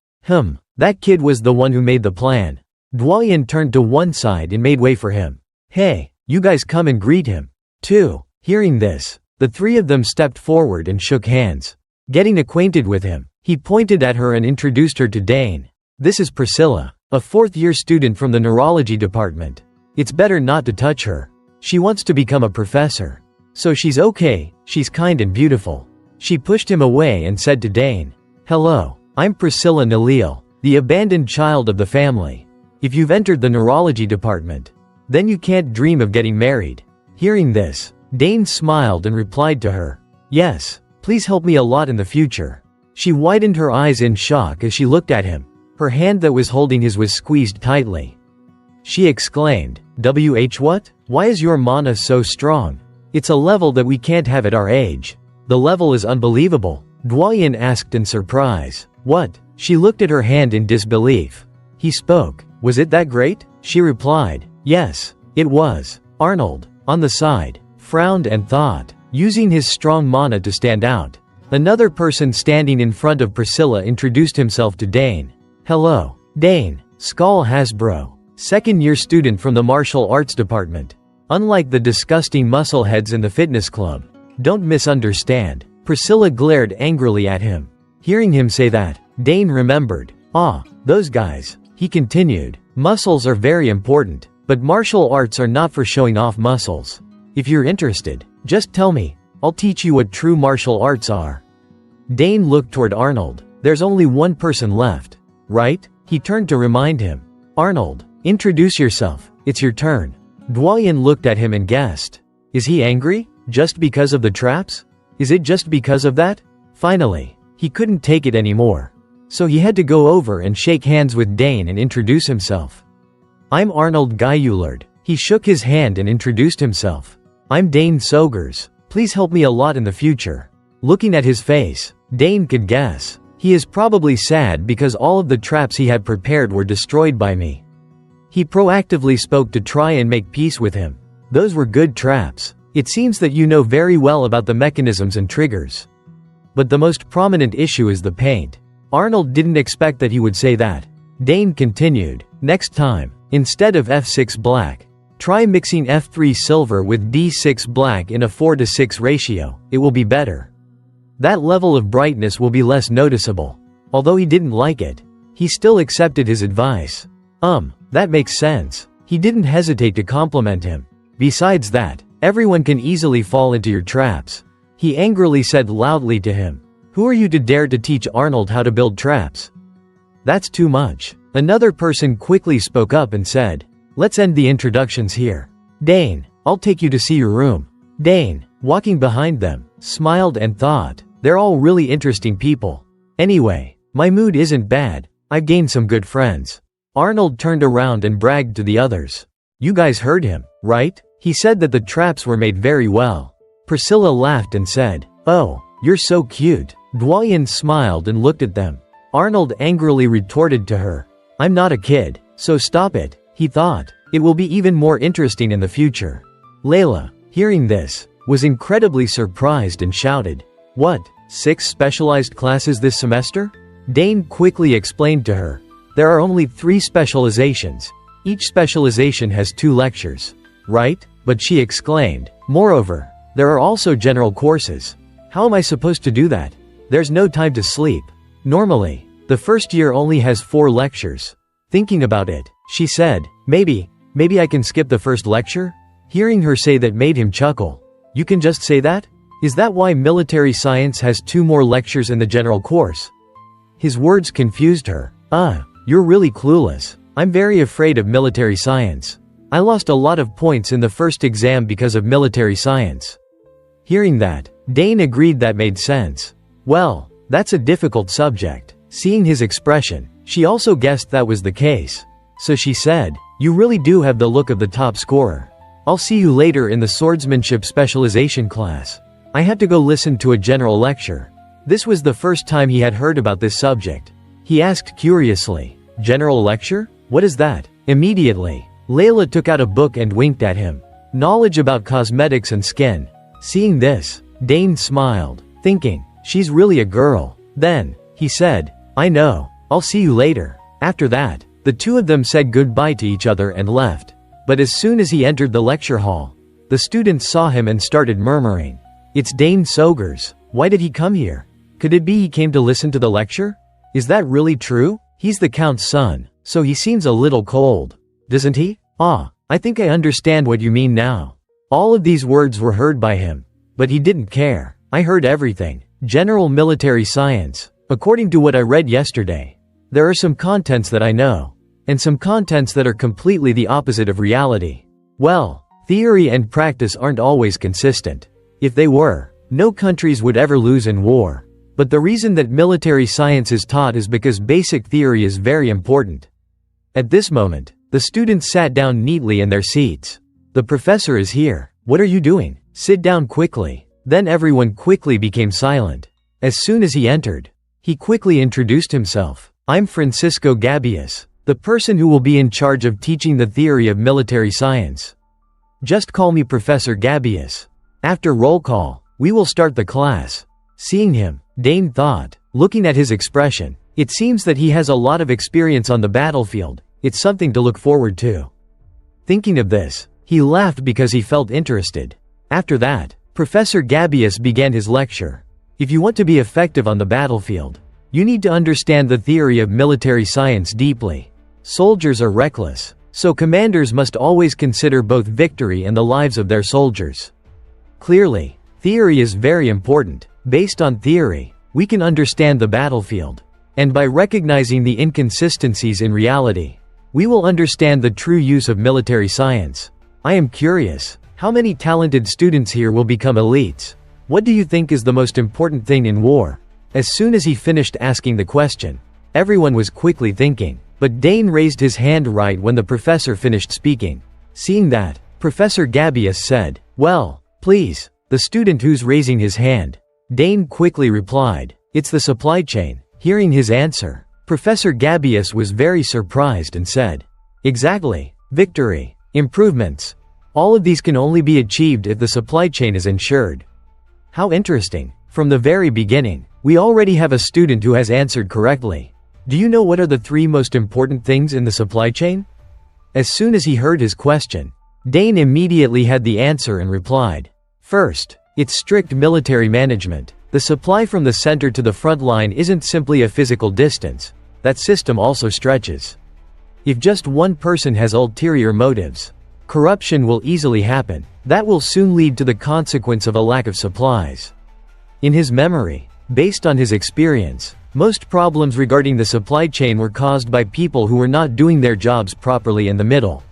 that kid was the one who made the plan. Doyen turned to one side and made way for him. "Hey, you guys come and greet him, too." Hearing this, the three of them stepped forward and shook hands. Getting acquainted with him, he pointed at her and introduced her to Dane. "This is Priscilla, a 4th-year student from the neurology department. It's better not to touch her. She wants to become a professor. So she's okay, she's kind and beautiful." She pushed him away and said to Dane, "Hello, I'm Priscilla Nalil, the abandoned child of the family. If you've entered the neurology department, then you can't dream of getting married." Hearing this, Dane smiled and replied to her, "Yes, please help me a lot in the future." She widened her eyes in shock as she looked at him. Her hand that was holding his was squeezed tightly. She exclaimed, what? Why is your mana so strong? It's a level that we can't have at our age. The level is unbelievable." Doyen asked in surprise. "What?" She looked at her hand in disbelief. He spoke. "Was it that great?" She replied, "Yes, it was." Arnold, on the side, frowned and thought, using his strong mana to stand out. Another person standing in front of Priscilla introduced himself to Dane. "Hello, Dane, Skull Hasbro, 2nd-year student from the martial arts department. Unlike the disgusting muscleheads in the fitness club. Don't misunderstand." Priscilla glared angrily at him. Hearing him say that, Dane remembered. Those guys. He continued. "Muscles are very important, but martial arts are not for showing off muscles. If you're interested, just tell me. I'll teach you what true martial arts are." Dane looked toward Arnold. "There's only one person left, right?" He turned to remind him. "Arnold, introduce yourself. It's your turn." Doyen looked at him and guessed. Is he angry? Just because of the traps? Is it just because of that? Finally, he couldn't take it anymore. So he had to go over and shake hands with Dane and introduce himself. "I'm Arnold Gyulard." He shook his hand and introduced himself. "I'm Dane Sogers. Please help me a lot in the future." Looking at his face, Dane could guess. He is probably sad because all of the traps he had prepared were destroyed by me. He proactively spoke to try and make peace with him. "Those were good traps. It seems that you know very well about the mechanisms and triggers. But the most prominent issue is the paint." Arnold didn't expect that he would say that. Dane continued, "Next time, instead of F6 black, try mixing F3 silver with D6 black in a 4:6 ratio, it will be better. That level of brightness will be less noticeable." Although he didn't like it, he still accepted his advice. That makes sense." He didn't hesitate to compliment him. "Besides that, everyone can easily fall into your traps." He angrily said loudly to him, "Who are you to dare to teach Arnold how to build traps? That's too much." Another person quickly spoke up and said, "Let's end the introductions here. Dane, I'll take you to see your room." Dane, walking behind them, smiled and thought, they're all really interesting people. Anyway, my mood isn't bad. I've gained some good friends. Arnold turned around and bragged to the others. "You guys heard him, right? He said that the traps were made very well." Priscilla laughed and said, "Oh, you're so cute." Doyen smiled and looked at them. Arnold angrily retorted to her, "I'm not a kid, so stop it." He thought, it will be even more interesting in the future. Leila, hearing this, was incredibly surprised and shouted, "What, 6 specialized classes this semester?" Dane quickly explained to her, "There are only 3 specializations. Each specialization has 2 lectures. Right?" But she exclaimed, "Moreover, there are also general courses. How am I supposed to do that? There's no time to sleep. Normally, the first year only has 4 lectures. Thinking about it, she said, maybe I can skip the first lecture? Hearing her say that made him chuckle. You can just say that? Is that why military science has 2 more lectures in the general course? His words confused her. You're really clueless. I'm very afraid of military science. I lost a lot of points in the first exam because of military science. Hearing that, Dane agreed that made sense. Well, that's a difficult subject. Seeing his expression, she also guessed that was the case. So she said, you really do have the look of the top scorer. I'll see you later in the swordsmanship specialization class. I had to go listen to a general lecture. This was the first time he had heard about this subject. He asked curiously, general lecture? What is that? Immediately, Leila took out a book and winked at him. Knowledge about cosmetics and skin. Seeing this, Dane smiled, thinking, she's really a girl. Then, he said, I know, I'll see you later. After that, the two of them said goodbye to each other and left. But as soon as he entered the lecture hall, the students saw him and started murmuring. It's Dane Sogers. Why did he come here? Could it be he came to listen to the lecture? Is that really true? He's the Count's son, so he seems a little cold. Doesn't he? I think I understand what you mean now. All of these words were heard by him. But he didn't care. I heard everything. General military science. According to what I read yesterday, there are some contents that I know, and some contents that are completely the opposite of reality. Well, theory and practice aren't always consistent. If they were, no countries would ever lose in war. But the reason that military science is taught is because basic theory is very important. At this moment, the students sat down neatly in their seats. The professor is here. What are you doing? Sit down quickly. Then everyone quickly became silent. As soon as he entered, he quickly introduced himself. I'm Francisco Gabius, the person who will be in charge of teaching the theory of military science. Just call me Professor Gabius. After roll call, we will start the class. Seeing him, Dane thought, looking at his expression, it seems that he has a lot of experience on the battlefield. It's something to look forward to. Thinking of this, he laughed because he felt interested. After that, Professor Gabius began his lecture. If you want to be effective on the battlefield, you need to understand the theory of military science deeply. Soldiers are reckless, so commanders must always consider both victory and the lives of their soldiers. Clearly, theory is very important. Based on theory, we can understand the battlefield. And by recognizing the inconsistencies in reality, we will understand the true use of military science. I am curious, how many talented students here will become elites? What do you think is the most important thing in war? As soon as he finished asking the question, everyone was quickly thinking, but Dane raised his hand right when the professor finished speaking. Seeing that, Professor Gabius said, well, please, the student who's raising his hand. Dane quickly replied, it's the supply chain. Hearing his answer, Professor Gabius was very surprised and said, exactly, victory, improvements. All of these can only be achieved if the supply chain is ensured. How interesting. From the very beginning, we already have a student who has answered correctly. Do you know what are the 3 most important things in the supply chain? As soon as he heard his question, Dane immediately had the answer and replied. First, it's strict military management. The supply from the center to the front line isn't simply a physical distance. That system also stretches. If just one person has ulterior motives, corruption will easily happen. That will soon lead to the consequence of a lack of supplies. In his memory, based on his experience, most problems regarding the supply chain were caused by people who were not doing their jobs properly in the middle.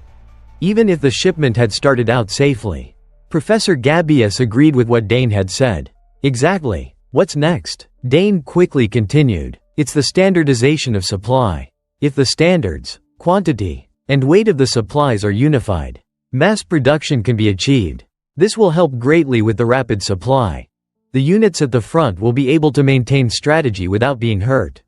Even if the shipment had started out safely. Professor Gabius agreed with what Dane had said. Exactly. What's next? Dane quickly continued. It's the standardization of supply. If the standards, quantity, and weight of the supplies are unified, mass production can be achieved. This will help greatly with the rapid supply. The units at the front will be able to maintain strategy without being hurt.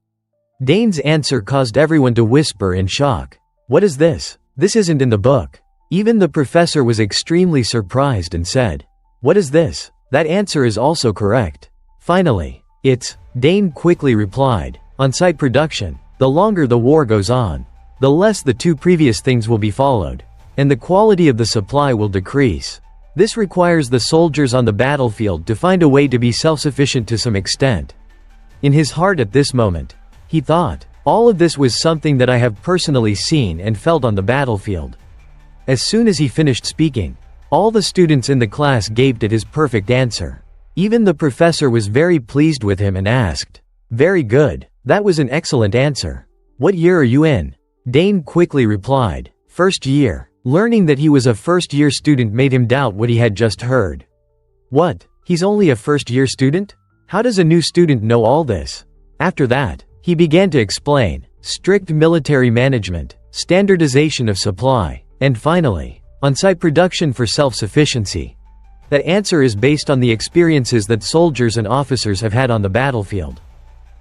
Dane's answer caused everyone to whisper in shock. What is this? This isn't in the book. Even the professor was extremely surprised and said, what is this? That answer is also correct. Finally, it's, Dane quickly replied, on-site production. The longer the war goes on, the less the 2 previous things will be followed, and the quality of the supply will decrease. This requires the soldiers on the battlefield to find a way to be self-sufficient to some extent. In his heart at this moment, he thought, All of this was something that I have personally seen and felt on the battlefield." As soon as he finished speaking, all the students in the class gaped at his perfect answer. Even the professor was very pleased with him and asked, "Very good. That was an excellent answer. What year are you in?" Dane quickly replied, "First year." Learning that he was a first-year student made him doubt what he had just heard. What? He's only a first-year student? How does a new student know all this? After that, he began to explain: strict military management, standardization of supply, and finally, on-site production for self-sufficiency. That answer is based on the experiences that soldiers and officers have had on the battlefield.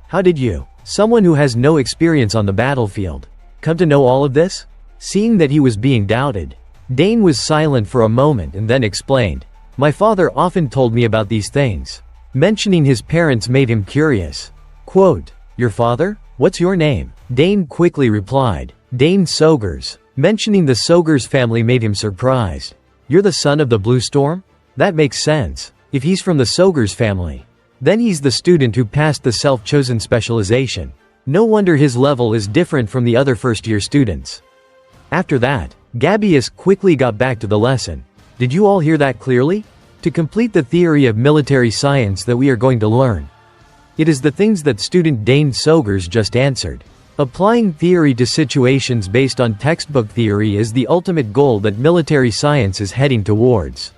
How did you, someone who has no experience on the battlefield, come to know all of this? Seeing that he was being doubted, Dane was silent for a moment and then explained, "My father often told me about these things." Mentioning his parents made him curious. Quote, "Your father? What's your name?" Dane quickly replied, "Dane Sogers." Mentioning the Sogers family made him surprised. "You're the son of the Blue Storm? That makes sense. If he's from the Sogers family, then he's the student who passed the self-chosen specialization. No wonder his level is different from the other first-year students." After that, Gabius quickly got back to the lesson. Did you all hear that clearly? To complete the theory of military science that we are going to learn. It is the things that student Dane Sogers just answered. Applying theory to situations based on textbook theory is the ultimate goal that military science is heading towards.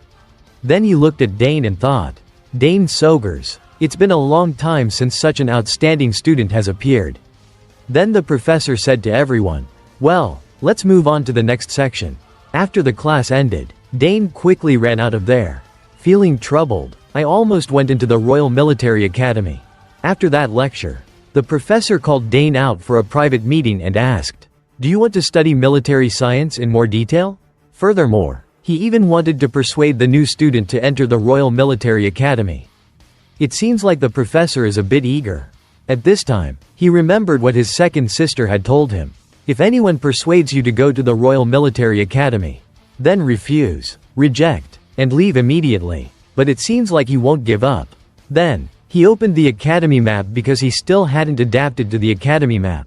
Then he looked at Dane and thought, Dane Sogers, it's been a long time since such an outstanding student has appeared. Then the professor said to everyone, "Well, let's move on to the next section." After the class ended, Dane quickly ran out of there. Feeling troubled, I almost went into the Royal Military Academy. After that lecture, the professor called Dane out for a private meeting and asked, "Do you want to study military science in more detail?" Furthermore, he even wanted to persuade the new student to enter the Royal Military Academy. It seems like the professor is a bit eager. At this time, he remembered what his second sister had told him. If anyone persuades you to go to the Royal Military Academy, then refuse, reject, and leave immediately. But it seems like he won't give up. Then, he opened the academy map because he still hadn't adapted to the academy map.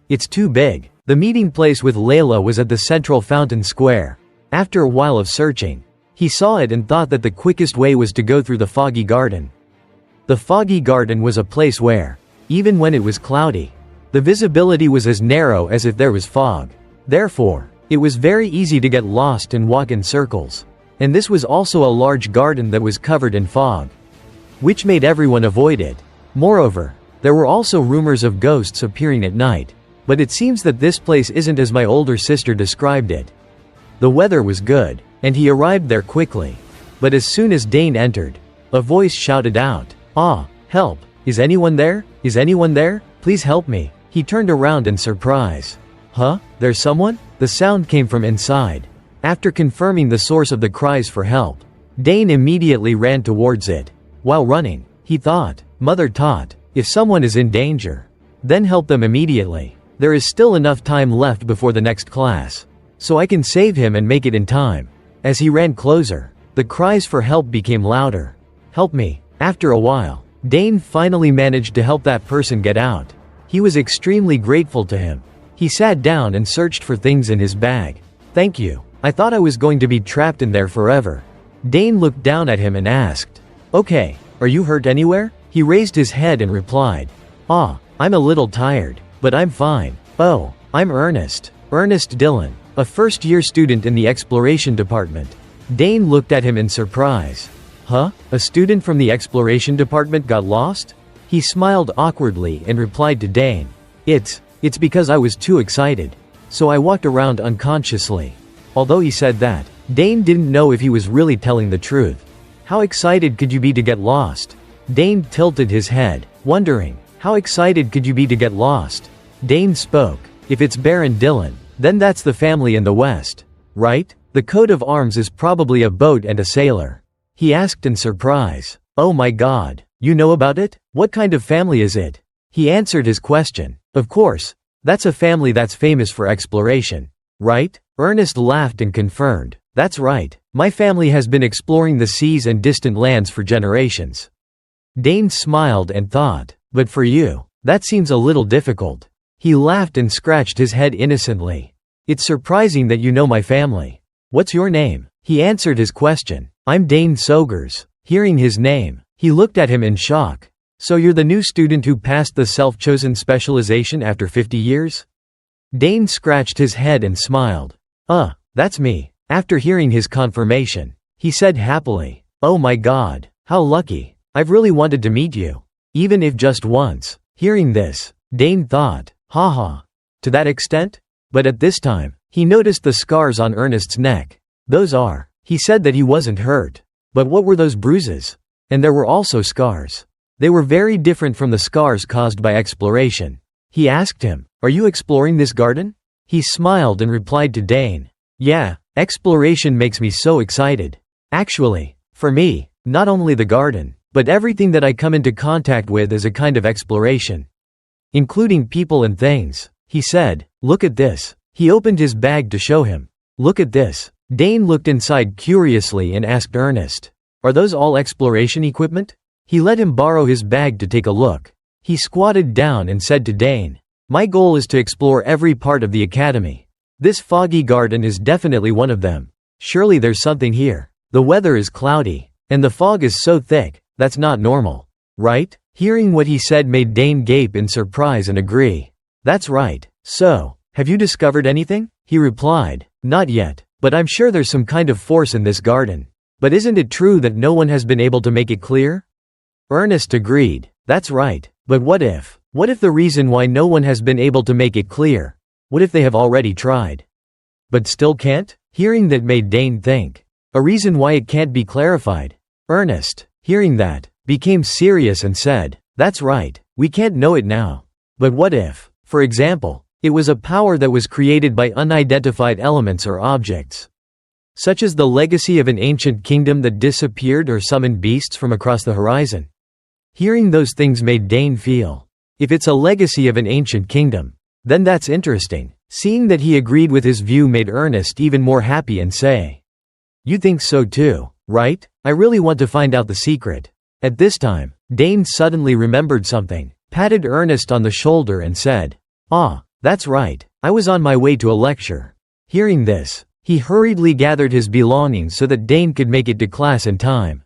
It's too big. The meeting place with Leila was at the central fountain square. After a while of searching, he saw it and thought that the quickest way was to go through the Foggy Garden. The Foggy Garden was a place where, even when it was cloudy, the visibility was as narrow as if there was fog. Therefore, it was very easy to get lost and walk in circles. And this was also a large garden that was covered in fog, which made everyone avoid it. Moreover, there were also rumors of ghosts appearing at night. But it seems that this place isn't as my older sister described it. The weather was good, and he arrived there quickly. But as soon as Dane entered, a voice shouted out, "Ah, help! Is anyone there? Is anyone there? Please help me." He turned around in surprise. "Huh? There's someone?" The sound came from inside. After confirming the source of the cries for help, Dane immediately ran towards it. While running, he thought, "Mother taught, if someone is in danger, then help them immediately. There is still enough time left before the next class, so I can save him and make it in time." As he ran closer, the cries for help became louder. "Help me." After a while, Dane finally managed to help that person get out. He was extremely grateful to him. He sat down and searched for things in his bag. "Thank you. I thought I was going to be trapped in there forever." Dane looked down at him and asked, "Okay, are you hurt anywhere?" He raised his head and replied, "Ah, I'm a little tired, but I'm fine. Oh, I'm Ernest. Ernest Dillon, a first-year student in the exploration department." Dane looked at him in surprise. "Huh? A student from the exploration department got lost?" He smiled awkwardly and replied to Dane, It's because I was too excited. So I walked around unconsciously." Although he said that, Dane didn't know if he was really telling the truth. How excited could you be to get lost? Dane tilted his head, wondering, how excited could you be to get lost? Dane spoke, "If it's Baron Dillon, then that's the family in the West, right? The coat of arms is probably a boat and a sailor." He asked in surprise, "Oh my god, you know about it? What kind of family is it?" He answered his question, "Of course, that's a family that's famous for exploration, right?" Ernest laughed and confirmed, "That's right. My family has been exploring the seas and distant lands for generations." Dane smiled and thought, "But for you, that seems a little difficult." He laughed and scratched his head innocently. "It's surprising that you know my family. What's your name?" He answered his question. "I'm Dane Sogers." Hearing his name, he looked at him in shock. "So you're the new student who passed the self-chosen specialization after 50 years? Dane scratched his head and smiled. That's me." After hearing his confirmation, he said happily, "Oh my god, how lucky. I've really wanted to meet you. Even if just once." Hearing this, Dane thought, haha. To that extent? But at this time, he noticed the scars on Ernest's neck. "Those are." He said that he wasn't hurt. But what were those bruises? And there were also scars. They were very different from the scars caused by exploration. He asked him, "Are you exploring this garden?" He smiled and replied to Dane, "Yeah, exploration makes me so excited. Actually, for me, not only the garden, but everything that I come into contact with is a kind of exploration. Including people and things." He said, "Look at this." He opened his bag to show him. "Look at this." Dane looked inside curiously and asked Ernest, "Are those all exploration equipment?" He let him borrow his bag to take a look. He squatted down and said to Dane, "My goal is to explore every part of the academy. This foggy garden is definitely one of them. Surely there's something here. The weather is cloudy, and the fog is so thick, that's not normal. Right?" Hearing what he said made Dane gape in surprise and agree. "That's right. So, have you discovered anything?" He replied, "Not yet, but I'm sure there's some kind of force in this garden. But isn't it true that no one has been able to make it clear?" Ernest agreed, "That's right, but what if? What if the reason why no one has been able to make it clear? What if they have already tried? But still can't?" Hearing that made Dane think. A reason why it can't be clarified. Ernest, hearing that, became serious and said, "That's right, we can't know it now. But what if, for example, it was a power that was created by unidentified elements or objects? Such as the legacy of an ancient kingdom that disappeared or summoned beasts from across the horizon." Hearing those things made Dane feel, if it's a legacy of an ancient kingdom, then that's interesting. Seeing that he agreed with his view made Ernest even more happy and say, "You think so too, right? I really want to find out the secret." At this time, Dane suddenly remembered something, patted Ernest on the shoulder and said, That's right, I was on my way to a lecture." Hearing this, he hurriedly gathered his belongings so that Dane could make it to class in time.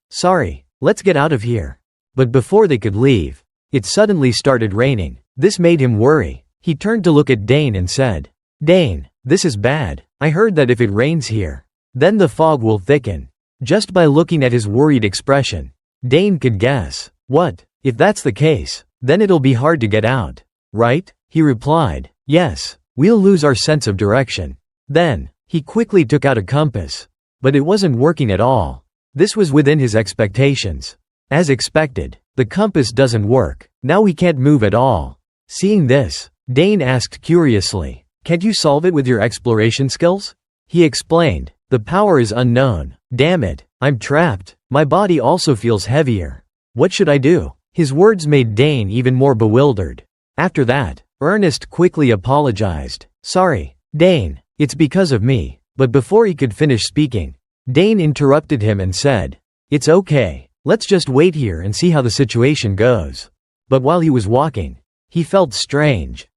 Sorry, let's get out of here." But before they could leave, it suddenly started raining. This made him worry. He turned to look at Dane and said, "Dane, this is bad. I heard that if it rains here, then the fog will thicken." Just by looking at his worried expression, Dane could guess, "What? If that's the case, then it'll be hard to get out, right?" He replied, "Yes, we'll lose our sense of direction." Then, he quickly took out a compass. But it wasn't working at all. This was within his expectations. As expected, the compass doesn't work. Now we can't move at all. Seeing this, Dane asked curiously, "Can't you solve it with your exploration skills?" He explained, "The power is unknown. Damn it, I'm trapped. My body also feels heavier. What should I do?" His words made Dane even more bewildered. After that, Ernest quickly apologized. "Sorry, Dane, it's because of me." But before he could finish speaking, Dane interrupted him and said, "It's okay. Let's just wait here and see how the situation goes." But while he was walking, he felt strange.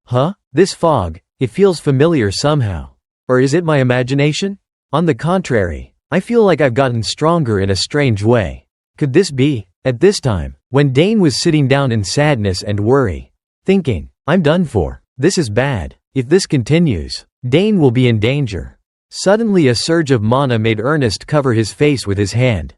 This fog, it feels familiar somehow. Or is it my imagination? On the contrary, I feel like I've gotten stronger in a strange way. Could this be? At this time, when Dane was sitting down in sadness and worry, thinking, "I'm done for. This is bad. If this continues, Dane will be in danger." Suddenly a surge of mana made Ernest cover his face with his hand.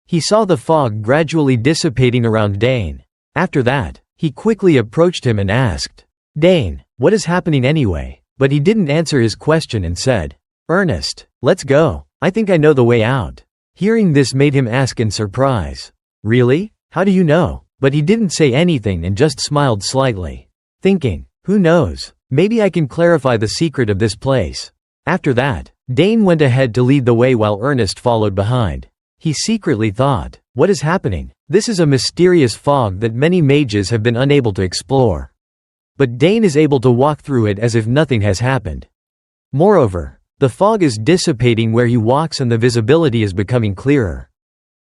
He saw the fog gradually dissipating around Dane. After that, he quickly approached him and asked, "Dane, what is happening anyway?" But he didn't answer his question and said, "Ernest, let's go. I think I know the way out." Hearing this made him ask in surprise, "Really? How do you know?" But he didn't say anything and just smiled slightly, thinking, "Who knows? Maybe I can clarify the secret of this place." After that, Dane went ahead to lead the way while Ernest followed behind. He secretly thought, "What is happening? This is a mysterious fog that many mages have been unable to explore. But Dane is able to walk through it as if nothing has happened. Moreover, the fog is dissipating where he walks and the visibility is becoming clearer.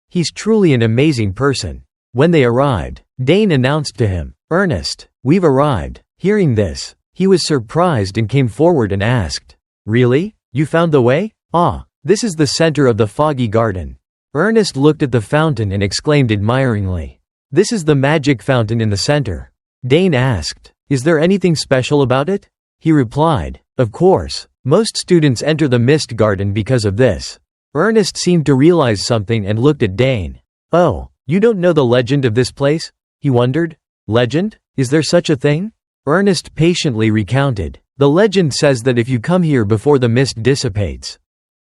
He's truly an amazing person." When they arrived, Dane announced to him, "Ernest, we've arrived." Hearing this, he was surprised and came forward and asked, "Really? You found the way? Ah, this is the center of the foggy garden." Ernest looked at the fountain and exclaimed admiringly, "This is the magic fountain in the center." Dane asked, "Is there anything special about it?" He replied, "Of course, most students enter the mist garden because of this." Ernest seemed to realize something and looked at Dane. "Oh, you don't know the legend of this place?" he wondered. "Legend? Is there such a thing?" Ernest patiently recounted. "The legend says that if you come here before the mist dissipates,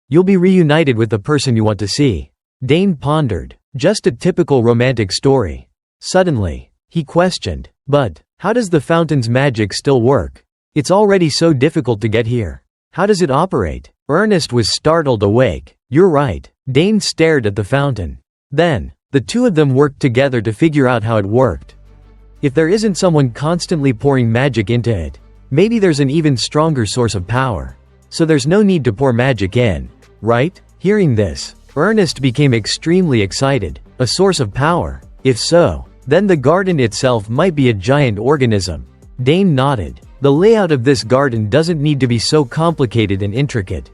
you'll be reunited with the person you want to see." Dane pondered. Just a typical romantic story. Suddenly, he questioned, "But how does the fountain's magic still work? It's already so difficult to get here. How does it operate?" Ernest was startled awake. "You're right." Dane stared at the fountain. Then, the two of them worked together to figure out how it worked. If there isn't someone constantly pouring magic into it, maybe there's an even stronger source of power. So there's no need to pour magic in, right? Hearing this, Ernest became extremely excited. A source of power? If so, then the garden itself might be a giant organism. Dane nodded. The layout of this garden doesn't need to be so complicated and intricate.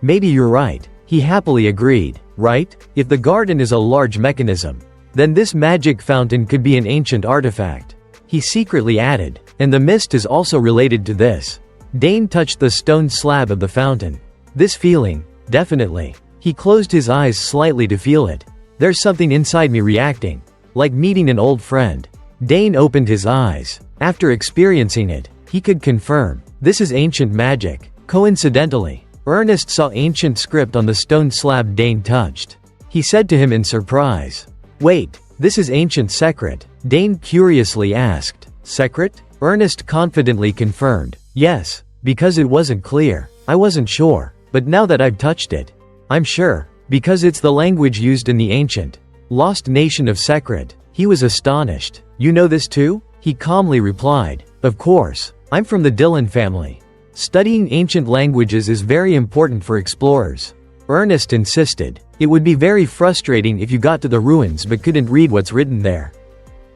Maybe you're right. He happily agreed, right? If the garden is a large mechanism, then this magic fountain could be an ancient artifact. He secretly added, and the mist is also related to this. Dane touched the stone slab of the fountain. This feeling, definitely. He closed his eyes slightly to feel it. There's something inside me reacting, like meeting an old friend. Dane opened his eyes. After experiencing it, he could confirm, this is ancient magic. Coincidentally, Ernest saw ancient script on the stone slab Dane touched. He said to him in surprise, "Wait, this is ancient secret?" Dane curiously asked, "Secret?" Ernest confidently confirmed, "Yes, because it wasn't clear. I wasn't sure, but now that I've touched it, I'm sure, because it's the language used in the ancient, lost nation of Sekret." He was astonished. "You know this too?" He calmly replied, "Of course, I'm from the Dylan family. Studying ancient languages is very important for explorers." Ernest insisted, "It would be very frustrating if you got to the ruins but couldn't read what's written there."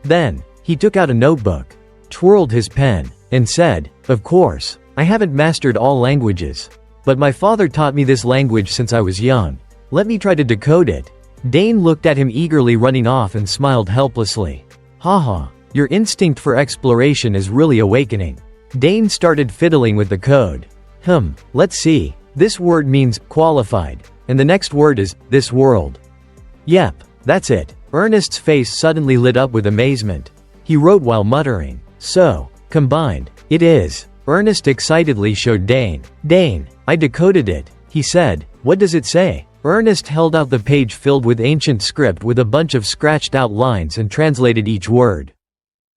Then, he took out a notebook, twirled his pen, and said, "Of course, I haven't mastered all languages. But my father taught me this language since I was young. Let me try to decode it." Dane looked at him eagerly running off and smiled helplessly. "Haha, your instinct for exploration is really awakening." Dane started fiddling with the code. Let's see. This word means qualified, and the next word is this world. Yep, that's it. Ernest's face suddenly lit up with amazement. He wrote while muttering, "So, combined, it is." Ernest excitedly showed Dane. "Dane, I decoded it," he said. "What does it say?" Ernest held out the page filled with ancient script with a bunch of scratched out lines and translated each word.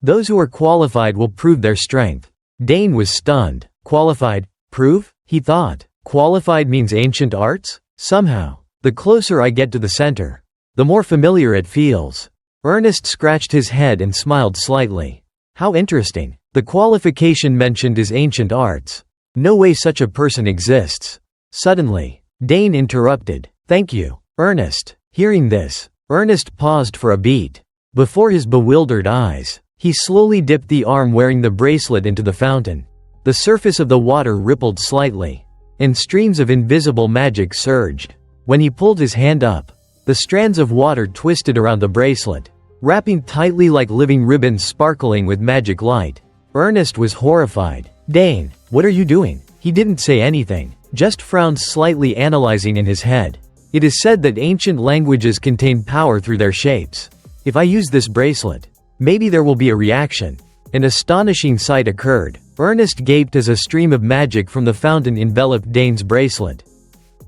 "Those who are qualified will prove their strength." Dane was stunned. Qualified? Prove? He thought. Qualified means ancient arts? Somehow, the closer I get to the center, the more familiar it feels. Ernest scratched his head and smiled slightly. How interesting. The qualification mentioned is ancient arts. No way such a person exists. Suddenly, Dane interrupted. "Thank you, Ernest." Hearing this, Ernest paused for a beat. Before his bewildered eyes, he slowly dipped the arm wearing the bracelet into the fountain. The surface of the water rippled slightly, and streams of invisible magic surged. When he pulled his hand up, the strands of water twisted around the bracelet, wrapping tightly like living ribbons sparkling with magic light. Ernest was horrified. "Dane, what are you doing?" He didn't say anything, just frowned slightly, analyzing in his head. It is said that ancient languages contain power through their shapes. If I use this bracelet, maybe there will be a reaction. An astonishing sight occurred. Ernest gaped as a stream of magic from the fountain enveloped Dane's bracelet.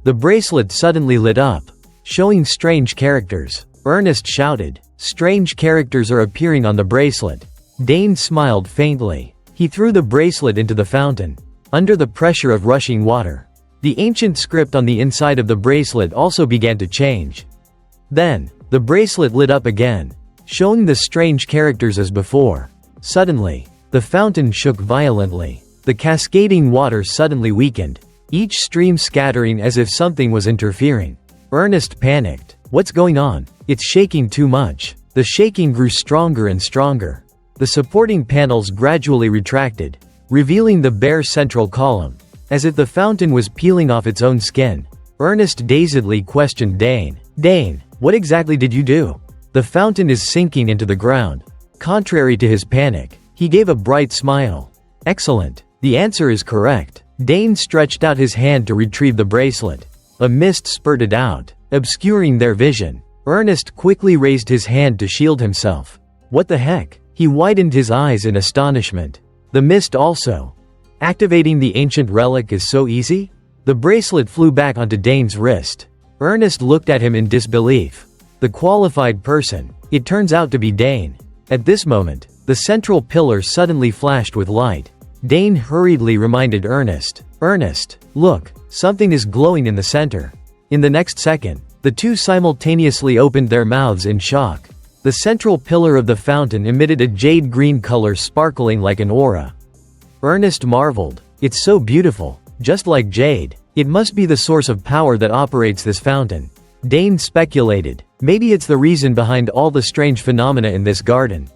The bracelet suddenly lit up, showing strange characters. Ernest shouted, "Strange characters are appearing on the bracelet." Dane smiled faintly. He threw the bracelet into the fountain. Under the pressure of rushing water, the ancient script on the inside of the bracelet also began to change. Then, the bracelet lit up again, showing the strange characters as before. Suddenly, the fountain shook violently. The cascading water suddenly weakened, each stream scattering as if something was interfering. Ernest panicked. "What's going on? It's shaking too much." The shaking grew stronger and stronger. The supporting panels gradually retracted, revealing the bare central column. As if the fountain was peeling off its own skin, Ernest dazedly questioned Dane. "Dane, what exactly did you do?" "The fountain is sinking into the ground." Contrary to his panic, he gave a bright smile. "Excellent. The answer is correct." Dane stretched out his hand to retrieve the bracelet. A mist spurted out, obscuring their vision. Ernest quickly raised his hand to shield himself. "What the heck?" He widened his eyes in astonishment. "The mist also. Activating the ancient relic is so easy?" The bracelet flew back onto Dane's wrist. Ernest looked at him in disbelief. The qualified person. It turns out to be Dane. At this moment, the central pillar suddenly flashed with light. Dane hurriedly reminded Ernest. "Ernest, look, something is glowing in the center." In the next second, the two simultaneously opened their mouths in shock. The central pillar of the fountain emitted a jade green color sparkling like an aura. Ernest marveled. "It's so beautiful, just like jade. It must be the source of power that operates this fountain." Dane speculated. "Maybe it's the reason behind all the strange phenomena in this garden."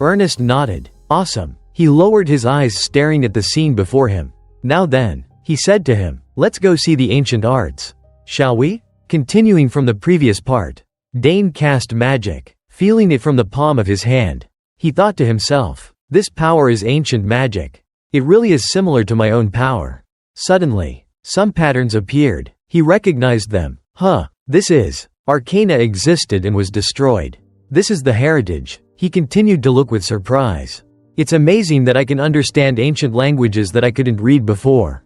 Ernest nodded. "Awesome." He lowered his eyes staring at the scene before him. "Now then," he said to him, "let's go see the ancient arts. Shall we?" Continuing from the previous part, Dane cast magic, feeling it from the palm of his hand. He thought to himself, "This power is ancient magic. It really is similar to my own power." Suddenly, some patterns appeared. He recognized them. This is. Arcana existed and was destroyed. This is the heritage. He continued to look with surprise. "It's amazing that I can understand ancient languages that I couldn't read before.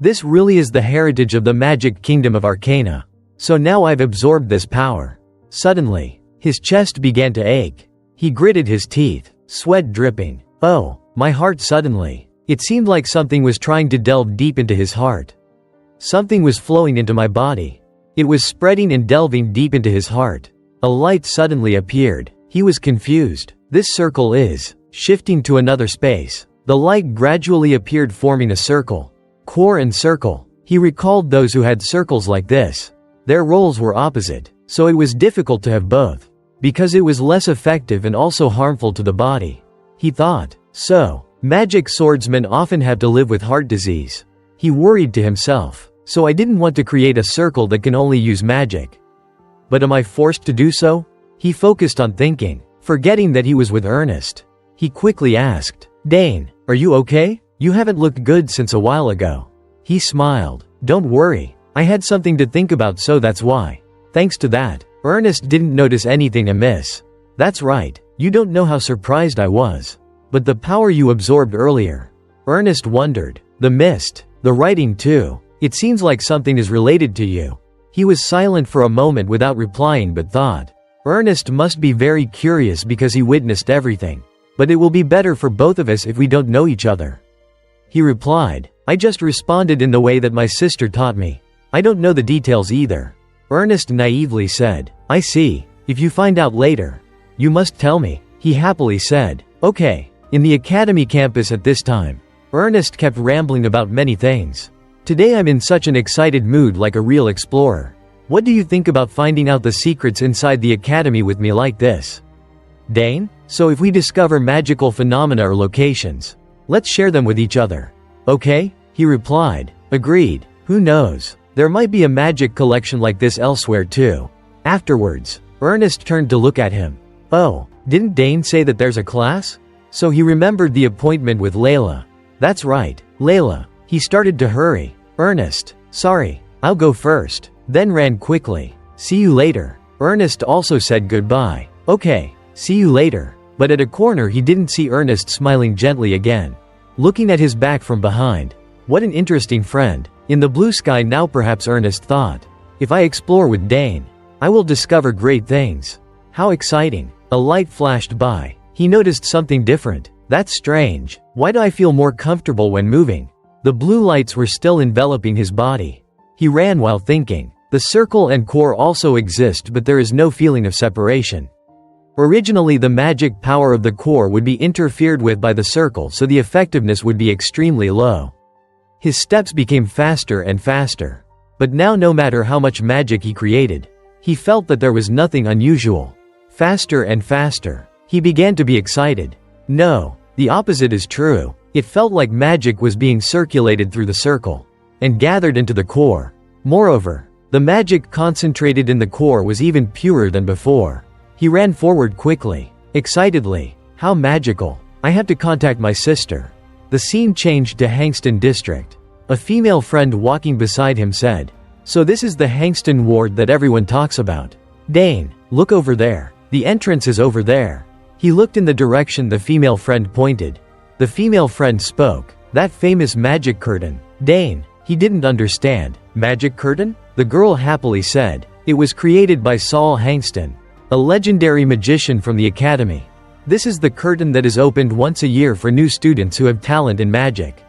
This really is the heritage of the magic kingdom of Arcana. So now I've absorbed this power." Suddenly, his chest began to ache. He gritted his teeth, sweat dripping. "Oh, my heart." Suddenly, it seemed like something was trying to delve deep into his heart. Something was flowing into my body. It was spreading and delving deep into his heart. A light suddenly appeared. He was confused. "This circle is shifting to another space." The light gradually appeared, forming a circle. Core and circle. He recalled those who had circles like this. Their roles were opposite, so it was difficult to have both, because it was less effective and also harmful to the body. He thought, "So, magic swordsmen often have to live with heart disease." He worried to himself. "So I didn't want to create a circle that can only use magic. But am I forced to do so?" He focused on thinking, forgetting that he was with Ernest. He quickly asked, "Dane, are you okay? You haven't looked good since a while ago." He smiled. "Don't worry. I had something to think about, so that's why." Thanks to that, Ernest didn't notice anything amiss. "That's right. You don't know how surprised I was. But the power you absorbed earlier." Ernest wondered. "The mist. The writing too. It seems like something is related to you." He was silent for a moment without replying, but thought, "Ernest must be very curious because he witnessed everything. But it will be better for both of us if we don't know each other." He replied, "I just responded in the way that my sister taught me. I don't know the details either." Ernest naively said, "I see. If you find out later, you must tell me." He happily said, "Okay." In the academy campus at this time, Ernest kept rambling about many things. "Today I'm in such an excited mood, like a real explorer. What do you think about finding out the secrets inside the academy with me like this, Dane? So if we discover magical phenomena or locations, let's share them with each other. Okay?" He replied. "Agreed. Who knows? There might be a magic collection like this elsewhere too." Afterwards, Ernest turned to look at him. "Oh, didn't Dane say that there's a class?" So he remembered the appointment with Leila. "That's right, Leila." He started to hurry. "Ernest, sorry, I'll go first." Then ran quickly. "See you later." Ernest also said goodbye. "Okay, see you later." But at a corner he didn't see Ernest smiling gently again, looking at his back from behind. What an interesting friend. In the blue sky now, perhaps Ernest thought. If I explore with Dane, I will discover great things. How exciting. A light flashed by. He noticed something different. That's strange. Why do I feel more comfortable when moving? The blue lights were still enveloping his body. He ran while thinking. The circle and core also exist, but there is no feeling of separation. Originally, the magic power of the core would be interfered with by the circle, so the effectiveness would be extremely low. His steps became faster and faster. But now, no matter how much magic he created, he felt that there was nothing unusual. Faster and faster. He began to be excited. No, the opposite is true. It felt like magic was being circulated through the circle and gathered into the core. Moreover, the magic concentrated in the core was even purer than before. He ran forward quickly, excitedly. How magical. I have to contact my sister. The scene changed to Hangston District. A female friend walking beside him said, "So this is the Hangston ward that everyone talks about. Dane, look over there. The entrance is over there." He looked in the direction the female friend pointed. The female friend spoke. "That famous magic curtain." Dane, he didn't understand. "Magic curtain?" The girl happily said. "It was created by Saul Hangston, a legendary magician from the academy. This is the curtain that is opened once a year for new students who have talent in magic."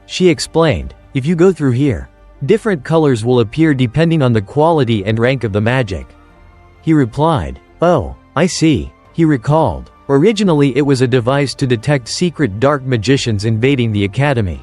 She explained, "If you go through here, different colors will appear depending on the quality and rank of the magic." He replied, "Oh, I see." He recalled, originally it was a device to detect secret dark magicians invading the academy.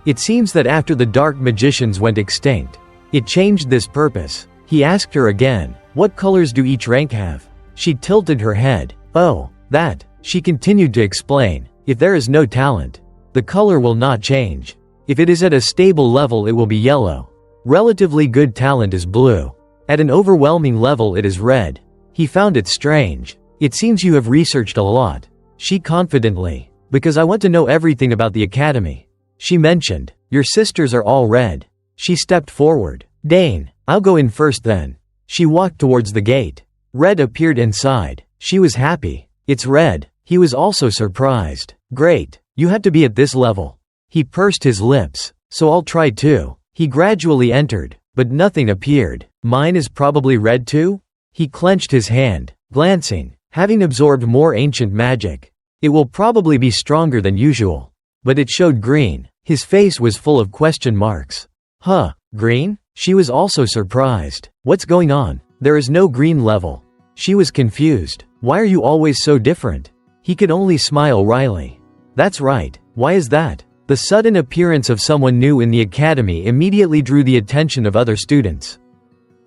It seems that after the dark magicians went extinct, it changed this purpose. He asked her again, "What colors do each rank have?" She tilted her head. "Oh, that." She continued to explain, "If there is no talent, the color will not change. If it is at a stable level it will be yellow. Relatively good talent is blue. At an overwhelming level it is red." He found it strange. "It seems you have researched a lot." She confidently, "Because I want to know everything about the academy." She mentioned, "Your sisters are all red." She stepped forward. "Dane, I'll go in first then." She walked towards the gate. Red appeared inside. She was happy. "It's red." He was also surprised. "Great, you have to be at this level." He pursed his lips. "So I'll try too." He gradually entered, but nothing appeared. "Mine is probably red too?" He clenched his hand, glancing. Having absorbed more ancient magic, it will probably be stronger than usual. But it showed green. His face was full of question marks. "Huh, green?" She was also surprised. "What's going on? There is no green level." She was confused. "Why are you always so different?" He could only smile wryly. "That's right. Why is that?" The sudden appearance of someone new in the academy immediately drew the attention of other students.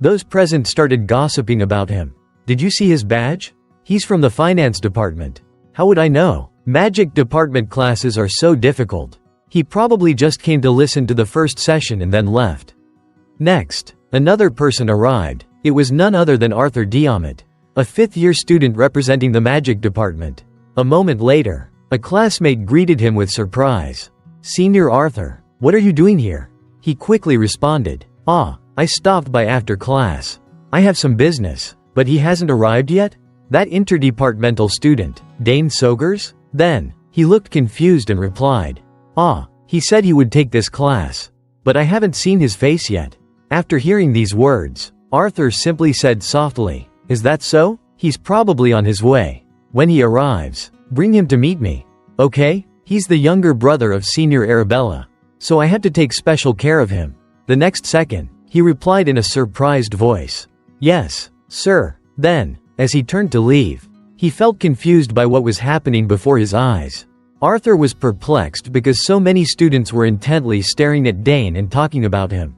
Those present started gossiping about him. "Did you see his badge? He's from the finance department." "How would I know? Magic department classes are so difficult. He probably just came to listen to the first session and then left." Next, another person arrived. It was none other than Arthur Diamant, a fifth-year student representing the magic department. A moment later, a classmate greeted him with surprise. "Senior Arthur, what are you doing here?" He quickly responded, I stopped by after class. I have some business." "But he hasn't arrived yet?" "That interdepartmental student, Dane Sogers?" Then, he looked confused and replied, He said he would take this class. But I haven't seen his face yet." After hearing these words, Arthur simply said softly, "Is that so? He's probably on his way. When he arrives, bring him to meet me. Okay? He's the younger brother of Senior Arabella, so I have to take special care of him." The next second, he replied in a surprised voice, "Yes, sir." Then, as he turned to leave, he felt confused by what was happening before his eyes. Arthur was perplexed because so many students were intently staring at Dane and talking about him.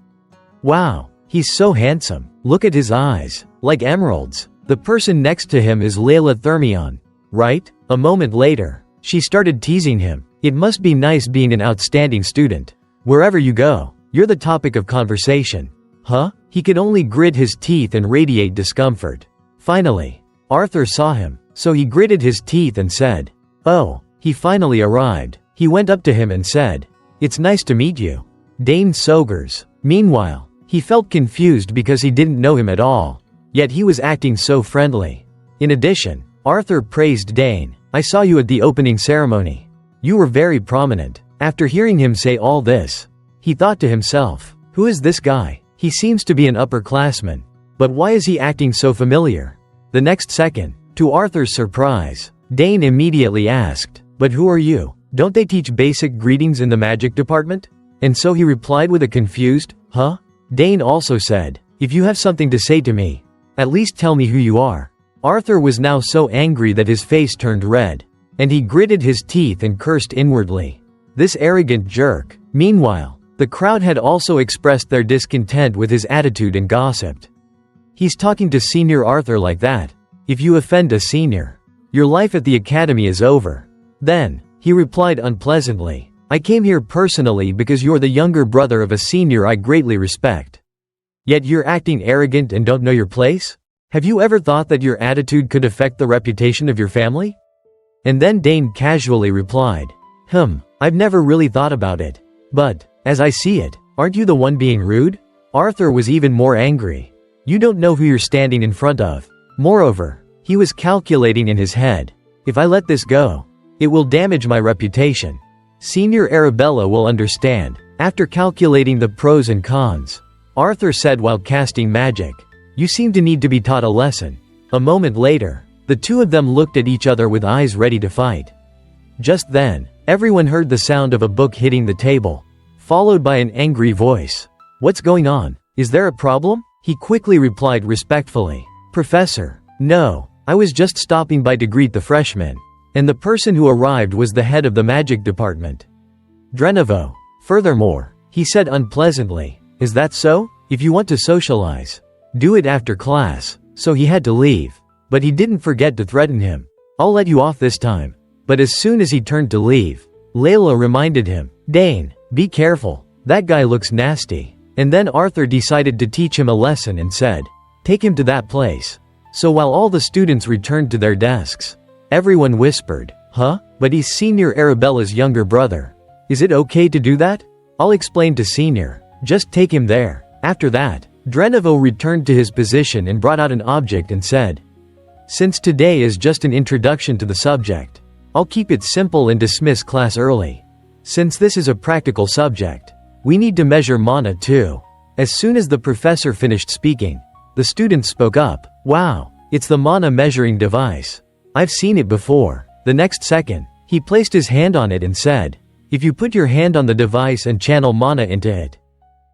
"Wow, he's so handsome. Look at his eyes, like emeralds." The person next to him is Leila Thermion, right? A moment later, she started teasing him. "It must be nice being an outstanding student. Wherever you go, you're the topic of conversation." Huh? He could only grit his teeth and radiate discomfort. Finally, Arthur saw him, so he gritted his teeth and said, "Oh, he finally arrived." He went up to him and said, "It's nice to meet you, Dane Sogers." Meanwhile, he felt confused because he didn't know him at all, yet he was acting so friendly. In addition, Arthur praised Dane. "I saw you at the opening ceremony. You were very prominent." After hearing him say all this, he thought to himself, "Who is this guy? He seems to be an upperclassman. But why is he acting so familiar?" The next second, to Arthur's surprise, Dane immediately asked, "But who are you? Don't they teach basic greetings in the magic department?" And so he replied with a confused, "Huh?" Dane also said, "If you have something to say to me, at least tell me who you are." Arthur was now so angry that his face turned red, and he gritted his teeth and cursed inwardly. This arrogant jerk. Meanwhile, the crowd had also expressed their discontent with his attitude and gossiped. "He's talking to Senior Arthur like that. If you offend a senior, your life at the academy is over." Then, he replied unpleasantly, "I came here personally because you're the younger brother of a senior I greatly respect. Yet you're acting arrogant and don't know your place? Have you ever thought that your attitude could affect the reputation of your family?" And then Dane casually replied, "I've never really thought about it. But, as I see it, aren't you the one being rude?" Arthur was even more angry. "You don't know who you're standing in front of." Moreover, he was calculating in his head, "If I let this go, it will damage my reputation. Senior Arabella will understand." After calculating the pros and cons, Arthur said while casting magic, "You seem to need to be taught a lesson." A moment later, the two of them looked at each other with eyes ready to fight. Just then, everyone heard the sound of a book hitting the table, followed by an angry voice. "What's going on? Is there a problem?" He quickly replied respectfully, "Professor, no, I was just stopping by to greet the freshmen." And the person who arrived was the head of the magic department, Drenovo. Furthermore, he said unpleasantly, "Is that so? If you want to socialize, do it after class." So he had to leave. But he didn't forget to threaten him. "I'll let you off this time." But as soon as he turned to leave, Leila reminded him, "Dane, be careful. That guy looks nasty." And then Arthur decided to teach him a lesson and said, "Take him to that place." So while all the students returned to their desks, everyone whispered, "Huh? But he's Senior Arabella's younger brother. Is it okay to do that? I'll explain to Senior. Just take him there." After that, Drenovo returned to his position and brought out an object and said, "Since today is just an introduction to the subject, I'll keep it simple and dismiss class early. Since this is a practical subject, we need to measure mana too." As soon as the professor finished speaking, the students spoke up, "Wow, it's the mana measuring device. I've seen it before." The next second, he placed his hand on it and said, "If you put your hand on the device and channel mana into it."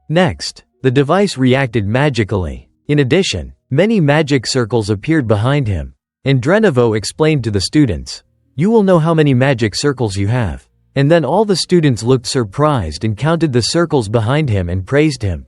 Next, the device reacted magically. In addition, many magic circles appeared behind him, and Drenovo explained to the students, "You will know how many magic circles you have." And then all the students looked surprised and counted the circles behind him and praised him.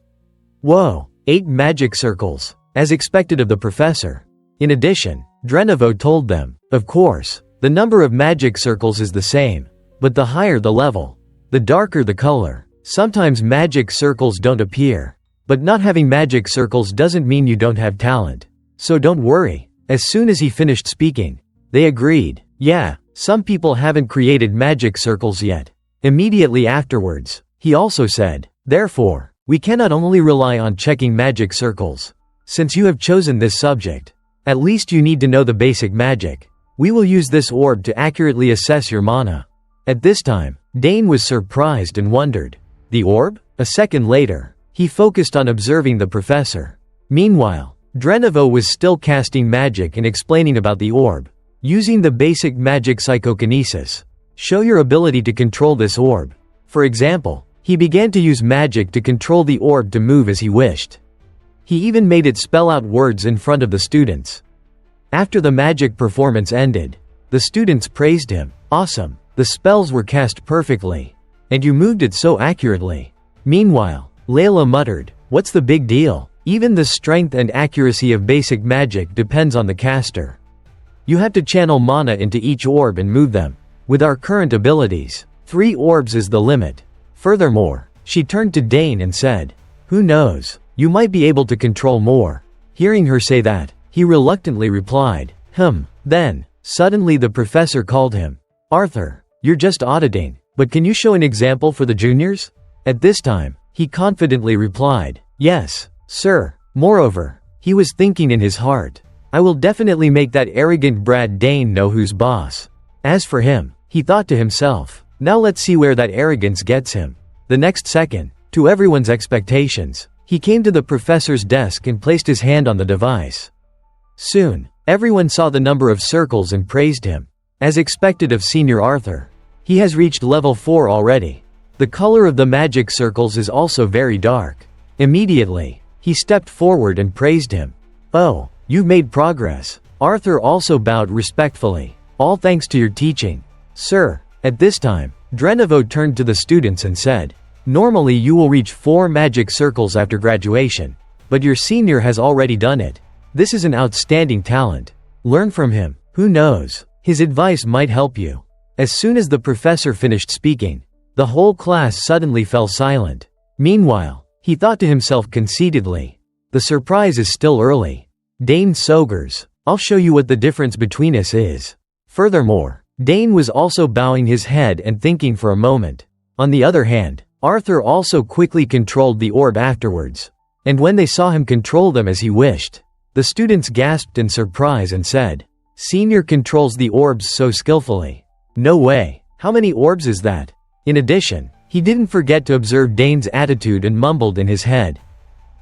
Whoa, 8 magic circles, as expected of the professor. In addition, Drenovo told them, "Of course, the number of magic circles is the same, but the higher the level, the darker the color. Sometimes magic circles don't appear, but not having magic circles doesn't mean you don't have talent. So don't worry." As soon as he finished speaking, they agreed, "Yeah, some people haven't created magic circles yet." Immediately afterwards, he also said, "Therefore, we cannot only rely on checking magic circles. Since you have chosen this subject, at least you need to know the basic magic. We will use this orb to accurately assess your mana." At this time, Dane was surprised and wondered, "The orb?" A second later, he focused on observing the professor. Meanwhile, Drenovo was still casting magic and explaining about the orb. Using the basic magic psychokinesis, show your ability to control this orb. For example, he began to use magic to control the orb to move as he wished. He even made it spell out words in front of the students. After the magic performance ended, the students praised him. "Awesome, the spells were cast perfectly. And you moved it so accurately." Meanwhile, Leila muttered, "What's the big deal? Even the strength and accuracy of basic magic depends on the caster. You have to channel mana into each orb and move them. With our current abilities, 3 orbs is the limit." Furthermore, she turned to Dane and said, "Who knows, you might be able to control more." Hearing her say that, he reluctantly replied, Then, suddenly the professor called him. "Arthur, you're just auditing, but can you show an example for the juniors?" At this time, he confidently replied, "Yes, sir." Moreover, he was thinking in his heart, "I will definitely make that arrogant brat Dane know who's boss." As for him, he thought to himself, "Now let's see where that arrogance gets him." The next second, to everyone's expectations, he came to the professor's desk and placed his hand on the device. Soon, everyone saw the number of circles and praised him. As expected of Senior Arthur, he has reached level 4 already. The color of the magic circles is also very dark. Immediately, he stepped forward and praised him. "Oh, you've made progress." Arthur also bowed respectfully. "All thanks to your teaching, sir." At this time, Drenovo turned to the students and said, "Normally you will reach 4 magic circles after graduation, but your senior has already done it. This is an outstanding talent. Learn from him. Who knows, his advice might help you." As soon as the professor finished speaking, the whole class suddenly fell silent. Meanwhile, he thought to himself conceitedly, the surprise is still early. Dane sogers, I'll show you what the difference between us is. Furthermore, Dane was also bowing his head and thinking for a moment. On the other hand, Arthur also quickly controlled the orb afterwards. And when they saw him control them as he wished, the students gasped in surprise and said, Senior controls the orbs so skillfully. No way, how many orbs is that? In addition, he didn't forget to observe Dane's attitude and mumbled in his head,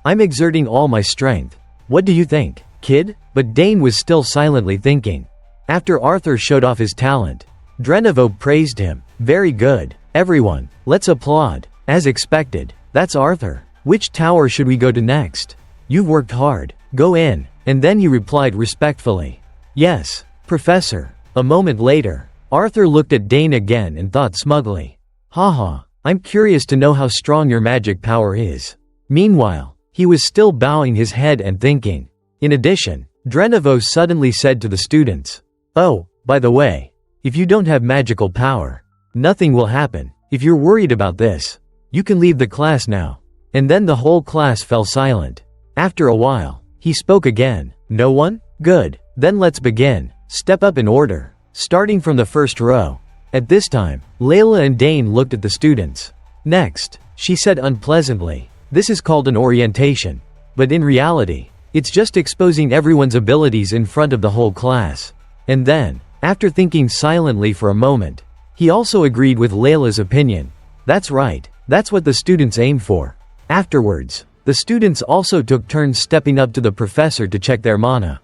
I'm exerting all my strength. What do you think, kid? But Dane was still silently thinking. After Arthur showed off his talent, Drenovo praised him. Very good, everyone, let's applaud. As expected, that's Arthur. Which tower should we go to next? You've worked hard. Go in. And then he replied respectfully, Yes, Professor. A moment later, Arthur looked at Dane again and thought smugly, Haha, I'm curious to know how strong your magic power is. Meanwhile, he was still bowing his head and thinking. In addition, Drenovo suddenly said to the students, Oh, by the way, if you don't have magical power, nothing will happen. If you're worried about this, you can leave the class now. And then the whole class fell silent. After a while, he spoke again. No one? Good. Then let's begin. Step up in order. Starting from the first row. At this time, Leila and Dane looked at the students. Next, she said unpleasantly, This is called an orientation. But in reality, it's just exposing everyone's abilities in front of the whole class. And then, after thinking silently for a moment, he also agreed with Leila's opinion. That's right, that's what the students aim for. Afterwards, the students also took turns stepping up to the professor to check their mana.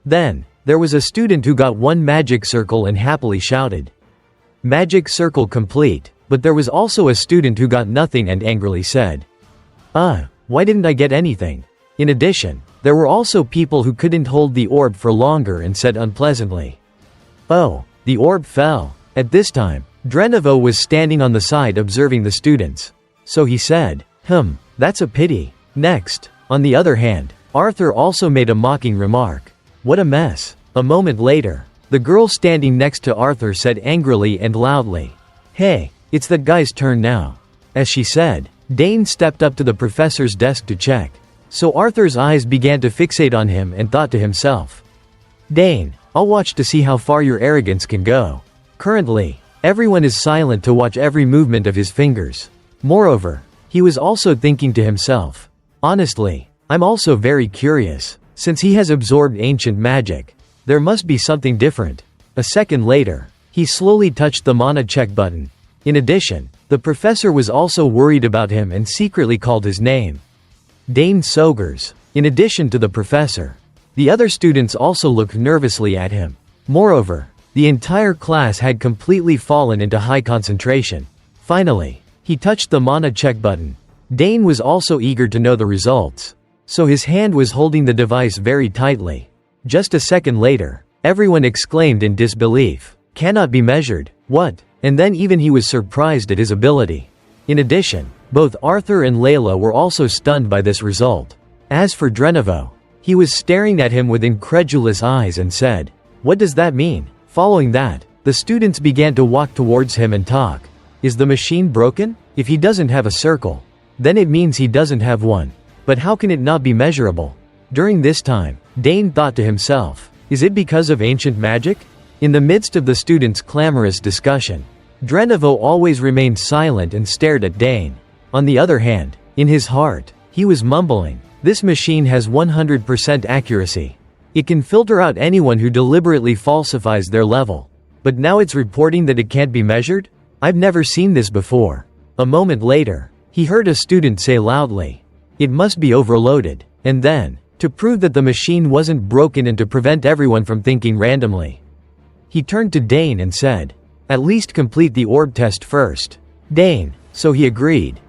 Then, there was a student who got one magic circle and happily shouted, Magic circle complete, but there was also a student who got nothing and angrily said, why didn't I get anything? In addition, there were also people who couldn't hold the orb for longer and said unpleasantly, Oh, the orb fell. At this time, Drenovo was standing on the side observing the students. So he said, that's a pity. Next, on the other hand, Arthur also made a mocking remark. What a mess. A moment later, the girl standing next to Arthur said angrily and loudly, Hey, it's that guy's turn now. As she said, Dane stepped up to the professor's desk to check. So Arthur's eyes began to fixate on him and thought to himself, Dane, I'll watch to see how far your arrogance can go. Currently, everyone is silent to watch every movement of his fingers. Moreover, he was also thinking to himself, Honestly, I'm also very curious. Since he has absorbed ancient magic, there must be something different. A second later, he slowly touched the mana check button. In addition, the professor was also worried about him and secretly called his name. Dane sogers. In addition to the professor, the other students also looked nervously at him. Moreover, the entire class had completely fallen into high concentration. Finally, he touched the mana check button. Dane was also eager to know the results. So his hand was holding the device very tightly. Just a second later, everyone exclaimed in disbelief. Cannot be measured. What? And then even he was surprised at his ability. In addition, both Arthur and Leila were also stunned by this result. As for Drenovo, he was staring at him with incredulous eyes and said, What does that mean? Following that, the students began to walk towards him and talk. Is the machine broken? If he doesn't have a circle, then it means he doesn't have one. But how can it not be measurable? During this time, Dane thought to himself, Is it because of ancient magic? In the midst of the students' clamorous discussion, Drenovo always remained silent and stared at Dane. On the other hand, in his heart, he was mumbling, This machine has 100% accuracy. It can filter out anyone who deliberately falsifies their level. But now it's reporting that it can't be measured? I've never seen this before. A moment later, he heard a student say loudly, It must be overloaded. And then, to prove that the machine wasn't broken and to prevent everyone from thinking randomly, he turned to Dane and said, At least complete the orb test first. Dane, so he agreed.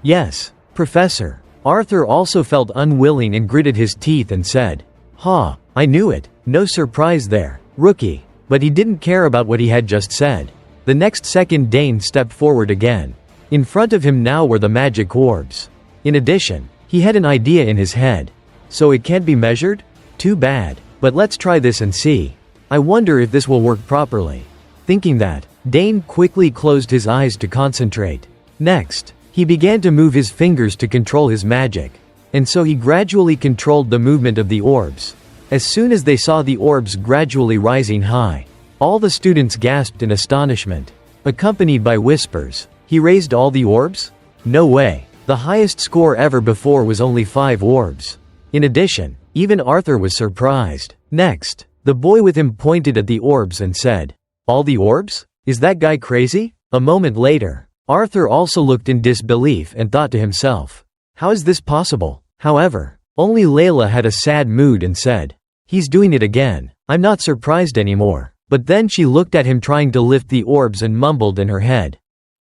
Yes, Professor. Arthur also felt unwilling and gritted his teeth and said, I knew it. No surprise there, rookie. But he didn't care about what he had just said. The next second Dane stepped forward again. In front of him now were the magic orbs. In addition, he had an idea in his head. So it can't be measured? Too bad. But let's try this and see. I wonder if this will work properly. Thinking that, Dane quickly closed his eyes to concentrate. Next, he began to move his fingers to control his magic. And so he gradually controlled the movement of the orbs. As soon as they saw the orbs gradually rising high, all the students gasped in astonishment, accompanied by whispers. He raised all the orbs? No way. The highest score ever before was only 5 orbs. In addition, even Arthur was surprised. Next, the boy with him pointed at the orbs and said, "All the orbs? Is that guy crazy?" A moment later, Arthur also looked in disbelief and thought to himself, "How is this possible?" However, only Leila had a sad mood and said, "He's doing it again. I'm not surprised anymore." But then she looked at him trying to lift the orbs and mumbled in her head,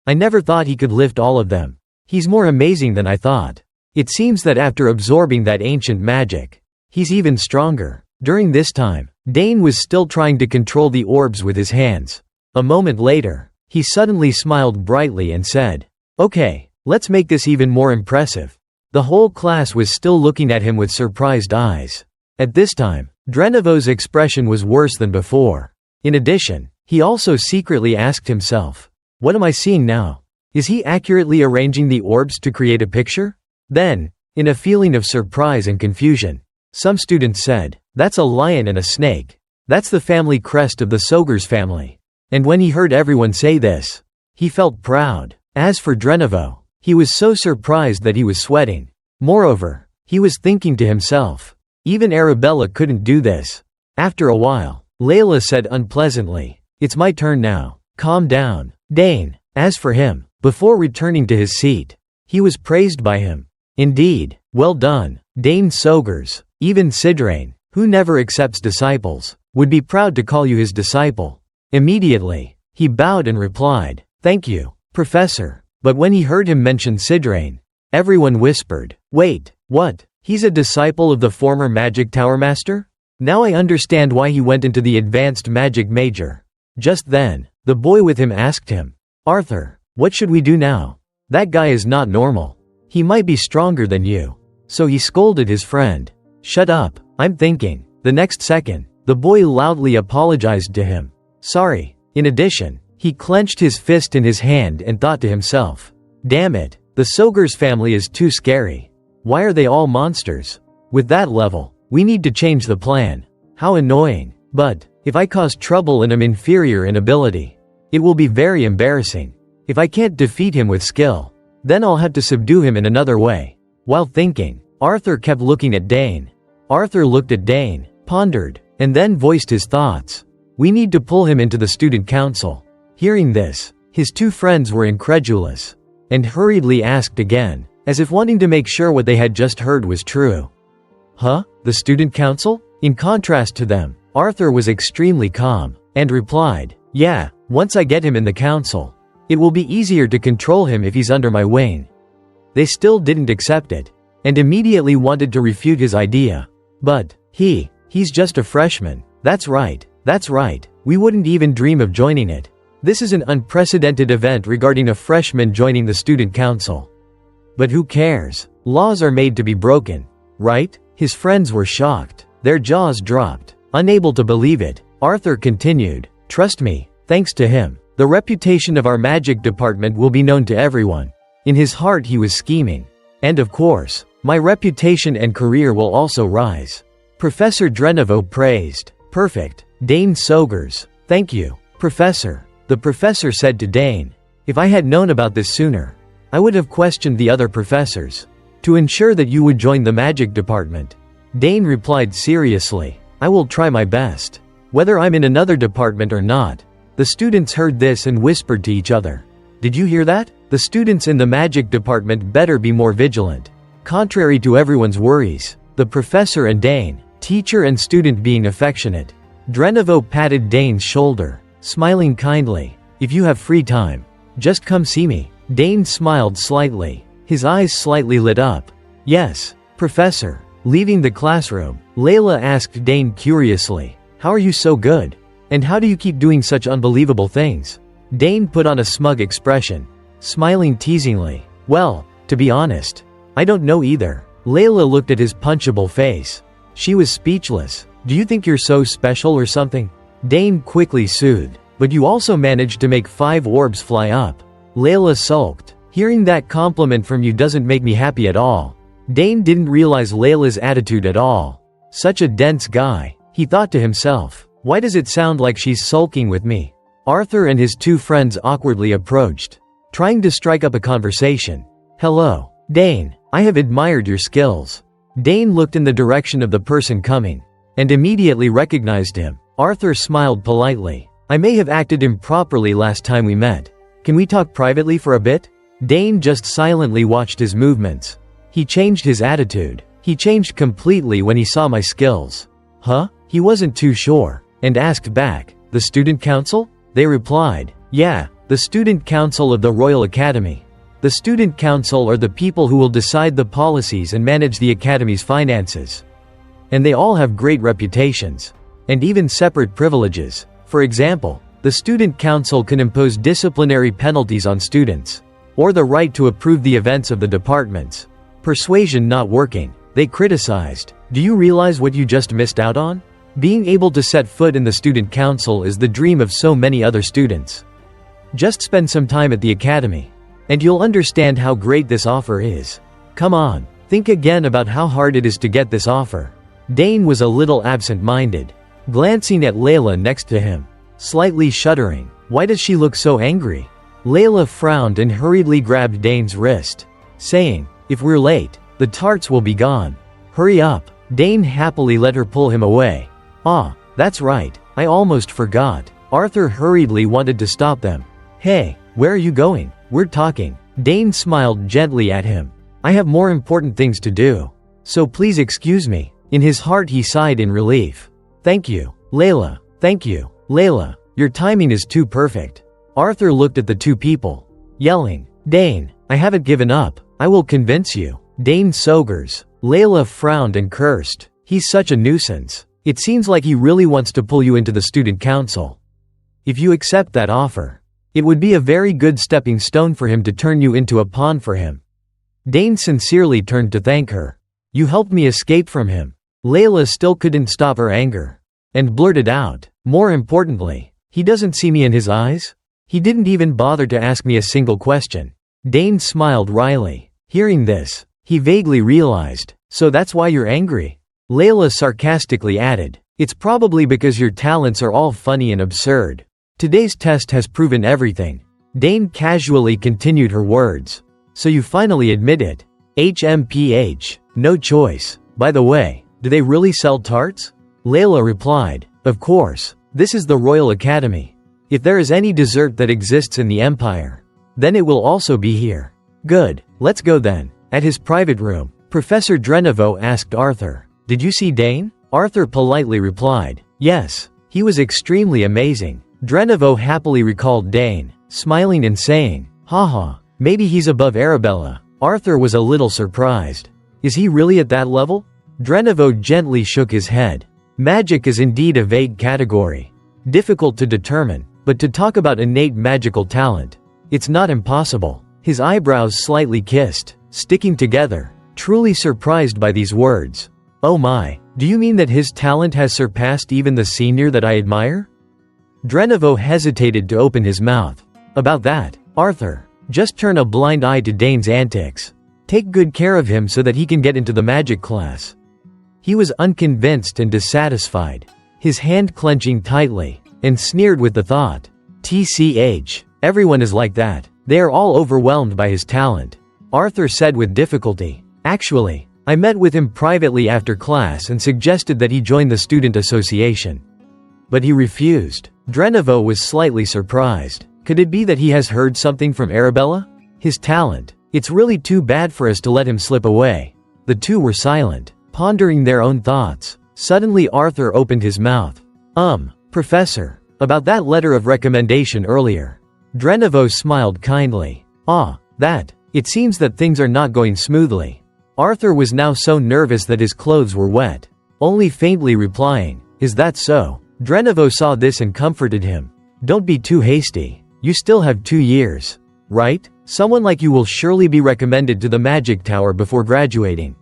"I never thought he could lift all of them. He's more amazing than I thought. It seems that after absorbing that ancient magic, he's even stronger." During this time, Dane was still trying to control the orbs with his hands. A moment later, he suddenly smiled brightly and said, "Okay, let's make this even more impressive." The whole class was still looking at him with surprised eyes. At this time, Drenovo's expression was worse than before. In addition, he also secretly asked himself, "What am I seeing now? Is he accurately arranging the orbs to create a picture?" Then, in a feeling of surprise and confusion, some students said, "That's a lion and a snake. That's the family crest of the Sogur's family." And when he heard everyone say this, he felt proud. As for Drenovo, he was so surprised that he was sweating. Moreover, he was thinking to himself, even Arabella couldn't do this. After a while, Leila said unpleasantly, "It's my turn now. Calm down, Dane." As for him, before returning to his seat, he was praised by him. Indeed, well done, Dane Sogurs. Even Sidrain, who never accepts disciples, would be proud to call you his disciple. Immediately, he bowed and replied, "Thank you, Professor." But when he heard him mention Sidrain, everyone whispered, "Wait, what? He's a disciple of the former Magic Tower Master? Now I understand why he went into the Advanced Magic Major." Just then, the boy with him asked him, "Arthur, what should we do now? That guy is not normal. He might be stronger than you." So he scolded his friend. "Shut up, I'm thinking." The next second, the boy loudly apologized to him. "Sorry." In addition, he clenched his fist in his hand and thought to himself, "Damn it, the Sogur's family is too scary. Why are they all monsters? With that level, we need to change the plan. How annoying. But, if I cause trouble and am inferior in ability, it will be very embarrassing. If I can't defeat him with skill, then I'll have to subdue him in another way." While thinking, Arthur kept looking at Dane. Arthur looked at Dane, pondered, and then voiced his thoughts. "We need to pull him into the student council." Hearing this, his 2 friends were incredulous, and hurriedly asked again, as if wanting to make sure what they had just heard was true. "Huh? The student council?" In contrast to them, Arthur was extremely calm, and replied, "Yeah, once I get him in the council, it will be easier to control him if he's under my wing." They still didn't accept it, and immediately wanted to refute his idea. But, he's just a freshman. That's right, we wouldn't even dream of joining it. This is an unprecedented event regarding a freshman joining the student council. But who cares? Laws are made to be broken, right? His friends were shocked. Their jaws dropped. Unable to believe it, Arthur continued, "Trust me, thanks to him, the reputation of our magic department will be known to everyone." In his heart he was scheming. "And of course, my reputation and career will also rise." Professor Drenovo praised, "Perfect, Dane Sogurs. Thank you, Professor." The professor said to Dane, "If I had known about this sooner, I would have questioned the other professors to ensure that you would join the magic department." Dane replied seriously, "I will try my best, whether I'm in another department or not." The students heard this and whispered to each other, "Did you hear that? The students in the magic department better be more vigilant." Contrary to everyone's worries, the professor and Dane, teacher and student being affectionate, Drenovo patted Dane's shoulder, smiling kindly, "If you have free time, just come see me." Dane smiled slightly, his eyes slightly lit up. "Yes, Professor." Leaving the classroom, Leila asked Dane curiously, "How are you so good? And how do you keep doing such unbelievable things?" Dane put on a smug expression, smiling teasingly, "Well, to be honest, I don't know either." Leila looked at his punchable face. She was speechless. "Do you think you're so special or something?" Dane quickly soothed, But you also managed to make 5 orbs fly up. Leila sulked. Hearing that compliment from you doesn't make me happy at all. Dane didn't realize Leila's attitude at all. Such a dense guy. He thought to himself. Why does it sound like she's sulking with me? Arthur and his 2 friends awkwardly approached, trying to strike up a conversation. Hello, Dane. I have admired your skills. Dane looked in the direction of the person coming, and immediately recognized him. Arthur smiled politely. I may have acted improperly last time we met. Can we talk privately for a bit? Dane just silently watched his movements. He changed his attitude. He changed completely when he saw my skills. Huh? He wasn't too sure, and asked back, the student council? They replied, yeah, the student council of the Royal Academy. The student council are the people who will decide the policies and manage the academy's finances. And they all have great reputations, and even separate privileges. For example, the student council can impose disciplinary penalties on students, or the right to approve the events of the departments. Persuasion not working, they criticized. Do you realize what you just missed out on? Being able to set foot in the student council is the dream of so many other students. Just spend some time at the academy, and you'll understand how great this offer is. Come on, think again about how hard it is to get this offer. Dane was a little absent-minded, glancing at Leila next to him, slightly shuddering. Why does she look so angry? Leila frowned and hurriedly grabbed Dane's wrist, saying, if we're late, the tarts will be gone. Hurry up. Dane happily let her pull him away. Ah, that's right, I almost forgot. Arthur hurriedly wanted to stop them. Hey, where are you going? We're talking. Dane smiled gently at him. I have more important things to do. So please excuse me. In his heart he sighed in relief. Thank you, Leila. Thank you, Leila. Your timing is too perfect. Arthur looked at the 2 people, yelling, Dane, I haven't given up. I will convince you. Dane sogers. Leila frowned and cursed. He's such a nuisance. It seems like he really wants to pull you into the student council. If you accept that offer, it would be a very good stepping stone for him to turn you into a pawn for him. Dane sincerely turned to thank her. You helped me escape from him. Leila still couldn't stop her anger, and blurted out, more importantly, he doesn't see me in his eyes? He didn't even bother to ask me a single question. Dane smiled wryly. Hearing this, he vaguely realized, so that's why you're angry? Leila sarcastically added, it's probably because your talents are all funny and absurd. Today's test has proven everything. Dane casually continued her words. So you finally admit it. HMPH, no choice. By the way, do they really sell tarts? Leila replied, of course. This is the Royal Academy. If there is any dessert that exists in the Empire, then it will also be here. Good, let's go then. At his private room, Professor Drenevo asked Arthur, did you see Dane? Arthur politely replied, yes. He was extremely amazing. Drenevo happily recalled Dane, smiling and saying, haha, maybe he's above Arabella. Arthur was a little surprised. Is he really at that level? Drenevo gently shook his head. Magic is indeed a vague category. Difficult to determine, but to talk about innate magical talent, it's not impossible. His eyebrows slightly kissed, sticking together, truly surprised by these words. Oh my, do you mean that his talent has surpassed even the senior that I admire? Drenevo hesitated to open his mouth. About that, Arthur, just turn a blind eye to Dane's antics. Take good care of him so that he can get into the magic class. He was unconvinced and dissatisfied, his hand clenching tightly, and sneered with the thought. TCH, everyone is like that. They are all overwhelmed by his talent. Arthur said with difficulty. Actually, I met with him privately after class and suggested that he join the student association. But he refused. Drenevo was slightly surprised. Could it be that he has heard something from Arabella? His talent. It's really too bad for us to let him slip away. The 2 were silent, pondering their own thoughts. Suddenly Arthur opened his mouth. Professor, about that letter of recommendation earlier. Drenevo smiled kindly. Ah, that. It seems that things are not going smoothly. Arthur was now so nervous that his clothes were wet, only faintly replying, is that so? Drenevo saw this and comforted him. Don't be too hasty. You still have 2 years. Right? Someone like you will surely be recommended to the magic tower before graduating.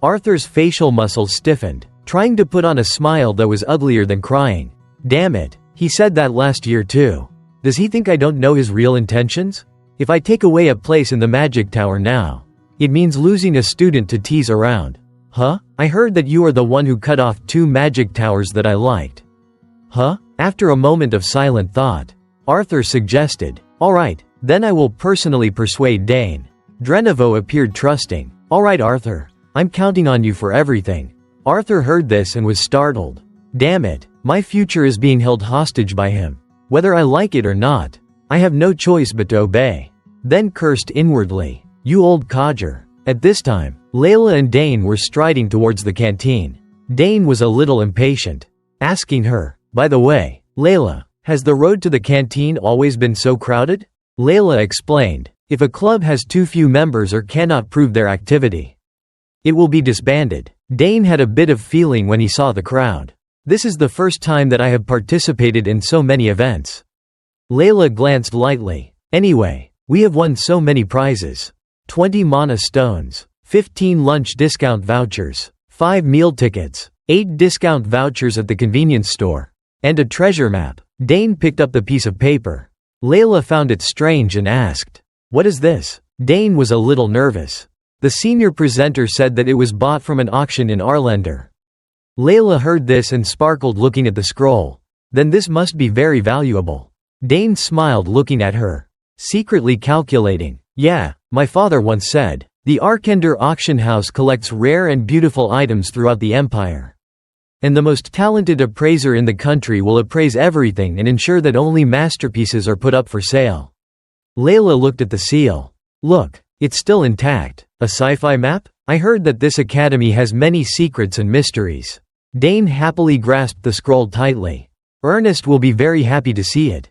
Arthur's facial muscles stiffened, trying to put on a smile that was uglier than crying. Damn it, He said that last year too. Does he think I don't know his real intentions? If I take away a place in the magic tower now, it means losing a student to tease around. Huh? I heard that you are the one who cut off 2 magic towers that I liked. Huh? After a moment of silent thought, Arthur suggested, alright, then I will personally persuade Dane. Drenevo appeared trusting. Alright Arthur, I'm counting on you for everything. Arthur heard this and was startled. Damn it, my future is being held hostage by him. Whether I like it or not, I have no choice but to obey. Then cursed inwardly, you old codger. At this time, Leila and Dane were striding towards the canteen. Dane was a little impatient, asking her, by the way, Leila, has the road to the canteen always been so crowded? Leila explained, if a club has too few members or cannot prove their activity, it will be disbanded. Dane had a bit of feeling when he saw the crowd. This is the first time that I have participated in so many events. Leila glanced lightly. Anyway, we have won so many prizes. 20 mana stones, 15 lunch discount vouchers, 5 meal tickets, 8 discount vouchers at the convenience store, and a treasure map. Dane picked up the piece of paper. Leila found it strange and asked, what is this? Dane was a little nervous. The senior presenter said that it was bought from an auction in Arlender. Leila heard this and sparkled looking at the scroll. Then this must be very valuable. Dane smiled looking at her, secretly calculating. Yeah, my father once said, the Arkender auction house collects rare and beautiful items throughout the empire. And the most talented appraiser in the country will appraise everything and ensure that only masterpieces are put up for sale. Leila looked at the seal. Look, it's still intact. A sci-fi map? I heard that this academy has many secrets and mysteries. Dane happily grasped the scroll tightly. Ernest will be very happy to see it.